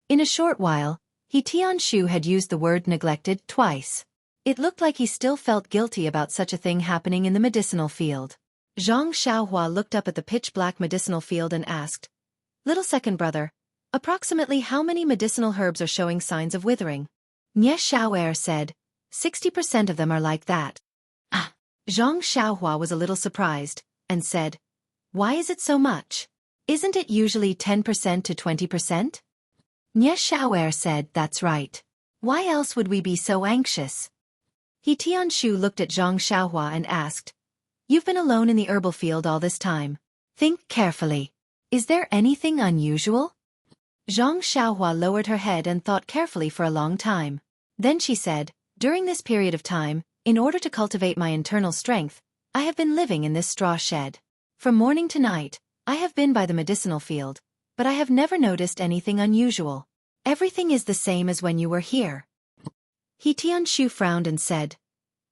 In a short while, He Tianshu had used the word neglected twice. It looked like he still felt guilty about such a thing happening in the medicinal field. Zhang Xiaohua looked up at the pitch-black medicinal field and asked, "Little second brother, Approximately how many medicinal herbs are showing signs of withering? Nye Xiao'er said, 60% of them are like that. Ah! Zhang Xiaohua was a little surprised, and said, why is it so much? Isn't it usually 10% to 20%? Nye Xiao'er said, that's right. Why else would we be so anxious? He Tianshu looked at Zhang Xiaohua and asked, you've been alone in the herbal field all this time. Think carefully. Is there anything unusual? Zhang Xiaohua lowered her head and thought carefully for a long time. Then she said, during this period of time, in order to cultivate my internal strength, I have been living in this straw shed. From morning to night, I have been by the medicinal field, but I have never noticed anything unusual. Everything is the same as when you were here. He Tianshu frowned and said,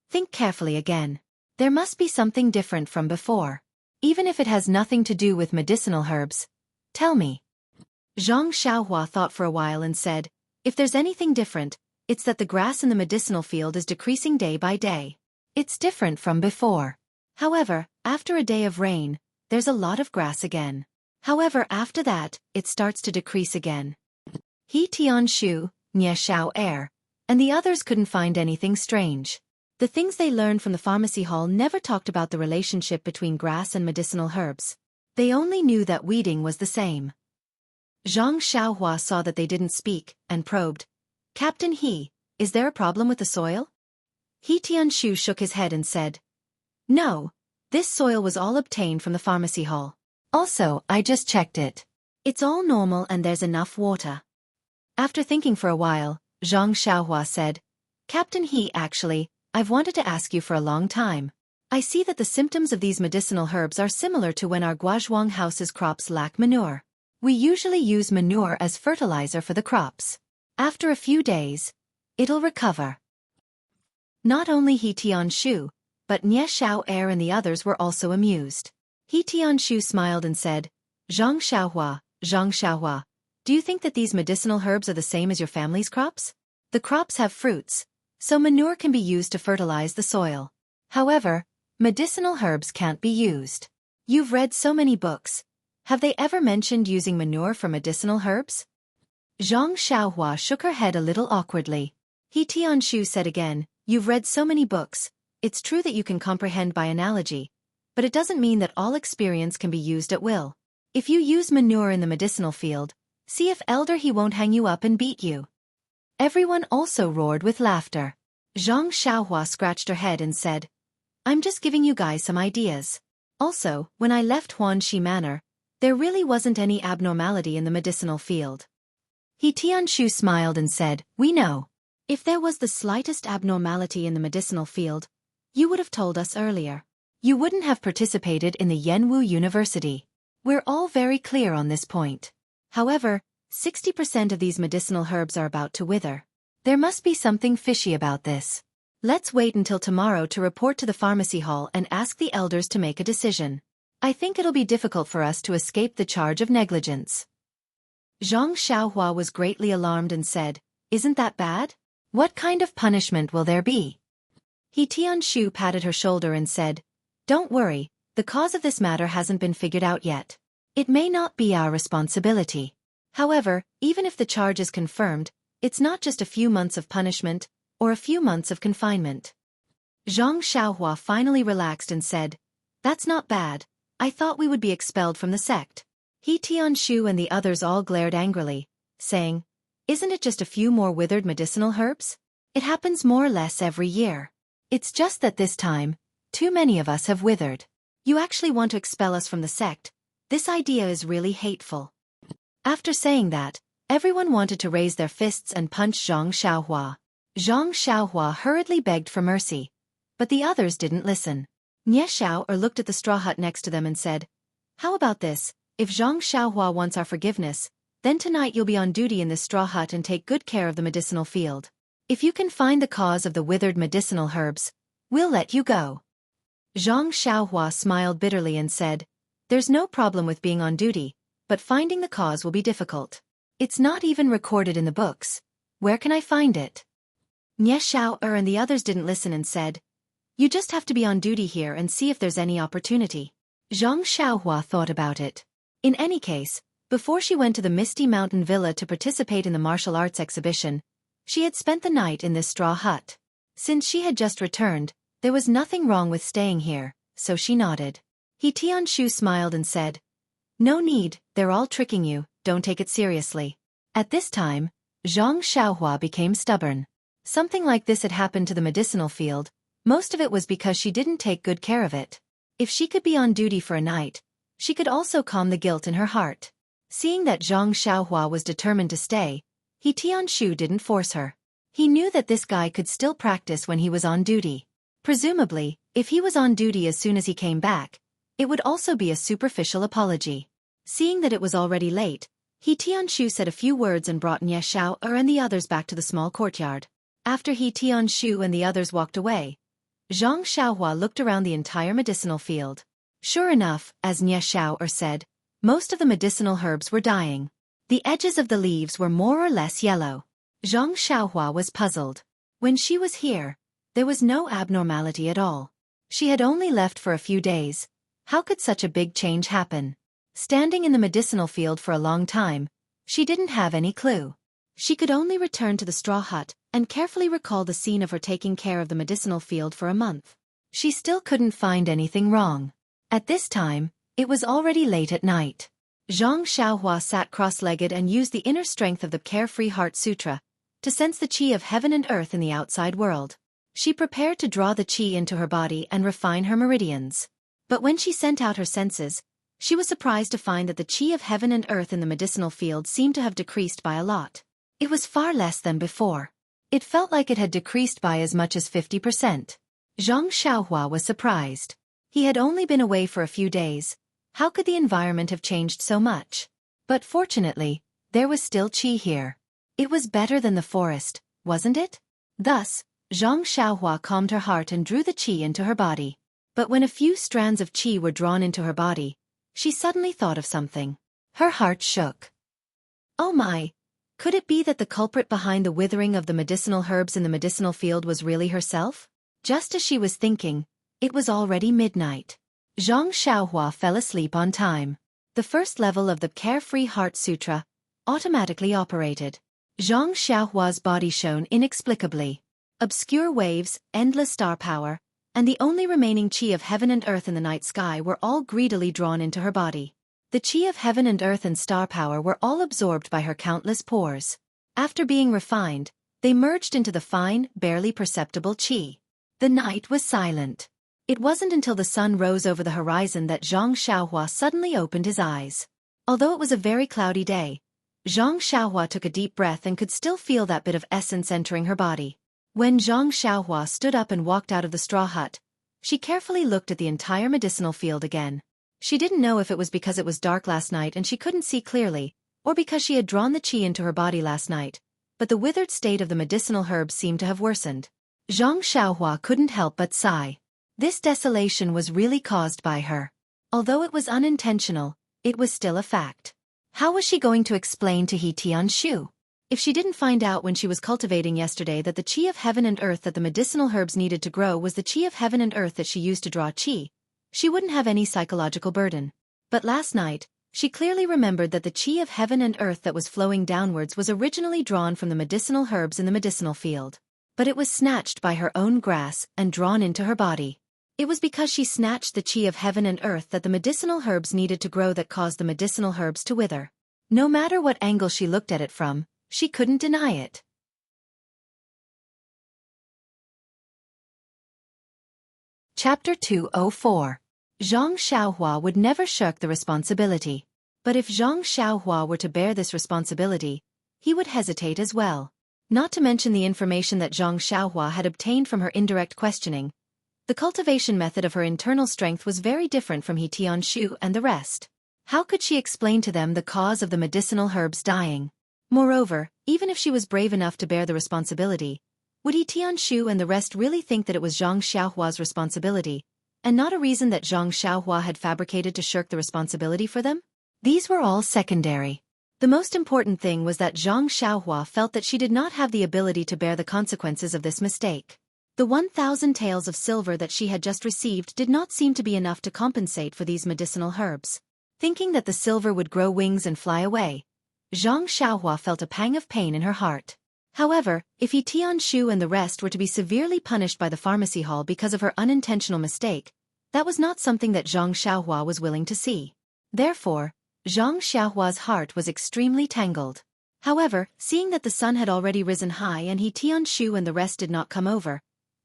think carefully again. There must be something different from before. Even if it has nothing to do with medicinal herbs. Tell me. Zhang Xiaohua thought for a while and said, if there's anything different, it's that the grass in the medicinal field is decreasing day by day. It's different from before. However, after a day of rain, there's a lot of grass again. However, after that, it starts to decrease again. He Tianshu, Nye Xiao'er, and the others couldn't find anything strange. The things they learned from the pharmacy hall never talked about the relationship between grass and medicinal herbs. They only knew that weeding was the same. Zhang Xiaohua saw that they didn't speak, and probed, Captain He, is there a problem with the soil? He Tianshu shook his head and said, no, this soil was all obtained from the pharmacy hall. Also, I just checked it. It's all normal and there's enough water. After thinking for a while, Zhang Xiaohua said, Captain He, actually, I've wanted to ask you for a long time. I see that the symptoms of these medicinal herbs are similar to when our Guozhuang house's crops lack manure. We usually use manure as fertilizer for the crops. After a few days, it'll recover. Not only He Tianshu, but Nye Xiao'er and the others were also amused. He Tianshu smiled and said, Zhang Xiaohua, do you think that these medicinal herbs are the same as your family's crops? The crops have fruits, so manure can be used to fertilize the soil. However, medicinal herbs can't be used. You've read so many books. Have they ever mentioned using manure for medicinal herbs? Zhang Xiaohua shook her head a little awkwardly. He Tianshu said again, you've read so many books. It's true that you can comprehend by analogy, but it doesn't mean that all experience can be used at will. If you use manure in the medicinal field, see if Elder He won't hang you up and beat you. Everyone also roared with laughter. Zhang Xiaohua scratched her head and said, I'm just giving you guys some ideas. Also, when I left Huanxi Manor, there really wasn't any abnormality in the medicinal field. He Tianshu smiled and said, we know. If there was the slightest abnormality in the medicinal field, you would have told us earlier. You wouldn't have participated in the Yanwu University. We're all very clear on this point. However, 60% of these medicinal herbs are about to wither. There must be something fishy about this. Let's wait until tomorrow to report to the pharmacy hall and ask the elders to make a decision. I think it'll be difficult for us to escape the charge of negligence. Zhang Xiaohua was greatly alarmed and said, isn't that bad? What kind of punishment will there be? He Tianshu patted her shoulder and said, don't worry, the cause of this matter hasn't been figured out yet. It may not be our responsibility. However, even if the charge is confirmed, it's not just a few months of punishment, or a few months of confinement. Zhang Xiaohua finally relaxed and said, that's not bad, I thought we would be expelled from the sect. He Tianshu and the others all glared angrily, saying, isn't it just a few more withered medicinal herbs? It happens more or less every year. It's just that this time, too many of us have withered. You actually want to expel us from the sect? This idea is really hateful. After saying that, everyone wanted to raise their fists and punch Zhang Xiaohua. Zhang Xiaohua hurriedly begged for mercy, but the others didn't listen. Nye Xiao'er looked at the straw hut next to them and said, how about this, if Zhang Xiaohua wants our forgiveness, then tonight you'll be on duty in this straw hut and take good care of the medicinal field. If you can find the cause of the withered medicinal herbs, we'll let you go. Zhang Xiaohua smiled bitterly and said, there's no problem with being on duty, but finding the cause will be difficult. It's not even recorded in the books. Where can I find it? Nye Xiao'er and the others didn't listen and said, you just have to be on duty here and see if there's any opportunity. Zhang Xiaohua thought about it. In any case, Before she went to the Misty Mountain Villa to participate in the martial arts exhibition, she had spent the night in this straw hut. Since she had just returned, there was nothing wrong with staying here, so she nodded. He Tianshu smiled and said, "No need, they're all tricking you, don't take it seriously." At this time, Zhang Xiaohua became stubborn. Something like this had happened to the medicinal field, most of it was because she didn't take good care of it. If she could be on duty for a night, she could also calm the guilt in her heart. Seeing that Zhang Xiaohua was determined to stay, He Tianshu didn't force her. He knew that this guy could still practice when he was on duty. Presumably, if he was on duty as soon as he came back, it would also be a superficial apology. Seeing that it was already late, He Tianshu said a few words and brought Nye Xiao and the others back to the small courtyard. After He Tianshu and the others walked away, Zhang Xiaohua looked around the entire medicinal field. Sure enough, as Nye Xiao said, most of the medicinal herbs were dying. The edges of the leaves were more or less yellow. Zhang Xiaohua was puzzled. When she was here, there was no abnormality at all. She had only left for a few days. How could such a big change happen? Standing in the medicinal field for a long time, she didn't have any clue. She could only return to the straw hut and carefully recall the scene of her taking care of the medicinal field for a month. She still couldn't find anything wrong. At this time, it was already late at night. Zhang Xiaohua sat cross-legged and used the inner strength of the Carefree Heart Sutra to sense the qi of heaven and earth in the outside world. She prepared to draw the qi into her body and refine her meridians. But when she sent out her senses, she was surprised to find that the qi of heaven and earth in the medicinal field seemed to have decreased by a lot. It was far less than before. It felt like it had decreased by as much as 50%. Zhang Xiaohua was surprised. He had only been away for a few days. How could the environment have changed so much? But fortunately, there was still qi here. It was better than the forest, wasn't it? Thus, Zhang Xiaohua calmed her heart and drew the qi into her body. But when a few strands of qi were drawn into her body, she suddenly thought of something. Her heart shook. Oh my! Could it be that the culprit behind the withering of the medicinal herbs in the medicinal field was really herself? Just as she was thinking, it was already midnight. Zhang Xiaohua fell asleep on time. The first level of the Carefree Heart Sutra automatically operated. Zhang Xiaohua's body shone inexplicably. Obscure waves, endless star power, and the only remaining qi of heaven and earth in the night sky were all greedily drawn into her body. The qi of heaven and earth and star power were all absorbed by her countless pores. After being refined, they merged into the fine, barely perceptible qi. The night was silent. It wasn't until the sun rose over the horizon that Zhang Xiaohua suddenly opened his eyes. Although it was a very cloudy day, Zhang Xiaohua took a deep breath and could still feel that bit of essence entering her body. When Zhang Xiaohua stood up and walked out of the straw hut, she carefully looked at the entire medicinal field again. She didn't know if it was because it was dark last night and she couldn't see clearly, or because she had drawn the qi into her body last night, but the withered state of the medicinal herbs seemed to have worsened. Zhang Xiaohua couldn't help but sigh. This desolation was really caused by her. Although it was unintentional, it was still a fact. How was she going to explain to He Tianshu? If she didn't find out when she was cultivating yesterday that the qi of heaven and earth that the medicinal herbs needed to grow was the qi of heaven and earth that she used to draw qi, she wouldn't have any psychological burden. But last night, she clearly remembered that the qi of heaven and earth that was flowing downwards was originally drawn from the medicinal herbs in the medicinal field. But it was snatched by her own grass and drawn into her body. It was because she snatched the qi of heaven and earth that the medicinal herbs needed to grow that caused the medicinal herbs to wither. No matter what angle she looked at it from, she couldn't deny it. Chapter 204. Zhang Xiaohua would never shirk the responsibility. But if Zhang Xiaohua were to bear this responsibility, he would hesitate as well. Not to mention the information that Zhang Xiaohua had obtained from her indirect questioning. The cultivation method of her internal strength was very different from He Tianshu and the rest. How could she explain to them the cause of the medicinal herbs dying? Moreover, even if she was brave enough to bear the responsibility, would He Tianshu and the rest really think that it was Zhang Xiaohua's responsibility, and not a reason that Zhang Xiaohua had fabricated to shirk the responsibility for them? These were all secondary. The most important thing was that Zhang Xiaohua felt that she did not have the ability to bear the consequences of this mistake. The 1,000 taels of silver that she had just received did not seem to be enough to compensate for these medicinal herbs. Thinking that the silver would grow wings and fly away, Zhang Xiaohua felt a pang of pain in her heart. However, if He Tianshu and the rest were to be severely punished by the pharmacy hall because of her unintentional mistake, that was not something that Zhang Xiaohua was willing to see. Therefore, Zhang Xiaohua's heart was extremely tangled. However, seeing that the sun had already risen high and He Tianshu and the rest did not come over,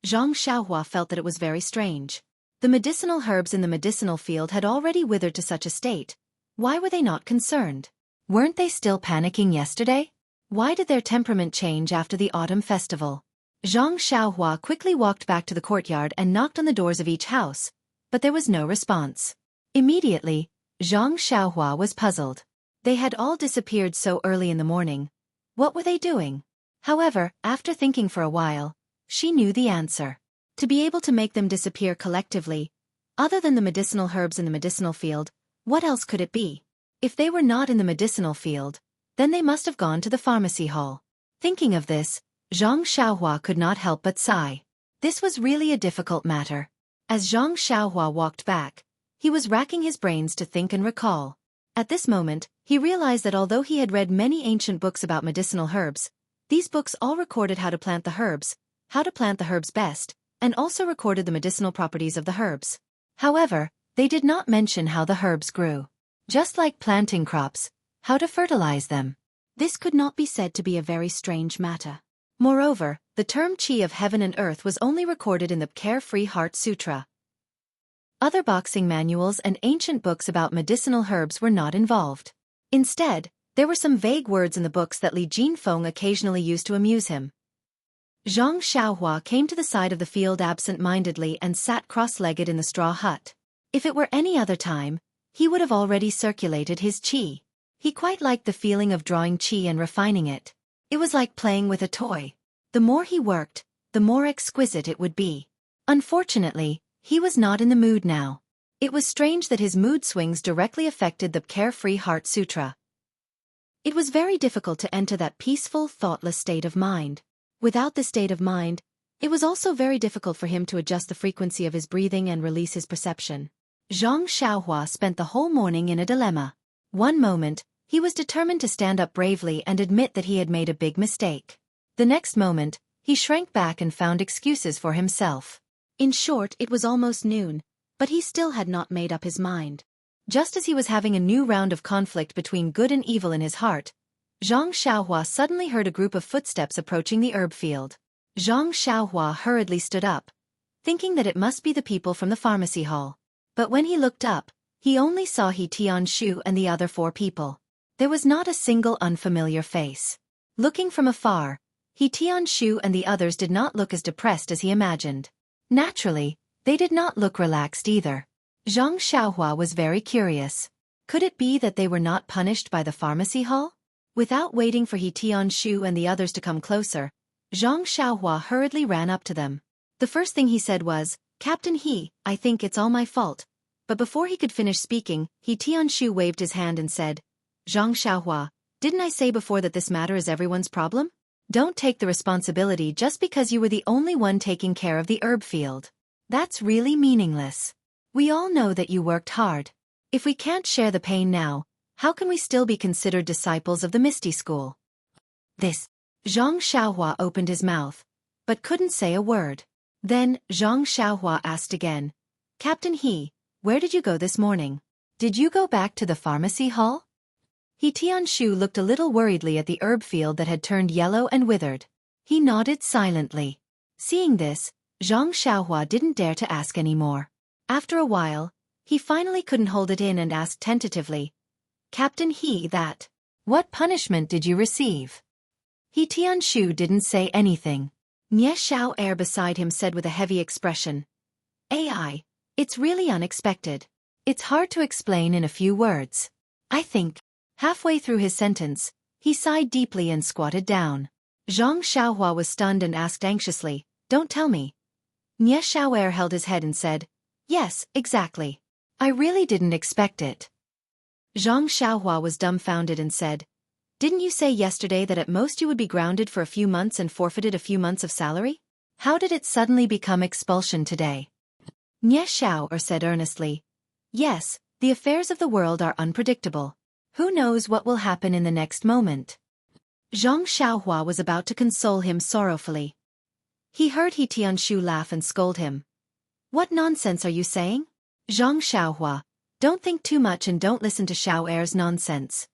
Zhang Xiaohua felt that it was very strange. The medicinal herbs in the medicinal field had already withered to such a state. Why were they not concerned? Weren't they still panicking yesterday? Why did their temperament change after the autumn festival? Zhang Xiaohua quickly walked back to the courtyard and knocked on the doors of each house, but there was no response. Immediately, Zhang Xiaohua was puzzled. They had all disappeared so early in the morning. What were they doing? However, after thinking for a while, she knew the answer. To be able to make them disappear collectively, other than the medicinal herbs in the medicinal field, what else could it be? If they were not in the medicinal field, then they must have gone to the pharmacy hall. Thinking of this, Zhang Xiaohua could not help but sigh. This was really a difficult matter. As Zhang Xiaohua walked back, he was racking his brains to think and recall. At this moment, he realized that although he had read many ancient books about medicinal herbs, these books all recorded how to plant the herbs best, and also recorded the medicinal properties of the herbs. However, they did not mention how the herbs grew. Just like planting crops, how to fertilize them. This could not be said to be a very strange matter. Moreover, the term Qi of heaven and earth was only recorded in the Carefree Heart Sutra. Other boxing manuals and ancient books about medicinal herbs were not involved. Instead, there were some vague words in the books that Li Jinfeng occasionally used to amuse him. Zhang Xiaohua came to the side of the field absent-mindedly and sat cross-legged in the straw hut. If it were any other time, he would have already circulated his qi. He quite liked the feeling of drawing qi and refining it. It was like playing with a toy. The more he worked, the more exquisite it would be. Unfortunately, he was not in the mood now. It was strange that his mood swings directly affected the Carefree Heart Sutra. It was very difficult to enter that peaceful, thoughtless state of mind. Without this state of mind, it was also very difficult for him to adjust the frequency of his breathing and release his perception. Zhang Xiaohua spent the whole morning in a dilemma. One moment, he was determined to stand up bravely and admit that he had made a big mistake. The next moment, he shrank back and found excuses for himself. In short, it was almost noon, but he still had not made up his mind. Just as he was having a new round of conflict between good and evil in his heart, Zhang Xiaohua suddenly heard a group of footsteps approaching the herb field. Zhang Xiaohua hurriedly stood up, thinking that it must be the people from the pharmacy hall. But when he looked up, he only saw He Tianshu and the other 4 people. There was not a single unfamiliar face. Looking from afar, He Tianshu and the others did not look as depressed as he imagined. Naturally, they did not look relaxed either. Zhang Xiaohua was very curious. Could it be that they were not punished by the pharmacy hall? Without waiting for He Tianshu and the others to come closer, Zhang Xiaohua hurriedly ran up to them. The first thing he said was, "Captain He, I think it's all my fault." But before he could finish speaking, He Tianshu waved his hand and said, "Zhang Xiaohua, didn't I say before that this matter is everyone's problem? Don't take the responsibility just because you were the only one taking care of the herb field. That's really meaningless. We all know that you worked hard. If we can't share the pain now, how can we still be considered disciples of the Misty School?" Zhang Xiaohua opened his mouth, but couldn't say a word. Then, Zhang Xiaohua asked again, "Captain He, where did you go this morning? Did you go back to the pharmacy hall?" He Tianshu looked a little worriedly at the herb field that had turned yellow and withered. He nodded silently. Seeing this, Zhang Xiaohua didn't dare to ask any more. After a while, he finally couldn't hold it in and asked tentatively, "Captain He, what punishment did you receive?" He Tianshu didn't say anything. Nie Xiao Air beside him said with a heavy expression, "AI, it's really unexpected. It's hard to explain in a few words. I think." Halfway through his sentence, he sighed deeply and squatted down. Zhang Xiaohua was stunned and asked anxiously, "Don't tell me." Nie Xiao Air held his head and said, "Yes, exactly. I really didn't expect it." Zhang Xiaohua was dumbfounded and said, "Didn't you say yesterday that at most you would be grounded for a few months and forfeited a few months of salary? How did it suddenly become expulsion today?" Nie Xiao Er said earnestly, "Yes, The affairs of the world are unpredictable. Who knows what will happen in the next moment? Zhang Xiaohua was about to console him sorrowfully. He heard He Tianshu laugh and scold him. What nonsense are you saying? Zhang Xiaohua, don't think too much and don't listen to Xiao Er's nonsense.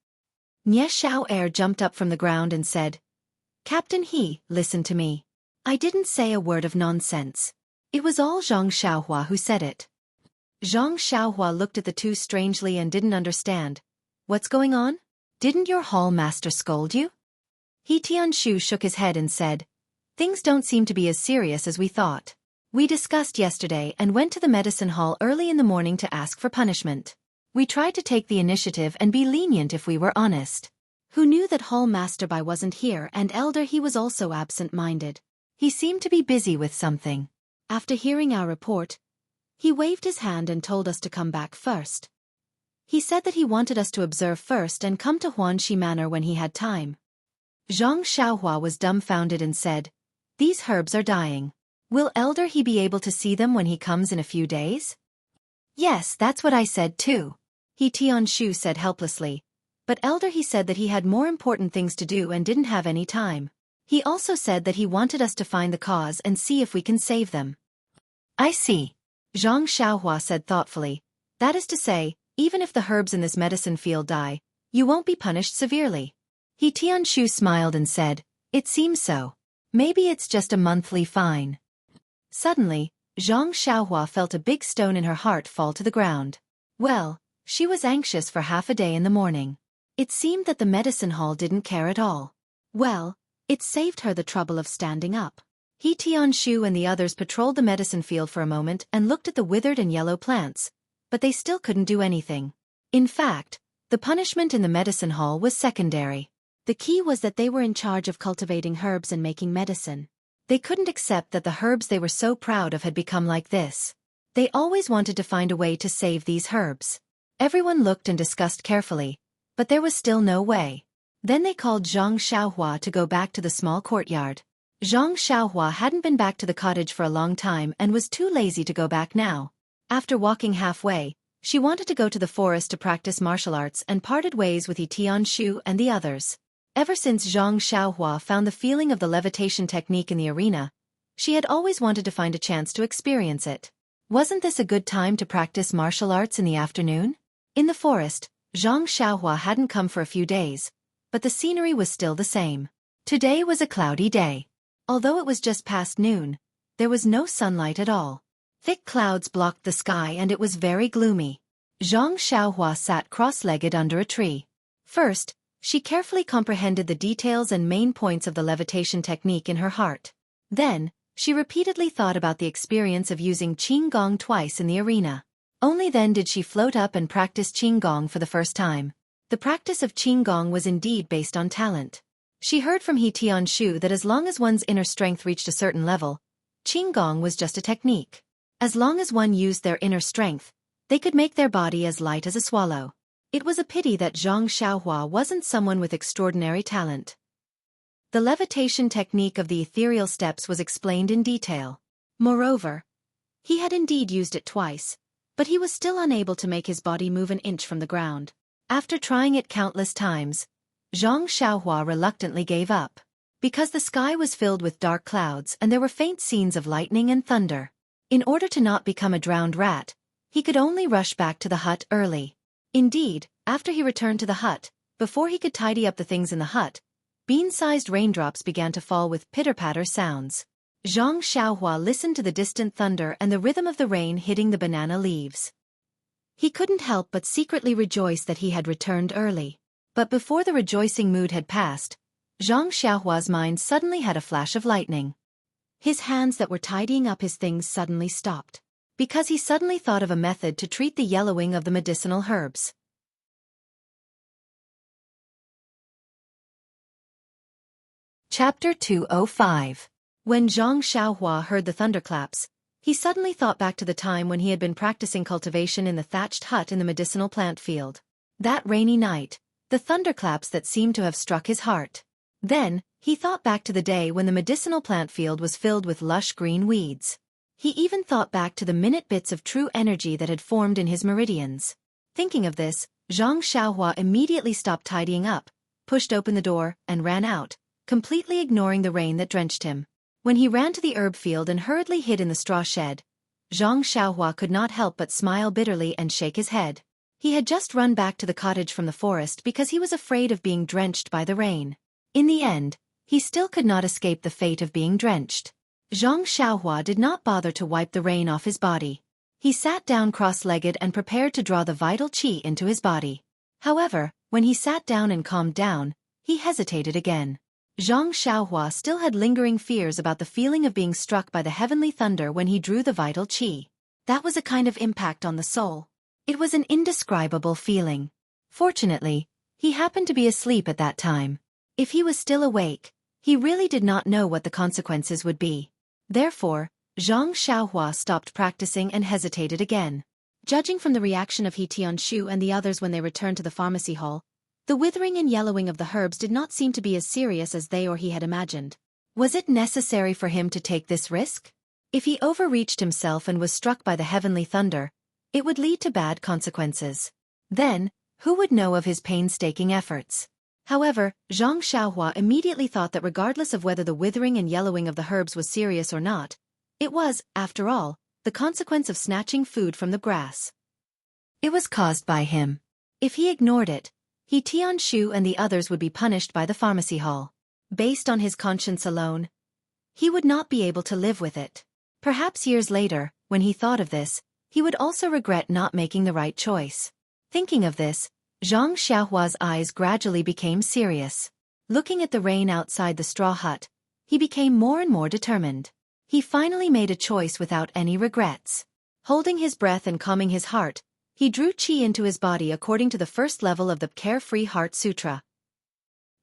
Nye Xiao Er jumped up from the ground and said, Captain He, listen to me. I didn't say a word of nonsense. It was all Zhang Xiaohua who said it. Zhang Xiaohua looked at the two strangely and didn't understand. What's going on? Didn't your hall master scold you? He Tianshu shook his head and said, Things don't seem to be as serious as we thought. We discussed yesterday and went to the medicine hall early in the morning to ask for punishment. We tried to take the initiative and be lenient if we were honest. Who knew that Hall Master Bai wasn't here and Elder He was also absent-minded. He seemed to be busy with something. After hearing our report, he waved his hand and told us to come back first. He said that he wanted us to observe first and come to Huanxi Manor when he had time. Zhang Xiaohua was dumbfounded and said, These herbs are dying. Will Elder He be able to see them when he comes in a few days? Yes, that's what I said too. He Tianshu said helplessly. But Elder He said that he had more important things to do and didn't have any time. He also said that he wanted us to find the cause and see if we can save them. I see. Zhang Xiaohua said thoughtfully. That is to say, even if the herbs in this medicine field die, you won't be punished severely. He Tianshu smiled and said, It seems so. Maybe it's just a monthly fine. Suddenly, Zhang Xiaohua felt a big stone in her heart fall to the ground. Well, she was anxious for half a day in the morning. It seemed that the medicine hall didn't care at all. Well, it saved her the trouble of standing up. He Tianshu and the others patrolled the medicine field for a moment and looked at the withered and yellow plants, but they still couldn't do anything. In fact, the punishment in the medicine hall was secondary. The key was that they were in charge of cultivating herbs and making medicine. They couldn't accept that the herbs they were so proud of had become like this. They always wanted to find a way to save these herbs. Everyone looked and discussed carefully, but there was still no way. Then they called Zhang Xiaohua to go back to the small courtyard. Zhang Xiaohua hadn't been back to the cottage for a long time and was too lazy to go back now. After walking halfway, she wanted to go to the forest to practice martial arts and parted ways with He Tianshu and the others. Ever since Zhang Xiaohua found the feeling of the levitation technique in the arena, she had always wanted to find a chance to experience it. Wasn't this a good time to practice martial arts in the afternoon? In the forest, Zhang Xiaohua hadn't come for a few days, but the scenery was still the same. Today was a cloudy day. Although it was just past noon, there was no sunlight at all. Thick clouds blocked the sky and it was very gloomy. Zhang Xiaohua sat cross-legged under a tree. First, she carefully comprehended the details and main points of the levitation technique in her heart. Then, she repeatedly thought about the experience of using Qinggong twice in the arena. Only then did she float up and practice Qinggong for the first time. The practice of Qinggong was indeed based on talent. She heard from He Tianshu that as long as one's inner strength reached a certain level, Qinggong was just a technique. As long as one used their inner strength, they could make their body as light as a swallow. It was a pity that Zhang Xiaohua wasn't someone with extraordinary talent. The levitation technique of the ethereal steps was explained in detail. Moreover, he had indeed used it twice, but he was still unable to make his body move an inch from the ground. After trying it countless times, Zhang Xiaohua reluctantly gave up. Because the sky was filled with dark clouds and there were faint scenes of lightning and thunder. In order to not become a drowned rat, he could only rush back to the hut early. Indeed, after he returned to the hut, before he could tidy up the things in the hut, bean-sized raindrops began to fall with pitter-patter sounds. Zhang Xiaohua listened to the distant thunder and the rhythm of the rain hitting the banana leaves. He couldn't help but secretly rejoice that he had returned early. But before the rejoicing mood had passed, Zhang Xiaohua's mind suddenly had a flash of lightning. His hands that were tidying up his things suddenly stopped, because he suddenly thought of a method to treat the yellowing of the medicinal herbs. Chapter 205. When Zhang Xiaohua heard the thunderclaps, he suddenly thought back to the time when he had been practicing cultivation in the thatched hut in the medicinal plant field. That rainy night, the thunderclaps that seemed to have struck his heart. Then, he thought back to the day when the medicinal plant field was filled with lush green weeds. He even thought back to the minute bits of true energy that had formed in his meridians. Thinking of this, Zhang Xiaohua immediately stopped tidying up, pushed open the door, and ran out, completely ignoring the rain that drenched him. When he ran to the herb field and hurriedly hid in the straw shed, Zhang Xiaohua could not help but smile bitterly and shake his head. He had just run back to the cottage from the forest because he was afraid of being drenched by the rain. In the end, he still could not escape the fate of being drenched. Zhang Xiaohua did not bother to wipe the rain off his body. He sat down cross-legged and prepared to draw the vital qi into his body. However, when he sat down and calmed down, he hesitated again. Zhang Xiaohua still had lingering fears about the feeling of being struck by the heavenly thunder when he drew the vital qi. That was a kind of impact on the soul. It was an indescribable feeling. Fortunately, he happened to be asleep at that time. If he was still awake, he really did not know what the consequences would be. Therefore, Zhang Xiaohua stopped practicing and hesitated again. Judging from the reaction of He Tianshu and the others when they returned to the pharmacy hall, the withering and yellowing of the herbs did not seem to be as serious as they or he had imagined. Was it necessary for him to take this risk? If he overreached himself and was struck by the heavenly thunder, it would lead to bad consequences. Then, who would know of his painstaking efforts? However, Zhang Xiaohua immediately thought that regardless of whether the withering and yellowing of the herbs was serious or not, it was, after all, the consequence of snatching food from the grass. It was caused by him. If he ignored it, He Tianshu and the others would be punished by the pharmacy hall. Based on his conscience alone, he would not be able to live with it. Perhaps years later, when he thought of this, he would also regret not making the right choice. Thinking of this, Zhang Xiaohua's eyes gradually became serious. Looking at the rain outside the straw hut, he became more and more determined. He finally made a choice without any regrets. Holding his breath and calming his heart, he drew qi into his body according to the first level of the Carefree Heart Sutra.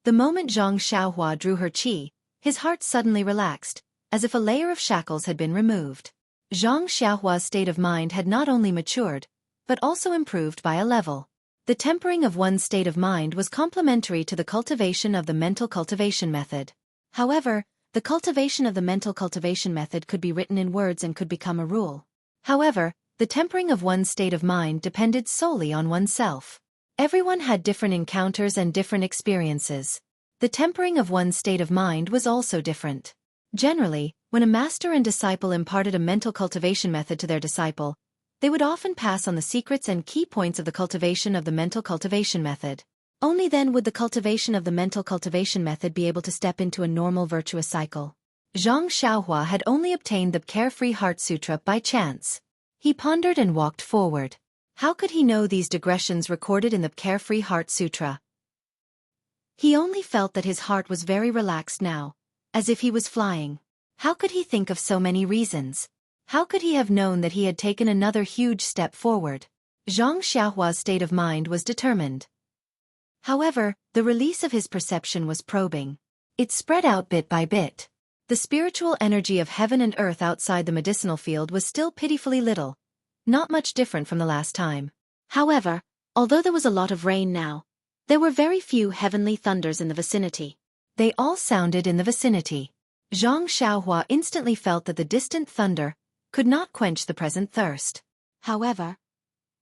The moment Zhang Xiaohua drew her qi, his heart suddenly relaxed, as if a layer of shackles had been removed. Zhang Xiaohua's state of mind had not only matured, but also improved by a level. The tempering of one's state of mind was complementary to the cultivation of the mental cultivation method. However, the cultivation of the mental cultivation method could be written in words and could become a rule. However, the tempering of one's state of mind depended solely on oneself. Everyone had different encounters and different experiences. The tempering of one's state of mind was also different. Generally, when a master and disciple imparted a mental cultivation method to their disciple, they would often pass on the secrets and key points of the cultivation of the mental cultivation method. Only then would the cultivation of the mental cultivation method be able to step into a normal virtuous cycle. Zhang Xiaohua had only obtained the Carefree Heart Sutra by chance. He pondered and walked forward. How could he know these digressions recorded in the Carefree Heart Sutra? He only felt that his heart was very relaxed now, as if he was flying. How could he think of so many reasons? How could he have known that he had taken another huge step forward? Zhang Xiaohua's state of mind was determined. However, the release of his perception was probing. It spread out bit by bit. The spiritual energy of heaven and earth outside the medicinal field was still pitifully little, not much different from the last time. However, although there was a lot of rain now, there were very few heavenly thunders in the vicinity. They all sounded in the vicinity. Zhang Xiaohua instantly felt that the distant thunder could not quench the present thirst. However,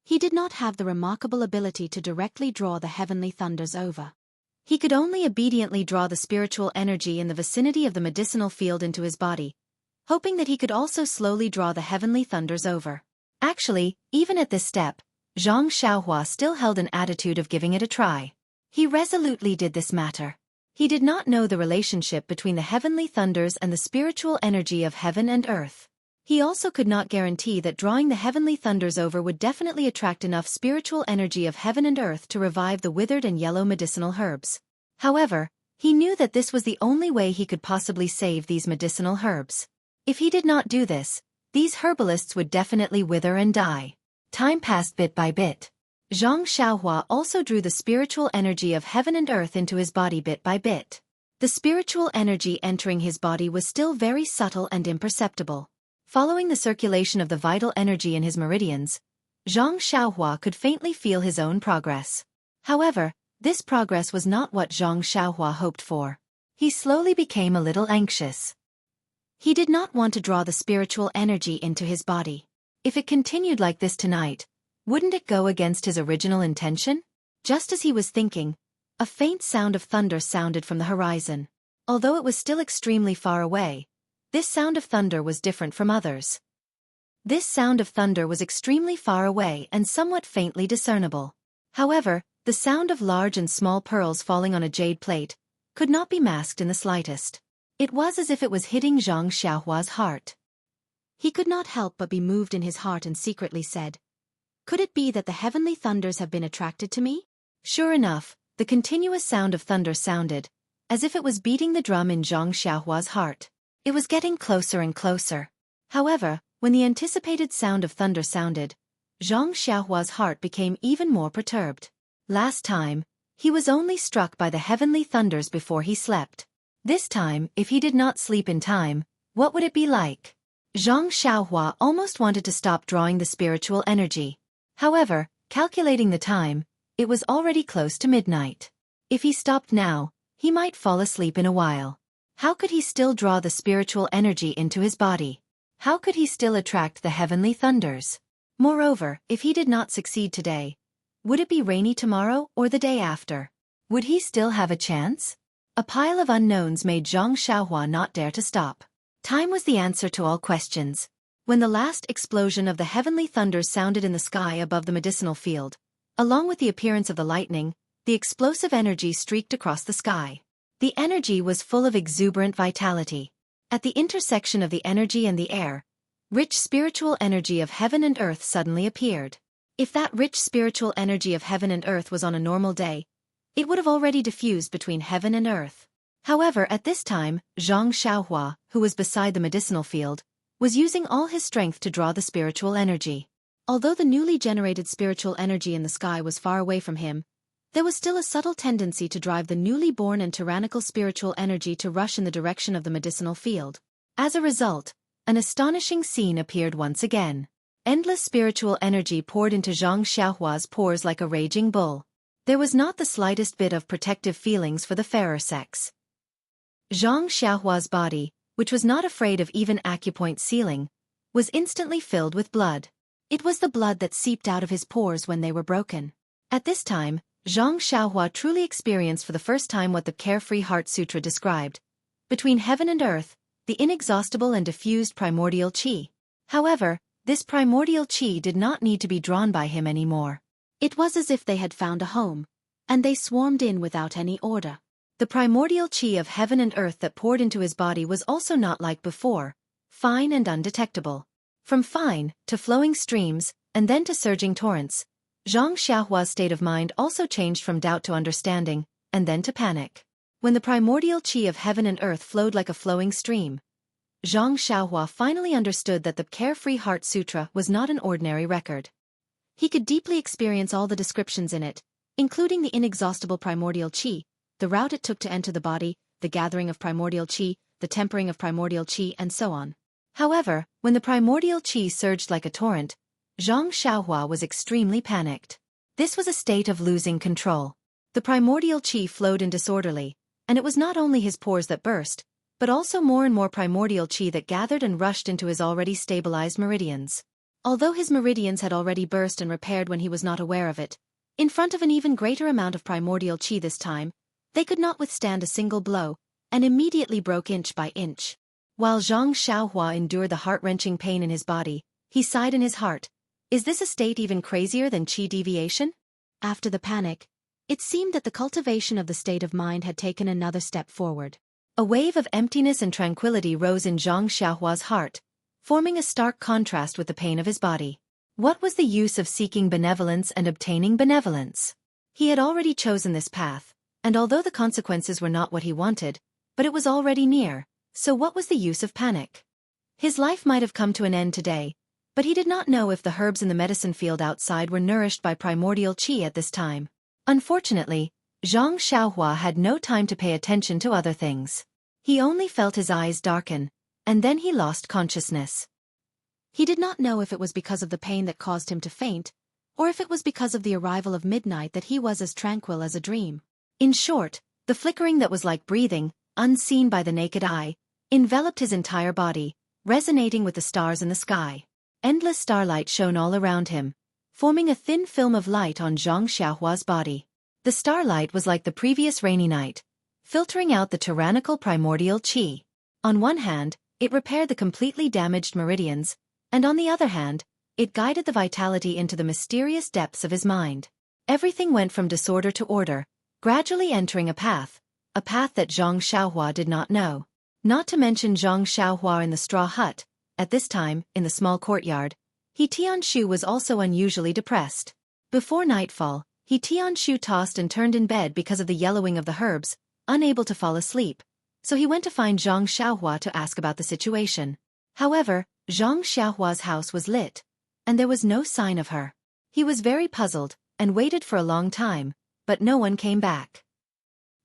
he did not have the remarkable ability to directly draw the heavenly thunders over. He could only obediently draw the spiritual energy in the vicinity of the medicinal field into his body, hoping that he could also slowly draw the heavenly thunders over. Actually, even at this step, Zhang Xiaohua still held an attitude of giving it a try. He resolutely did this matter. He did not know the relationship between the heavenly thunders and the spiritual energy of heaven and earth. He also could not guarantee that drawing the heavenly thunders over would definitely attract enough spiritual energy of heaven and earth to revive the withered and yellow medicinal herbs. However, he knew that this was the only way he could possibly save these medicinal herbs. If he did not do this, these herbalists would definitely wither and die. Time passed bit by bit. Zhang Xiaohua also drew the spiritual energy of heaven and earth into his body bit by bit. The spiritual energy entering his body was still very subtle and imperceptible. Following the circulation of the vital energy in his meridians, Zhang Xiaohua could faintly feel his own progress. However, this progress was not what Zhang Xiaohua hoped for. He slowly became a little anxious. He did not want to draw the spiritual energy into his body. If it continued like this tonight, Wouldn't it go against his original intention? Just as he was thinking, a faint sound of thunder sounded from the horizon. Although it was still extremely far away, this sound of thunder was different from others. This sound of thunder was extremely far away and somewhat faintly discernible. However, the sound of large and small pearls falling on a jade plate could not be masked in the slightest. It was as if it was hitting Zhang Xiaohua's heart. He could not help but be moved in his heart and secretly said, "Could it be that the heavenly thunders have been attracted to me?" Sure enough, the continuous sound of thunder sounded, as if it was beating the drum in Zhang Xiaohua's heart. It was getting closer and closer. However, when the anticipated sound of thunder sounded, Zhang Xiaohua's heart became even more perturbed. Last time, he was only struck by the heavenly thunders before he slept. This time, if he did not sleep in time, what would it be like? Zhang Xiaohua almost wanted to stop drawing the spiritual energy. However, calculating the time, it was already close to midnight. If he stopped now, he might fall asleep in a while. How could he still draw the spiritual energy into his body? How could he still attract the heavenly thunders? Moreover, if he did not succeed today, would it be rainy tomorrow or the day after? Would he still have a chance? A pile of unknowns made Zhang Xiaohua not dare to stop. Time was the answer to all questions. When the last explosion of the heavenly thunders sounded in the sky above the medicinal field, along with the appearance of the lightning, the explosive energy streaked across the sky. The energy was full of exuberant vitality. At the intersection of the energy and the air, rich spiritual energy of heaven and earth suddenly appeared. If that rich spiritual energy of heaven and earth was on a normal day, it would have already diffused between heaven and earth. However, at this time, Zhang Xiaohua, who was beside the medicinal field, was using all his strength to draw the spiritual energy. Although the newly generated spiritual energy in the sky was far away from him, there was still a subtle tendency to drive the newly born and tyrannical spiritual energy to rush in the direction of the medicinal field. As a result, an astonishing scene appeared once again. Endless spiritual energy poured into Zhang Xiaohua's pores like a raging bull. There was not the slightest bit of protective feelings for the fairer sex. Zhang Xiaohua's body, which was not afraid of even acupoint sealing, was instantly filled with blood. It was the blood that seeped out of his pores when they were broken. At this time, Zhang Xiaohua truly experienced for the first time what the Carefree Heart Sutra described. Between heaven and earth, the inexhaustible and diffused primordial qi. However, this primordial qi did not need to be drawn by him anymore. It was as if they had found a home, and they swarmed in without any order. The primordial qi of heaven and earth that poured into his body was also not like before, fine and undetectable. From fine, to flowing streams, and then to surging torrents, Zhang Xiaohua's state of mind also changed from doubt to understanding, and then to panic. When the primordial qi of heaven and earth flowed like a flowing stream, Zhang Xiaohua finally understood that the Carefree Heart Sutra was not an ordinary record. He could deeply experience all the descriptions in it, including the inexhaustible primordial qi, the route it took to enter the body, the gathering of primordial qi, the tempering of primordial qi, and so on. However, when the primordial qi surged like a torrent, Zhang Xiaohua was extremely panicked. This was a state of losing control. The primordial qi flowed in disorderly, and it was not only his pores that burst, but also more and more primordial qi that gathered and rushed into his already stabilized meridians. Although his meridians had already burst and repaired when he was not aware of it, in front of an even greater amount of primordial qi this time, they could not withstand a single blow, and immediately broke inch by inch. While Zhang Xiaohua endured the heart-wrenching pain in his body, he sighed in his heart. Is this a state even crazier than qi deviation? After the panic, it seemed that the cultivation of the state of mind had taken another step forward. A wave of emptiness and tranquility rose in Zhang Xiaohua's heart, forming a stark contrast with the pain of his body. What was the use of seeking benevolence and obtaining benevolence? He had already chosen this path, and although the consequences were not what he wanted, but it was already near. So what was the use of panic? His life might have come to an end today, but he did not know if the herbs in the medicine field outside were nourished by primordial qi at this time. Unfortunately, Zhang Xiaohua had no time to pay attention to other things. He only felt his eyes darken, and then he lost consciousness. He did not know if it was because of the pain that caused him to faint, or if it was because of the arrival of midnight that he was as tranquil as a dream. In short, the flickering that was like breathing, unseen by the naked eye, enveloped his entire body, resonating with the stars in the sky. Endless starlight shone all around him, forming a thin film of light on Zhang Xiaohua's body. The starlight was like the previous rainy night, filtering out the tyrannical primordial qi. On one hand, it repaired the completely damaged meridians, and on the other hand, it guided the vitality into the mysterious depths of his mind. Everything went from disorder to order, gradually entering a path that Zhang Xiaohua did not know. Not to mention Zhang Xiaohua in the straw hut. At this time, in the small courtyard, He Tianshu was also unusually depressed. Before nightfall, He Tianshu tossed and turned in bed because of the yellowing of the herbs, unable to fall asleep, so he went to find Zhang Xiaohua to ask about the situation. However, Zhang Xiaohua's house was lit, and there was no sign of her. He was very puzzled, and waited for a long time, but no one came back.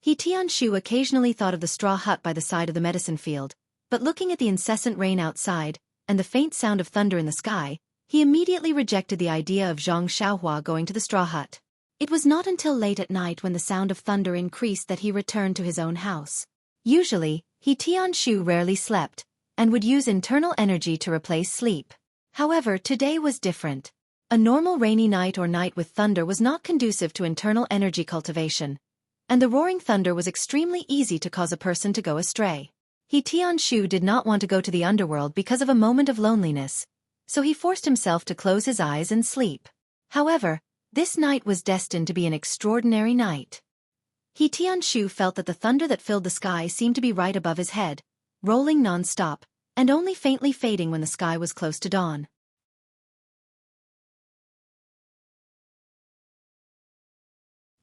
He Tianshu occasionally thought of the straw hut by the side of the medicine field, but looking at the incessant rain outside, and the faint sound of thunder in the sky, he immediately rejected the idea of Zhang Xiaohua going to the straw hut. It was not until late at night when the sound of thunder increased that he returned to his own house. Usually, He Tianshu rarely slept, and would use internal energy to replace sleep. However, today was different. A normal rainy night or night with thunder was not conducive to internal energy cultivation, and the roaring thunder was extremely easy to cause a person to go astray. He Tianshu did not want to go to the underworld because of a moment of loneliness, so he forced himself to close his eyes and sleep. However, this night was destined to be an extraordinary night. He Tianshu felt that the thunder that filled the sky seemed to be right above his head, rolling non-stop, and only faintly fading when the sky was close to dawn.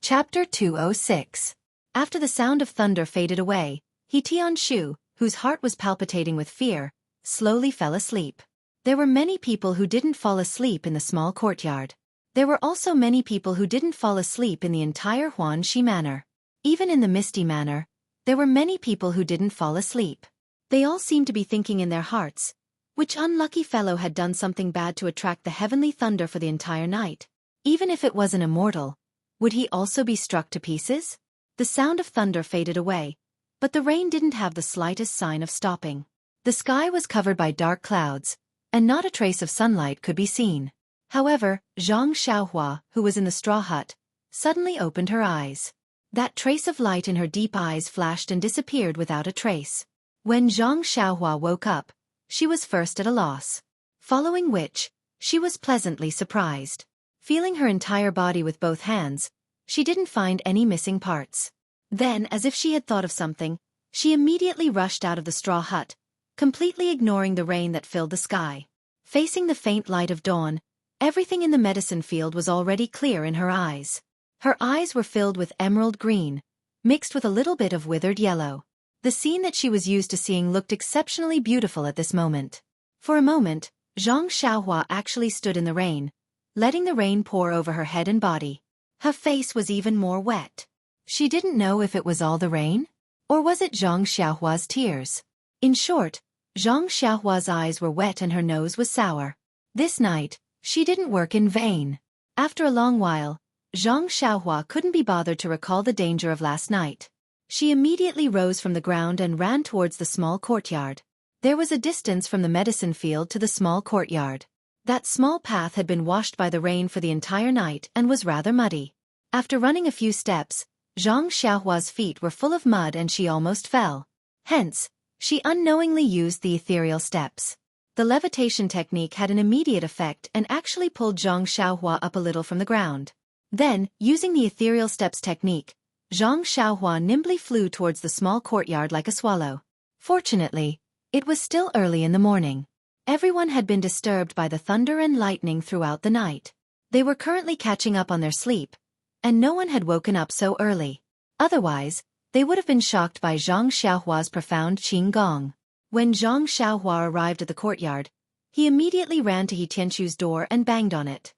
Chapter 206. After the sound of thunder faded away, He Tianshu, whose heart was palpitating with fear, slowly fell asleep. There were many people who didn't fall asleep in the small courtyard. There were also many people who didn't fall asleep in the entire Huanxi Manor. Even in the Misty Manor, there were many people who didn't fall asleep. They all seemed to be thinking in their hearts, which unlucky fellow had done something bad to attract the heavenly thunder for the entire night. Even if it was an immortal, would he also be struck to pieces? The sound of thunder faded away, but the rain didn't have the slightest sign of stopping. The sky was covered by dark clouds, and not a trace of sunlight could be seen. However, Zhang Xiaohua, who was in the straw hut, suddenly opened her eyes. That trace of light in her deep eyes flashed and disappeared without a trace. When Zhang Xiaohua woke up, she was first at a loss. Following which, she was pleasantly surprised. Feeling her entire body with both hands, she didn't find any missing parts. Then, as if she had thought of something, she immediately rushed out of the straw hut, completely ignoring the rain that filled the sky. Facing the faint light of dawn, everything in the medicine field was already clear in her eyes. Her eyes were filled with emerald green, mixed with a little bit of withered yellow. The scene that she was used to seeing looked exceptionally beautiful at this moment. For a moment, Zhang Xiaohua actually stood in the rain, letting the rain pour over her head and body. Her face was even more wet. She didn't know if it was all the rain, or was it Zhang Xiaohua's tears. In short, Zhang Xiaohua's eyes were wet and her nose was sour. This night, she didn't work in vain. After a long while, Zhang Xiaohua couldn't be bothered to recall the danger of last night. She immediately rose from the ground and ran towards the small courtyard. There was a distance from the medicine field to the small courtyard. That small path had been washed by the rain for the entire night and was rather muddy. After running a few steps, Zhang Xiaohua's feet were full of mud and she almost fell. Hence, she unknowingly used the ethereal steps. The levitation technique had an immediate effect and actually pulled Zhang Xiaohua up a little from the ground. Then, using the ethereal steps technique, Zhang Xiaohua nimbly flew towards the small courtyard like a swallow. Fortunately, it was still early in the morning. Everyone had been disturbed by the thunder and lightning throughout the night. They were currently catching up on their sleep, and no one had woken up so early. Otherwise, they would have been shocked by Zhang Xiaohua's profound qing gong. When Zhang Xiaohua arrived at the courtyard, he immediately ran to He Tianshu's door and banged on it.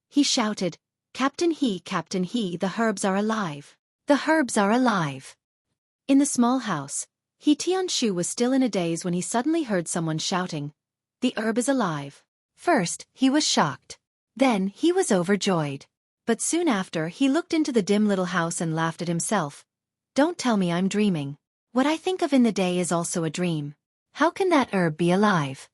He shouted, Captain He, the herbs are alive. The herbs are alive." In the small house, He Tianshu was still in a daze when he suddenly heard someone shouting, "The herb is alive." First, he was shocked. Then, he was overjoyed. But soon after, he looked into the dim little house and laughed at himself. "Don't tell me I'm dreaming. What I think of in the day is also a dream. How can that herb be alive?"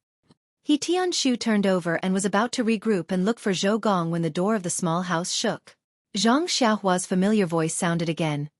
He Tianshu turned over and was about to regroup and look for Zhou Gong when the door of the small house shook. Zhang Xiaohua's familiar voice sounded again.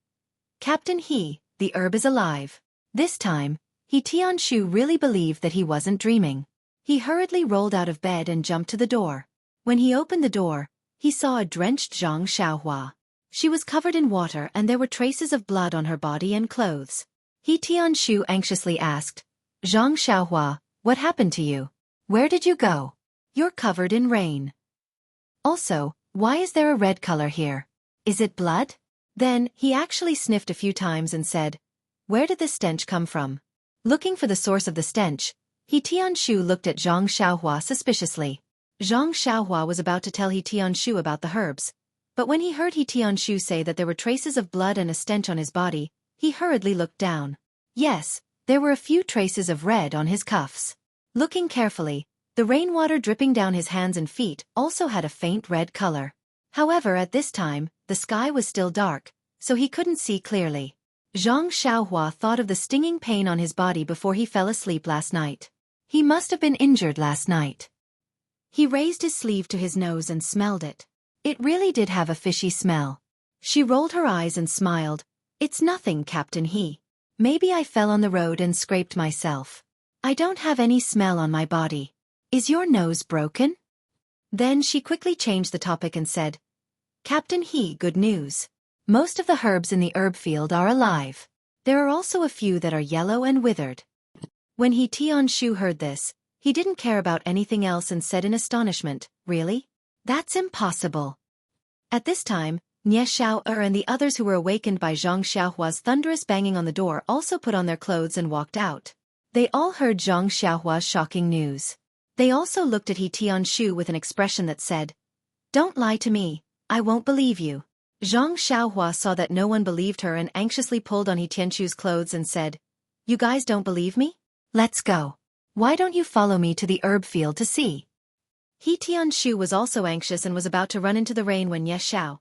Captain He, the herb is alive. This time, He Tianshu really believed that he wasn't dreaming. He hurriedly rolled out of bed and jumped to the door. When he opened the door, he saw a drenched Zhang Xiaohua. She was covered in water and there were traces of blood on her body and clothes. He Tianshu anxiously asked, Zhang Xiaohua, what happened to you? Where did you go? You're covered in rain. Also, why is there a red color here? Is it blood? Then, he actually sniffed a few times and said, where did this stench come from? Looking for the source of the stench, He Tianshu looked at Zhang Xiaohua suspiciously. Zhang Xiaohua was about to tell He Tianshu about the herbs, but when he heard He Tianshu say that there were traces of blood and a stench on his body, he hurriedly looked down. Yes, there were a few traces of red on his cuffs. Looking carefully, the rainwater dripping down his hands and feet also had a faint red color. However, at this time, the sky was still dark, so he couldn't see clearly. Zhang Xiaohua thought of the stinging pain on his body before he fell asleep last night. He must have been injured last night. He raised his sleeve to his nose and smelled it. It really did have a fishy smell. She rolled her eyes and smiled. It's nothing, Captain He. Maybe I fell on the road and scraped myself. I don't have any smell on my body. Is your nose broken? Then she quickly changed the topic and said, Captain He, good news. Most of the herbs in the herb field are alive. There are also a few that are yellow and withered. When He Tianshu heard this, he didn't care about anything else and said in astonishment, really? That's impossible. At this time, Nie Xiao-er and the others who were awakened by Zhang Xiaohua's thunderous banging on the door also put on their clothes and walked out. They all heard Zhang Xiaohua's shocking news. They also looked at He Tianshu with an expression that said, Don't lie to me, I won't believe you. Zhang Xiaohua saw that no one believed her and anxiously pulled on He Tianshu's clothes and said, You guys don't believe me? Let's go. Why don't you follow me to the herb field to see? He Tianshu was also anxious and was about to run into the rain when Nie Xiao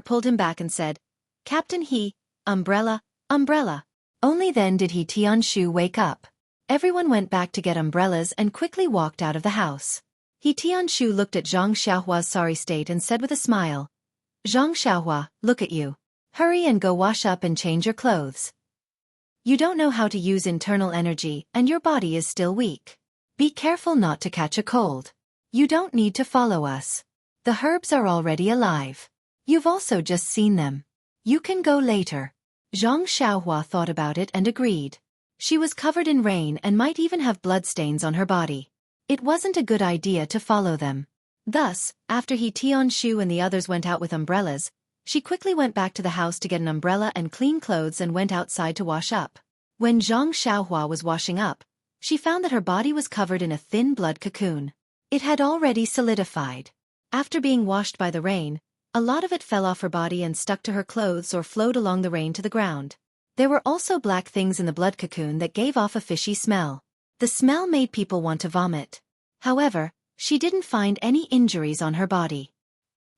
pulled him back and said, Captain He, umbrella, umbrella. Only then did He Tianshu wake up. Everyone went back to get umbrellas and quickly walked out of the house. He Tianshu looked at Zhang Xiaohua's sorry state and said with a smile, Zhang Xiaohua, look at you. Hurry and go wash up and change your clothes. You don't know how to use internal energy and your body is still weak. Be careful not to catch a cold. You don't need to follow us. The herbs are already alive. You've also just seen them. You can go later. Zhang Xiaohua thought about it and agreed. She was covered in rain and might even have bloodstains on her body. It wasn't a good idea to follow them. Thus, after He Tianshu and the others went out with umbrellas, she quickly went back to the house to get an umbrella and clean clothes and went outside to wash up. When Zhang Xiaohua was washing up, she found that her body was covered in a thin blood cocoon. It had already solidified. After being washed by the rain, a lot of it fell off her body and stuck to her clothes or flowed along the rain to the ground. There were also black things in the blood cocoon that gave off a fishy smell. The smell made people want to vomit. However, she didn't find any injuries on her body.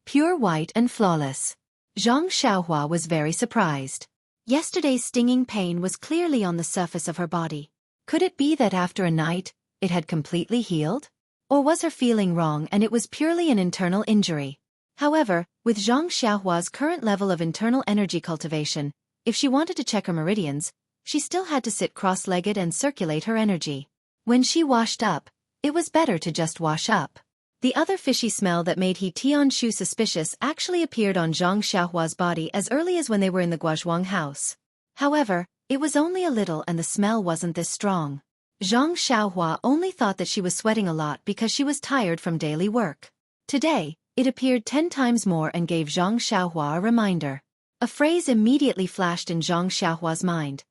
Pure white and flawless. Zhang Xiaohua was very surprised. Yesterday's stinging pain was clearly on the surface of her body. Could it be that after a night, it had completely healed? Or was her feeling wrong and it was purely an internal injury? However, with Zhang Xiaohua's current level of internal energy cultivation, if she wanted to check her meridians, she still had to sit cross-legged and circulate her energy. When she washed up, it was better to just wash up. The other fishy smell that made He Tianshu suspicious actually appeared on Zhang Xiaohua's body as early as when they were in the Guozhuang house. However, it was only a little and the smell wasn't this strong. Zhang Xiaohua only thought that she was sweating a lot because she was tired from daily work. Today, it appeared 10 times more and gave Zhang Xiaohua a reminder. A phrase immediately flashed in Zhang Xiaohua's mind.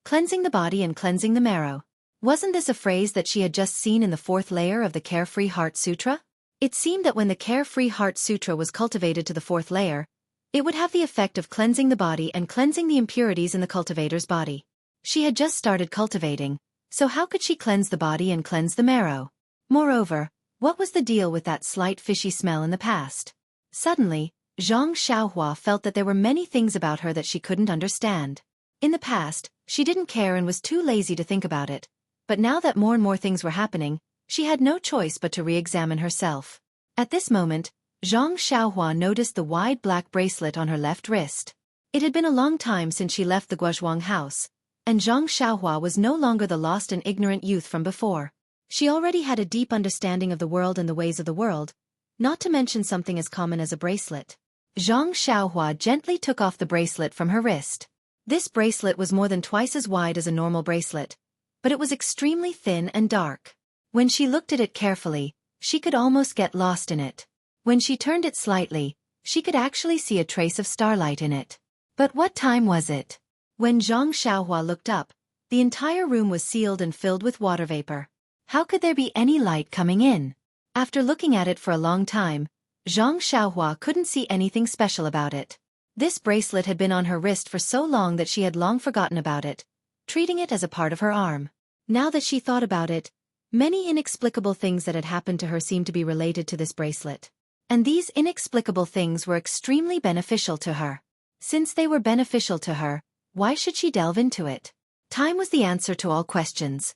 Cleansing the body and cleansing the marrow. Wasn't this a phrase that she had just seen in the 4th layer of the Carefree Heart Sutra? It seemed that when the Carefree Heart Sutra was cultivated to the 4th layer, it would have the effect of cleansing the body and cleansing the impurities in the cultivator's body. She had just started cultivating, so how could she cleanse the body and cleanse the marrow? Moreover, what was the deal with that slight fishy smell in the past? Suddenly, Zhang Xiaohua felt that there were many things about her that she couldn't understand. In the past, she didn't care and was too lazy to think about it, but now that more and more things were happening, She had no choice but to re-examine herself. At this moment, Zhang Xiaohua noticed the wide black bracelet on her left wrist. It had been a long time since she left the Guozhuang house, and Zhang Xiaohua was no longer the lost and ignorant youth from before. She already had a deep understanding of the world and the ways of the world, not to mention something as common as a bracelet. Zhang Xiaohua gently took off the bracelet from her wrist. This bracelet was more than twice as wide as a normal bracelet, but it was extremely thin and dark. When she looked at it carefully, she could almost get lost in it. When she turned it slightly, she could actually see a trace of starlight in it. But what time was it? When Zhang Xiaohua looked up, the entire room was sealed and filled with water vapor. How could there be any light coming in? After looking at it for a long time, Zhang Xiaohua couldn't see anything special about it. This bracelet had been on her wrist for so long that she had long forgotten about it, treating it as a part of her arm. Now that she thought about it, many inexplicable things that had happened to her seemed to be related to this bracelet. And these inexplicable things were extremely beneficial to her. Since they were beneficial to her, why should she delve into it? Time was the answer to all questions.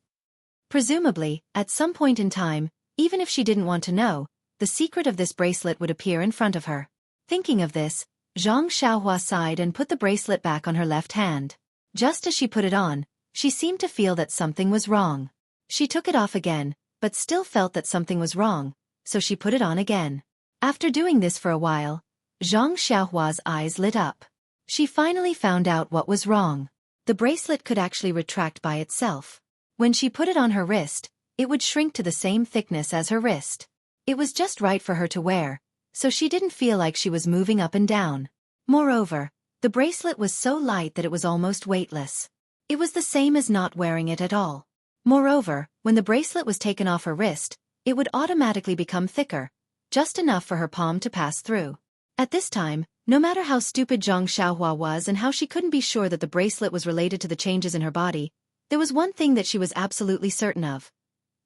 Presumably, at some point in time, even if she didn't want to know, the secret of this bracelet would appear in front of her. Thinking of this, Zhang Xiaohua sighed and put the bracelet back on her left hand. Just as she put it on, she seemed to feel that something was wrong. She took it off again, but still felt that something was wrong, so she put it on again. After doing this for a while, Zhang Xiaohua's eyes lit up. She finally found out what was wrong. The bracelet could actually retract by itself. When she put it on her wrist, it would shrink to the same thickness as her wrist. It was just right for her to wear, so she didn't feel like she was moving up and down. Moreover, the bracelet was so light that it was almost weightless. It was the same as not wearing it at all. Moreover, when the bracelet was taken off her wrist, it would automatically become thicker, just enough for her palm to pass through. At this time, no matter how stupid Zhang Xiaohua was and how she couldn't be sure that the bracelet was related to the changes in her body, there was one thing that she was absolutely certain of.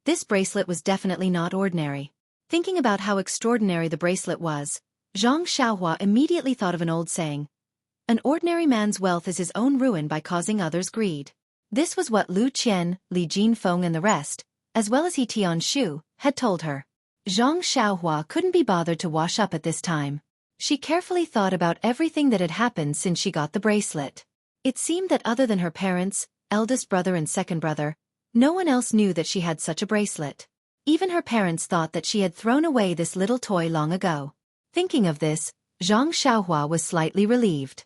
This bracelet was definitely not ordinary. Thinking about how extraordinary the bracelet was, Zhang Xiaohua immediately thought of an old saying. An ordinary man's wealth is his own ruin by causing others greed. This was what Lu Qian, Li Jinfeng and the rest, as well as He Tianshu, had told her. Zhang Xiaohua couldn't be bothered to wash up at this time. She carefully thought about everything that had happened since she got the bracelet. It seemed that other than her parents, eldest brother and second brother, no one else knew that she had such a bracelet. Even her parents thought that she had thrown away this little toy long ago. Thinking of this, Zhang Xiaohua was slightly relieved.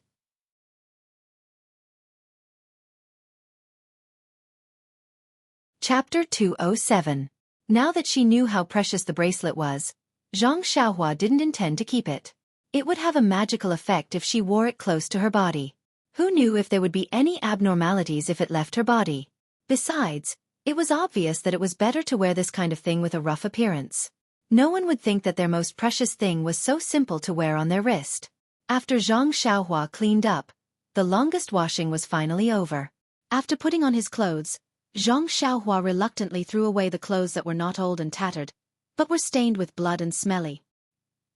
Chapter 207. Now that she knew how precious the bracelet was, Zhang Xiaohua didn't intend to keep it. It would have a magical effect if she wore it close to her body. Who knew if there would be any abnormalities if it left her body? Besides, it was obvious that it was better to wear this kind of thing with a rough appearance. No one would think that their most precious thing was so simple to wear on their wrist. After Zhang Xiaohua cleaned up, the longest washing was finally over. After putting on his clothes, Zhang Xiaohua reluctantly threw away the clothes that were not old and tattered, but were stained with blood and smelly.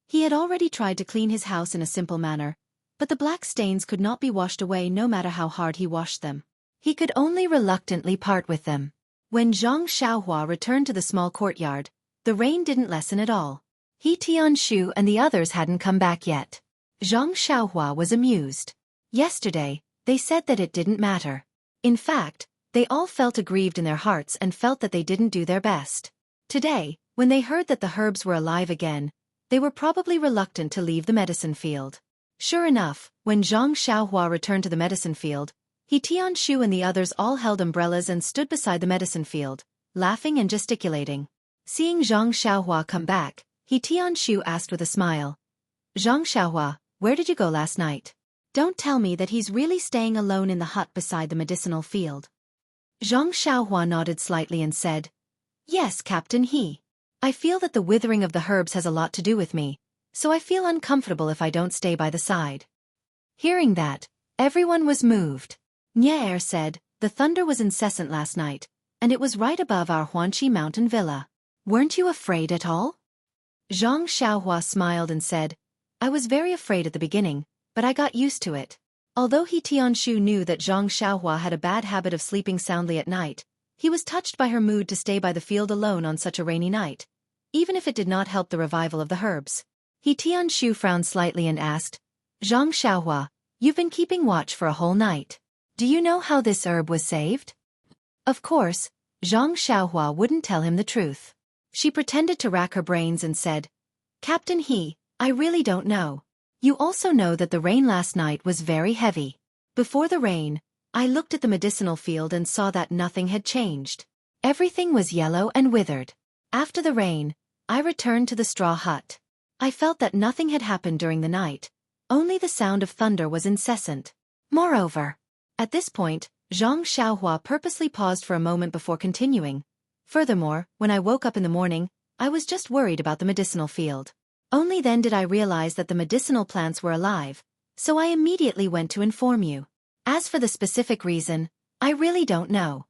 He had already tried to clean his house in a simple manner, but the black stains could not be washed away no matter how hard he washed them. He could only reluctantly part with them. When Zhang Xiaohua returned to the small courtyard, the rain didn't lessen at all. He Tianshu and the others hadn't come back yet. Zhang Xiaohua was amused. Yesterday, they said that it didn't matter. In fact, they all felt aggrieved in their hearts and felt that they didn't do their best. Today, when they heard that the herbs were alive again, they were probably reluctant to leave the medicine field. Sure enough, when Zhang Xiaohua returned to the medicine field, He Tianshu and the others all held umbrellas and stood beside the medicine field, laughing and gesticulating. Seeing Zhang Xiaohua come back, He Tianshu asked with a smile, "Zhang Xiaohua, where did you go last night? Don't tell me that he's really staying alone in the hut beside the medicinal field." Zhang Xiaohua nodded slightly and said, "Yes, Captain He. I feel that the withering of the herbs has a lot to do with me, so I feel uncomfortable if I don't stay by the side." Hearing that, everyone was moved. Nye said, "The thunder was incessant last night, and it was right above our Huanqi mountain villa. Weren't you afraid at all?" Zhang Xiaohua smiled and said, "I was very afraid at the beginning, but I got used to it." Although He Tianshu knew that Zhang Xiaohua had a bad habit of sleeping soundly at night, He was touched by her mood to stay by the field alone on such a rainy night, even if it did not help the revival of the herbs. He Tianshu frowned slightly and asked, Zhang Xiaohua, you've been keeping watch for a whole night. Do you know how this herb was saved? Of course, Zhang Xiaohua wouldn't tell him the truth. She pretended to rack her brains and said, Captain He, I really don't know. You also know that the rain last night was very heavy. Before the rain, I looked at the medicinal field and saw that nothing had changed. Everything was yellow and withered. After the rain, I returned to the straw hut. I felt that nothing had happened during the night, only the sound of thunder was incessant. Moreover, at this point, Zhang Xiaohua purposely paused for a moment before continuing. Furthermore, when I woke up in the morning, I was just worried about the medicinal field. Only then did I realize that the medicinal plants were alive, so I immediately went to inform you. As for the specific reason, I really don't know.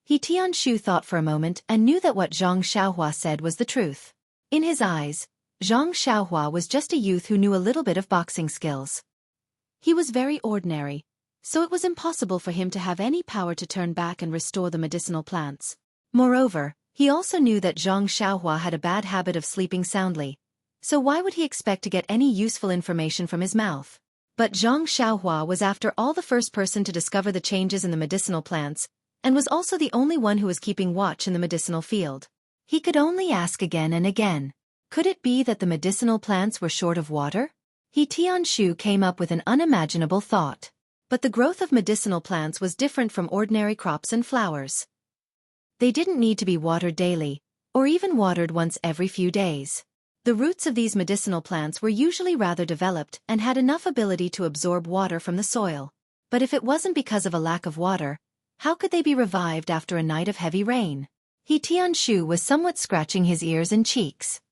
He Tianshu thought for a moment and knew that what Zhang Xiaohua said was the truth. In his eyes, Zhang Xiaohua was just a youth who knew a little bit of boxing skills. He was very ordinary, so it was impossible for him to have any power to turn back and restore the medicinal plants. Moreover, he also knew that Zhang Xiaohua had a bad habit of sleeping soundly, so why would he expect to get any useful information from his mouth? But Zhang Xiaohua was after all the first person to discover the changes in the medicinal plants, and was also the only one who was keeping watch in the medicinal field. He could only ask again and again. Could it be that the medicinal plants were short of water? He Tianshu came up with an unimaginable thought. But the growth of medicinal plants was different from ordinary crops and flowers. They didn't need to be watered daily, or even watered once every few days. The roots of these medicinal plants were usually rather developed and had enough ability to absorb water from the soil. But if it wasn't because of a lack of water, how could they be revived after a night of heavy rain? He Tianshu was somewhat scratching his ears and cheeks.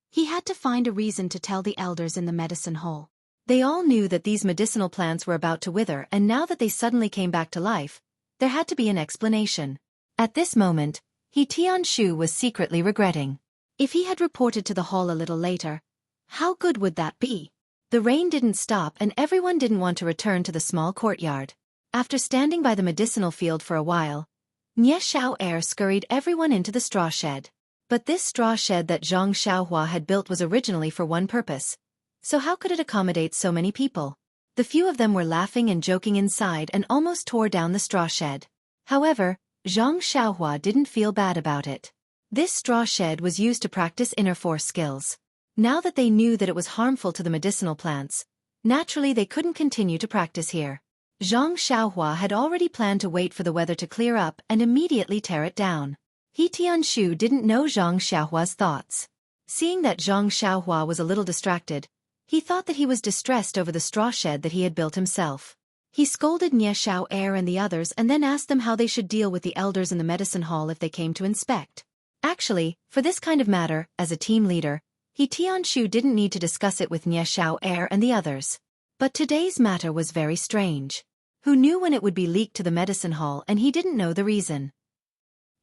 He had to find a reason to tell the elders in the medicine hall. They all knew that these medicinal plants were about to wither, and now that they suddenly came back to life, there had to be an explanation. At this moment, He Tianshu was secretly regretting. If he had reported to the hall a little later, how good would that be? The rain didn't stop and everyone didn't want to return to the small courtyard. After standing by the medicinal field for a while, Nie Xiao Er scurried everyone into the straw shed. But this straw shed that Zhang Xiaohua had built was originally for one purpose. So how could it accommodate so many people? The few of them were laughing and joking inside and almost tore down the straw shed. However, Zhang Xiaohua didn't feel bad about it. This straw shed was used to practice inner force skills. Now that they knew that it was harmful to the medicinal plants, naturally they couldn't continue to practice here. Zhang Xiaohua had already planned to wait for the weather to clear up and immediately tear it down. He Tianshu didn't know Zhang Xiaohua's thoughts. Seeing that Zhang Xiaohua was a little distracted, he thought that he was distressed over the straw shed that he had built himself. He scolded Nie Xiao Er and the others and then asked them how they should deal with the elders in the medicine hall if they came to inspect. Actually, for this kind of matter, as a team leader, He Tianshu didn't need to discuss it with Nie Xiao Er and the others. But today's matter was very strange. Who knew when it would be leaked to the medicine hall, and he didn't know the reason.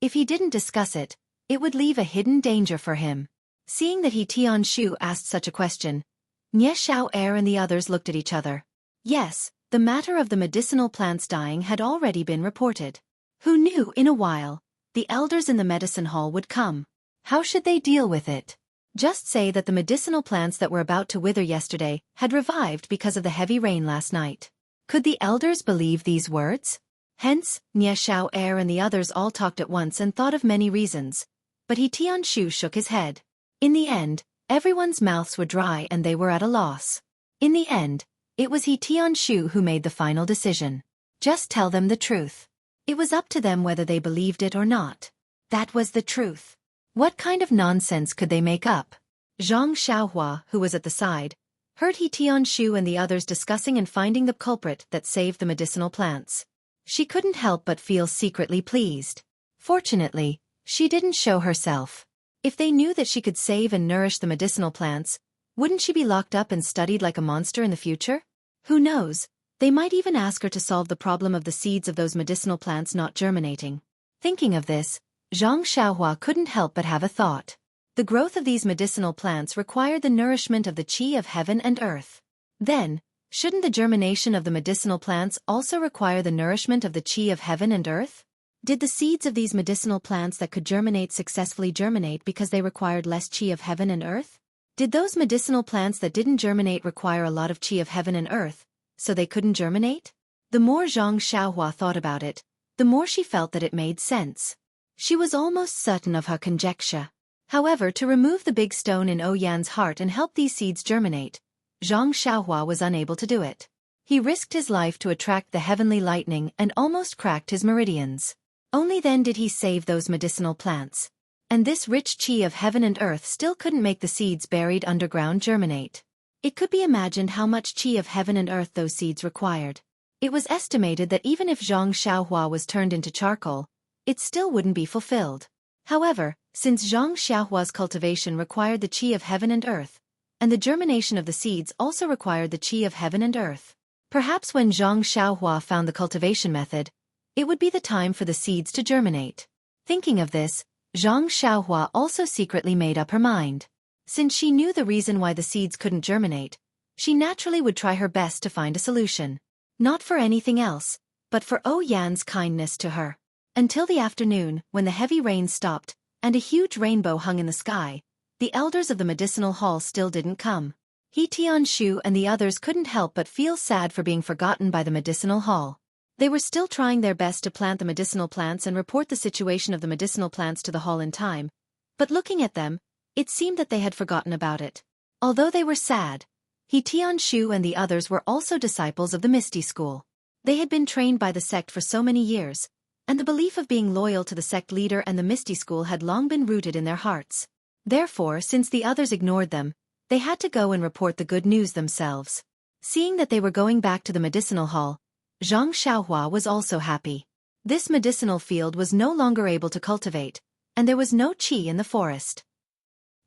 If he didn't discuss it, it would leave a hidden danger for him. Seeing that He Tianshu asked such a question, Nie Xiao Er and the others looked at each other. Yes, the matter of the medicinal plants dying had already been reported. Who knew in a while, the elders in the medicine hall would come? How should they deal with it? Just say that the medicinal plants that were about to wither yesterday had revived because of the heavy rain last night. Could the elders believe these words? Hence, Nie Xiao Er and the others all talked at once and thought of many reasons. But He Tianshu shook his head. In the end, everyone's mouths were dry and they were at a loss. In the end, it was He Tianshu who made the final decision. Just tell them the truth. It was up to them whether they believed it or not. That was the truth. What kind of nonsense could they make up? Zhang Xiaohua, who was at the side, heard He Tianshu and the others discussing and finding the culprit that saved the medicinal plants. She couldn't help but feel secretly pleased. Fortunately, she didn't show herself. If they knew that she could save and nourish the medicinal plants, wouldn't she be locked up and studied like a monster in the future? Who knows, they might even ask her to solve the problem of the seeds of those medicinal plants not germinating. Thinking of this, Zhang Xiaohua couldn't help but have a thought. The growth of these medicinal plants required the nourishment of the qi of heaven and earth. Then, shouldn't the germination of the medicinal plants also require the nourishment of the qi of heaven and earth? Did the seeds of these medicinal plants that could germinate successfully germinate because they required less qi of heaven and earth? Did those medicinal plants that didn't germinate require a lot of qi of heaven and earth, so they couldn't germinate? The more Zhang Xiaohua thought about it, the more she felt that it made sense. She was almost certain of her conjecture. However, to remove the big stone in Oyan's heart and help these seeds germinate, Zhang Xiaohua was unable to do it. He risked his life to attract the heavenly lightning and almost cracked his meridians. Only then did he save those medicinal plants. And this rich qi of heaven and earth still couldn't make the seeds buried underground germinate. It could be imagined how much qi of heaven and earth those seeds required. It was estimated that even if Zhang Xiaohua was turned into charcoal, it still wouldn't be fulfilled. However, since Zhang Xiaohua's cultivation required the qi of heaven and earth, and the germination of the seeds also required the qi of heaven and earth, perhaps when Zhang Xiaohua found the cultivation method, it would be the time for the seeds to germinate. Thinking of this, Zhang Xiaohua also secretly made up her mind. Since she knew the reason why the seeds couldn't germinate, she naturally would try her best to find a solution. Not for anything else, but for Oyan's kindness to her. Until the afternoon, when the heavy rain stopped, and a huge rainbow hung in the sky, the elders of the medicinal hall still didn't come. He Tianshu and the others couldn't help but feel sad for being forgotten by the medicinal hall. They were still trying their best to plant the medicinal plants and report the situation of the medicinal plants to the hall in time, but looking at them, it seemed that they had forgotten about it. Although they were sad, He Tianshu and the others were also disciples of the Misty School. They had been trained by the sect for so many years, and the belief of being loyal to the sect leader and the Misty School had long been rooted in their hearts. Therefore, since the others ignored them, they had to go and report the good news themselves. Seeing that they were going back to the medicinal hall, Zhang Xiaohua was also happy. This medicinal field was no longer able to cultivate, and there was no qi in the forest.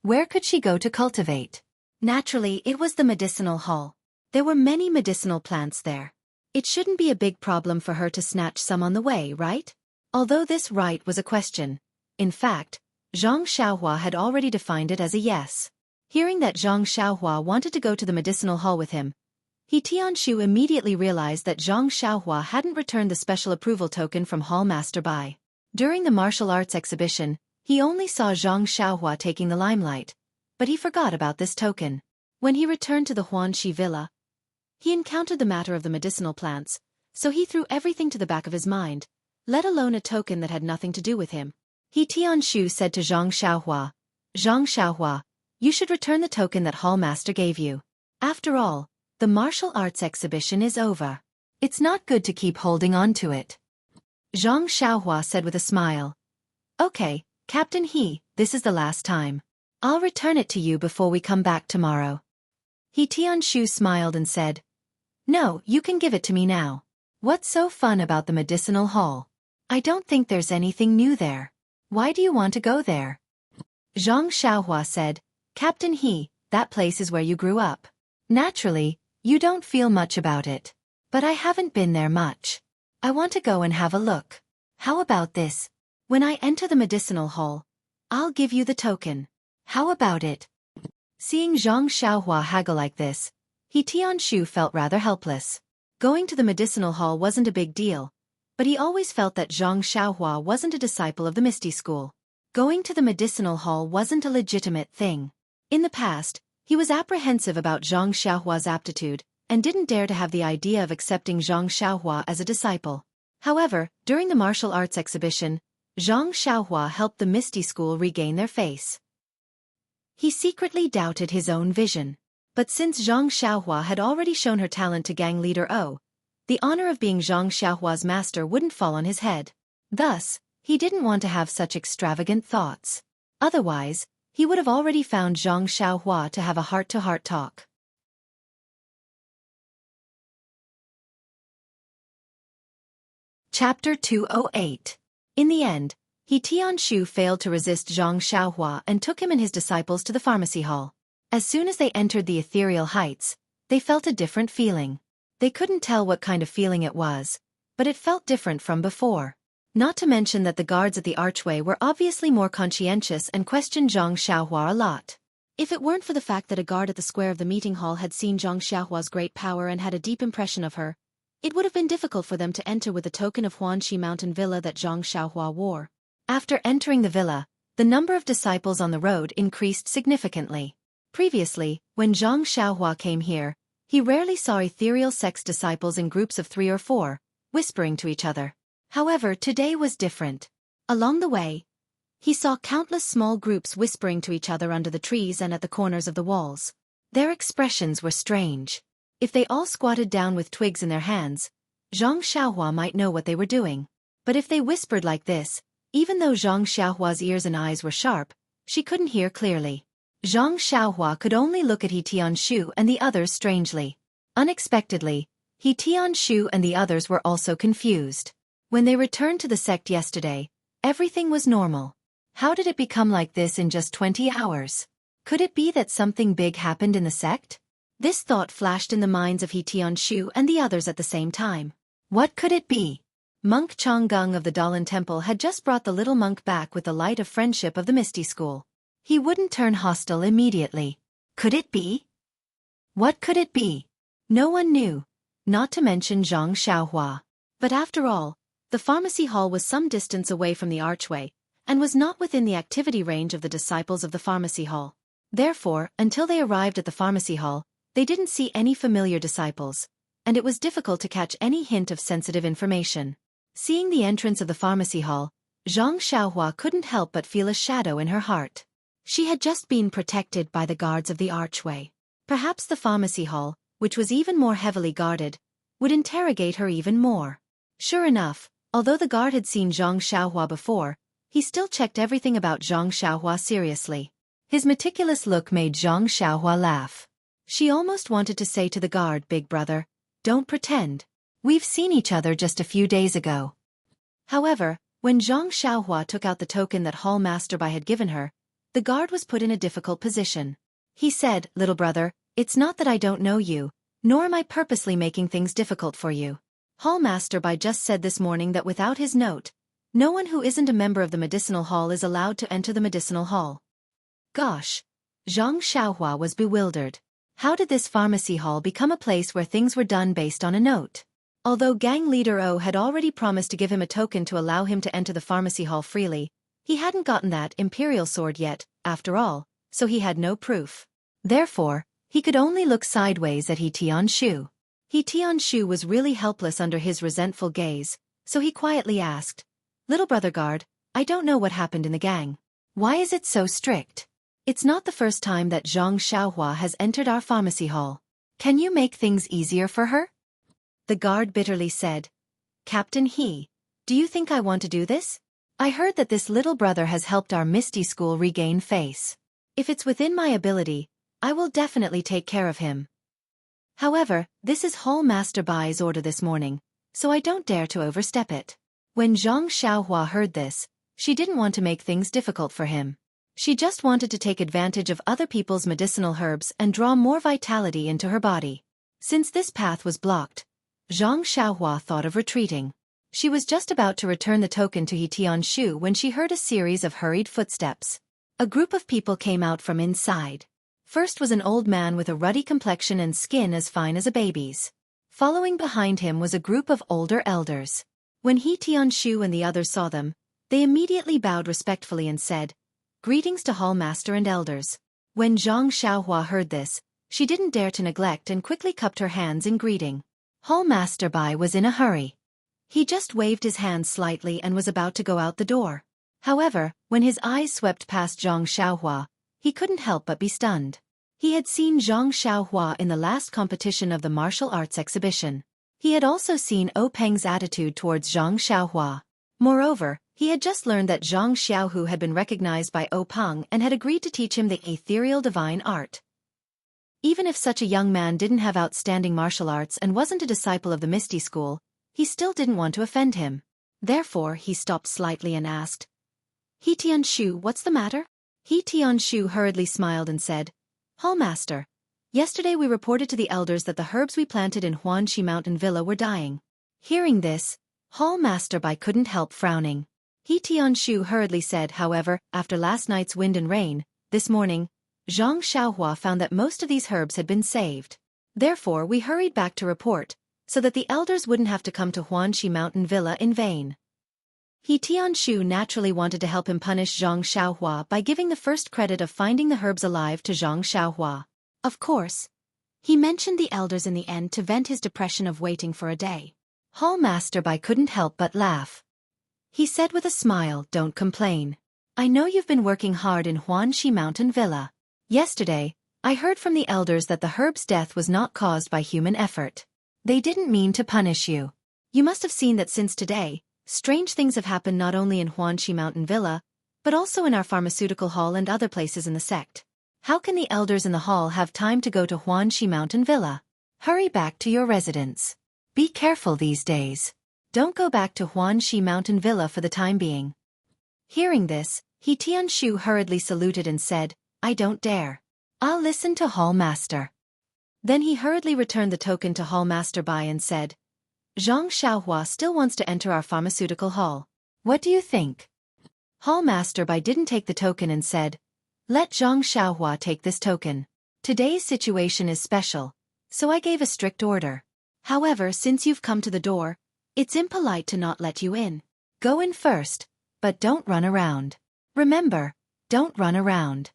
Where could she go to cultivate? Naturally, it was the medicinal hall. There were many medicinal plants there. It shouldn't be a big problem for her to snatch some on the way, right? Although this right was a question. In fact, Zhang Xiaohua had already defined it as a yes. Hearing that Zhang Xiaohua wanted to go to the medicinal hall with him, He Tianshu immediately realized that Zhang Xiaohua hadn't returned the special approval token from Hall Master Bai. During the martial arts exhibition, he only saw Zhang Xiaohua taking the limelight, but he forgot about this token. When he returned to the Huanxi villa, he encountered the matter of the medicinal plants, so he threw everything to the back of his mind, let alone a token that had nothing to do with him. He Tianshu said to Zhang Xiaohua, you should return the token that Hall Master gave you. After all, the martial arts exhibition is over. It's not good to keep holding on to it. Zhang Xiaohua said with a smile. Okay, Captain He, this is the last time. I'll return it to you before we come back tomorrow. He Tianshu smiled and said, no, you can give it to me now. What's so fun about the medicinal hall? I don't think there's anything new there. Why do you want to go there? Zhang Xiaohua said, Captain He, that place is where you grew up. Naturally, you don't feel much about it. But I haven't been there much. I want to go and have a look. How about this? When I enter the medicinal hall, I'll give you the token. How about it? Seeing Zhang Xiaohua haggle like this, He Tianshu felt rather helpless. Going to the medicinal hall wasn't a big deal, but he always felt that Zhang Xiaohua wasn't a disciple of the Misty School. Going to the medicinal hall wasn't a legitimate thing. In the past, he was apprehensive about Zhang Xiaohua's aptitude, and didn't dare to have the idea of accepting Zhang Xiaohua as a disciple. However, during the martial arts exhibition, Zhang Xiaohua helped the Misty School regain their face. He secretly doubted his own vision. But since Zhang Xiaohua had already shown her talent to gang leader O, the honor of being Zhang Xiaohua's master wouldn't fall on his head. Thus, he didn't want to have such extravagant thoughts. Otherwise, he would have already found Zhang Xiaohua to have a heart-to-heart talk. Chapter 208. In the end, He Tianshu failed to resist Zhang Xiaohua and took him and his disciples to the pharmacy hall. As soon as they entered the ethereal heights, they felt a different feeling. They couldn't tell what kind of feeling it was, but it felt different from before. Not to mention that the guards at the archway were obviously more conscientious and questioned Zhang Xiaohua a lot. If it weren't for the fact that a guard at the square of the meeting hall had seen Zhang Xiaohua's great power and had a deep impression of her, It would have been difficult for them to enter with the token of Xuanqi Mountain Villa that Zhang Xiaohua wore. After entering the villa, the number of disciples on the road increased significantly. Previously, when Zhang Xiaohua came here, he rarely saw ethereal sex disciples in groups of 3 or 4, whispering to each other. However, today was different. Along the way, he saw countless small groups whispering to each other under the trees and at the corners of the walls. Their expressions were strange. If they all squatted down with twigs in their hands, Zhang Xiaohua might know what they were doing. But if they whispered like this, even though Zhang Xiaohua's ears and eyes were sharp, she couldn't hear clearly. Zhang Xiaohua could only look at He Tianshu and the others strangely. Unexpectedly, He Tianshu and the others were also confused. When they returned to the sect yesterday, everything was normal. How did it become like this in just 20 hours? Could it be that something big happened in the sect? This thought flashed in the minds of He Tianshu and the others at the same time. What could it be? Monk Changgung of the Dalan Temple had just brought the little monk back with the light of friendship of the Misty School. He wouldn't turn hostile immediately. Could it be? What could it be? No one knew, not to mention Zhang Xiaohua. But after all, the pharmacy hall was some distance away from the archway, and was not within the activity range of the disciples of the pharmacy hall. Therefore, until they arrived at the pharmacy hall, they didn't see any familiar disciples, and it was difficult to catch any hint of sensitive information. Seeing the entrance of the pharmacy hall, Zhang Xiaohua couldn't help but feel a shadow in her heart. She had just been protected by the guards of the archway. Perhaps the pharmacy hall, which was even more heavily guarded, would interrogate her even more. Sure enough, although the guard had seen Zhang Xiaohua before, he still checked everything about Zhang Xiaohua seriously. His meticulous look made Zhang Xiaohua laugh. She almost wanted to say to the guard, "Big brother, don't pretend. We've seen each other just a few days ago." However, when Zhang Xiaohua took out the token that Hall Masterby had given her, the guard was put in a difficult position. He said, "Little brother, it's not that I don't know you, nor am I purposely making things difficult for you. Hall Masterby just said this morning that without his note, no one who isn't a member of the medicinal hall is allowed to enter the medicinal hall." Gosh! Zhang Xiaohua was bewildered. How did this pharmacy hall become a place where things were done based on a note? Although gang leader O had already promised to give him a token to allow him to enter the pharmacy hall freely, he hadn't gotten that imperial sword yet, after all, so he had no proof. Therefore, he could only look sideways at He Tianshu. He Tianshu was really helpless under his resentful gaze, so he quietly asked, "Little brother guard, I don't know what happened in the gang. Why is it so strict? It's not the first time that Zhang Xiaohua has entered our pharmacy hall. Can you make things easier for her?" The guard bitterly said, "Captain He, do you think I want to do this? I heard that this little brother has helped our Misty School regain face. If it's within my ability, I will definitely take care of him. However, this is Hall Master Bai's order this morning, so I don't dare to overstep it." When Zhang Xiaohua heard this, she didn't want to make things difficult for him. She just wanted to take advantage of other people's medicinal herbs and draw more vitality into her body. Since this path was blocked, Zhang Xiaohua thought of retreating. She was just about to return the token to He Tianshu when she heard a series of hurried footsteps. A group of people came out from inside. First was an old man with a ruddy complexion and skin as fine as a baby's. Following behind him was a group of older elders. When He Tianshu and the others saw them, they immediately bowed respectfully and said, "Greetings to Hall Master and elders." When Zhang Xiaohua heard this, she didn't dare to neglect and quickly cupped her hands in greeting. Hall Master Bai was in a hurry. He just waved his hand slightly and was about to go out the door. However, when his eyes swept past Zhang Xiaohua, he couldn't help but be stunned. He had seen Zhang Xiaohua in the last competition of the martial arts exhibition. He had also seen O Peng's attitude towards Zhang Xiaohua. Moreover, he had just learned that Zhang Xiaohu had been recognized by O Peng and had agreed to teach him the ethereal divine art. Even if such a young man didn't have outstanding martial arts and wasn't a disciple of the Misty School, he still didn't want to offend him. Therefore, he stopped slightly and asked, "He Tianshu, what's the matter?" He Tianshu hurriedly smiled and said, "Hall Master, yesterday we reported to the elders that the herbs we planted in Xuanqi Mountain Villa were dying." Hearing this, Hall Master Bai couldn't help frowning. He Tianshu hurriedly said, "However, after last night's wind and rain, this morning, Zhang Xiaohua found that most of these herbs had been saved. Therefore we hurried back to report, so that the elders wouldn't have to come to Huanxi Mountain Villa in vain. He Tianshu naturally wanted to help him punish Zhang Xiaohua by giving the first credit of finding the herbs alive to Zhang Xiaohua. Of course, he mentioned the elders in the end to vent his depression of waiting for a day. Hall Master Bai couldn't help but laugh. He said with a smile, "Don't complain. I know you've been working hard in Huanxi Mountain Villa. Yesterday, I heard from the elders that the herb's death was not caused by human effort. They didn't mean to punish you. You must have seen that since today, strange things have happened not only in Huanxi Mountain Villa, but also in our pharmaceutical hall and other places in the sect. How can the elders in the hall have time to go to Huanxi Mountain Villa? Hurry back to your residence. Be careful these days. Don't go back to Huanxi Mountain Villa for the time being." Hearing this, He Tianshu hurriedly saluted and said, "I don't dare. I'll listen to Hall Master." Then he hurriedly returned the token to Hall Master Bai and said, "Zhang Xiaohua still wants to enter our pharmaceutical hall. What do you think?" Hall Master Bai didn't take the token and said, "Let Zhang Xiaohua take this token. Today's situation is special, so I gave a strict order. However, since you've come to the door, it's impolite to not let you in. Go in first, but don't run around. Remember, don't run around."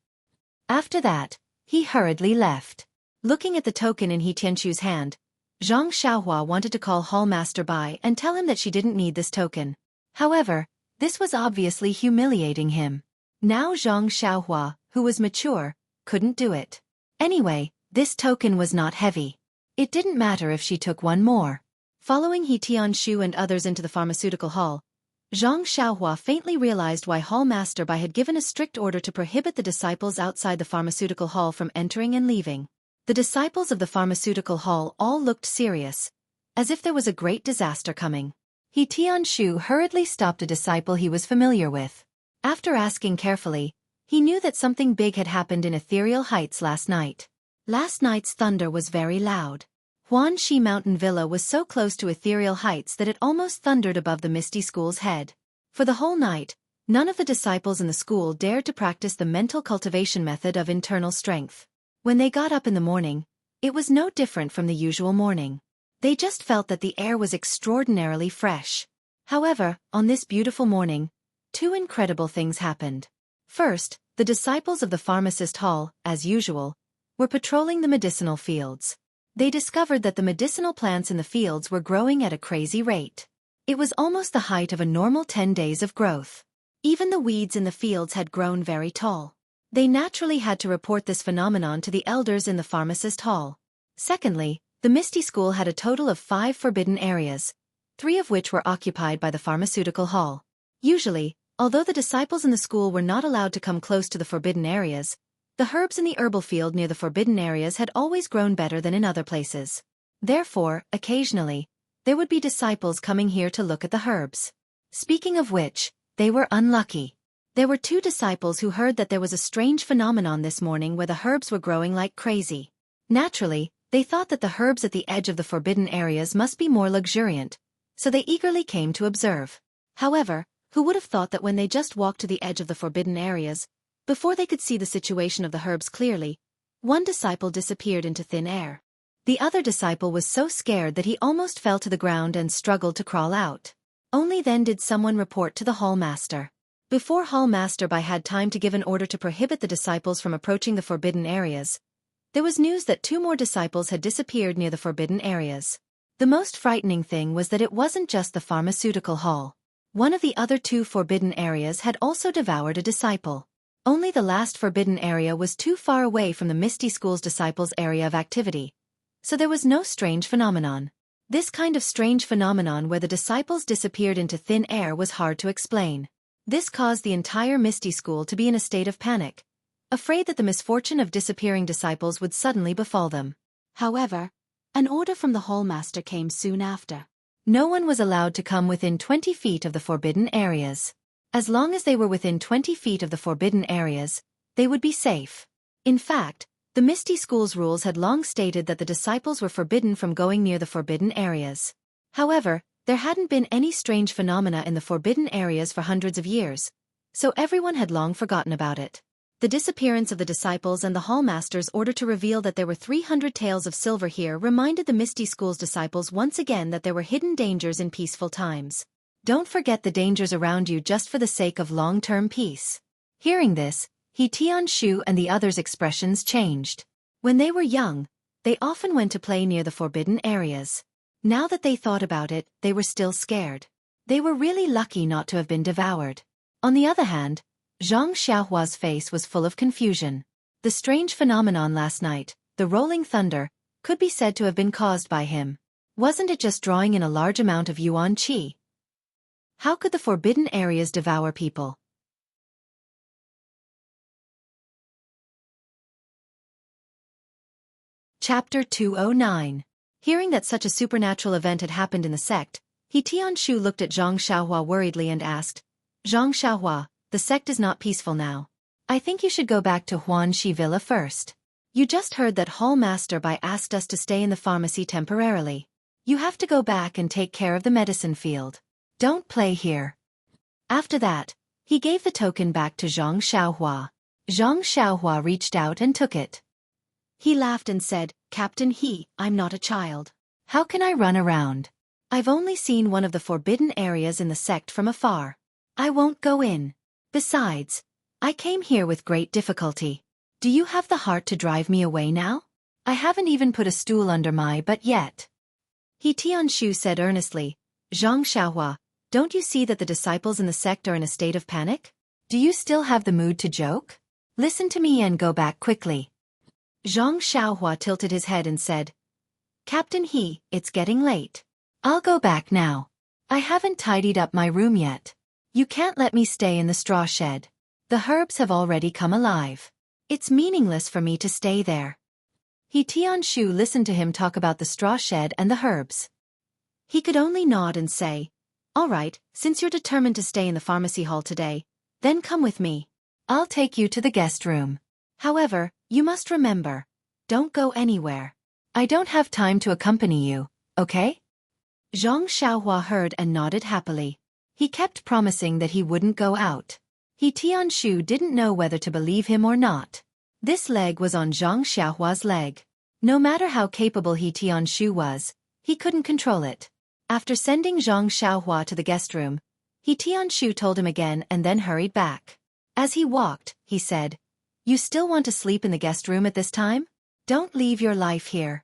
After that, he hurriedly left. Looking at the token in He Tianshu's hand, Zhang Xiaohua wanted to call Hall Master Bai and tell him that she didn't need this token. However, this was obviously humiliating him. Now Zhang Xiaohua, who was mature, couldn't do it. Anyway, this token was not heavy. It didn't matter if she took one more. Following He Tianshu and others into the pharmaceutical hall, Zhang Xiaohua faintly realized why Hall Master Bai had given a strict order to prohibit the disciples outside the pharmaceutical hall from entering and leaving. The disciples of the pharmaceutical hall all looked serious, as if there was a great disaster coming. He Tianshu hurriedly stopped a disciple he was familiar with. After asking carefully, he knew that something big had happened in Ethereal Heights last night. Last night's thunder was very loud. Huanxi Mountain Villa was so close to Ethereal Heights that it almost thundered above the Misty School's head. For the whole night, none of the disciples in the school dared to practice the mental cultivation method of internal strength. When they got up in the morning, it was no different from the usual morning. They just felt that the air was extraordinarily fresh. However, on this beautiful morning, two incredible things happened. First, the disciples of the pharmacist hall, as usual, were patrolling the medicinal fields. They discovered that the medicinal plants in the fields were growing at a crazy rate. It was almost the height of a normal 10 days of growth. Even the weeds in the fields had grown very tall. They naturally had to report this phenomenon to the elders in the pharmacist hall. Secondly, the Misty School had a total of 5 forbidden areas, 3 of which were occupied by the pharmaceutical hall. Usually, although the disciples in the school were not allowed to come close to the forbidden areas, the herbs in the herbal field near the forbidden areas had always grown better than in other places. Therefore, occasionally, there would be disciples coming here to look at the herbs. Speaking of which, they were unlucky. There were 2 disciples who heard that there was a strange phenomenon this morning where the herbs were growing like crazy. Naturally, they thought that the herbs at the edge of the forbidden areas must be more luxuriant, so they eagerly came to observe. However, who would have thought that when they just walked to the edge of the forbidden areas, before they could see the situation of the herbs clearly, one disciple disappeared into thin air. The other disciple was so scared that he almost fell to the ground and struggled to crawl out. Only then did someone report to the hall master. Before Hall Master Bai had time to give an order to prohibit the disciples from approaching the forbidden areas, there was news that 2 more disciples had disappeared near the forbidden areas. The most frightening thing was that it wasn't just the pharmaceutical hall. One of the other 2 forbidden areas had also devoured a disciple. Only the last forbidden area was too far away from the Misty School's disciples' area of activity, so there was no strange phenomenon. This kind of strange phenomenon where the disciples disappeared into thin air was hard to explain. This caused the entire Misty School to be in a state of panic, afraid that the misfortune of disappearing disciples would suddenly befall them. However, an order from the hall master came soon after. No one was allowed to come within 20 feet of the forbidden areas. As long as they were within 20 feet of the forbidden areas, they would be safe. In fact, the Misty School's rules had long stated that the disciples were forbidden from going near the forbidden areas. However, there hadn't been any strange phenomena in the forbidden areas for hundreds of years, so everyone had long forgotten about it. The disappearance of the disciples and the hallmaster's order to reveal that there were 300 taels of silver here reminded the Misty School's disciples once again that there were hidden dangers in peaceful times. Don't forget the dangers around you just for the sake of long-term peace. Hearing this, He Tianshu and the others' expressions changed. When they were young, they often went to play near the forbidden areas. Now that they thought about it, they were still scared. They were really lucky not to have been devoured. On the other hand, Zhang Xiaohua's face was full of confusion. The strange phenomenon last night, the rolling thunder, could be said to have been caused by him. Wasn't it just drawing in a large amount of yuan qi? How could the forbidden areas devour people? Chapter 209. Hearing that such a supernatural event had happened in the sect, He Tianshu looked at Zhang Xiaohua worriedly and asked, Zhang Xiaohua, the sect is not peaceful now. I think you should go back to Huanxi Villa first. You just heard that Hall Master Bai asked us to stay in the pharmacy temporarily. You have to go back and take care of the medicine field. Don't play here. After that, he gave the token back to Zhang Xiaohua. Zhang Xiaohua reached out and took it. He laughed and said, Captain He, I'm not a child. How can I run around? I've only seen one of the forbidden areas in the sect from afar. I won't go in. Besides, I came here with great difficulty. Do you have the heart to drive me away now? I haven't even put a stool under my butt yet. He Tianshu said earnestly, Zhang Xiaohua, don't you see that the disciples in the sect are in a state of panic? Do you still have the mood to joke? Listen to me and go back quickly. Zhang Xiaohua tilted his head and said, Captain He, it's getting late. I'll go back now. I haven't tidied up my room yet. You can't let me stay in the straw shed. The herbs have already come alive. It's meaningless for me to stay there. He Tianshu listened to him talk about the straw shed and the herbs. He could only nod and say, All right, since you're determined to stay in the pharmacy hall today, then come with me. I'll take you to the guest room. However, you must remember, don't go anywhere. I don't have time to accompany you, okay? Zhang Xiaohua heard and nodded happily. He kept promising that he wouldn't go out. He Tianshu didn't know whether to believe him or not. This leg was on Zhang Xiaohua's leg. No matter how capable He Tianshu was, he couldn't control it. After sending Zhang Xiaohua to the guest room, He Tianshu told him again and then hurried back. As he walked, he said, You still want to sleep in the guest room at this time? Don't leave your life here.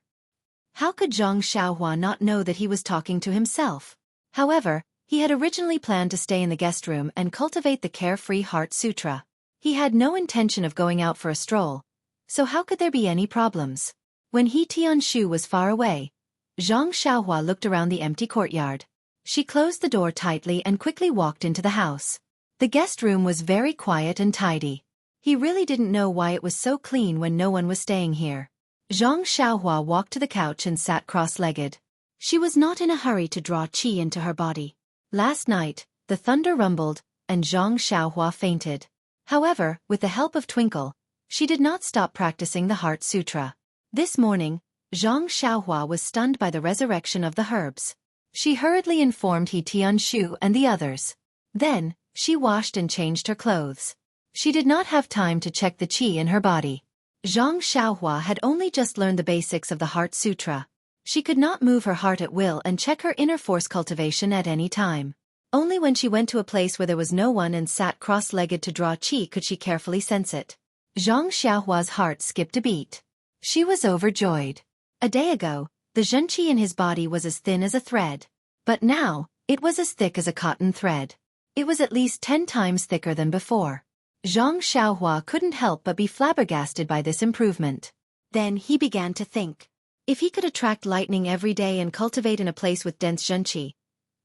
How could Zhang Xiaohua not know that he was talking to himself? However, he had originally planned to stay in the guest room and cultivate the Carefree Heart Sutra. He had no intention of going out for a stroll, so how could there be any problems? When He Tianshu was far away, Zhang Xiaohua looked around the empty courtyard. She closed the door tightly and quickly walked into the house. The guest room was very quiet and tidy. He really didn't know why it was so clean when no one was staying here. Zhang Xiaohua walked to the couch and sat cross-legged. She was not in a hurry to draw qi into her body. Last night, the thunder rumbled, and Zhang Xiaohua fainted. However, with the help of Twinkle, she did not stop practicing the Heart Sutra. This morning, Zhang Xiaohua was stunned by the resurrection of the herbs. She hurriedly informed He Tianshu and the others. Then, she washed and changed her clothes. She did not have time to check the qi in her body. Zhang Xiaohua had only just learned the basics of the Heart Sutra. She could not move her heart at will and check her inner force cultivation at any time. Only when she went to a place where there was no one and sat cross-legged to draw qi could she carefully sense it. Zhang Xiaohua's heart skipped a beat. She was overjoyed. A day ago, the zhenqi in his body was as thin as a thread. But now, it was as thick as a cotton thread. It was at least 10 times thicker than before. Zhang Xiaohua couldn't help but be flabbergasted by this improvement. Then he began to think. If he could attract lightning every day and cultivate in a place with dense zhenqi,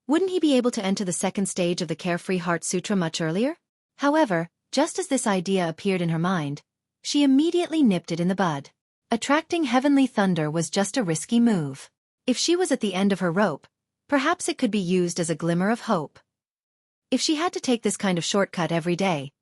wouldn't he be able to enter the second stage of the Carefree Heart Sutra much earlier? However, just as this idea appeared in her mind, she immediately nipped it in the bud. Attracting heavenly thunder was just a risky move. If she was at the end of her rope, perhaps it could be used as a glimmer of hope. If she had to take this kind of shortcut every day,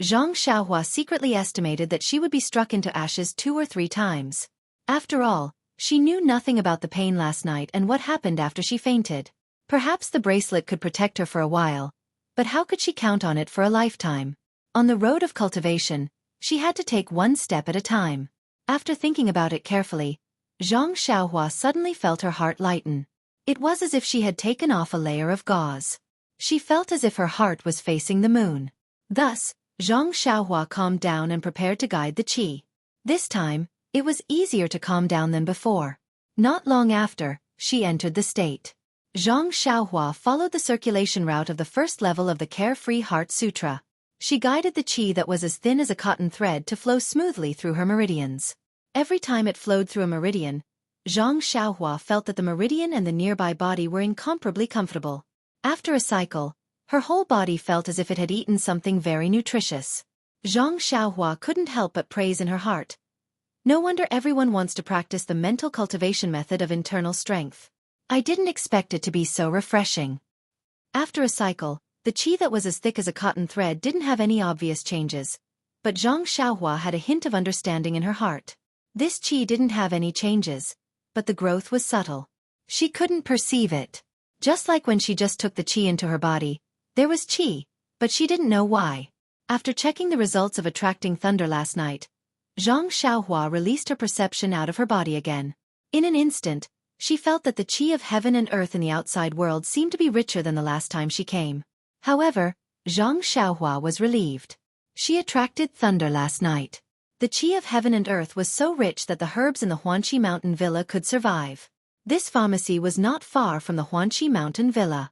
Zhang Xiaohua secretly estimated that she would be struck into ashes 2 or 3 times. After all, she knew nothing about the pain last night and what happened after she fainted. Perhaps the bracelet could protect her for a while, but how could she count on it for a lifetime? On the road of cultivation, She had to take one step at a time. After thinking about it carefully, Zhang Xiaohua suddenly felt her heart lighten. It was as if she had taken off a layer of gauze. She felt as if her heart was facing the moon. Thus, Zhang Xiaohua calmed down and prepared to guide the qi. This time, it was easier to calm down than before. Not long after, she entered the state. Zhang Xiaohua followed the circulation route of the first level of the Carefree Heart Sutra. She guided the qi that was as thin as a cotton thread to flow smoothly through her meridians. Every time it flowed through a meridian, Zhang Xiaohua felt that the meridian and the nearby body were incomparably comfortable. After a cycle, her whole body felt as if it had eaten something very nutritious. Zhang Xiaohua couldn't help but praise in her heart. No wonder everyone wants to practice the mental cultivation method of internal strength. I didn't expect it to be so refreshing. After a cycle, the qi that was as thick as a cotton thread didn't have any obvious changes, but Zhang Xiaohua had a hint of understanding in her heart. This qi didn't have any changes, but the growth was subtle. She couldn't perceive it. Just like when she just took the qi into her body, there was qi, but she didn't know why. After checking the results of attracting thunder last night, Zhang Xiaohua released her perception out of her body again. In an instant, she felt that the qi of heaven and earth in the outside world seemed to be richer than the last time she came. However, Zhang Xiaohua was relieved. She attracted thunder last night. The qi of heaven and earth was so rich that the herbs in the Xuanqi Mountain Villa could survive. This pharmacy was not far from the Xuanqi Mountain Villa.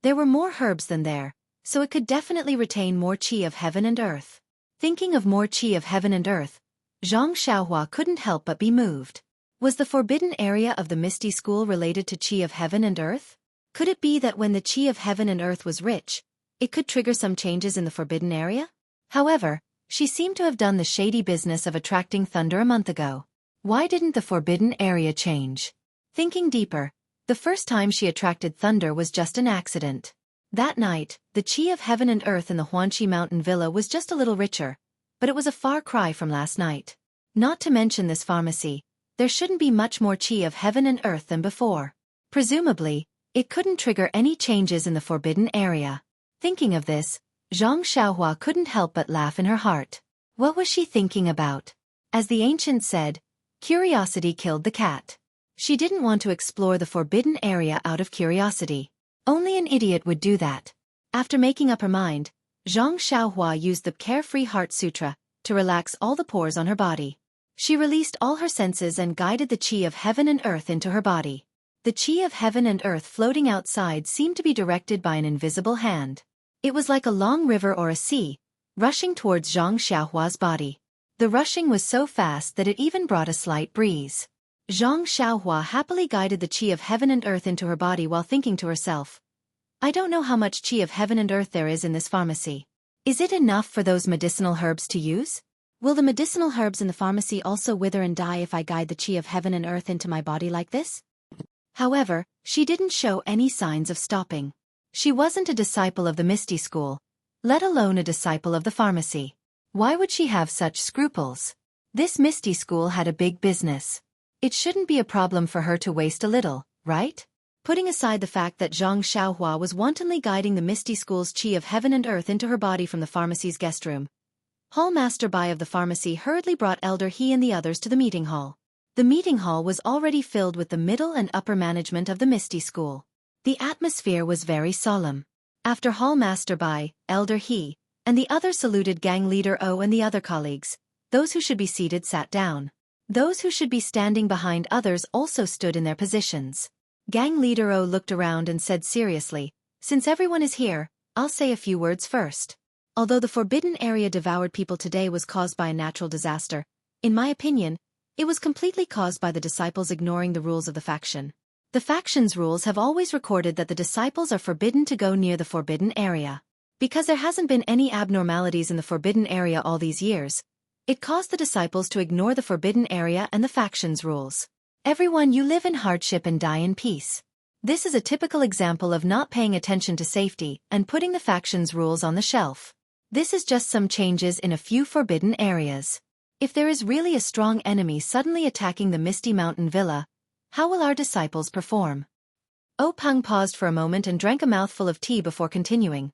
There were more herbs than there, so it could definitely retain more qi of heaven and earth. Thinking of more qi of heaven and earth, Zhang Xiaohua couldn't help but be moved. Was the forbidden area of the Misty School related to qi of heaven and earth? Could it be that when the qi of heaven and earth was rich, it could trigger some changes in the forbidden area? However, she seemed to have done the shady business of attracting thunder a month ago. Why didn't the forbidden area change? Thinking deeper, the first time she attracted thunder was just an accident. That night, the qi of heaven and earth in the Xuanqi Mountain Villa was just a little richer, but it was a far cry from last night. Not to mention this pharmacy, there shouldn't be much more qi of heaven and earth than before. Presumably, it couldn't trigger any changes in the forbidden area. Thinking of this, Zhang Xiaohua couldn't help but laugh in her heart. What was she thinking about? As the ancient said, curiosity killed the cat. She didn't want to explore the forbidden area out of curiosity. Only an idiot would do that. After making up her mind, Zhang Xiaohua used the Carefree Heart Sutra to relax all the pores on her body. She released all her senses and guided the qi of heaven and earth into her body. The qi of heaven and earth floating outside seemed to be directed by an invisible hand. It was like a long river or a sea, rushing towards Zhang Xiaohua's body. The rushing was so fast that it even brought a slight breeze. Zhang Xiaohua happily guided the qi of heaven and earth into her body while thinking to herself, I don't know how much qi of heaven and earth there is in this pharmacy. Is it enough for those medicinal herbs to use? Will the medicinal herbs in the pharmacy also wither and die if I guide the qi of heaven and earth into my body like this? However, she didn't show any signs of stopping. She wasn't a disciple of the Misty School, let alone a disciple of the pharmacy. Why would she have such scruples? This Misty School had a big business. It shouldn't be a problem for her to waste a little, right? Putting aside the fact that Zhang Xiaohua was wantonly guiding the Misty School's qi of heaven and earth into her body from the pharmacy's guest room, Hall Master Bai of the pharmacy hurriedly brought Elder He and the others to the meeting hall. The meeting hall was already filled with the middle and upper management of the Misty School. The atmosphere was very solemn. After Hall Master Bai, Elder He, and the others saluted Gang Leader O and the other colleagues, those who should be seated sat down. Those who should be standing behind others also stood in their positions. Gang Leader O looked around and said seriously, since everyone is here, I'll say a few words first. Although the forbidden area devoured people today was caused by a natural disaster, in my opinion, it was completely caused by the disciples ignoring the rules of the faction. The faction's rules have always recorded that the disciples are forbidden to go near the forbidden area. Because there hasn't been any abnormalities in the forbidden area all these years, it caused the disciples to ignore the forbidden area and the faction's rules. Everyone, you live in hardship and die in peace. This is a typical example of not paying attention to safety and putting the faction's rules on the shelf. This is just some changes in a few forbidden areas. If there is really a strong enemy suddenly attacking the Misty Mountain Villa, how will our disciples perform? O Peng paused for a moment and drank a mouthful of tea before continuing.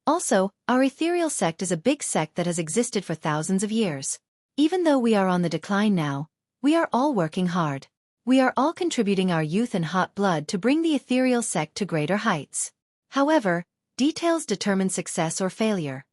Also, our ethereal sect is a big sect that has existed for thousands of years. Even though we are on the decline now, we are all working hard. We are all contributing our youth and hot blood to bring the ethereal sect to greater heights. However, details determine success or failure.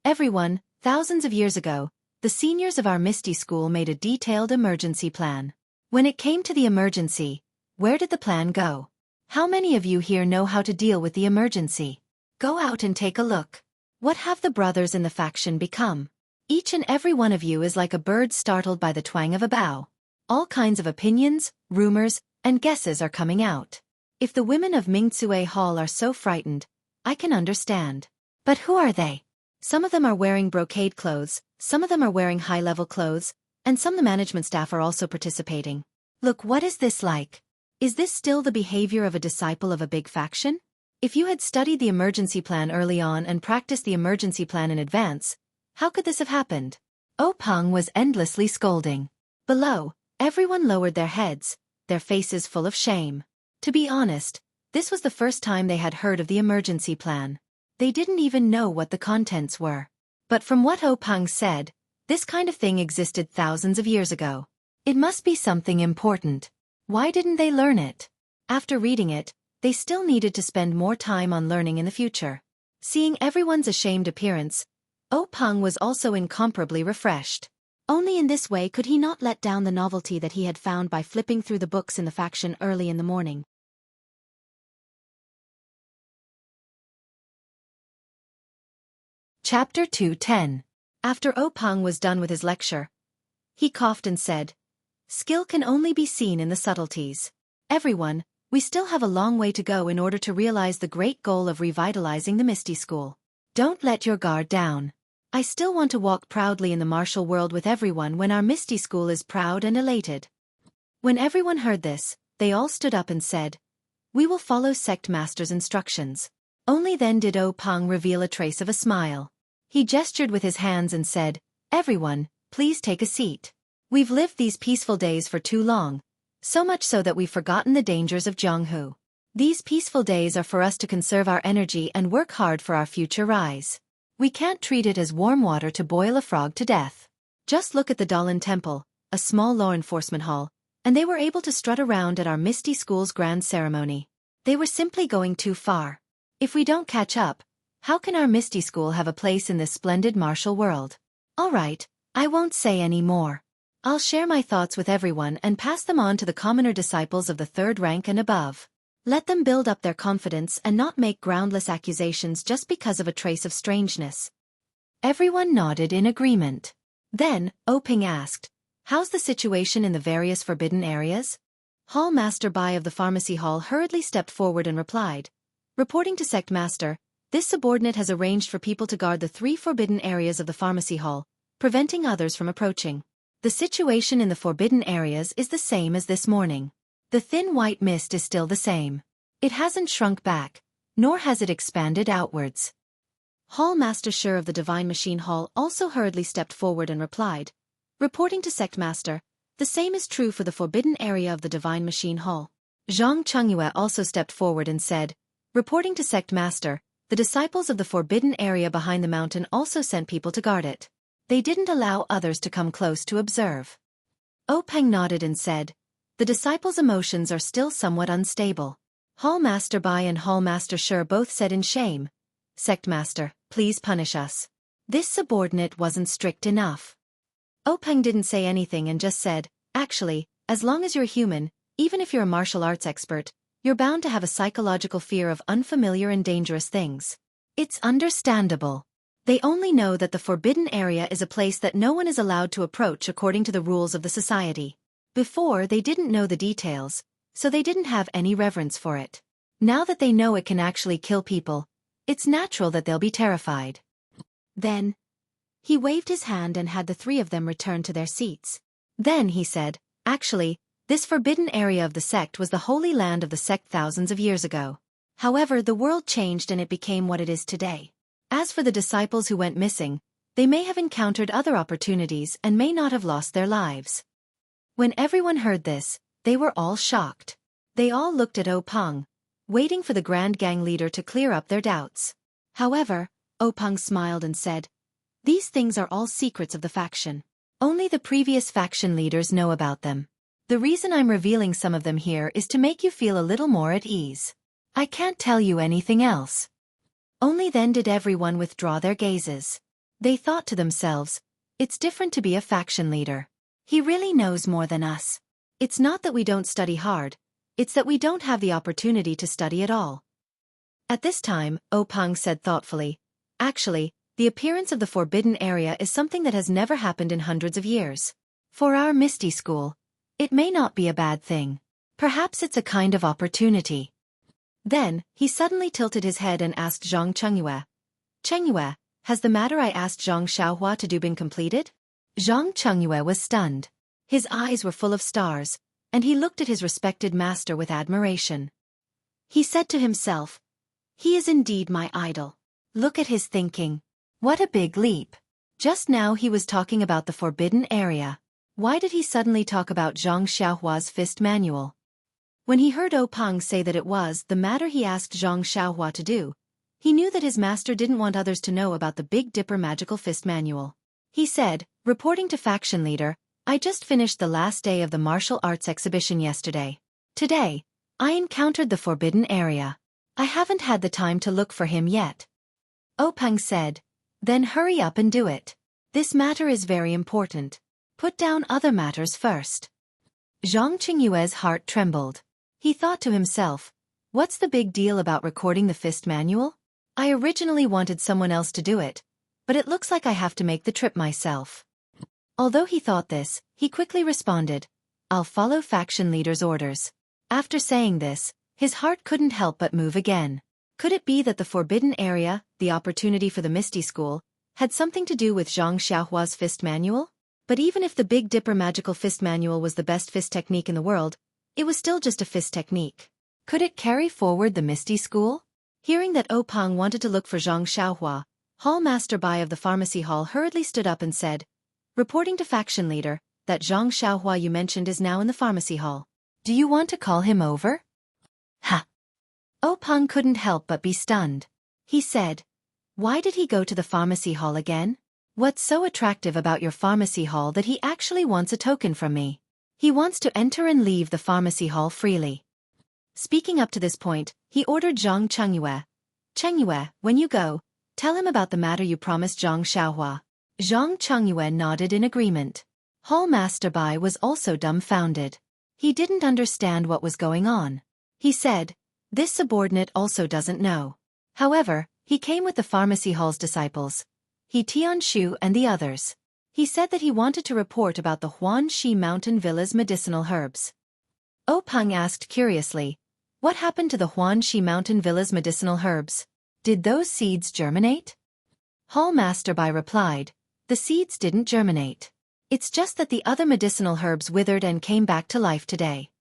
Everyone, thousands of years ago, the seniors of our Misty School made a detailed emergency plan. When it came to the emergency, where did the plan go? How many of you here know how to deal with the emergency? Go out and take a look. What have the brothers in the faction become? Each and every one of you is like a bird startled by the twang of a bow. All kinds of opinions, rumors, and guesses are coming out. If the women of Mingzue Hall are so frightened, I can understand. But who are they? Some of them are wearing brocade clothes, some of them are wearing high-level clothes, and some of the management staff are also participating. Look, what is this like? Is this still the behavior of a disciple of a big faction? If you had studied the emergency plan early on and practiced the emergency plan in advance, how could this have happened? Peng was endlessly scolding. Below, everyone lowered their heads, their faces full of shame. To be honest, this was the first time they had heard of the emergency plan. They didn't even know what the contents were. But from what Peng said, this kind of thing existed thousands of years ago. It must be something important. Why didn't they learn it? After reading it, they still needed to spend more time on learning in the future. Seeing everyone's ashamed appearance, Peng was also incomparably refreshed. Only in this way could he not let down the novelty that he had found by flipping through the books in the faction early in the morning. Chapter 2:10. After Peng was done with his lecture, he coughed and said, "Skill can only be seen in the subtleties. Everyone, we still have a long way to go in order to realize the great goal of revitalizing the Misty School. Don't let your guard down. I still want to walk proudly in the martial world with everyone when our Misty School is proud and elated." When everyone heard this, they all stood up and said, "We will follow Sect Master's instructions." Only then did Peng reveal a trace of a smile. He gestured with his hands and said, "Everyone, please take a seat. We've lived these peaceful days for too long, so much so that we've forgotten the dangers of Jianghu. These peaceful days are for us to conserve our energy and work hard for our future rise. We can't treat it as warm water to boil a frog to death. Just look at the Dalan Temple, a small law enforcement hall, and they were able to strut around at our Misty School's grand ceremony. They were simply going too far. If we don't catch up, how can our Misty School have a place in this splendid martial world? All right, I won't say any more. I'll share my thoughts with everyone and pass them on to the commoner disciples of the third rank and above. Let them build up their confidence and not make groundless accusations just because of a trace of strangeness." Everyone nodded in agreement. Then, Peng asked, "How's the situation in the various forbidden areas?" Hall Master Bai of the Pharmacy Hall hurriedly stepped forward and replied, "Reporting to Sect Master, this subordinate has arranged for people to guard the 3 forbidden areas of the Pharmacy Hall, preventing others from approaching. The situation in the forbidden areas is the same as this morning. The thin white mist is still the same. It hasn't shrunk back, nor has it expanded outwards." Hall Master Shi of the Divine Machine Hall also hurriedly stepped forward and replied, "Reporting to Sect Master, the same is true for the forbidden area of the Divine Machine Hall." Zhang Chengyue also stepped forward and said, "Reporting to Sect Master, the disciples of the forbidden area behind the mountain also sent people to guard it. They didn't allow others to come close to observe." Peng nodded and said, "The disciples' emotions are still somewhat unstable." Hall Master Bai and Hall Master Shi both said in shame, "Sect Master, please punish us. This subordinate wasn't strict enough." Peng didn't say anything and just said, "Actually, as long as you're human, even if you're a martial arts expert, you're bound to have a psychological fear of unfamiliar and dangerous things. It's understandable. They only know that the forbidden area is a place that no one is allowed to approach according to the rules of the society. Before, they didn't know the details, so they didn't have any reverence for it. Now that they know it can actually kill people, it's natural that they'll be terrified." Then, he waved his hand and had the 3 of them return to their seats. Then he said, "Actually, this forbidden area of the sect was the holy land of the sect thousands of years ago. However, the world changed and it became what it is today. As for the disciples who went missing, they may have encountered other opportunities and may not have lost their lives." When everyone heard this, they were all shocked. They all looked at Peng, waiting for the Grand Gang leader to clear up their doubts. However, Opang smiled and said, "These things are all secrets of the faction. Only the previous faction leaders know about them. The reason I'm revealing some of them here is to make you feel a little more at ease. I can't tell you anything else." Only then did everyone withdraw their gazes. They thought to themselves, "It's different to be a faction leader. He really knows more than us. It's not that we don't study hard, it's that we don't have the opportunity to study at all." At this time, Opang said thoughtfully, "Actually, the appearance of the forbidden area is something that has never happened in hundreds of years. For our Misty School, it may not be a bad thing. Perhaps it's a kind of opportunity." Then, he suddenly tilted his head and asked Zhang Chengyue, "Chengyue, has the matter I asked Zhang Xiaohua to do been completed?" Zhang Chengyue was stunned. His eyes were full of stars, and he looked at his respected master with admiration. He said to himself, "He is indeed my idol. Look at his thinking. What a big leap. Just now he was talking about the forbidden area. Why did he suddenly talk about Zhang Xiaohua's fist manual?" When he heard Opang say that it was the matter he asked Zhang Xiaohua to do, he knew that his master didn't want others to know about the Big Dipper magical fist manual. He said, reporting to faction leader, "I just finished the last day of the martial arts exhibition yesterday. Today, I encountered the forbidden area. I haven't had the time to look for him yet." Opang said, "Then hurry up and do it. This matter is very important. Put down other matters first." Zhang Chengyue's heart trembled. He thought to himself, "What's the big deal about recording the fist manual? I originally wanted someone else to do it, but it looks like I have to make the trip myself." Although he thought this, he quickly responded, "I'll follow faction leader's orders." After saying this, his heart couldn't help but move again. Could it be that the forbidden area, the opportunity for the Misty School, had something to do with Zhang Xiaohua's fist manual? But even if the Big Dipper magical fist manual was the best fist technique in the world, it was still just a fist technique. Could it carry forward the Misty School? Hearing that Opang wanted to look for Zhang Xiaohua, Hall Master Bai of the pharmacy hall hurriedly stood up and said, "Reporting to faction leader, that Zhang Xiaohua you mentioned is now in the pharmacy hall. Do you want to call him over?" Ha! Opang couldn't help but be stunned. He said, "Why did he go to the pharmacy hall again? What's so attractive about your pharmacy hall that he actually wants a token from me? He wants to enter and leave the pharmacy hall freely." Speaking up to this point, he ordered Zhang Chengyue, "Chengyue, when you go, tell him about the matter you promised Zhang Xiaohua." Zhang Chengyue nodded in agreement. Hall Master Bai was also dumbfounded. He didn't understand what was going on. He said, "This subordinate also doesn't know." However, he came with the pharmacy hall's disciples, He Tianshu and the others. He said that he wanted to report about the Huanxi Mountain Villa's medicinal herbs. Opang asked curiously, "What happened to the Huanxi Mountain Villa's medicinal herbs? Did those seeds germinate?" Hall Master Bai replied, "The seeds didn't germinate. It's just that the other medicinal herbs withered and came back to life today."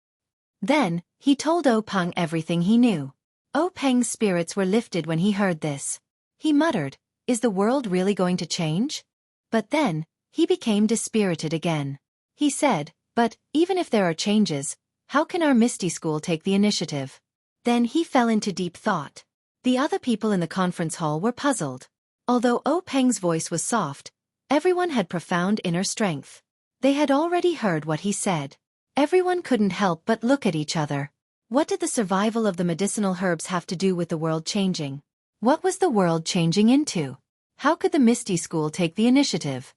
Then, he told Opang everything he knew. Opang's spirits were lifted when he heard this. He muttered, "Is the world really going to change?" But then, he became dispirited again. He said, "But, even if there are changes, how can our Misty School take the initiative?" Then he fell into deep thought. The other people in the conference hall were puzzled. Although Opang's voice was soft, everyone had profound inner strength. They had already heard what he said. Everyone couldn't help but look at each other. What did the survival of the medicinal herbs have to do with the world changing? What was the world changing into? How could the Misty School take the initiative?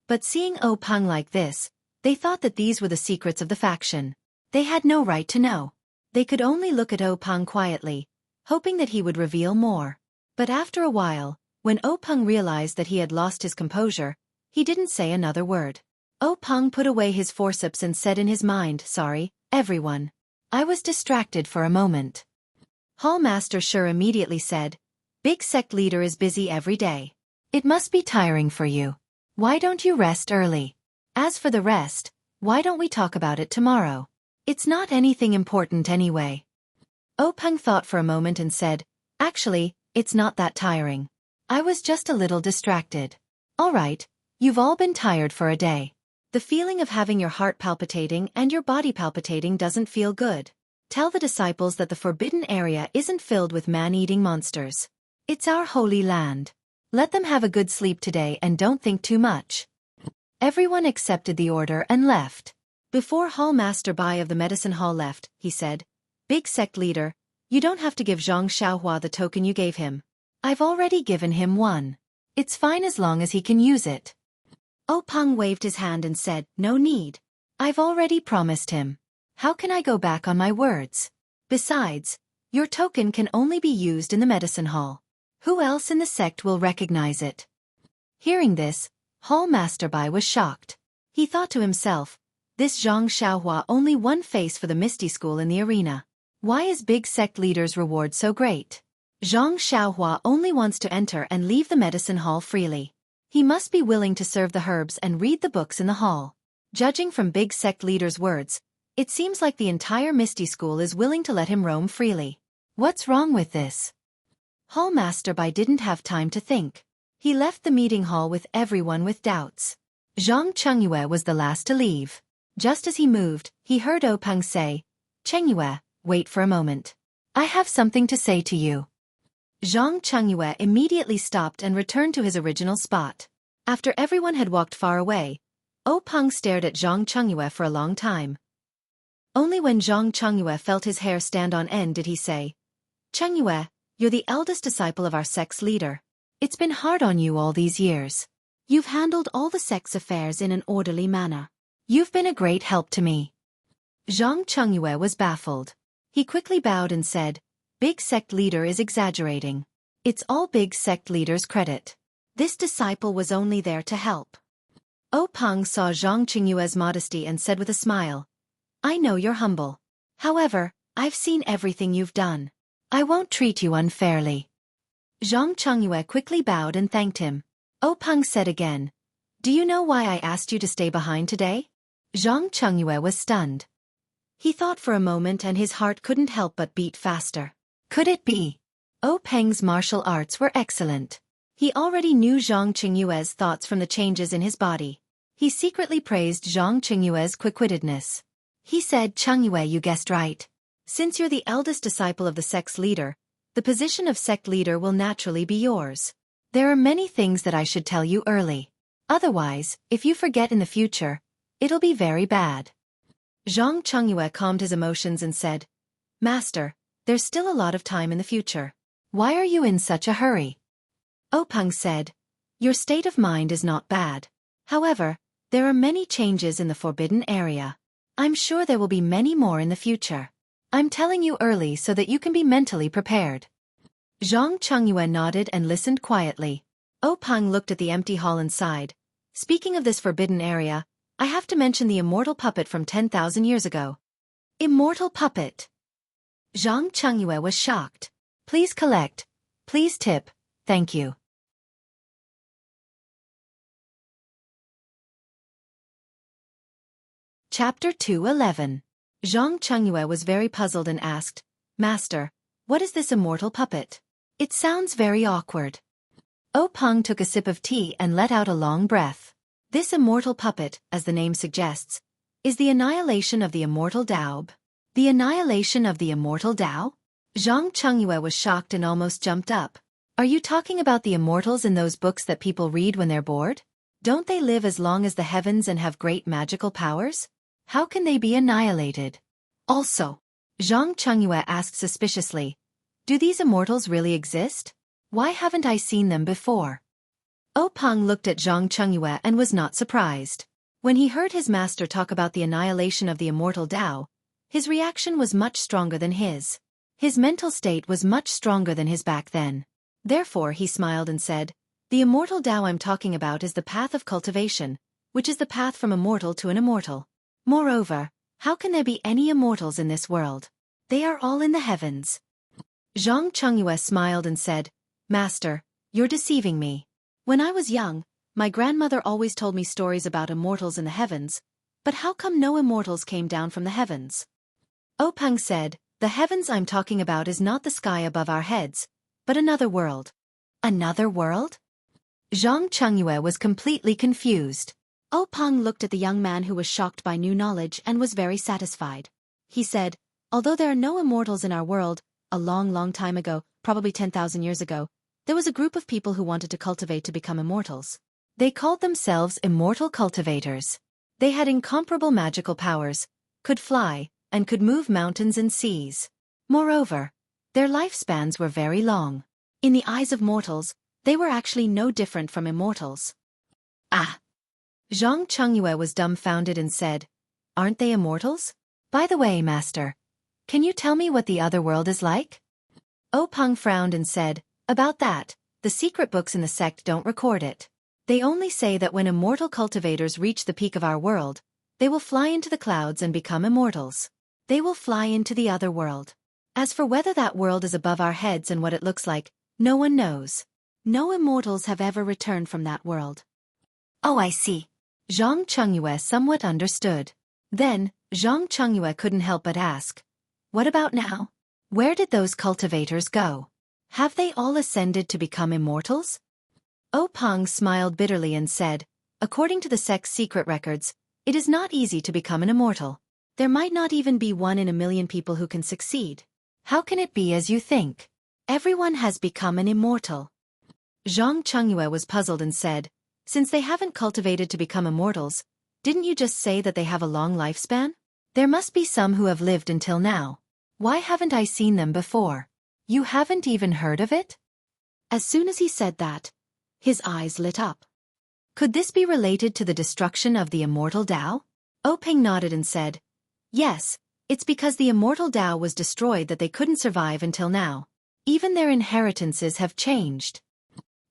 But seeing Opang like this, they thought that these were the secrets of the faction. They had no right to know. They could only look at Opang quietly, hoping that he would reveal more. But after a while, when Opang realized that he had lost his composure, he didn't say another word. Opang put away his forceps and said in his mind, "Sorry, everyone. I was distracted for a moment." Hall Master Shur immediately said, "Big sect leader is busy every day. It must be tiring for you. Why don't you rest early? As for the rest, why don't we talk about it tomorrow? It's not anything important anyway." Opang thought for a moment and said, "Actually, it's not that tiring. I was just a little distracted." "All right, you've all been tired for a day. The feeling of having your heart palpitating and your body palpitating doesn't feel good. Tell the disciples that the forbidden area isn't filled with man-eating monsters. It's our holy land. Let them have a good sleep today and don't think too much. Everyone accepted the order and left. Before Hall Master Bai of the Medicine Hall left, he said, "Big sect leader, you don't have to give Zhang Xiaohua the token you gave him. I've already given him one. It's fine as long as he can use it." Peng waved his hand and said, "No need. I've already promised him. How can I go back on my words? Besides, your token can only be used in the medicine hall. Who else in the sect will recognize it?" Hearing this, Hall Master Bai was shocked. He thought to himself, this Zhang Xiaohua only one face for the Misty School in the arena. Why is big sect leader's reward so great? Zhang Xiaohua only wants to enter and leave the medicine hall freely. He must be willing to serve the herbs and read the books in the hall. Judging from big sect leader's words, it seems like the entire Misty School is willing to let him roam freely. What's wrong with this? Hall Master Bai didn't have time to think. He left the meeting hall with everyone with doubts. Zhang Chengyue was the last to leave. Just as he moved, he heard Peng say, "Chengyue, wait for a moment. I have something to say to you." Zhang Chengyue immediately stopped and returned to his original spot. After everyone had walked far away, Peng stared at Zhang Chengyue for a long time. Only when Zhang Chengyue felt his hair stand on end did he say, "Chengyue, you're the eldest disciple of our sect's leader. It's been hard on you all these years. You've handled all the sect's affairs in an orderly manner. You've been a great help to me." Zhang Chengyue was baffled. He quickly bowed and said, "Big sect leader is exaggerating. It's all big sect leader's credit. This disciple was only there to help." Peng saw Zhang Chengyue's modesty and said with a smile, "I know you're humble. However, I've seen everything you've done. I won't treat you unfairly." Zhang Chengyue quickly bowed and thanked him. Peng said again, "Do you know why I asked you to stay behind today?" Zhang Chengyue was stunned. He thought for a moment and his heart couldn't help but beat faster. Could it be? Peng's martial arts were excellent. He already knew Zhang Chengyue's thoughts from the changes in his body. He secretly praised Zhang Chengyue's quick-wittedness. He said, "Chengyue, you guessed right. Since you're the eldest disciple of the sect's leader, the position of sect leader will naturally be yours. There are many things that I should tell you early. Otherwise, if you forget in the future, it'll be very bad." Zhang Chengyue calmed his emotions and said, "Master, there's still a lot of time in the future. Why are you in such a hurry?" Peng said, "Your state of mind is not bad. However, there are many changes in the forbidden area. I'm sure there will be many more in the future. I'm telling you early so that you can be mentally prepared." Zhang Chengyue nodded and listened quietly. Peng looked at the empty hall and sighed. "Speaking of this forbidden area, I have to mention the immortal puppet from 10,000 years ago." Immortal puppet? Zhang Chengyue was shocked. "Please collect. Please tip. Thank you." Chapter 2:11. Zhang Chengyue was very puzzled and asked, "Master, what is this immortal puppet? It sounds very awkward." Peng took a sip of tea and let out a long breath. This immortal puppet, as the name suggests, is the annihilation of the immortal Tao. The annihilation of the immortal Tao? Zhang Chengyue was shocked and almost jumped up. "Are you talking about the immortals in those books that people read when they're bored? Don't they live as long as the heavens and have great magical powers? How can they be annihilated? Also," Zhang Chengyue asked suspiciously, "do these immortals really exist? Why haven't I seen them before?" Peng looked at Zhang Chengyue and was not surprised. When he heard his master talk about the annihilation of the immortal Tao, his reaction was much stronger than his. His mental state was much stronger than his back then. Therefore he smiled and said, "The immortal Tao I'm talking about is the path of cultivation, which is the path from a mortal to an immortal. Moreover, how can there be any immortals in this world? They are all in the heavens." Zhang Chengyue smiled and said, "Master, you're deceiving me. When I was young, my grandmother always told me stories about immortals in the heavens, but how come no immortals came down from the heavens?" Peng said, "The heavens I'm talking about is not the sky above our heads, but another world." Another world? Zhang Chengyue was completely confused. Peng looked at the young man who was shocked by new knowledge and was very satisfied. He said, "Although there are no immortals in our world, a long, long time ago, probably 10,000 years ago, there was a group of people who wanted to cultivate to become immortals. They called themselves immortal cultivators. They had incomparable magical powers, could fly, and could move mountains and seas. Moreover, their lifespans were very long. In the eyes of mortals, they were actually no different from immortals. Ah! Zhang Chengyue was dumbfounded and said, "Aren't they immortals? By the way, master, can you tell me what the other world is like?" Peng frowned and said, "About that, the secret books in the sect don't record it. They only say that when immortal cultivators reach the peak of our world, they will fly into the clouds and become immortals. They will fly into the other world. As for whether that world is above our heads and what it looks like, no one knows. No immortals have ever returned from that world." "Oh, I see." Zhang Chengyue somewhat understood. Then, Zhang Chengyue couldn't help but ask, "What about now? Where did those cultivators go? Have they all ascended to become immortals?" Peng smiled bitterly and said, "According to the sect's secret records, it is not easy to become an immortal. There might not even be 1 in a million people who can succeed. How can it be as you think? Everyone has become an immortal." Zhang Chengyue was puzzled and said, "Since they haven't cultivated to become immortals, didn't you just say that they have a long lifespan? There must be some who have lived until now. Why haven't I seen them before? You haven't even heard of it?" As soon as he said that, his eyes lit up. Could this be related to the destruction of the immortal Tao? Peng nodded and said, "Yes, it's because the immortal Tao was destroyed that they couldn't survive until now. Even their inheritances have changed."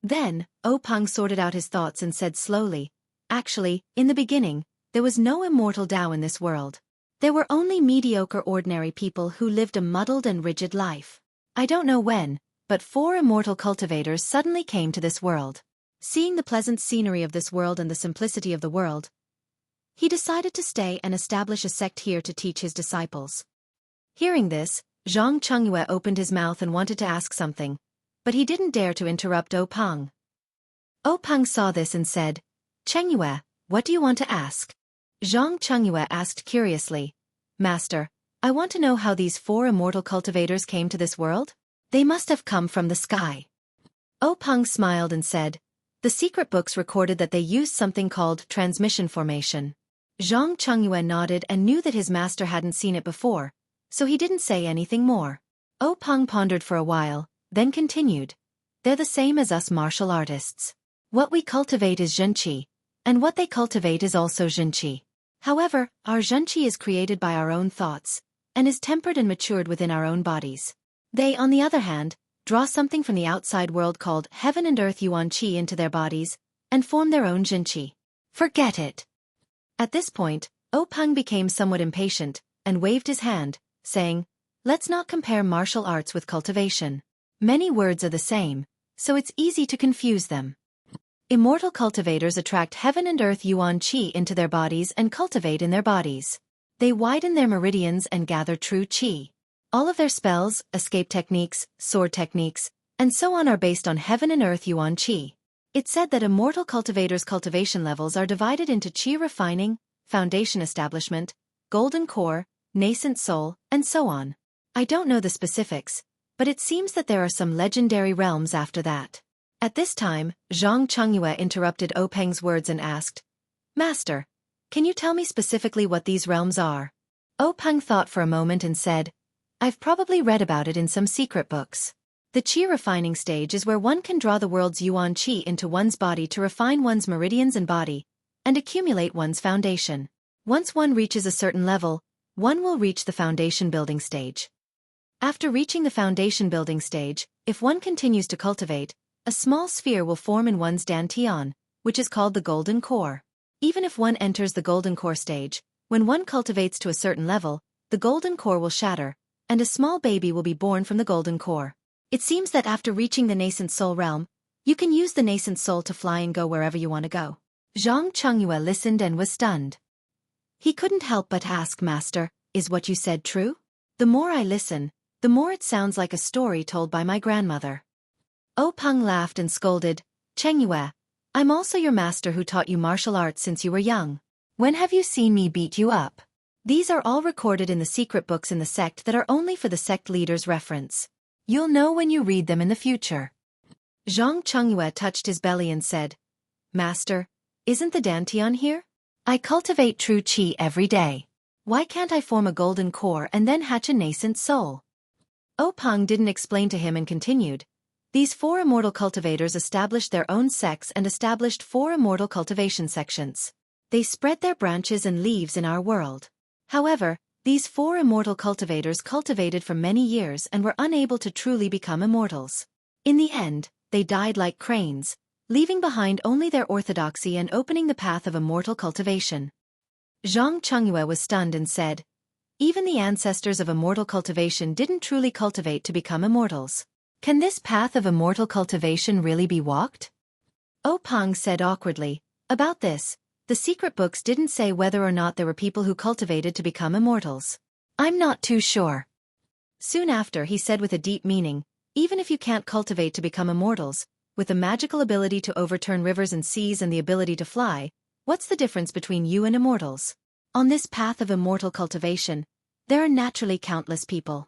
Then, Peng sorted out his thoughts and said slowly, "Actually, in the beginning, there was no immortal Tao in this world. There were only mediocre ordinary people who lived a muddled and rigid life. I don't know when, but 4 immortal cultivators suddenly came to this world. Seeing the pleasant scenery of this world and the simplicity of the world, he decided to stay and establish a sect here to teach his disciples." Hearing this, Zhang Chengyue opened his mouth and wanted to ask something, but he didn't dare to interrupt Peng. Peng saw this and said, "Chengyue, what do you want to ask?" Zhang Chengyue asked curiously, "Master, I want to know how these 4 immortal cultivators came to this world. They must have come from the sky." Peng smiled and said, "The secret books recorded that they used something called transmission formation." Zhang Chengyue nodded and knew that his master hadn't seen it before, so he didn't say anything more. Peng pondered for a while, then continued, "They're the same as us martial artists. What we cultivate is zhenqi, and what they cultivate is also zhenqi. However, our zhenqi is created by our own thoughts, and is tempered and matured within our own bodies. They, on the other hand, draw something from the outside world called heaven and earth yuan qi into their bodies, and form their own zhenqi. Forget it." At this point, Peng became somewhat impatient, and waved his hand, saying, "Let's not compare martial arts with cultivation. Many words are the same, so it's easy to confuse them. Immortal cultivators attract heaven and earth yuan qi into their bodies and cultivate in their bodies. They widen their meridians and gather true qi. All of their spells, escape techniques, sword techniques, and so on are based on heaven and earth yuan qi. It's said that immortal cultivators' cultivation levels are divided into qi refining, foundation establishment, golden core, nascent soul, and so on. I don't know the specifics, but it seems that there are some legendary realms after that." At this time, Zhang Chengyue interrupted Peng's words and asked, "Master, can you tell me specifically what these realms are?" Peng thought for a moment and said, "I've probably read about it in some secret books. The qi refining stage is where one can draw the world's yuan qi into one's body to refine one's meridians and body, and accumulate one's foundation. Once one reaches a certain level, one will reach the foundation building stage. After reaching the foundation building stage, if one continues to cultivate, a small sphere will form in one's dantian, which is called the golden core. Even if one enters the golden core stage, when one cultivates to a certain level, the golden core will shatter, and a small baby will be born from the golden core. It seems that after reaching the nascent soul realm, you can use the nascent soul to fly and go wherever you want to go." Zhang Chengyue listened and was stunned. He couldn't help but ask, "Master, is what you said true? The more I listen, the more it sounds like a story told by my grandmother." Peng laughed and scolded, "Chengyue, I'm also your master who taught you martial arts since you were young. When have you seen me beat you up? These are all recorded in the secret books in the sect that are only for the sect leader's reference. You'll know when you read them in the future." Zhang Chengyue touched his belly and said, Master, isn't the dantian here? I cultivate true qi every day. Why can't I form a golden core and then hatch a nascent soul? Openg didn't explain to him and continued. These 4 immortal cultivators established their own sects and established 4 immortal cultivation sections. They spread their branches and leaves in our world. However, these 4 immortal cultivators cultivated for many years and were unable to truly become immortals. In the end, they died like cranes, leaving behind only their orthodoxy and opening the path of immortal cultivation. Zhang Chengyue was stunned and said, even the ancestors of immortal cultivation didn't truly cultivate to become immortals. Can this path of immortal cultivation really be walked? Openg said awkwardly, about this, the secret books didn't say whether or not there were people who cultivated to become immortals. I'm not too sure. Soon after he said with a deep meaning, even if you can't cultivate to become immortals, with the magical ability to overturn rivers and seas and the ability to fly, what's the difference between you and immortals? On this path of immortal cultivation, there are naturally countless people.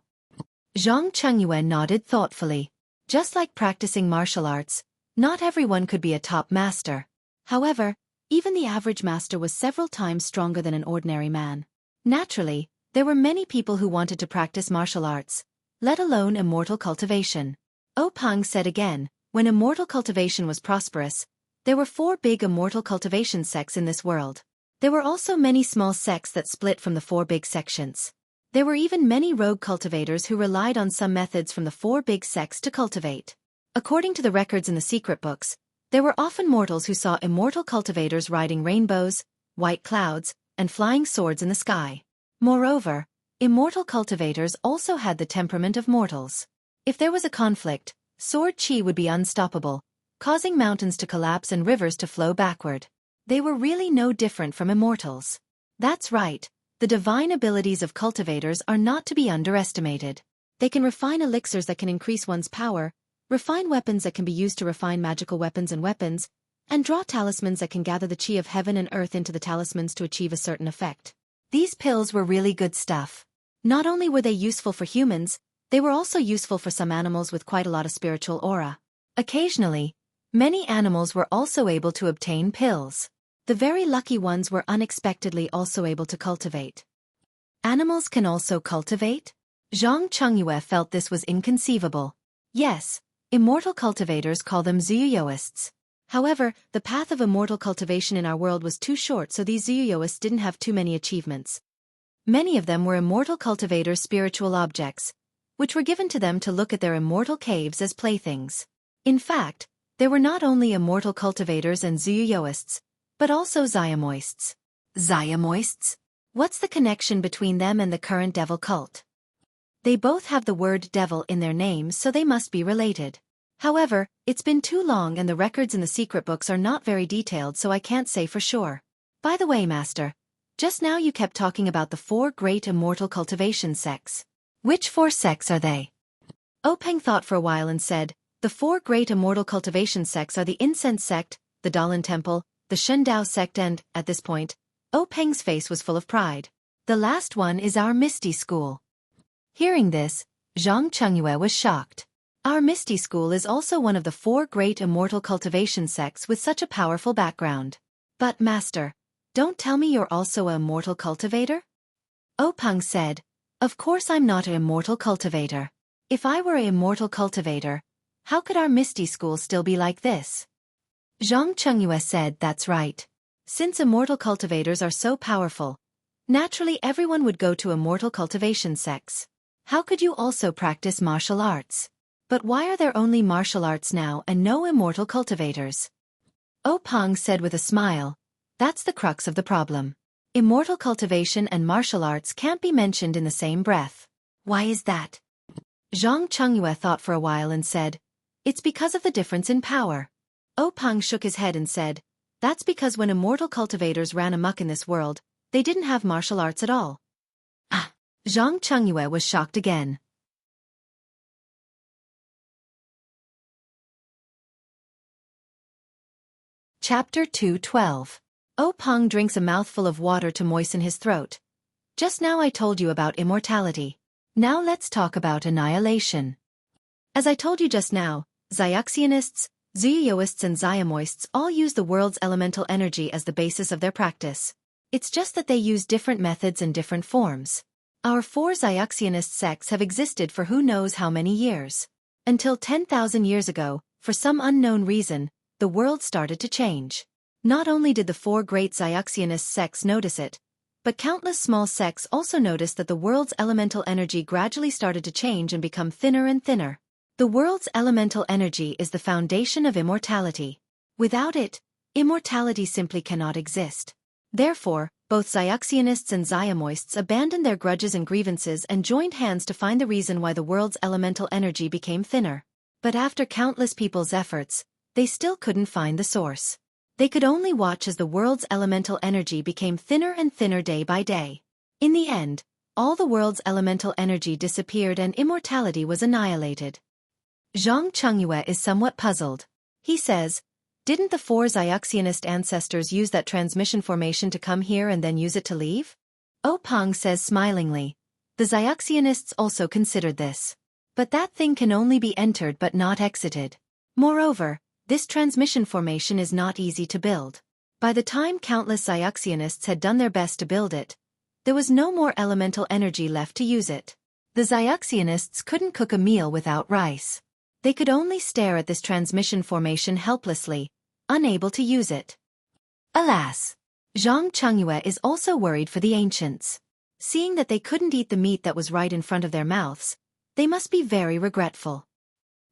Zhang Chengyue nodded thoughtfully. Just like practicing martial arts, not everyone could be a top master. However, even the average master was several times stronger than an ordinary man. Naturally, there were many people who wanted to practice martial arts, let alone immortal cultivation. Openg said again, when immortal cultivation was prosperous, there were 4 big immortal cultivation sects in this world. There were also many small sects that split from the 4 big sections. There were even many rogue cultivators who relied on some methods from the 4 big sects to cultivate. According to the records in the secret books, there were often mortals who saw immortal cultivators riding rainbows, white clouds, and flying swords in the sky. Moreover, immortal cultivators also had the temperament of mortals. If there was a conflict, sword qi would be unstoppable, causing mountains to collapse and rivers to flow backward. They were really no different from immortals. That's right. The divine abilities of cultivators are not to be underestimated. They can refine elixirs that can increase one's power, refine weapons that can be used to refine magical weapons, and draw talismans that can gather the qi of heaven and earth into the talismans to achieve a certain effect. These pills were really good stuff. Not only were they useful for humans, they were also useful for some animals with quite a lot of spiritual aura. Occasionally, many animals were also able to obtain pills. The very lucky ones were unexpectedly also able to cultivate. Animals can also cultivate? Zhang Chengyue felt this was inconceivable. Yes, immortal cultivators call them Xueqiists. However, the path of immortal cultivation in our world was too short, so these Xueqiists didn't have too many achievements. Many of them were immortal cultivators' spiritual objects, which were given to them to look at their immortal caves as playthings. In fact, there were not only immortal cultivators and Xueqiists, but also Xiamoists. Xiamoists? What's the connection between them and the current devil cult? They both have the word devil in their names, so they must be related. However, it's been too long and the records in the secret books are not very detailed, so I can't say for sure. By the way, Master, just now you kept talking about the 4 great immortal cultivation sects. Which 4 sects are they? Openg thought for a while and said, the 4 great immortal cultivation sects are the Incense sect, the Dalan temple, the Shendao sect, and, at this point, Openg's face was full of pride. The last one is our Misty School. Hearing this, Zhang Chengyue was shocked. Our Misty School is also one of the 4 great immortal cultivation sects with such a powerful background. But Master, don't tell me you're also an immortal cultivator? Openg said, of course I'm not an immortal cultivator. If I were an immortal cultivator, how could our Misty School still be like this? Zhang Chengyue said, that's right. Since immortal cultivators are so powerful, naturally everyone would go to immortal cultivation sects. How could you also practice martial arts? But why are there only martial arts now and no immortal cultivators? Openg said with a smile, that's the crux of the problem. Immortal cultivation and martial arts can't be mentioned in the same breath. Why is that? Zhang Chengyue thought for a while and said, it's because of the difference in power. Openg shook his head and said, that's because when immortal cultivators ran amok in this world, they didn't have martial arts at all. Ah! Zhang Chengyue was shocked again. Chapter 2:12. Openg drinks a mouthful of water to moisten his throat. Just now I told you about immortality. Now let's talk about annihilation. As I told you just now, Xiaxianists, Xueyoists and Xiamoists all use the world's elemental energy as the basis of their practice. It's just that they use different methods and different forms. Our 4 Xiaxianist sects have existed for who knows how many years. Until 10,000 years ago, for some unknown reason, the world started to change. Not only did the 4 great Xiaxianist sects notice it, but countless small sects also noticed that the world's elemental energy gradually started to change and become thinner and thinner. The world's elemental energy is the foundation of immortality. Without it, immortality simply cannot exist. Therefore, both Xiaxianists and Xiamoists abandoned their grudges and grievances and joined hands to find the reason why the world's elemental energy became thinner. But after countless people's efforts, they still couldn't find the source. They could only watch as the world's elemental energy became thinner and thinner day by day. In the end, all the world's elemental energy disappeared and immortality was annihilated. Zhang Chengyue is somewhat puzzled. He says, "Didn't the 4 Xiaxianist ancestors use that transmission formation to come here and then use it to leave?" Pang says smilingly, "The Xiaxianists also considered this. But that thing can only be entered but not exited. Moreover, this transmission formation is not easy to build. By the time countless Xiaxianists had done their best to build it, there was no more elemental energy left to use it. The Xiaxianists couldn't cook a meal without rice. They could only stare at this transmission formation helplessly, unable to use it." Alas! Zhang Chengyue is also worried for the ancients. Seeing that they couldn't eat the meat that was right in front of their mouths, they must be very regretful.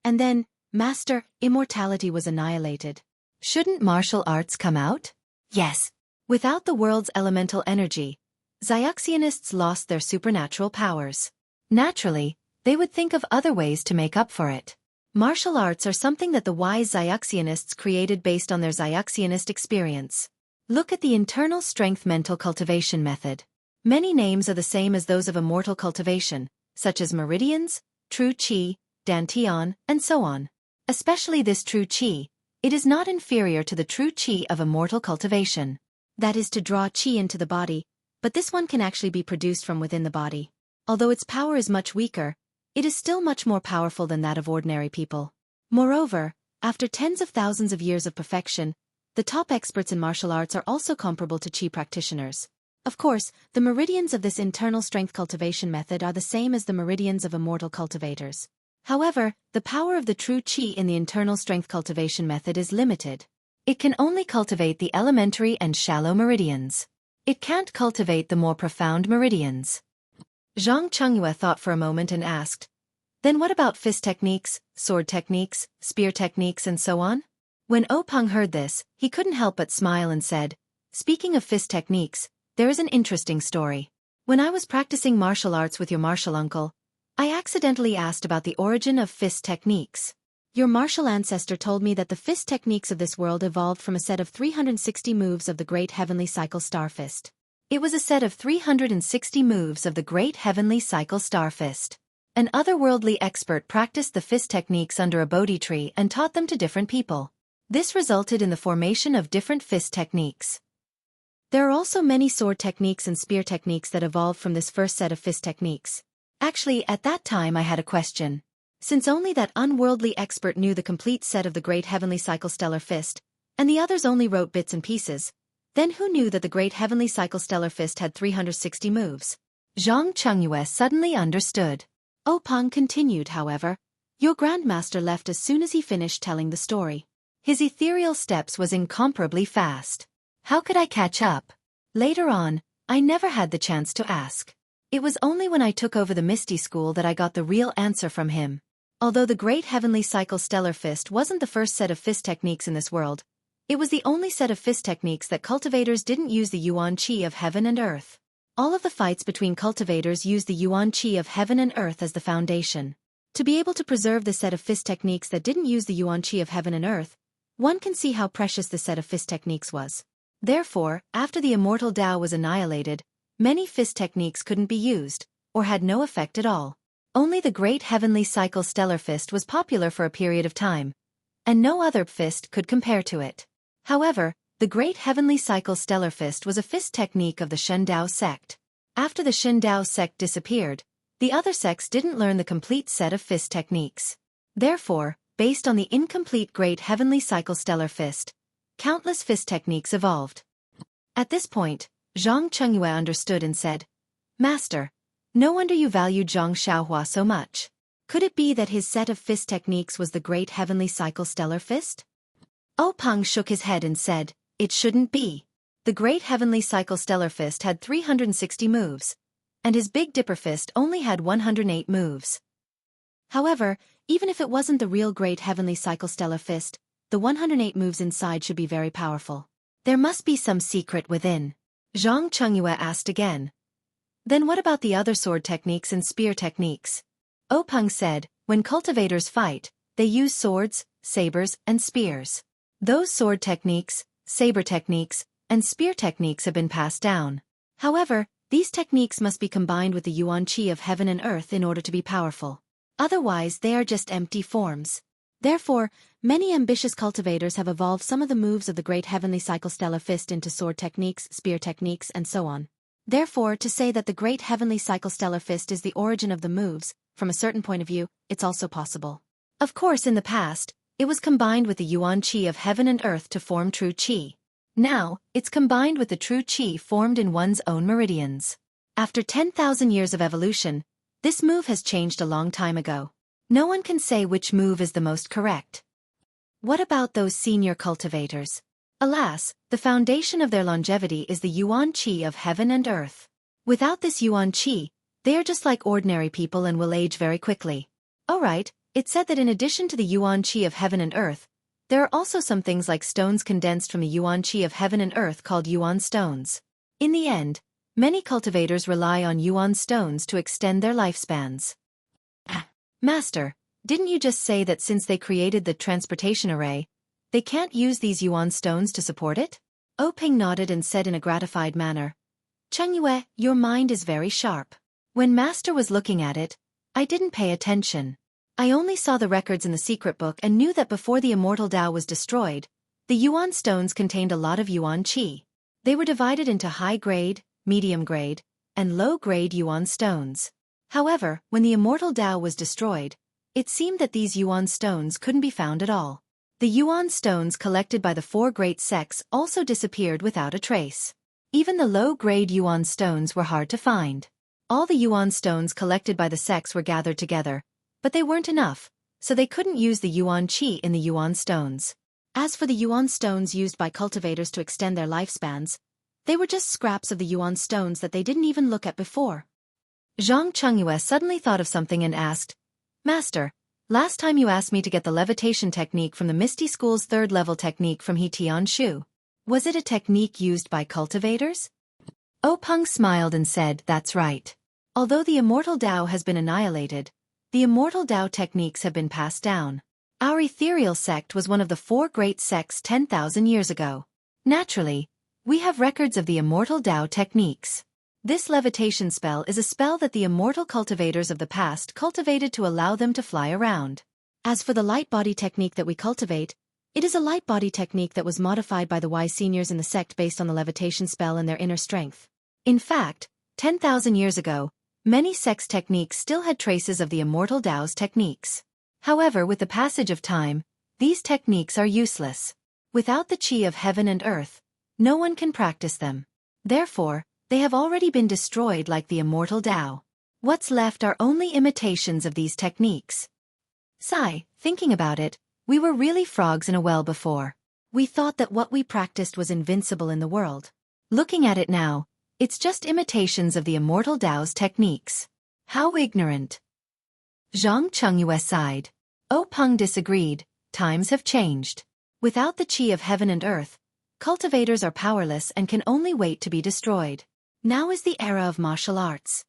And then, Master, immortality was annihilated. Shouldn't martial arts come out? Yes. Without the world's elemental energy, Xiaxianists lost their supernatural powers. Naturally, they would think of other ways to make up for it. Martial arts are something that the wise Xiaxianists created based on their Xiaxianist experience. Look at the internal strength mental cultivation method. Many names are the same as those of immortal cultivation, such as meridians, true qi, dantian, and so on. Especially this true qi, it is not inferior to the true qi of immortal cultivation. That is to draw qi into the body, but this one can actually be produced from within the body. Although its power is much weaker, it is still much more powerful than that of ordinary people. Moreover, after tens of thousands of years of perfection, the top experts in martial arts are also comparable to qi practitioners. Of course, the meridians of this internal strength cultivation method are the same as the meridians of immortal cultivators. However, the power of the true qi in the internal strength cultivation method is limited. It can only cultivate the elementary and shallow meridians. It can't cultivate the more profound meridians. Zhang Chengyue thought for a moment and asked, "Then what about fist techniques, sword techniques, spear techniques and so on?" When Peng heard this, he couldn't help but smile and said, "Speaking of fist techniques, there is an interesting story. When I was practicing martial arts with your martial uncle, I accidentally asked about the origin of fist techniques. Your martial ancestor told me that the fist techniques of this world evolved from a set of 360 moves of the Great Heavenly Cycle Star Fist. It was a set of 360 moves of the Great Heavenly Cycle Star Fist. An otherworldly expert practiced the fist techniques under a Bodhi tree and taught them to different people. This resulted in the formation of different fist techniques. There are also many sword techniques and spear techniques that evolved from this first set of fist techniques. Actually, at that time I had a question. Since only that unworldly expert knew the complete set of the Great Heavenly Cycle Stellar Fist, and the others only wrote bits and pieces, then who knew that the Great Heavenly Cycle Stellar Fist had 360 moves? Zhang Chengyue suddenly understood. Peng continued, however. Your Grandmaster left as soon as he finished telling the story. His ethereal steps was incomparably fast. How could I catch up? Later on, I never had the chance to ask. It was only when I took over the Misty School that I got the real answer from him. Although the Great Heavenly Cycle Stellar Fist wasn't the first set of fist techniques in this world, it was the only set of fist techniques that cultivators didn't use the Yuan Qi of heaven and earth. All of the fights between cultivators used the Yuan Qi of heaven and earth as the foundation. To be able to preserve the set of fist techniques that didn't use the Yuan Qi of heaven and earth, one can see how precious the set of fist techniques was. Therefore, after the immortal Tao was annihilated, many fist techniques couldn't be used, or had no effect at all. Only the Great Heavenly Cycle Stellar Fist was popular for a period of time, and no other fist could compare to it. However, the Great Heavenly Cycle Stellar Fist was a fist technique of the Shen Dao sect. After the Shen Dao sect disappeared, the other sects didn't learn the complete set of fist techniques. Therefore, based on the incomplete Great Heavenly Cycle Stellar Fist, countless fist techniques evolved. At this point, Zhang Chengyue understood and said, Master, no wonder you valued Zhang Xiaohua so much. Could it be that his set of fist techniques was the Great Heavenly Cycle Stellar Fist? Peng shook his head and said, it shouldn't be. The Great Heavenly Cycle Stellar Fist had 360 moves, and his Big Dipper Fist only had 108 moves. However, even if it wasn't the real Great Heavenly Cycle Stellar Fist, the 108 moves inside should be very powerful. There must be some secret within. Zhang Chengyue asked again. Then what about the other sword techniques and spear techniques? Peng said, when cultivators fight, they use swords, sabers, and spears. Those sword techniques, saber techniques, and spear techniques have been passed down. However, these techniques must be combined with the Yuan Qi of heaven and earth in order to be powerful. Otherwise, they are just empty forms. Therefore, many ambitious cultivators have evolved some of the moves of the Great Heavenly Cycle Stellar Fist into sword techniques, spear techniques, and so on. Therefore, to say that the Great Heavenly Cycle Stellar Fist is the origin of the moves, from a certain point of view, it's also possible. Of course, in the past, it was combined with the Yuan Qi of heaven and earth to form true Qi. Now, it's combined with the true Qi formed in one's own meridians. After 10,000 years of evolution, this move has changed a long time ago. No one can say which move is the most correct. What about those senior cultivators? Alas, the foundation of their longevity is the Yuan Qi of heaven and earth. Without this Yuan Qi, they are just like ordinary people and will age very quickly. Alright, it's said that in addition to the Yuan Qi of heaven and earth, there are also some things like stones condensed from the Yuan Qi of heaven and earth called Yuan stones. In the end, many cultivators rely on Yuan stones to extend their lifespans. Master, didn't you just say that since they created the transportation array, they can't use these Yuan stones to support it? Peng nodded and said in a gratified manner, Chengyue, your mind is very sharp. When Master was looking at it, I didn't pay attention. I only saw the records in the secret book and knew that before the immortal Tao was destroyed, the Yuan stones contained a lot of Yuan Qi. They were divided into high-grade, medium-grade, and low-grade Yuan stones. However, when the immortal Tao was destroyed, it seemed that these Yuan stones couldn't be found at all. The Yuan stones collected by the four great sects also disappeared without a trace. Even the low-grade Yuan stones were hard to find. All the Yuan stones collected by the sects were gathered together, but they weren't enough, so they couldn't use the Yuan Qi in the Yuan stones. As for the Yuan stones used by cultivators to extend their lifespans, they were just scraps of the Yuan stones that they didn't even look at before. Zhang Chengyue suddenly thought of something and asked, Master, last time you asked me to get the levitation technique from the Misty School's third-level technique from He Tian Shu. Was it a technique used by cultivators? Peng smiled and said, that's right. Although the immortal Tao has been annihilated, the immortal Tao techniques have been passed down. Our ethereal sect was one of the four great sects 10,000 years ago. Naturally, we have records of the immortal Tao techniques. This levitation spell is a spell that the immortal cultivators of the past cultivated to allow them to fly around. As for the light body technique that we cultivate, it is a light body technique that was modified by the wise seniors in the sect based on the levitation spell and their inner strength. In fact, 10,000 years ago, many sects' techniques still had traces of the immortal Tao's techniques. However, with the passage of time, these techniques are useless. Without the Qi of heaven and earth, no one can practice them. Therefore, they have already been destroyed like the immortal Tao. What's left are only imitations of these techniques. Sigh, thinking about it, we were really frogs in a well before. We thought that what we practiced was invincible in the world. Looking at it now, it's just imitations of the immortal Tao's techniques. How ignorant. Zhang Chengyue sighed. Peng disagreed. Times have changed. Without the Qi of heaven and earth, cultivators are powerless and can only wait to be destroyed. Now is the era of martial arts.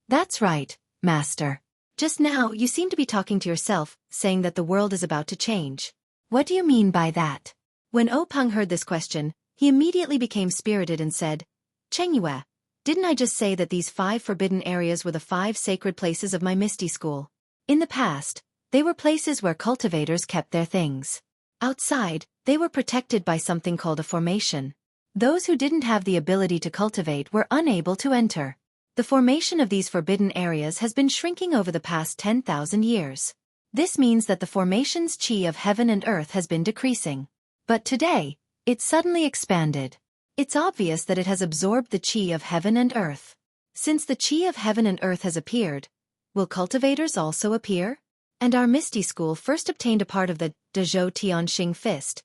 That's right, Master. Just now you seem to be talking to yourself, saying that the world is about to change. What do you mean by that? When Peng heard this question, he immediately became spirited and said, Chengyue, didn't I just say that these 5 forbidden areas were the 5 sacred places of my Misty School? In the past, they were places where cultivators kept their things. Outside, they were protected by something called a formation. Those who didn't have the ability to cultivate were unable to enter. The formation of these forbidden areas has been shrinking over the past 10,000 years. This means that the formation's qi of heaven and earth has been decreasing. But today, it suddenly expanded. It's obvious that it has absorbed the qi of heaven and earth. Since the qi of heaven and earth has appeared, will cultivators also appear? And our Misty School first obtained a part of the Dezhou Tianxing fist,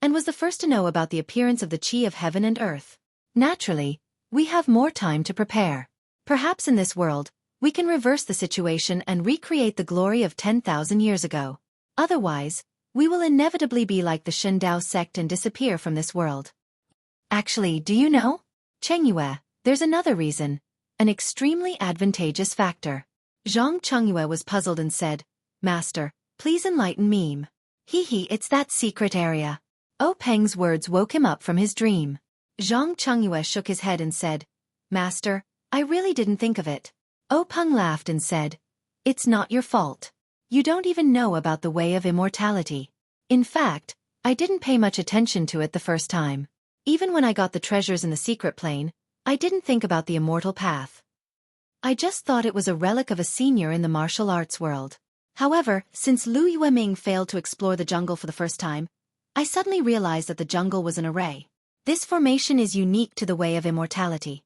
and was the first to know about the appearance of the qi of heaven and earth. Naturally, we have more time to prepare. Perhaps in this world, we can reverse the situation and recreate the glory of 10,000 years ago. Otherwise, we will inevitably be like the Shendao sect and disappear from this world. Actually, do you know? Chengyue, there's another reason, an extremely advantageous factor. Zhang Chengyue was puzzled and said, Master, please enlighten me. It's that secret area. O Peng's words woke him up from his dream. Zhang Chengyue shook his head and said, Master, I really didn't think of it. O Peng laughed and said, It's not your fault. You don't even know about the way of immortality. In fact, I didn't pay much attention to it the first time. Even when I got the treasures in the secret plane, I didn't think about the immortal path. I just thought it was a relic of a senior in the martial arts world. However, since Lu Yueming failed to explore the jungle for the first time, I suddenly realized that the jungle was an array. This formation is unique to the way of immortality.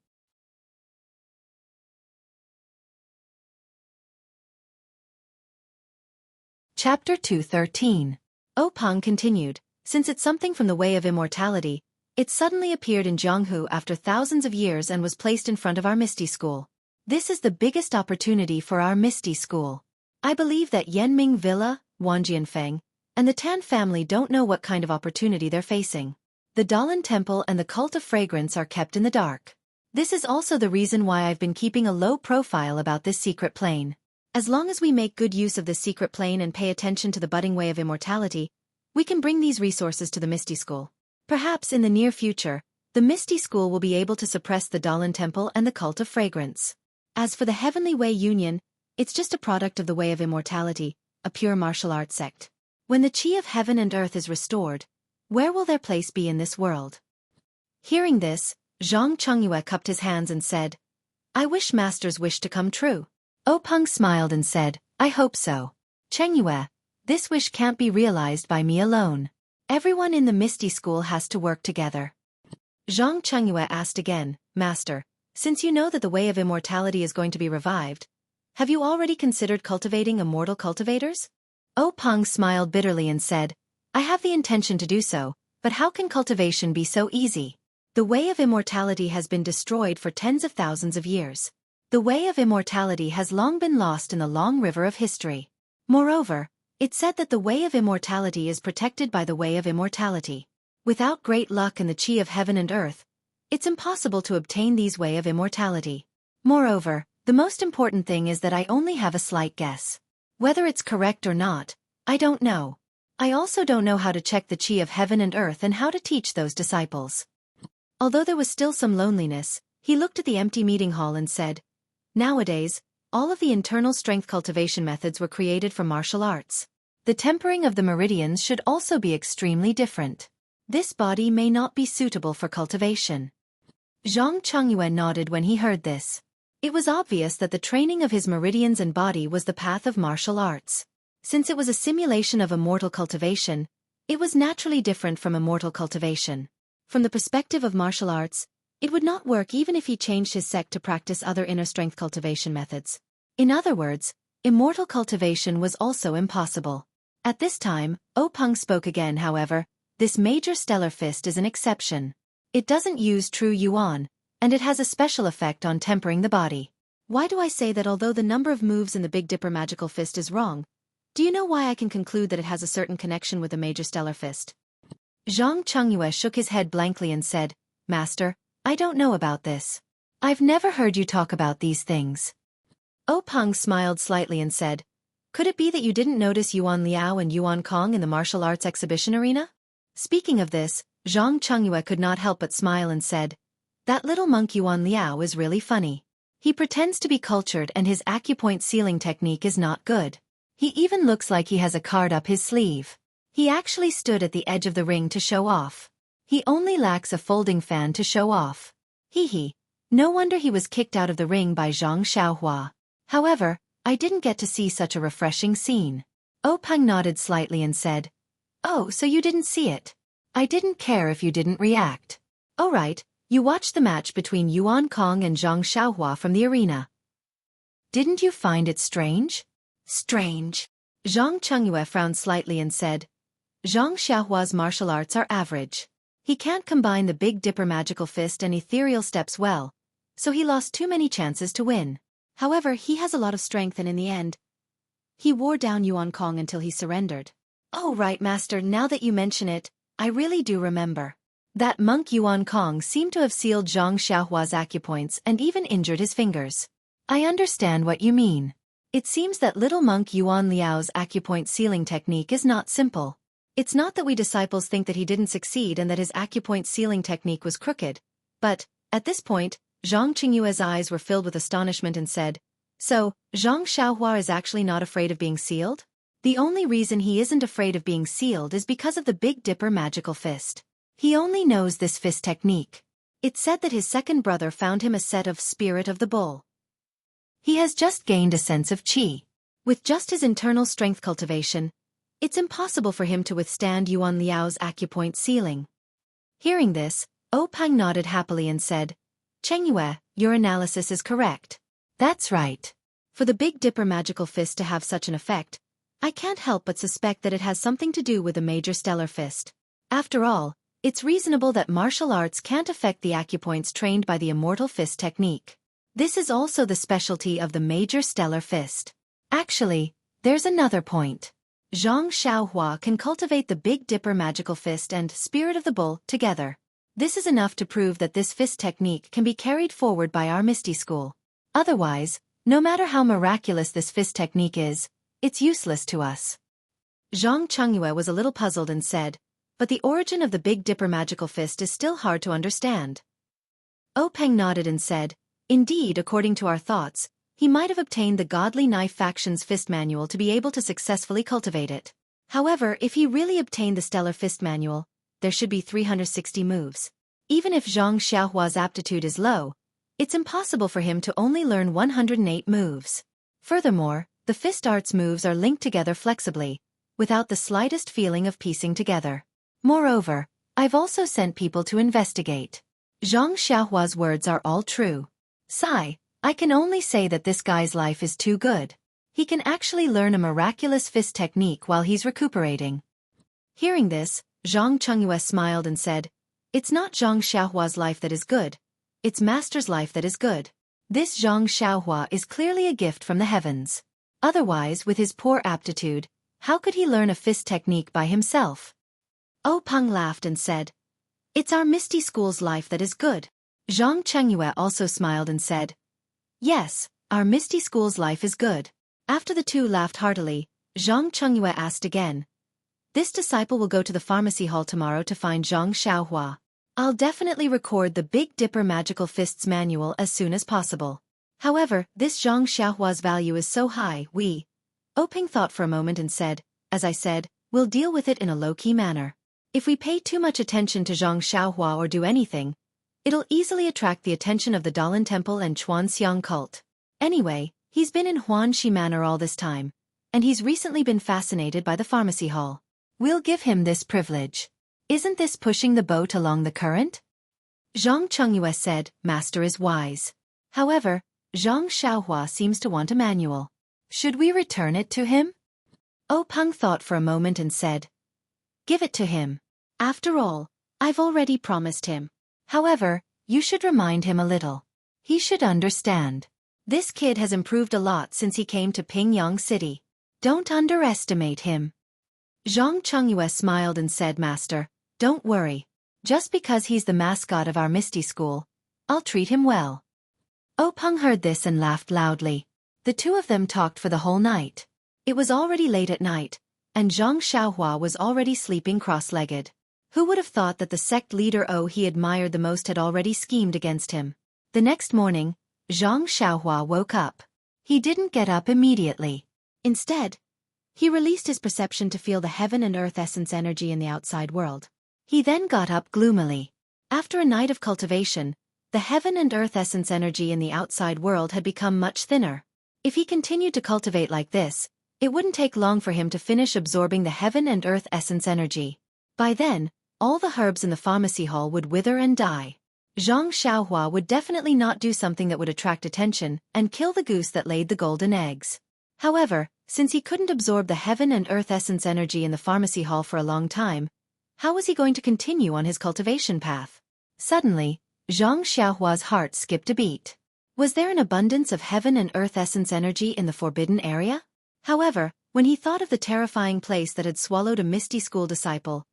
Chapter 213. O Peng continued, since it's something from the way of immortality, it suddenly appeared in Jianghu after thousands of years and was placed in front of our Misty School. This is the biggest opportunity for our Misty School. I believe that Yanming Villa, Wanjianfeng, and the Tan family don't know what kind of opportunity they're facing. The Dalan Temple and the Cult of Fragrance are kept in the dark. This is also the reason why I've been keeping a low profile about this secret plane. As long as we make good use of this secret plane and pay attention to the budding way of immortality, we can bring these resources to the Misty School. Perhaps in the near future, the Misty School will be able to suppress the Dalan Temple and the Cult of Fragrance. As for the Heavenly Way Union, it's just a product of the way of immortality, a pure martial arts sect. When the qi of heaven and earth is restored, where will their place be in this world? Hearing this, Zhang Chengyue cupped his hands and said, I wish Master's wish to come true. O Peng smiled and said, I hope so. Chengyue, this wish can't be realized by me alone. Everyone in the Misty School has to work together. Zhang Chengyue asked again, Master, since you know that the way of immortality is going to be revived, have you already considered cultivating immortal cultivators? O Peng smiled bitterly and said, I have the intention to do so, but how can cultivation be so easy? The way of immortality has been destroyed for tens of thousands of years. The way of immortality has long been lost in the long river of history. Moreover, it's said that the way of immortality is protected by the way of immortality. Without great luck and the qi of heaven and earth, it's impossible to obtain these way of immortality. Moreover, the most important thing is that I only have a slight guess. Whether it's correct or not, I don't know. I also don't know how to check the qi of heaven and earth and how to teach those disciples. Although there was still some loneliness, he looked at the empty meeting hall and said, Nowadays, all of the internal strength cultivation methods were created for martial arts. The tempering of the meridians should also be extremely different. This body may not be suitable for cultivation. Zhang Chengyue nodded when he heard this. It was obvious that the training of his meridians and body was the path of martial arts. Since it was a simulation of immortal cultivation, it was naturally different from immortal cultivation. From the perspective of martial arts, it would not work even if he changed his sect to practice other inner strength cultivation methods. In other words, immortal cultivation was also impossible. At this time, O Peng spoke again. However, this major stellar fist is an exception. It doesn't use true yuan, and it has a special effect on tempering the body. Why do I say that although the number of moves in the Big Dipper magical fist is wrong? Do you know why I can conclude that it has a certain connection with the major stellar fist? Zhang Chengyue shook his head blankly and said, Master, I don't know about this. I've never heard you talk about these things. O Peng smiled slightly and said, Could it be that you didn't notice Yuan Liao and Yuan Kong in the martial arts exhibition arena? Speaking of this, Zhang Chengyue could not help but smile and said, That little monk Yuan Liao is really funny. He pretends to be cultured and his acupoint sealing technique is not good. He even looks like he has a card up his sleeve. He actually stood at the edge of the ring to show off. He only lacks a folding fan to show off. No wonder he was kicked out of the ring by Zhang Xiaohua. However, I didn't get to see such a refreshing scene. Peng nodded slightly and said, "Oh, so you didn't see it. I didn't care if you didn't react. Oh right, you watched the match between Yuan Kong and Zhang Xiaohua from the arena. Didn't you find it strange?" "Strange." Zhang Chengyue frowned slightly and said, "Zhang Xiaohua's martial arts are average. He can't combine the Big Dipper magical fist and ethereal steps well, so he lost too many chances to win. However, he has a lot of strength and in the end, he wore down Yuan Kong until he surrendered." "Oh right, master, now that you mention it, I really do remember. That monk Yuan Kong seemed to have sealed Zhang Xiaohua's acupoints and even injured his fingers." "I understand what you mean. It seems that little monk Yuan Liao's acupoint sealing technique is not simple. It's not that we disciples think that he didn't succeed and that his acupoint sealing technique was crooked, but, at this point, Zhang Qingyue's eyes were filled with astonishment and said, "So, Zhang Xiaohua is actually not afraid of being sealed? The only reason he isn't afraid of being sealed is because of the Big Dipper magical fist. He only knows this fist technique. It's said that his second brother found him a set of Spirit of the Bull. He has just gained a sense of qi. With just his internal strength cultivation, it's impossible for him to withstand Yuan Liao's acupoint sealing." Hearing this, Peng nodded happily and said, "Chengyue, your analysis is correct. That's right. For the Big Dipper magical fist to have such an effect, I can't help but suspect that it has something to do with the major stellar fist. After all, it's reasonable that martial arts can't affect the acupoints trained by the immortal fist technique. This is also the specialty of the major stellar fist. Actually, there's another point. Zhang Xiaohua can cultivate the Big Dipper magical fist and Spirit of the Bull together. This is enough to prove that this fist technique can be carried forward by our Misty School. Otherwise, no matter how miraculous this fist technique is, it's useless to us." Zhang Chengyue was a little puzzled and said, "But the origin of the Big Dipper magical fist is still hard to understand." Peng nodded and said, "Indeed, according to our thoughts, he might have obtained the Godly Knife Faction's fist manual to be able to successfully cultivate it. However, if he really obtained the Stellar Fist Manual, there should be 360 moves. Even if Zhang Xiaohua's aptitude is low, it's impossible for him to only learn 108 moves. Furthermore, the fist arts moves are linked together flexibly, without the slightest feeling of piecing together. Moreover, I've also sent people to investigate. Zhang Xiaohua's words are all true. Sigh, I can only say that this guy's life is too good. He can actually learn a miraculous fist technique while he's recuperating." Hearing this, Zhang Chengyue smiled and said, "It's not Zhang Xiaohua's life that is good. It's Master's life that is good. This Zhang Xiaohua is clearly a gift from the heavens. Otherwise, with his poor aptitude, how could he learn a fist technique by himself?" Peng laughed and said, "It's our Misty School's life that is good." Zhang Chengyue also smiled and said, "Yes, our Misty School's life is good." After the two laughed heartily, Zhang Chengyue asked again, "This disciple will go to the pharmacy hall tomorrow to find Zhang Xiaohua. I'll definitely record the Big Dipper Magical Fists manual as soon as possible. However, this Zhang Xiaohua's value is so high, Peng thought for a moment and said, "As I said, we'll deal with it in a low-key manner. If we pay too much attention to Zhang Xiaohua or do anything, it'll easily attract the attention of the Dalan Temple and Chuanxiang cult. Anyway, he's been in Huanxi Manor all this time, and he's recently been fascinated by the pharmacy hall. We'll give him this privilege. Isn't this pushing the boat along the current?" Zhang Chengyue said, "Master is wise. However, Zhang Xiaohua seems to want a manual. Should we return it to him?" Peng thought for a moment and said, "Give it to him. After all, I've already promised him. However, you should remind him a little. He should understand. This kid has improved a lot since he came to Pingyang City. Don't underestimate him." Zhang Chengyue smiled and said, "Master, don't worry. Just because he's the mascot of our Misty School, I'll treat him well." Peng heard this and laughed loudly. The two of them talked for the whole night. It was already late at night, and Zhang Xiaohua was already sleeping cross-legged. Who would have thought that the sect leader he admired the most had already schemed against him? The next morning, Zhang Xiaohua woke up. He didn't get up immediately. Instead, he released his perception to feel the heaven and earth essence energy in the outside world. He then got up gloomily. After a night of cultivation, the heaven and earth essence energy in the outside world had become much thinner. If he continued to cultivate like this, It wouldn't take long for him to finish absorbing the heaven and earth essence energy. By then, all the herbs in the pharmacy hall would wither and die. Zhang Xiaohua would definitely not do something that would attract attention and kill the goose that laid the golden eggs. However, since he couldn't absorb the heaven and earth essence energy in the pharmacy hall for a long time, how was he going to continue on his cultivation path? Suddenly, Zhang Xiaohua's heart skipped a beat. Was there an abundance of heaven and earth essence energy in the forbidden area? However, when he thought of the terrifying place that had swallowed a Misty School disciple,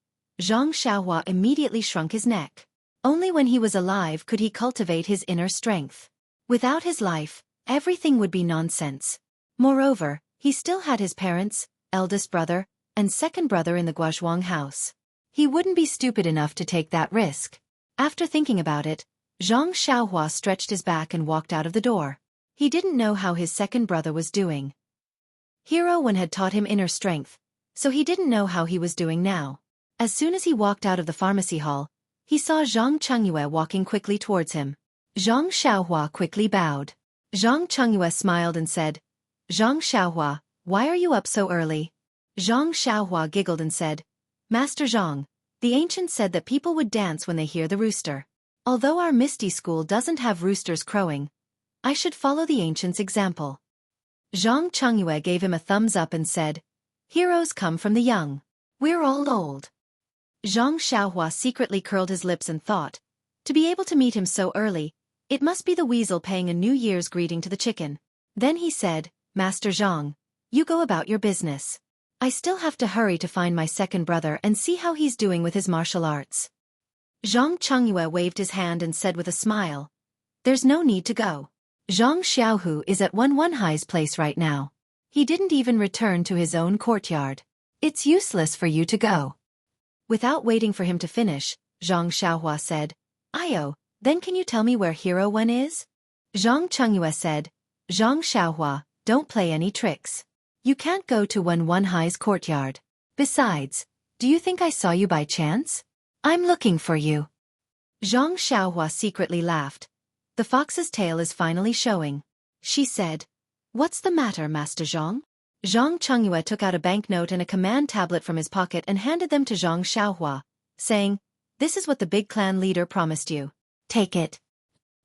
Zhang Xiaohua immediately shrunk his neck. Only when he was alive could he cultivate his inner strength. Without his life, everything would be nonsense. Moreover, he still had his parents, eldest brother, and second brother in the Guozhuang house. He wouldn't be stupid enough to take that risk. After thinking about it, Zhang Xiaohua stretched his back and walked out of the door. He didn't know how his second brother was doing. Hero Wen had taught him inner strength, so he didn't know how he was doing now. As soon as he walked out of the pharmacy hall, he saw Zhang Chengyue walking quickly towards him. Zhang Xiaohua quickly bowed. Zhang Chengyue smiled and said, "Zhang Xiaohua, why are you up so early?" Zhang Xiaohua giggled and said, "Master Zhang, the ancients said that people would dance when they hear the rooster. Although our Misty School doesn't have roosters crowing, I should follow the ancients' example." Zhang Chengyue gave him a thumbs up and said, "Heroes come from the young. We're all old." Zhang Xiaohua secretly curled his lips and thought, to be able to meet him so early, it must be the weasel paying a New Year's greeting to the chicken. Then he said, "Master Zhang, you go about your business. I still have to hurry to find my second brother and see how he's doing with his martial arts." Zhang Chengyue waved his hand and said with a smile, "There's no need to go. Zhang Xiaohu is at Wenhai's place right now. He didn't even return to his own courtyard. It's useless for you to go." Without waiting for him to finish, Zhang Xiaohua said, "Ayo, then can you tell me where Hero Wen is?" Zhang Chengyue said, "Zhang Xiaohua, don't play any tricks. You can't go to Wenhai's courtyard. Besides, do you think I saw you by chance? I'm looking for you." Zhang Xiaohua secretly laughed. "The fox's tail is finally showing." She said, "What's the matter, Master Zhang?" Zhang Chengyue took out a banknote and a command tablet from his pocket and handed them to Zhang Xiaohua, saying, "This is what the big clan leader promised you. Take it."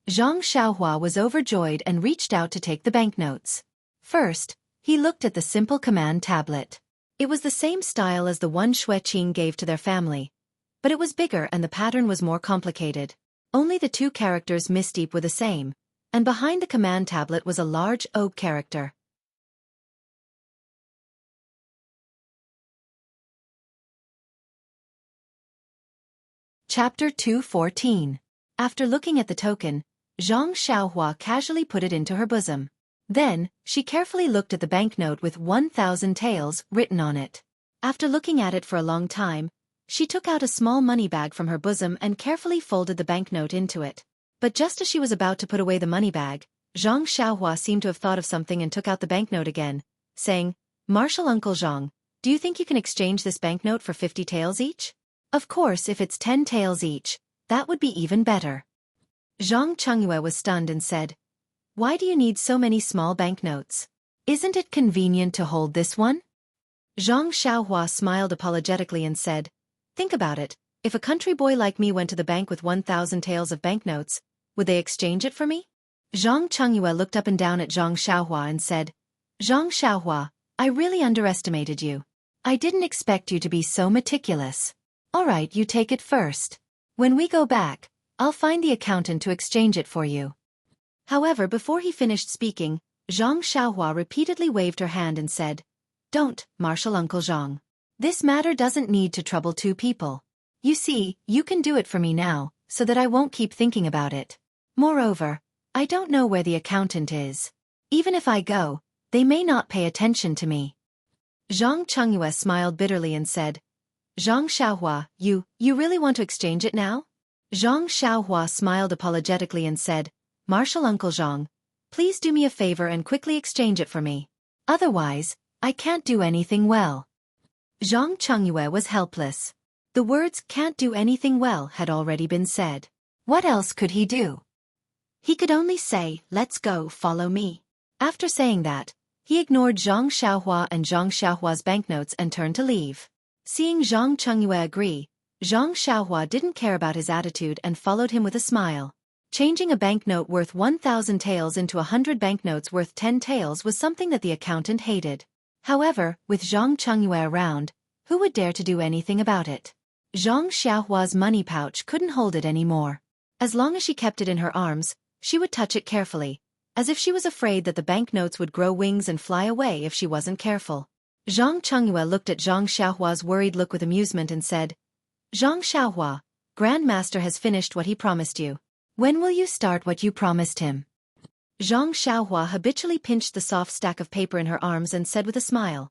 Zhang Xiaohua was overjoyed and reached out to take the banknotes. First, he looked at the simple command tablet. It was the same style as the one Xueqi gave to their family, but it was bigger and the pattern was more complicated. Only the two characters Misdeep were the same, and behind the command tablet was a large oak character. Chapter 214. After looking at the token, Zhang Xiaohua casually put it into her bosom. Then, she carefully looked at the banknote with 1,000 taels written on it. After looking at it for a long time, she took out a small money bag from her bosom and carefully folded the banknote into it. But just as she was about to put away the money bag, Zhang Xiaohua seemed to have thought of something and took out the banknote again, saying, "Martial Uncle Zhang, do you think you can exchange this banknote for 50 taels each? Of course, if it's 10 taels each, that would be even better." Zhang Chengyue was stunned and said, "Why do you need so many small banknotes? Isn't it convenient to hold this one?" Zhang Xiaohua smiled apologetically and said, "Think about it, if a country boy like me went to the bank with 1,000 taels of banknotes, would they exchange it for me?" Zhang Chengyue looked up and down at Zhang Xiaohua and said, "Zhang Xiaohua, I really underestimated you. I didn't expect you to be so meticulous. All right, you take it first. When we go back, I'll find the accountant to exchange it for you." However, before he finished speaking, Zhang Xiaohua repeatedly waved her hand and said, "Don't, Martial Uncle Zhang. This matter doesn't need to trouble two people. You see, you can do it for me now, so that I won't keep thinking about it. Moreover, I don't know where the accountant is. Even if I go, they may not pay attention to me." Zhang Chengyue smiled bitterly and said, "Zhang Xiaohua, you really want to exchange it now?" Zhang Xiaohua smiled apologetically and said, "Martial Uncle Zhang, please do me a favor and quickly exchange it for me. Otherwise, I can't do anything well." Zhang Chengyue was helpless. The words "can't do anything well" had already been said. What else could he do? He could only say, "Let's go, follow me." After saying that, He ignored Zhang Xiaohua and Zhang Xiaohua's banknotes and turned to leave. Seeing Zhang Chengyue agree, Zhang Xiaohua didn't care about his attitude and followed him with a smile. Changing a banknote worth 1,000 taels into 100 banknotes worth 10 taels was something that the accountant hated. However, with Zhang Chengyue around, who would dare to do anything about it? Zhang Xiaohua's money pouch couldn't hold it anymore. As long as she kept it in her arms, she would touch it carefully, as if she was afraid that the banknotes would grow wings and fly away if she wasn't careful. Zhang Chengyue looked at Zhang Xiaohua's worried look with amusement and said, "Zhang Xiaohua, Grandmaster has finished what he promised you. When will you start what you promised him?" Zhang Xiaohua habitually pinched the soft stack of paper in her arms and said with a smile,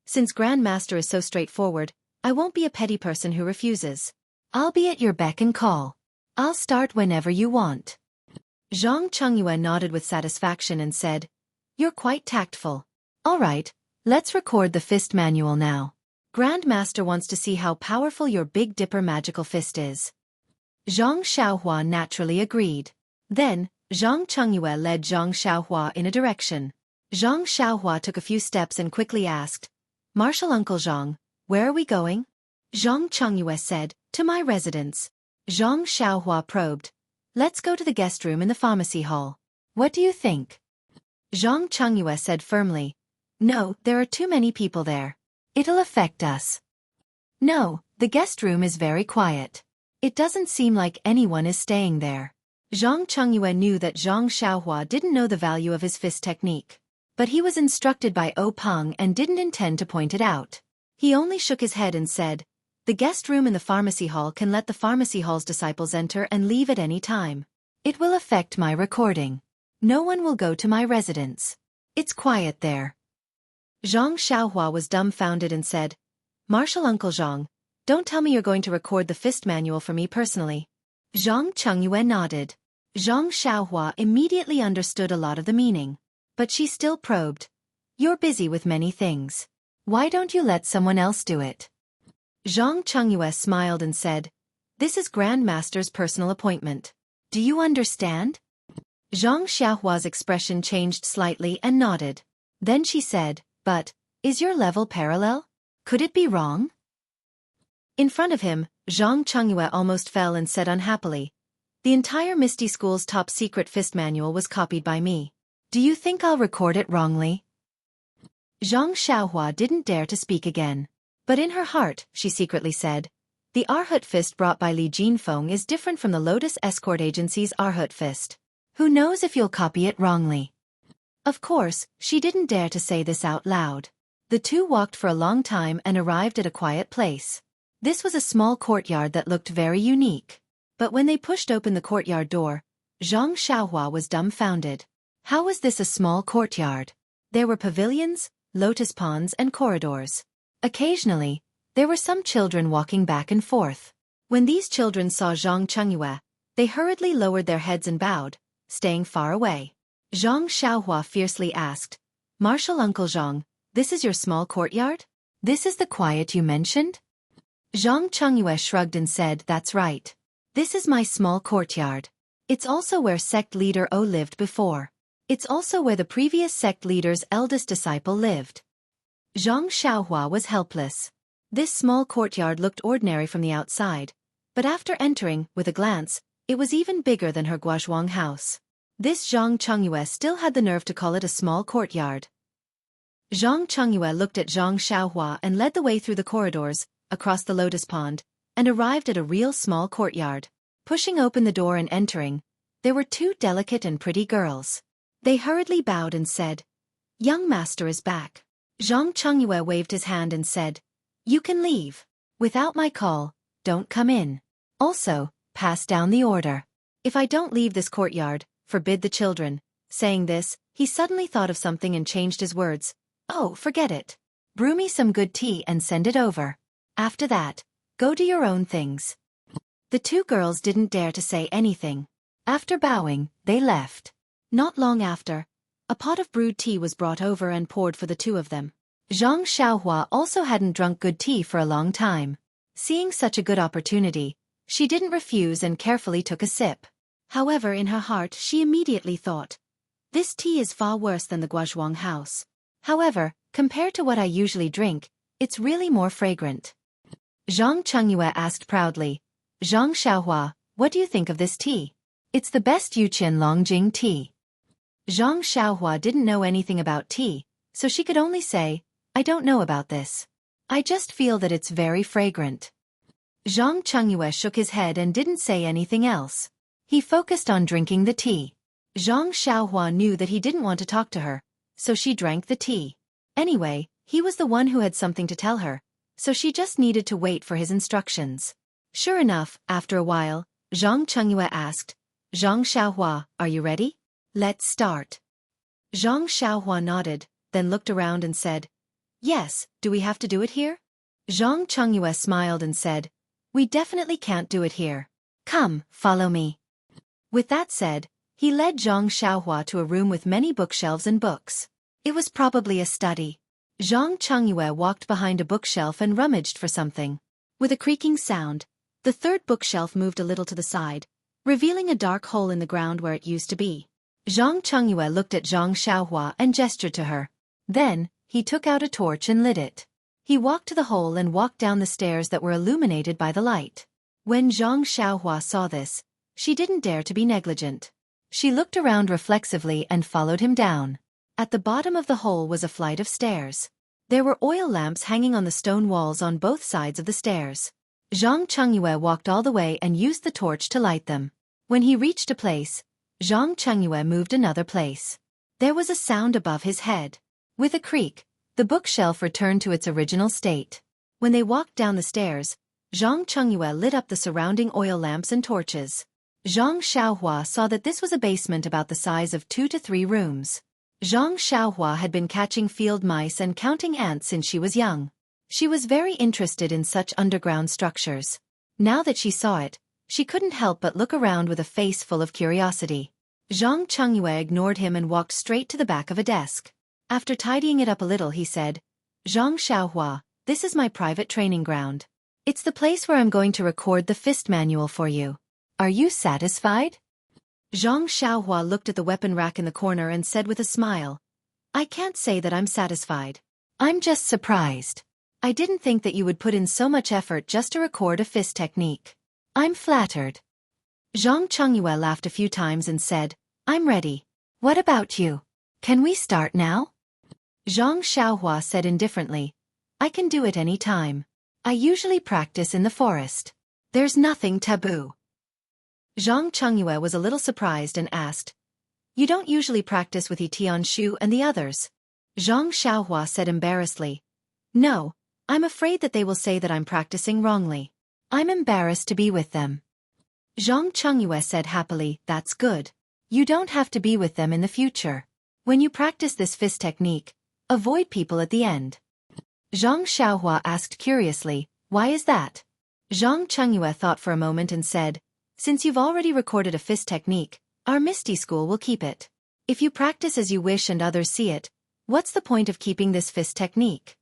"Since Grandmaster is so straightforward, I won't be a petty person who refuses. I'll be at your beck and call. I'll start whenever you want." Zhang Chengyue nodded with satisfaction and said, "You're quite tactful. All right, let's record the fist manual now. Grandmaster wants to see how powerful your Big Dipper magical fist is." Zhang Xiaohua naturally agreed. Then, Zhang Chengyue led Zhang Xiaohua in a direction. Zhang Xiaohua took a few steps and quickly asked, "Marshal Uncle Zhang, where are we going?" Zhang Chengyue said, "To my residence." Zhang Xiaohua probed, "Let's go to the guest room in the pharmacy hall. What do you think?" Zhang Chengyue said firmly, "No, there are too many people there. It'll affect us." "No, the guest room is very quiet. It doesn't seem like anyone is staying there." Zhang Chengyue knew that Zhang Xiaohua didn't know the value of his fist technique. But he was instructed by Peng and didn't intend to point it out. He only shook his head and said, "The guest room in the pharmacy hall can let the pharmacy hall's disciples enter and leave at any time. It will affect my recording. No one will go to my residence. It's quiet there." Zhang Xiaohua was dumbfounded and said, "Marshal Uncle Zhang, don't tell me you're going to record the fist manual for me personally." Zhang Chengyue nodded. Zhang Xiaohua immediately understood a lot of the meaning. But she still probed, "You're busy with many things. Why don't you let someone else do it?" Zhang Chengyue smiled and said, "This is Grandmaster's personal appointment. Do you understand?" Zhang Xiaohua's expression changed slightly and nodded. Then she said, "But, is your level parallel? Could it be wrong?" In front of him, Zhang Chengyue almost fell and said unhappily, "The entire Misty School's top secret fist manual was copied by me. Do you think I'll record it wrongly?" Zhang Xiaohua didn't dare to speak again. But in her heart, she secretly said, "The Arhut fist brought by Li Jinfeng is different from the Lotus Escort Agency's Arhut fist. Who knows if you'll copy it wrongly?" Of course, she didn't dare to say this out loud. The two walked for a long time and arrived at a quiet place. This was a small courtyard that looked very unique. But when they pushed open the courtyard door, Zhang Xiaohua was dumbfounded. How was this a small courtyard? There were pavilions, lotus ponds and corridors. Occasionally, there were some children walking back and forth. When these children saw Zhang Chengyue, they hurriedly lowered their heads and bowed, staying far away. Zhang Xiaohua fiercely asked, "Marshal Uncle Zhang, this is your small courtyard? This is the quiet you mentioned?" Zhang Chengyue shrugged and said, "That's right. This is my small courtyard. It's also where sect leader O lived before. It's also where the previous sect leader's eldest disciple lived." Zhang Xiaohua was helpless. This small courtyard looked ordinary from the outside, but after entering, with a glance, it was even bigger than her Guozhuang house. This Zhang Chengyue still had the nerve to call it a small courtyard. Zhang Chengyue looked at Zhang Xiaohua and led the way through the corridors, across the lotus pond, and arrived at a real small courtyard. Pushing open the door and entering, there were two delicate and pretty girls. They hurriedly bowed and said, "Young master is back." Zhang Chengyue waved his hand and said, "You can leave. Without my call, don't come in. Also, pass down the order. If I don't leave this courtyard, forbid the children." Saying this, he suddenly thought of something and changed his words. "Oh, forget it. Brew me some good tea and send it over. After that, go do your own things." The two girls didn't dare to say anything. After bowing, they left. Not long after, a pot of brewed tea was brought over and poured for the two of them. Zhang Xiaohua also hadn't drunk good tea for a long time. Seeing such a good opportunity, she didn't refuse and carefully took a sip. However, in her heart she immediately thought, "This tea is far worse than the Guozhuang house. However, compared to what I usually drink, it's really more fragrant. Zhang Chengyue asked proudly, Zhang Xiaohua, what do you think of this tea? It's the best Yuqian Longjing tea. Zhang Xiaohua didn't know anything about tea, so she could only say, I don't know about this. I just feel that it's very fragrant. Zhang Chengyue shook his head and didn't say anything else. He focused on drinking the tea. Zhang Xiaohua knew that he didn't want to talk to her, so she drank the tea. Anyway, he was the one who had something to tell her, so she just needed to wait for his instructions. Sure enough, after a while, Zhang Chengyue asked, Zhang Xiaohua, are you ready? Let's start. Zhang Xiaohua nodded, then looked around and said, Yes, do we have to do it here? Zhang Chengyue smiled and said, We definitely can't do it here. Come, follow me. With that said, he led Zhang Xiaohua to a room with many bookshelves and books. It was probably a study. Zhang Chengyue walked behind a bookshelf and rummaged for something. With a creaking sound, the third bookshelf moved a little to the side, revealing a dark hole in the ground where it used to be. Zhang Chengyue looked at Zhang Xiaohua and gestured to her. Then, he took out a torch and lit it. He walked to the hole and walked down the stairs that were illuminated by the light. When Zhang Xiaohua saw this, she didn't dare to be negligent. She looked around reflexively and followed him down. At the bottom of the hole was a flight of stairs. There were oil lamps hanging on the stone walls on both sides of the stairs. Zhang Chengyue walked all the way and used the torch to light them. When he reached a place, Zhang Chengyue moved another place. There was a sound above his head. With a creak, the bookshelf returned to its original state. When they walked down the stairs, Zhang Chengyue lit up the surrounding oil lamps and torches. Zhang Xiaohua saw that this was a basement about the size of 2 to 3 rooms. Zhang Xiaohua had been catching field mice and counting ants since she was young. She was very interested in such underground structures. Now that she saw it, she couldn't help but look around with a face full of curiosity. Zhang Chengyue ignored him and walked straight to the back of a desk. After tidying it up a little, he said, Zhang Xiaohua, this is my private training ground. It's the place where I'm going to record the fist manual for you. Are you satisfied? Zhang Xiaohua looked at the weapon rack in the corner and said with a smile, I can't say that I'm satisfied. I'm just surprised. I didn't think that you would put in so much effort just to record a fist technique. I'm flattered. Zhang Chengyue laughed a few times and said, I'm ready. What about you? Can we start now? Zhang Xiaohua said indifferently, I can do it any time. I usually practice in the forest. There's nothing taboo. Zhang Chengyue was a little surprised and asked, You don't usually practice with He Tianshu and the others? Zhang Xiaohua said embarrassedly, No, I'm afraid that they will say that I'm practicing wrongly. I'm embarrassed to be with them. Zhang Chengyue said happily, That's good. You don't have to be with them in the future. When you practice this fist technique, avoid people at the end. Zhang Xiaohua asked curiously, Why is that? Zhang Chengyue thought for a moment and said, Since you've already recorded a fist technique, our Misty School will keep it. If you practice as you wish and others see it, what's the point of keeping this fist technique?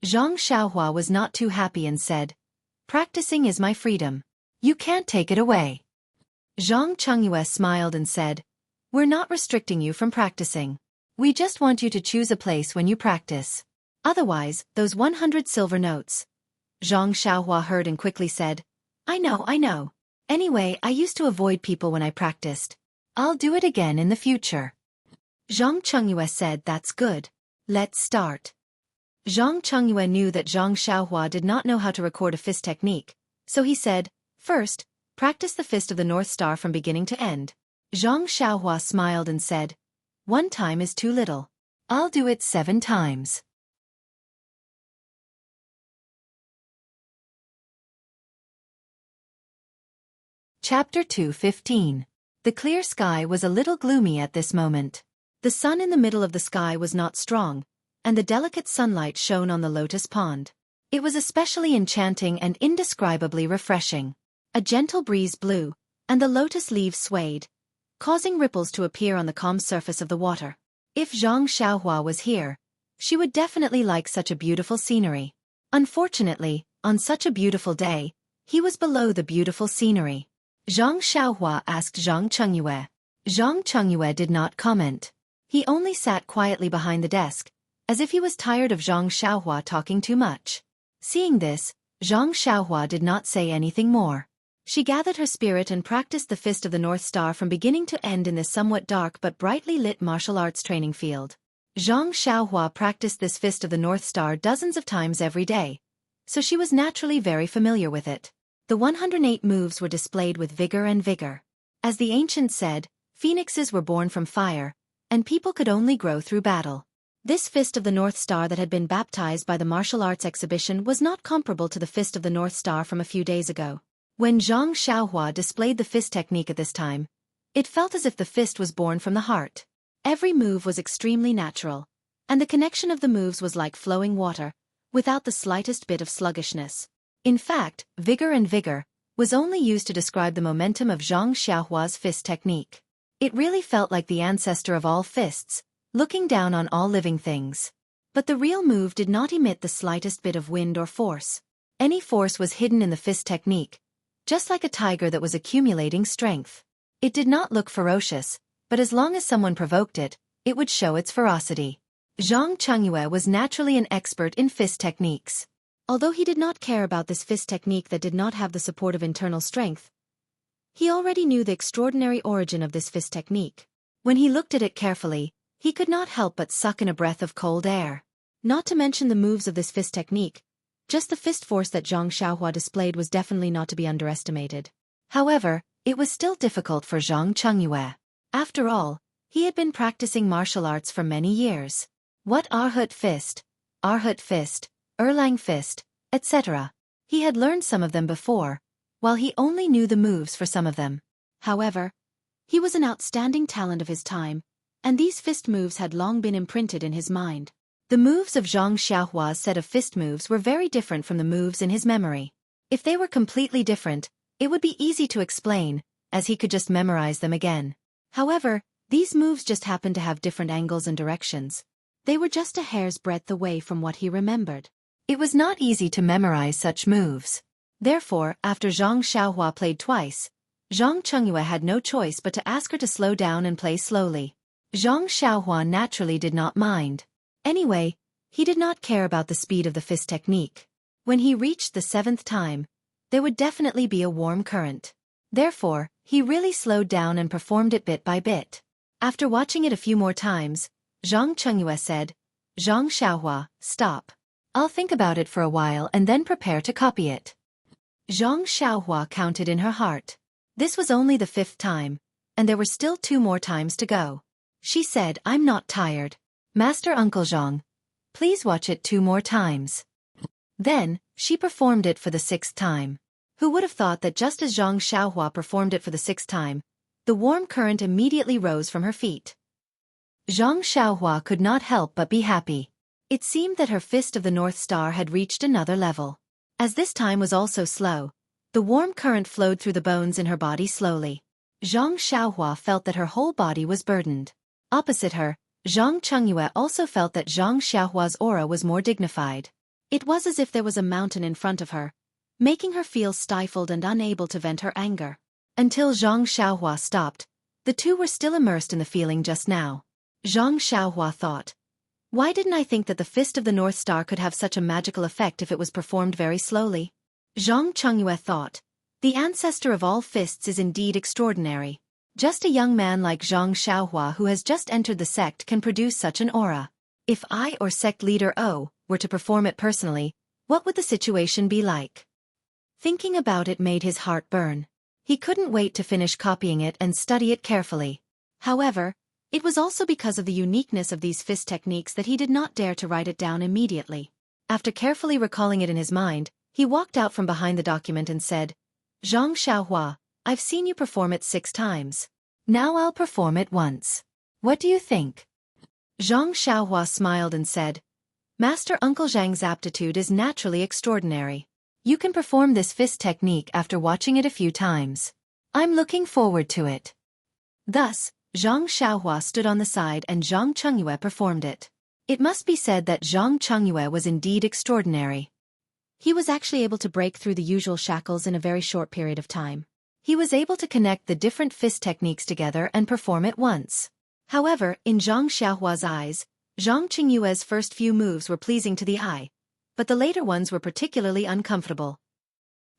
Zhang Xiaohua was not too happy and said, Practicing is my freedom. You can't take it away. Zhang Chengyue smiled and said, We're not restricting you from practicing. We just want you to choose a place when you practice. Otherwise, those 100 silver notes. Zhang Xiaohua heard and quickly said, I know. Anyway, I used to avoid people when I practiced. I'll do it again in the future. Zhang Chengyue said, That's good. Let's start. Zhang Chengyue knew that Zhang Xiaohua did not know how to record a fist technique, so he said, First, practice the fist of the North Star from beginning to end. Zhang Xiaohua smiled and said, 1 time is too little. I'll do it 7 times. Chapter 2:15. The clear sky was a little gloomy at this moment. The sun in the middle of the sky was not strong, and the delicate sunlight shone on the lotus pond. It was especially enchanting and indescribably refreshing. A gentle breeze blew, and the lotus leaves swayed, causing ripples to appear on the calm surface of the water. If Zhang Xiaohua was here, she would definitely like such a beautiful scenery. Unfortunately, on such a beautiful day, he was below the beautiful scenery. Zhang Xiaohua asked Zhang Chengyue. Zhang Chengyue did not comment. He only sat quietly behind the desk, as if he was tired of Zhang Xiaohua talking too much. Seeing this, Zhang Xiaohua did not say anything more. She gathered her spirit and practiced the Fist of the North Star from beginning to end in this somewhat dark but brightly lit martial arts training field. Zhang Xiaohua practiced this Fist of the North Star dozens of times every day, so she was naturally very familiar with it. The 108 moves were displayed with vigor and vigor. As the ancients said, phoenixes were born from fire, and people could only grow through battle. This Fist of the North Star that had been baptized by the martial arts exhibition was not comparable to the Fist of the North Star from a few days ago. When Zhang Xiaohua displayed the fist technique at this time, it felt as if the fist was born from the heart. Every move was extremely natural, and the connection of the moves was like flowing water, without the slightest bit of sluggishness. In fact, vigor and vigor was only used to describe the momentum of Zhang Xiaohua's fist technique. It really felt like the ancestor of all fists, looking down on all living things. But the real move did not emit the slightest bit of wind or force. Any force was hidden in the fist technique, just like a tiger that was accumulating strength. It did not look ferocious, but as long as someone provoked it, it would show its ferocity. Zhang Chengyue was naturally an expert in fist techniques. Although he did not care about this fist technique that did not have the support of internal strength, he already knew the extraordinary origin of this fist technique. When he looked at it carefully, he could not help but suck in a breath of cold air. Not to mention the moves of this fist technique, just the fist force that Zhang Xiaohua displayed was definitely not to be underestimated. However, it was still difficult for Zhang Chengyue. After all, he had been practicing martial arts for many years. What Arhut fist, Erlang fist, etc. He had learned some of them before, while he only knew the moves for some of them. However, he was an outstanding talent of his time, and these fist moves had long been imprinted in his mind. The moves of Zhang Xiaohua's set of fist moves were very different from the moves in his memory. If they were completely different, it would be easy to explain, as he could just memorize them again. However, these moves just happened to have different angles and directions. They were just a hair's breadth away from what he remembered. It was not easy to memorize such moves. Therefore, after Zhang Xiaohua played twice, Zhang Chengyue had no choice but to ask her to slow down and play slowly. Zhang Xiaohua naturally did not mind. Anyway, he did not care about the speed of the fist technique. When he reached the 7th time, there would definitely be a warm current. Therefore, he really slowed down and performed it bit by bit. After watching it a few more times, Zhang Chengyue said, "Zhang Xiaohua, stop. I'll think about it for a while and then prepare to copy it." Zhang Xiaohua counted in her heart. This was only the 5th time, and there were still 2 more times to go. She said, "I'm not tired. Master Uncle Zhang, please watch it 2 more times." Then, she performed it for the 6th time. Who would have thought that just as Zhang Xiaohua performed it for the 6th time, the warm current immediately rose from her feet. Zhang Xiaohua could not help but be happy. It seemed that her Fist of the North Star had reached another level. As this time was also slow, the warm current flowed through the bones in her body slowly. Zhang Xiaohua felt that her whole body was burdened. Opposite her, Zhang Chengyue also felt that Zhang Xiaohua's aura was more dignified. It was as if there was a mountain in front of her, making her feel stifled and unable to vent her anger. Until Zhang Xiaohua stopped, the two were still immersed in the feeling just now. Zhang Xiaohua thought, "Why didn't I think that the Fist of the North Star could have such a magical effect if it was performed very slowly?" Zhang Chengyue thought, "The ancestor of all fists is indeed extraordinary. Just a young man like Zhang Xiaohua who has just entered the sect can produce such an aura. If I or sect leader O were to perform it personally, what would the situation be like?" Thinking about it made his heart burn. He couldn't wait to finish copying it and study it carefully. However, it was also because of the uniqueness of these fist techniques that he did not dare to write it down immediately. After carefully recalling it in his mind, he walked out from behind the document and said, "Zhang Xiaohua, I've seen you perform it 6 times. Now I'll perform it once. What do you think?" Zhang Xiaohua smiled and said, "Master Uncle Zhang's aptitude is naturally extraordinary. You can perform this fist technique after watching it a few times. I'm looking forward to it." Thus, Zhang Xiaohua stood on the side and Zhang Chengyue performed it. It must be said that Zhang Chengyue was indeed extraordinary. He was actually able to break through the usual shackles in a very short period of time. He was able to connect the different fist techniques together and perform it once. However, in Zhang Xiaohua's eyes, Zhang Qingyue's first few moves were pleasing to the eye, but the later ones were particularly uncomfortable.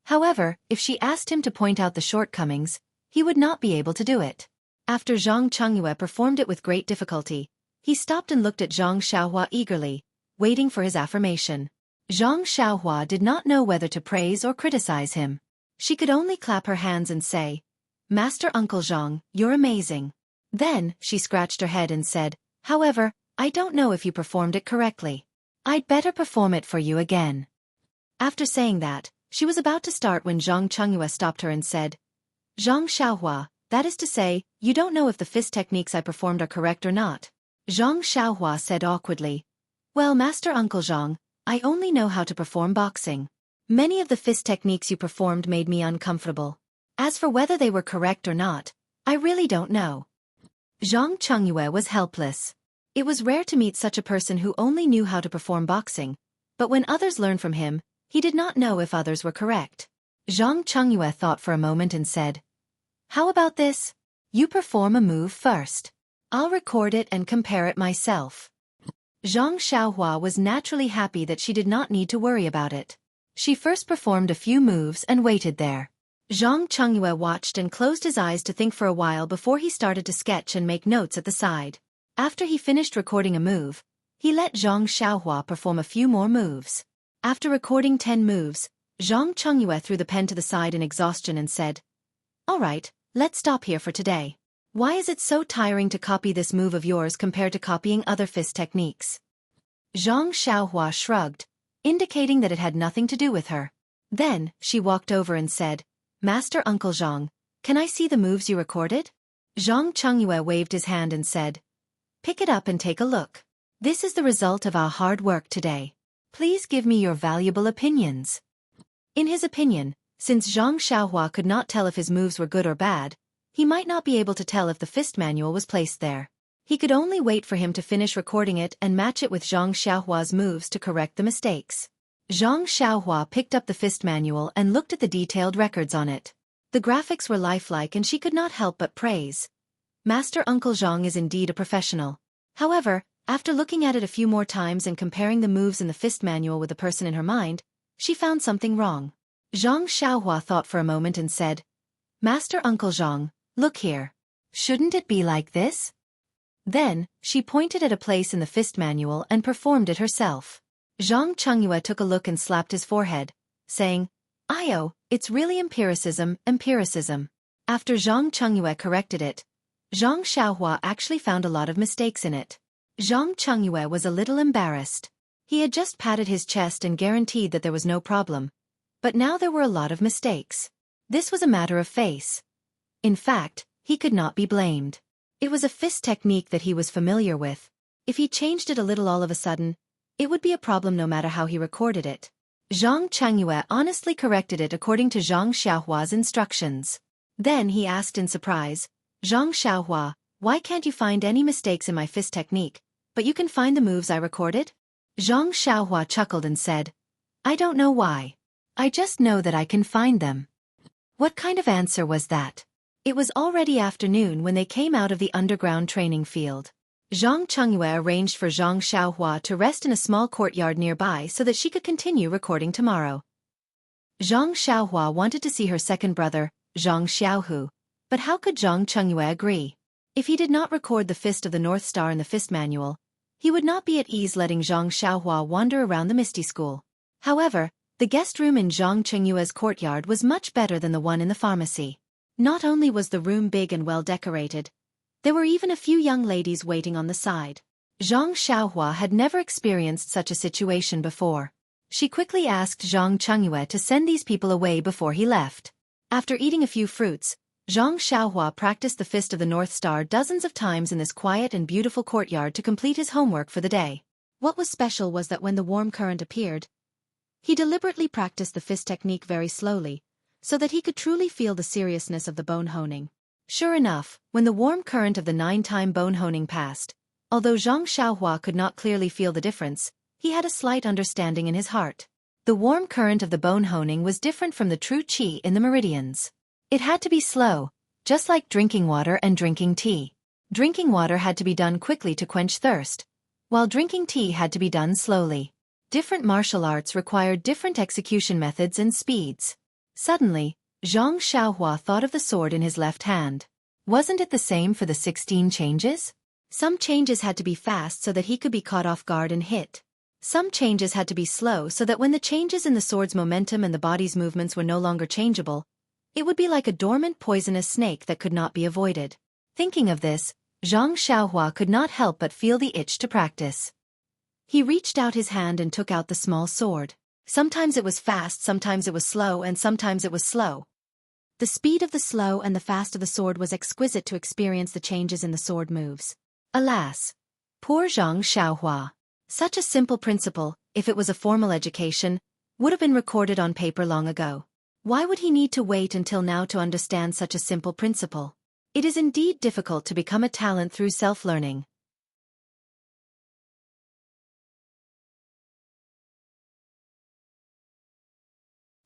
However, if she asked him to point out the shortcomings, he would not be able to do it. After Zhang Qingyue performed it with great difficulty, he stopped and looked at Zhang Xiaohua eagerly, waiting for his affirmation. Zhang Xiaohua did not know whether to praise or criticize him. She could only clap her hands and say, "Master Uncle Zhang, you're amazing." Then, she scratched her head and said, "However, I don't know if you performed it correctly. I'd better perform it for you again." After saying that, she was about to start when Zhang Qingyue stopped her and said, "Zhang Xiaohua, that is to say, you don't know if the fist techniques I performed are correct or not." Zhang Xiaohua said awkwardly, "Well, Master Uncle Zhang, I only know how to perform boxing. Many of the fist techniques you performed made me uncomfortable. As for whether they were correct or not, I really don't know." Zhang Qingyue was helpless. It was rare to meet such a person who only knew how to perform boxing, but when others learned from him, he did not know if others were correct. Zhang Qingyue thought for a moment and said, "How about this? You perform a move first. I'll record it and compare it myself." Zhang Xiaohua was naturally happy that she did not need to worry about it. She first performed a few moves and waited there. Zhang Qingyue watched and closed his eyes to think for a while before he started to sketch and make notes at the side. After he finished recording a move, he let Zhang Xiaohua perform a few more moves. After recording 10 moves, Zhang Qingyue threw the pen to the side in exhaustion and said, "All right, let's stop here for today. Why is it so tiring to copy this move of yours compared to copying other fist techniques?" Zhang Xiaohua shrugged, indicating that it had nothing to do with her. Then, she walked over and said, "Master Uncle Zhang, can I see the moves you recorded?" Zhang Qingyue waved his hand and said, "Pick it up and take a look. This is the result of our hard work today. Please give me your valuable opinions." In his opinion, since Zhang Xiaohua could not tell if his moves were good or bad, he might not be able to tell if the fist manual was placed there. He could only wait for him to finish recording it and match it with Zhang Xiaohua's moves to correct the mistakes. Zhang Xiaohua picked up the fist manual and looked at the detailed records on it. The graphics were lifelike and she could not help but praise. Master Uncle Zhang is indeed a professional. However, after looking at it a few more times and comparing the moves in the fist manual with the person in her mind, she found something wrong. Zhang Xiaohua thought for a moment and said, "Master Uncle Zhang, look here. Shouldn't it be like this?" Then, she pointed at a place in the fist manual and performed it herself. Zhang Qingyue took a look and slapped his forehead, saying, "Io, it's really empiricism." After Zhang Qingyue corrected it, Zhang Xiaohua actually found a lot of mistakes in it. Zhang Qingyue was a little embarrassed. He had just patted his chest and guaranteed that there was no problem. But now there were a lot of mistakes. This was a matter of face. In fact, he could not be blamed. It was a fist technique that he was familiar with. If he changed it a little all of a sudden, it would be a problem no matter how he recorded it. Zhang Qingyue honestly corrected it according to Zhang Xiaohua's instructions. Then he asked in surprise, "Zhang Xiaohua, why can't you find any mistakes in my fist technique, but you can find the moves I recorded?" Zhang Xiaohua chuckled and said, "I don't know why. I just know that I can find them." What kind of answer was that? It was already afternoon when they came out of the underground training field. Zhang Qingyue arranged for Zhang Xiaohua to rest in a small courtyard nearby so that she could continue recording tomorrow. Zhang Xiaohua wanted to see her second brother, Zhang Xiaohu, but how could Zhang Qingyue agree? If he did not record the Fist of the North Star in the Fist Manual, he would not be at ease letting Zhang Xiaohua wander around the Misty School. However, the guest room in Zhang Qingyue's courtyard was much better than the one in the pharmacy. Not only was the room big and well decorated, there were even a few young ladies waiting on the side. Zhang Xiaohua had never experienced such a situation before. She quickly asked Zhang Qingyue to send these people away before he left. After eating a few fruits, Zhang Xiaohua practiced the Fist of the North Star dozens of times in this quiet and beautiful courtyard to complete his homework for the day. What was special was that when the warm current appeared, he deliberately practiced the fist technique very slowly, so that he could truly feel the seriousness of the bone honing. Sure enough, when the warm current of the 9-time bone honing passed, although Zhang Xiaohua could not clearly feel the difference, he had a slight understanding in his heart. The warm current of the bone honing was different from the true qi in the meridians. It had to be slow, just like drinking water and drinking tea. Drinking water had to be done quickly to quench thirst, while drinking tea had to be done slowly. Different martial arts required different execution methods and speeds. Suddenly, Zhang Xiaohua thought of the sword in his left hand. Wasn't it the same for the 16 changes? Some changes had to be fast so that he could be caught off guard and hit. Some changes had to be slow so that when the changes in the sword's momentum and the body's movements were no longer changeable, it would be like a dormant poisonous snake that could not be avoided. Thinking of this, Zhang Xiaohua could not help but feel the itch to practice. He reached out his hand and took out the small sword. Sometimes it was fast, sometimes it was slow, and sometimes it was slow. The speed of the slow and the fast of the sword was exquisite to experience the changes in the sword moves. Alas! Poor Zhang Xiaohua. Such a simple principle, if it was a formal education, would have been recorded on paper long ago. Why would he need to wait until now to understand such a simple principle? It is indeed difficult to become a talent through self-learning.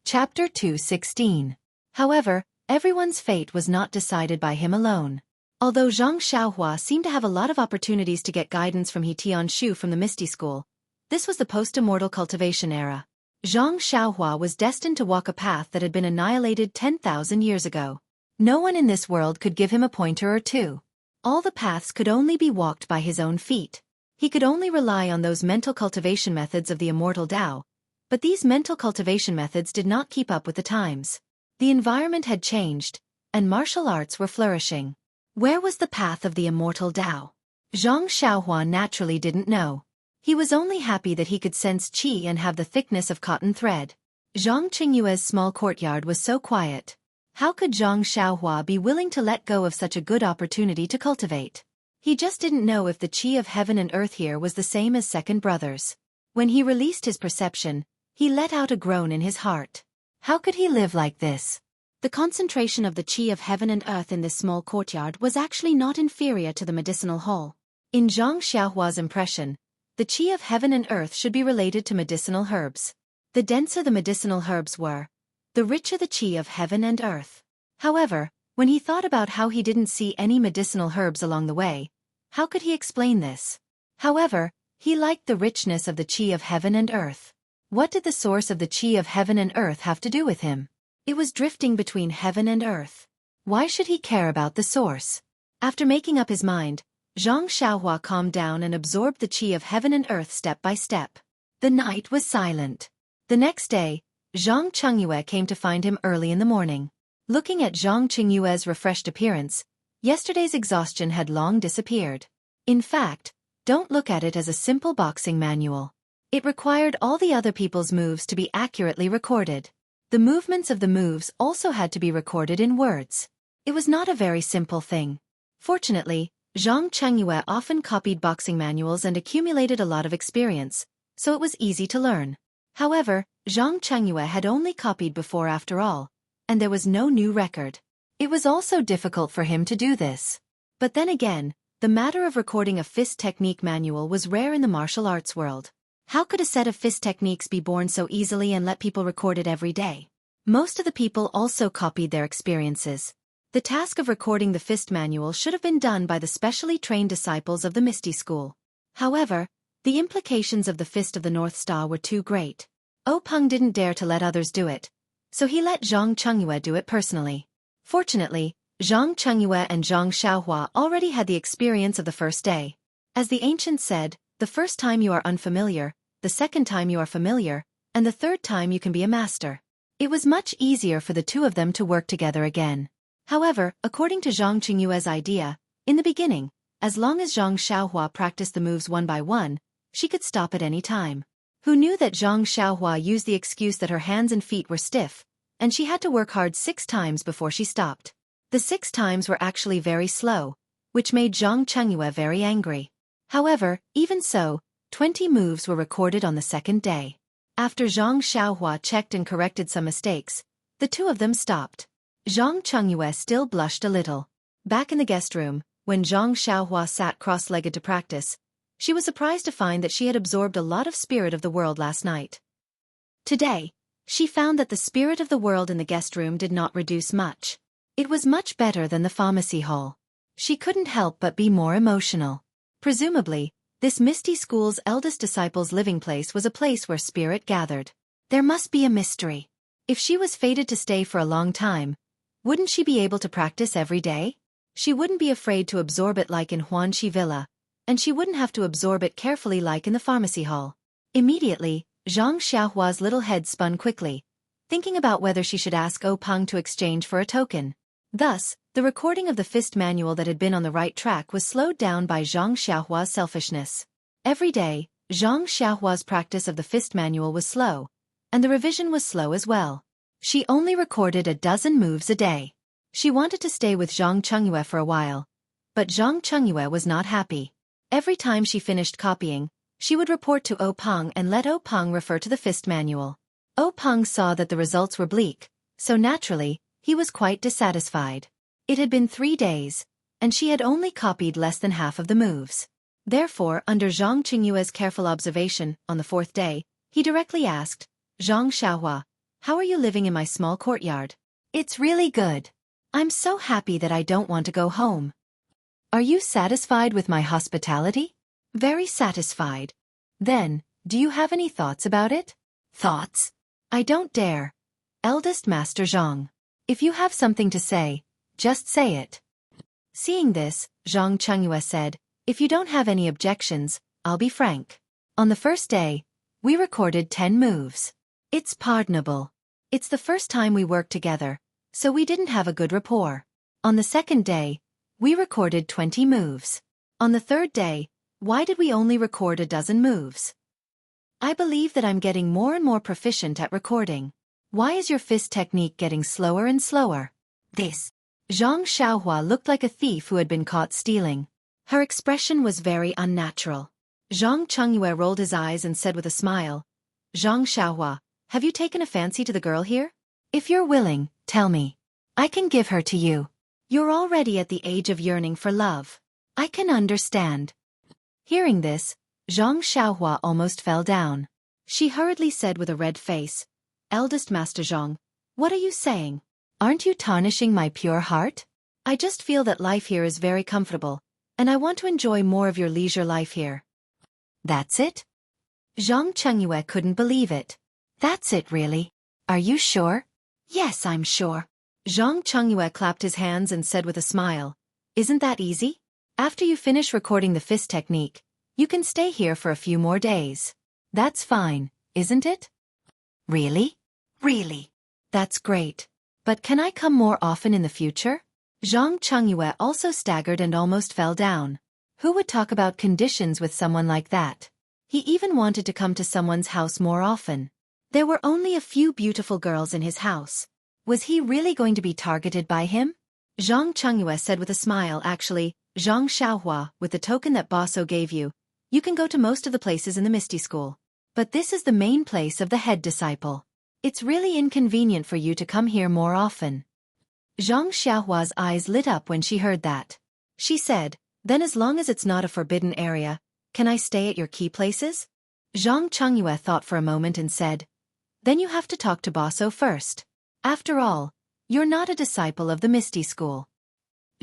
Chapter 2:16. However, everyone's fate was not decided by him alone. Although Zhang Xiaohua seemed to have a lot of opportunities to get guidance from He Tianshu from the Misty School, this was the post-immortal cultivation era. Zhang Xiaohua was destined to walk a path that had been annihilated 10,000 years ago. No one in this world could give him a pointer or two. All the paths could only be walked by his own feet. He could only rely on those mental cultivation methods of the immortal Tao, but these mental cultivation methods did not keep up with the times. The environment had changed, and martial arts were flourishing. Where was the path of the immortal Tao? Zhang Xiaohua naturally didn't know. He was only happy that he could sense qi and have the thickness of cotton thread. Zhang Qingyue's small courtyard was so quiet. How could Zhang Xiaohua be willing to let go of such a good opportunity to cultivate? He just didn't know if the qi of heaven and earth here was the same as second brothers. When he released his perception, he let out a groan in his heart. How could he live like this? The concentration of the qi of heaven and earth in this small courtyard was actually not inferior to the medicinal hall. In Zhang Xiaohua's impression, the qi of heaven and earth should be related to medicinal herbs. The denser the medicinal herbs were, the richer the qi of heaven and earth. However, when he thought about how he didn't see any medicinal herbs along the way, how could he explain this? However, he liked the richness of the qi of heaven and earth. What did the source of the qi of heaven and earth have to do with him? It was drifting between heaven and earth. Why should he care about the source? After making up his mind, Zhang Xiaohua calmed down and absorbed the qi of heaven and earth step by step. The night was silent. The next day, Zhang Qingyue came to find him early in the morning. Looking at Zhang Qingyue's refreshed appearance, yesterday's exhaustion had long disappeared. In fact, don't look at it as a simple boxing manual. It required all the other people's moves to be accurately recorded. The movements of the moves also had to be recorded in words. It was not a very simple thing. Fortunately, Zhang Qingyue often copied boxing manuals and accumulated a lot of experience, so it was easy to learn. However, Zhang Qingyue had only copied before after all, and there was no new record. It was also difficult for him to do this. But then again, the matter of recording a fist technique manual was rare in the martial arts world. How could a set of fist techniques be born so easily and let people record it every day? Most of the people also copied their experiences. The task of recording the fist manual should have been done by the specially trained disciples of the Misty School. However, the implications of the Fist of the North Star were too great. Peng didn't dare to let others do it, so he let Zhang Qingyue do it personally. Fortunately, Zhang Qingyue and Zhang Xiaohua already had the experience of the first day. As the ancients said, the first time you are unfamiliar, the second time you are familiar, and the third time you can be a master. It was much easier for the two of them to work together again. However, according to Zhang Qingyue's idea, in the beginning, as long as Zhang Xiaohua practiced the moves one by one, she could stop at any time. Who knew that Zhang Xiaohua used the excuse that her hands and feet were stiff, and she had to work hard 6 times before she stopped. The 6 times were actually very slow, which made Zhang Qingyue very angry. However, even so, 20 moves were recorded on the second day. After Zhang Xiaohua checked and corrected some mistakes, the two of them stopped. Zhang Qingyue still blushed a little. Back in the guest room, when Zhang Xiaohua sat cross-legged to practice, she was surprised to find that she had absorbed a lot of spirit of the world last night. Today, she found that the spirit of the world in the guest room did not reduce much. It was much better than the pharmacy hall. She couldn't help but be more emotional. Presumably, This Misty School's eldest disciple's living place was a place where spirit gathered. There must be a mystery. If she was fated to stay for a long time, wouldn't she be able to practice every day? She wouldn't be afraid to absorb it like in Huanxi Villa, and she wouldn't have to absorb it carefully like in the pharmacy hall. Immediately, Zhang Xiaohua's little head spun quickly, thinking about whether she should ask Peng to exchange for a token. Thus, the recording of the fist manual that had been on the right track was slowed down by Zhang Xiaohua's selfishness. Every day, Zhang Xiaohua's practice of the fist manual was slow, and the revision was slow as well. She only recorded a dozen moves a day. She wanted to stay with Zhang Chengyue for a while, but Zhang Chengyue was not happy. Every time she finished copying, she would report to Peng and let Peng refer to the fist manual. Peng saw that the results were bleak, so naturally, he was quite dissatisfied. It had been 3 days, and she had only copied less than half of the moves. Therefore, under Zhang Chengyue's careful observation, on the 4th day, he directly asked, Zhang Xiaohua, how are you living in my small courtyard? It's really good. I'm so happy that I don't want to go home. Are you satisfied with my hospitality? Very satisfied. Then, do you have any thoughts about it? Thoughts? I don't dare. Eldest Master Zhang. If you have something to say, just say it. Seeing this, Zhang Chengyue said, if you don't have any objections, I'll be frank. On the first day, we recorded 10 moves. It's pardonable. It's the first time we worked together, so we didn't have a good rapport. On the second day, we recorded 20 moves. On the third day, why did we only record a dozen moves? I believe that I'm getting more and more proficient at recording. Why is your fist technique getting slower and slower? This. Zhang Xiaohua looked like a thief who had been caught stealing. Her expression was very unnatural. Zhang Chengyue rolled his eyes and said with a smile, Zhang Xiaohua, have you taken a fancy to the girl here? If you're willing, tell me. I can give her to you. You're already at the age of yearning for love. I can understand. Hearing this, Zhang Xiaohua almost fell down. She hurriedly said with a red face, Eldest Master Zhang, what are you saying? Aren't you tarnishing my pure heart? I just feel that life here is very comfortable, and I want to enjoy more of your leisure life here. That's it? Zhang Chengyue couldn't believe it. That's it really? Are you sure? Yes, I'm sure. Zhang Chengyue clapped his hands and said with a smile, isn't that easy? After you finish recording the fist technique, you can stay here for a few more days. That's fine, isn't it? Really? Really? That's great. But can I come more often in the future? Zhang Chengyue also staggered and almost fell down. Who would talk about conditions with someone like that? He even wanted to come to someone's house more often. There were only a few beautiful girls in his house. Was he really going to be targeted by him? Zhang Chengyue said with a smile, actually, Zhang Xiaohua, with the token that Baso gave you, you can go to most of the places in the Misty School. But this is the main place of the head disciple. It's really inconvenient for you to come here more often. Zhang Xiaohua's eyes lit up when she heard that. She said, then as long as it's not a forbidden area, can I stay at your key places? Zhang Chengyue thought for a moment and said, then you have to talk to Baso first. After all, you're not a disciple of the Misty School.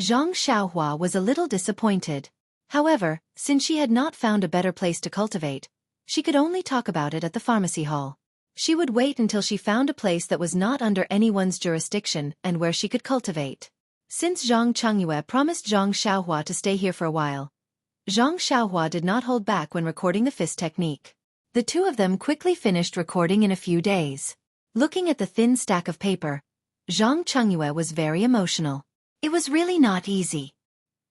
Zhang Xiaohua was a little disappointed. However, since she had not found a better place to cultivate, she could only talk about it at the pharmacy hall. She would wait until she found a place that was not under anyone's jurisdiction and where she could cultivate. Since Zhang Chengyue promised Zhang Xiaohua to stay here for a while, Zhang Xiaohua did not hold back when recording the fist technique. The two of them quickly finished recording in a few days. Looking at the thin stack of paper, Zhang Chengyue was very emotional. It was really not easy.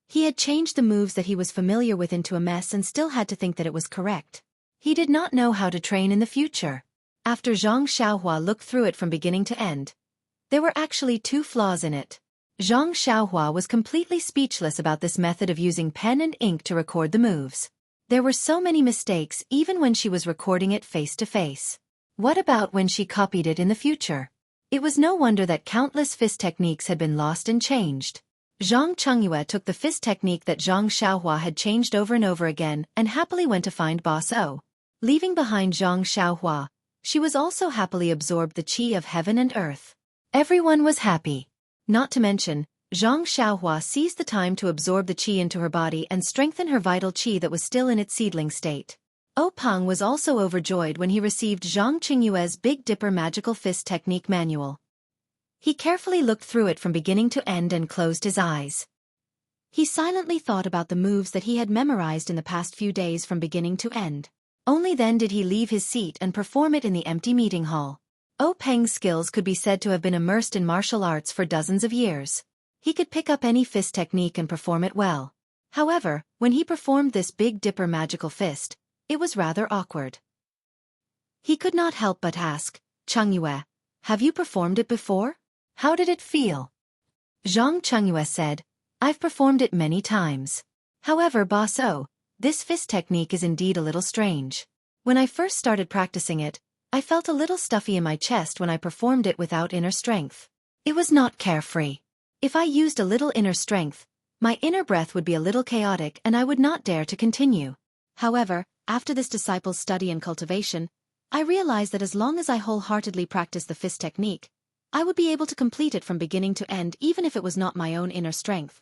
He had changed the moves that he was familiar with into a mess and still had to think that it was correct. He did not know how to train in the future. After Zhang Xiaohua looked through it from beginning to end, there were actually 2 flaws in it. Zhang Xiaohua was completely speechless about this method of using pen and ink to record the moves. There were so many mistakes even when she was recording it face to face. What about when she copied it in the future? It was no wonder that countless fist techniques had been lost and changed. Zhang Chengyue took the fist technique that Zhang Xiaohua had changed over and over again and happily went to find Boss O. Leaving behind Zhang Xiaohua, she was also happily absorbed the qi of heaven and earth. Everyone was happy. Not to mention, Zhang Xiaohua seized the time to absorb the qi into her body and strengthen her vital qi that was still in its seedling state. Peng was also overjoyed when he received Zhang Qingyue's Big Dipper Magical Fist Technique Manual. He carefully looked through it from beginning to end and closed his eyes. He silently thought about the moves that he had memorized in the past few days from beginning to end. Only then did he leave his seat and perform it in the empty meeting hall. Peng's skills could be said to have been immersed in martial arts for dozens of years. He could pick up any fist technique and perform it well. However, when he performed this Big Dipper magical fist, it was rather awkward. He could not help but ask, "Chengyue, have you performed it before? How did it feel?" Zhang Chengyue said, "I've performed it many times. However, Boss O, this fist technique is indeed a little strange. When I first started practicing it, I felt a little stuffy in my chest when I performed it without inner strength. It was not carefree. If I used a little inner strength, my inner breath would be a little chaotic and I would not dare to continue. However, after this disciple's study and cultivation, I realized that as long as I wholeheartedly practiced the fist technique, I would be able to complete it from beginning to end even if it was not my own inner strength."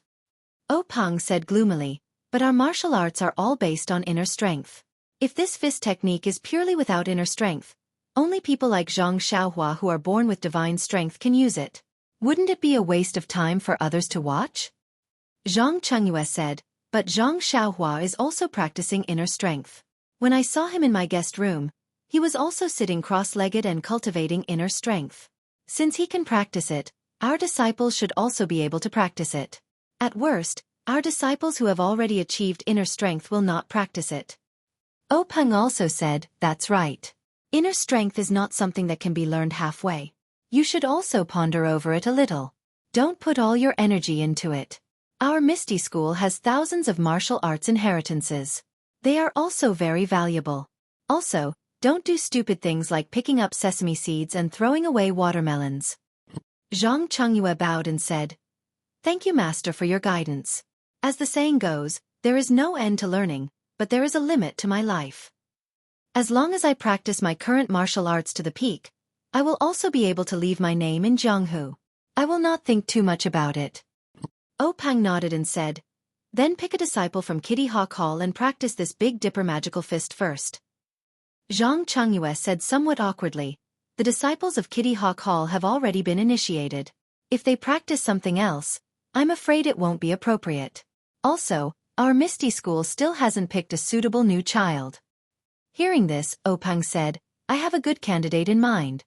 Peng said gloomily, "But our martial arts are all based on inner strength. If this fist technique is purely without inner strength, only people like Zhang Xiaohua who are born with divine strength can use it. Wouldn't it be a waste of time for others to watch?" Zhang Chengyue said, "But Zhang Xiaohua is also practicing inner strength. When I saw him in my guest room, he was also sitting cross-legged and cultivating inner strength. Since he can practice it, our disciples should also be able to practice it. At worst, our disciples who have already achieved inner strength will not practice it." Peng also said, "That's right. Inner strength is not something that can be learned halfway. You should also ponder over it a little. Don't put all your energy into it. Our Misty School has thousands of martial arts inheritances. They are also very valuable. Also, don't do stupid things like picking up sesame seeds and throwing away watermelons." Zhang Chengyue bowed and said, "Thank you, Master, for your guidance. As the saying goes, there is no end to learning, but there is a limit to my life. As long as I practice my current martial arts to the peak, I will also be able to leave my name in Jianghu. I will not think too much about it." Peng nodded and said, "Then pick a disciple from Kitty Hawk Hall and practice this Big Dipper magical fist first." Zhang Chengyue said somewhat awkwardly, "The disciples of Kitty Hawk Hall have already been initiated. If they practice something else, I'm afraid it won't be appropriate. Also, our Misty School still hasn't picked a suitable new child." Hearing this, Peng said, "I have a good candidate in mind.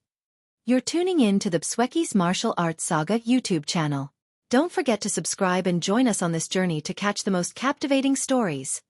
You're tuning in to the Xueqi's Martial Arts Saga YouTube channel. Don't forget to subscribe and join us on this journey to catch the most captivating stories.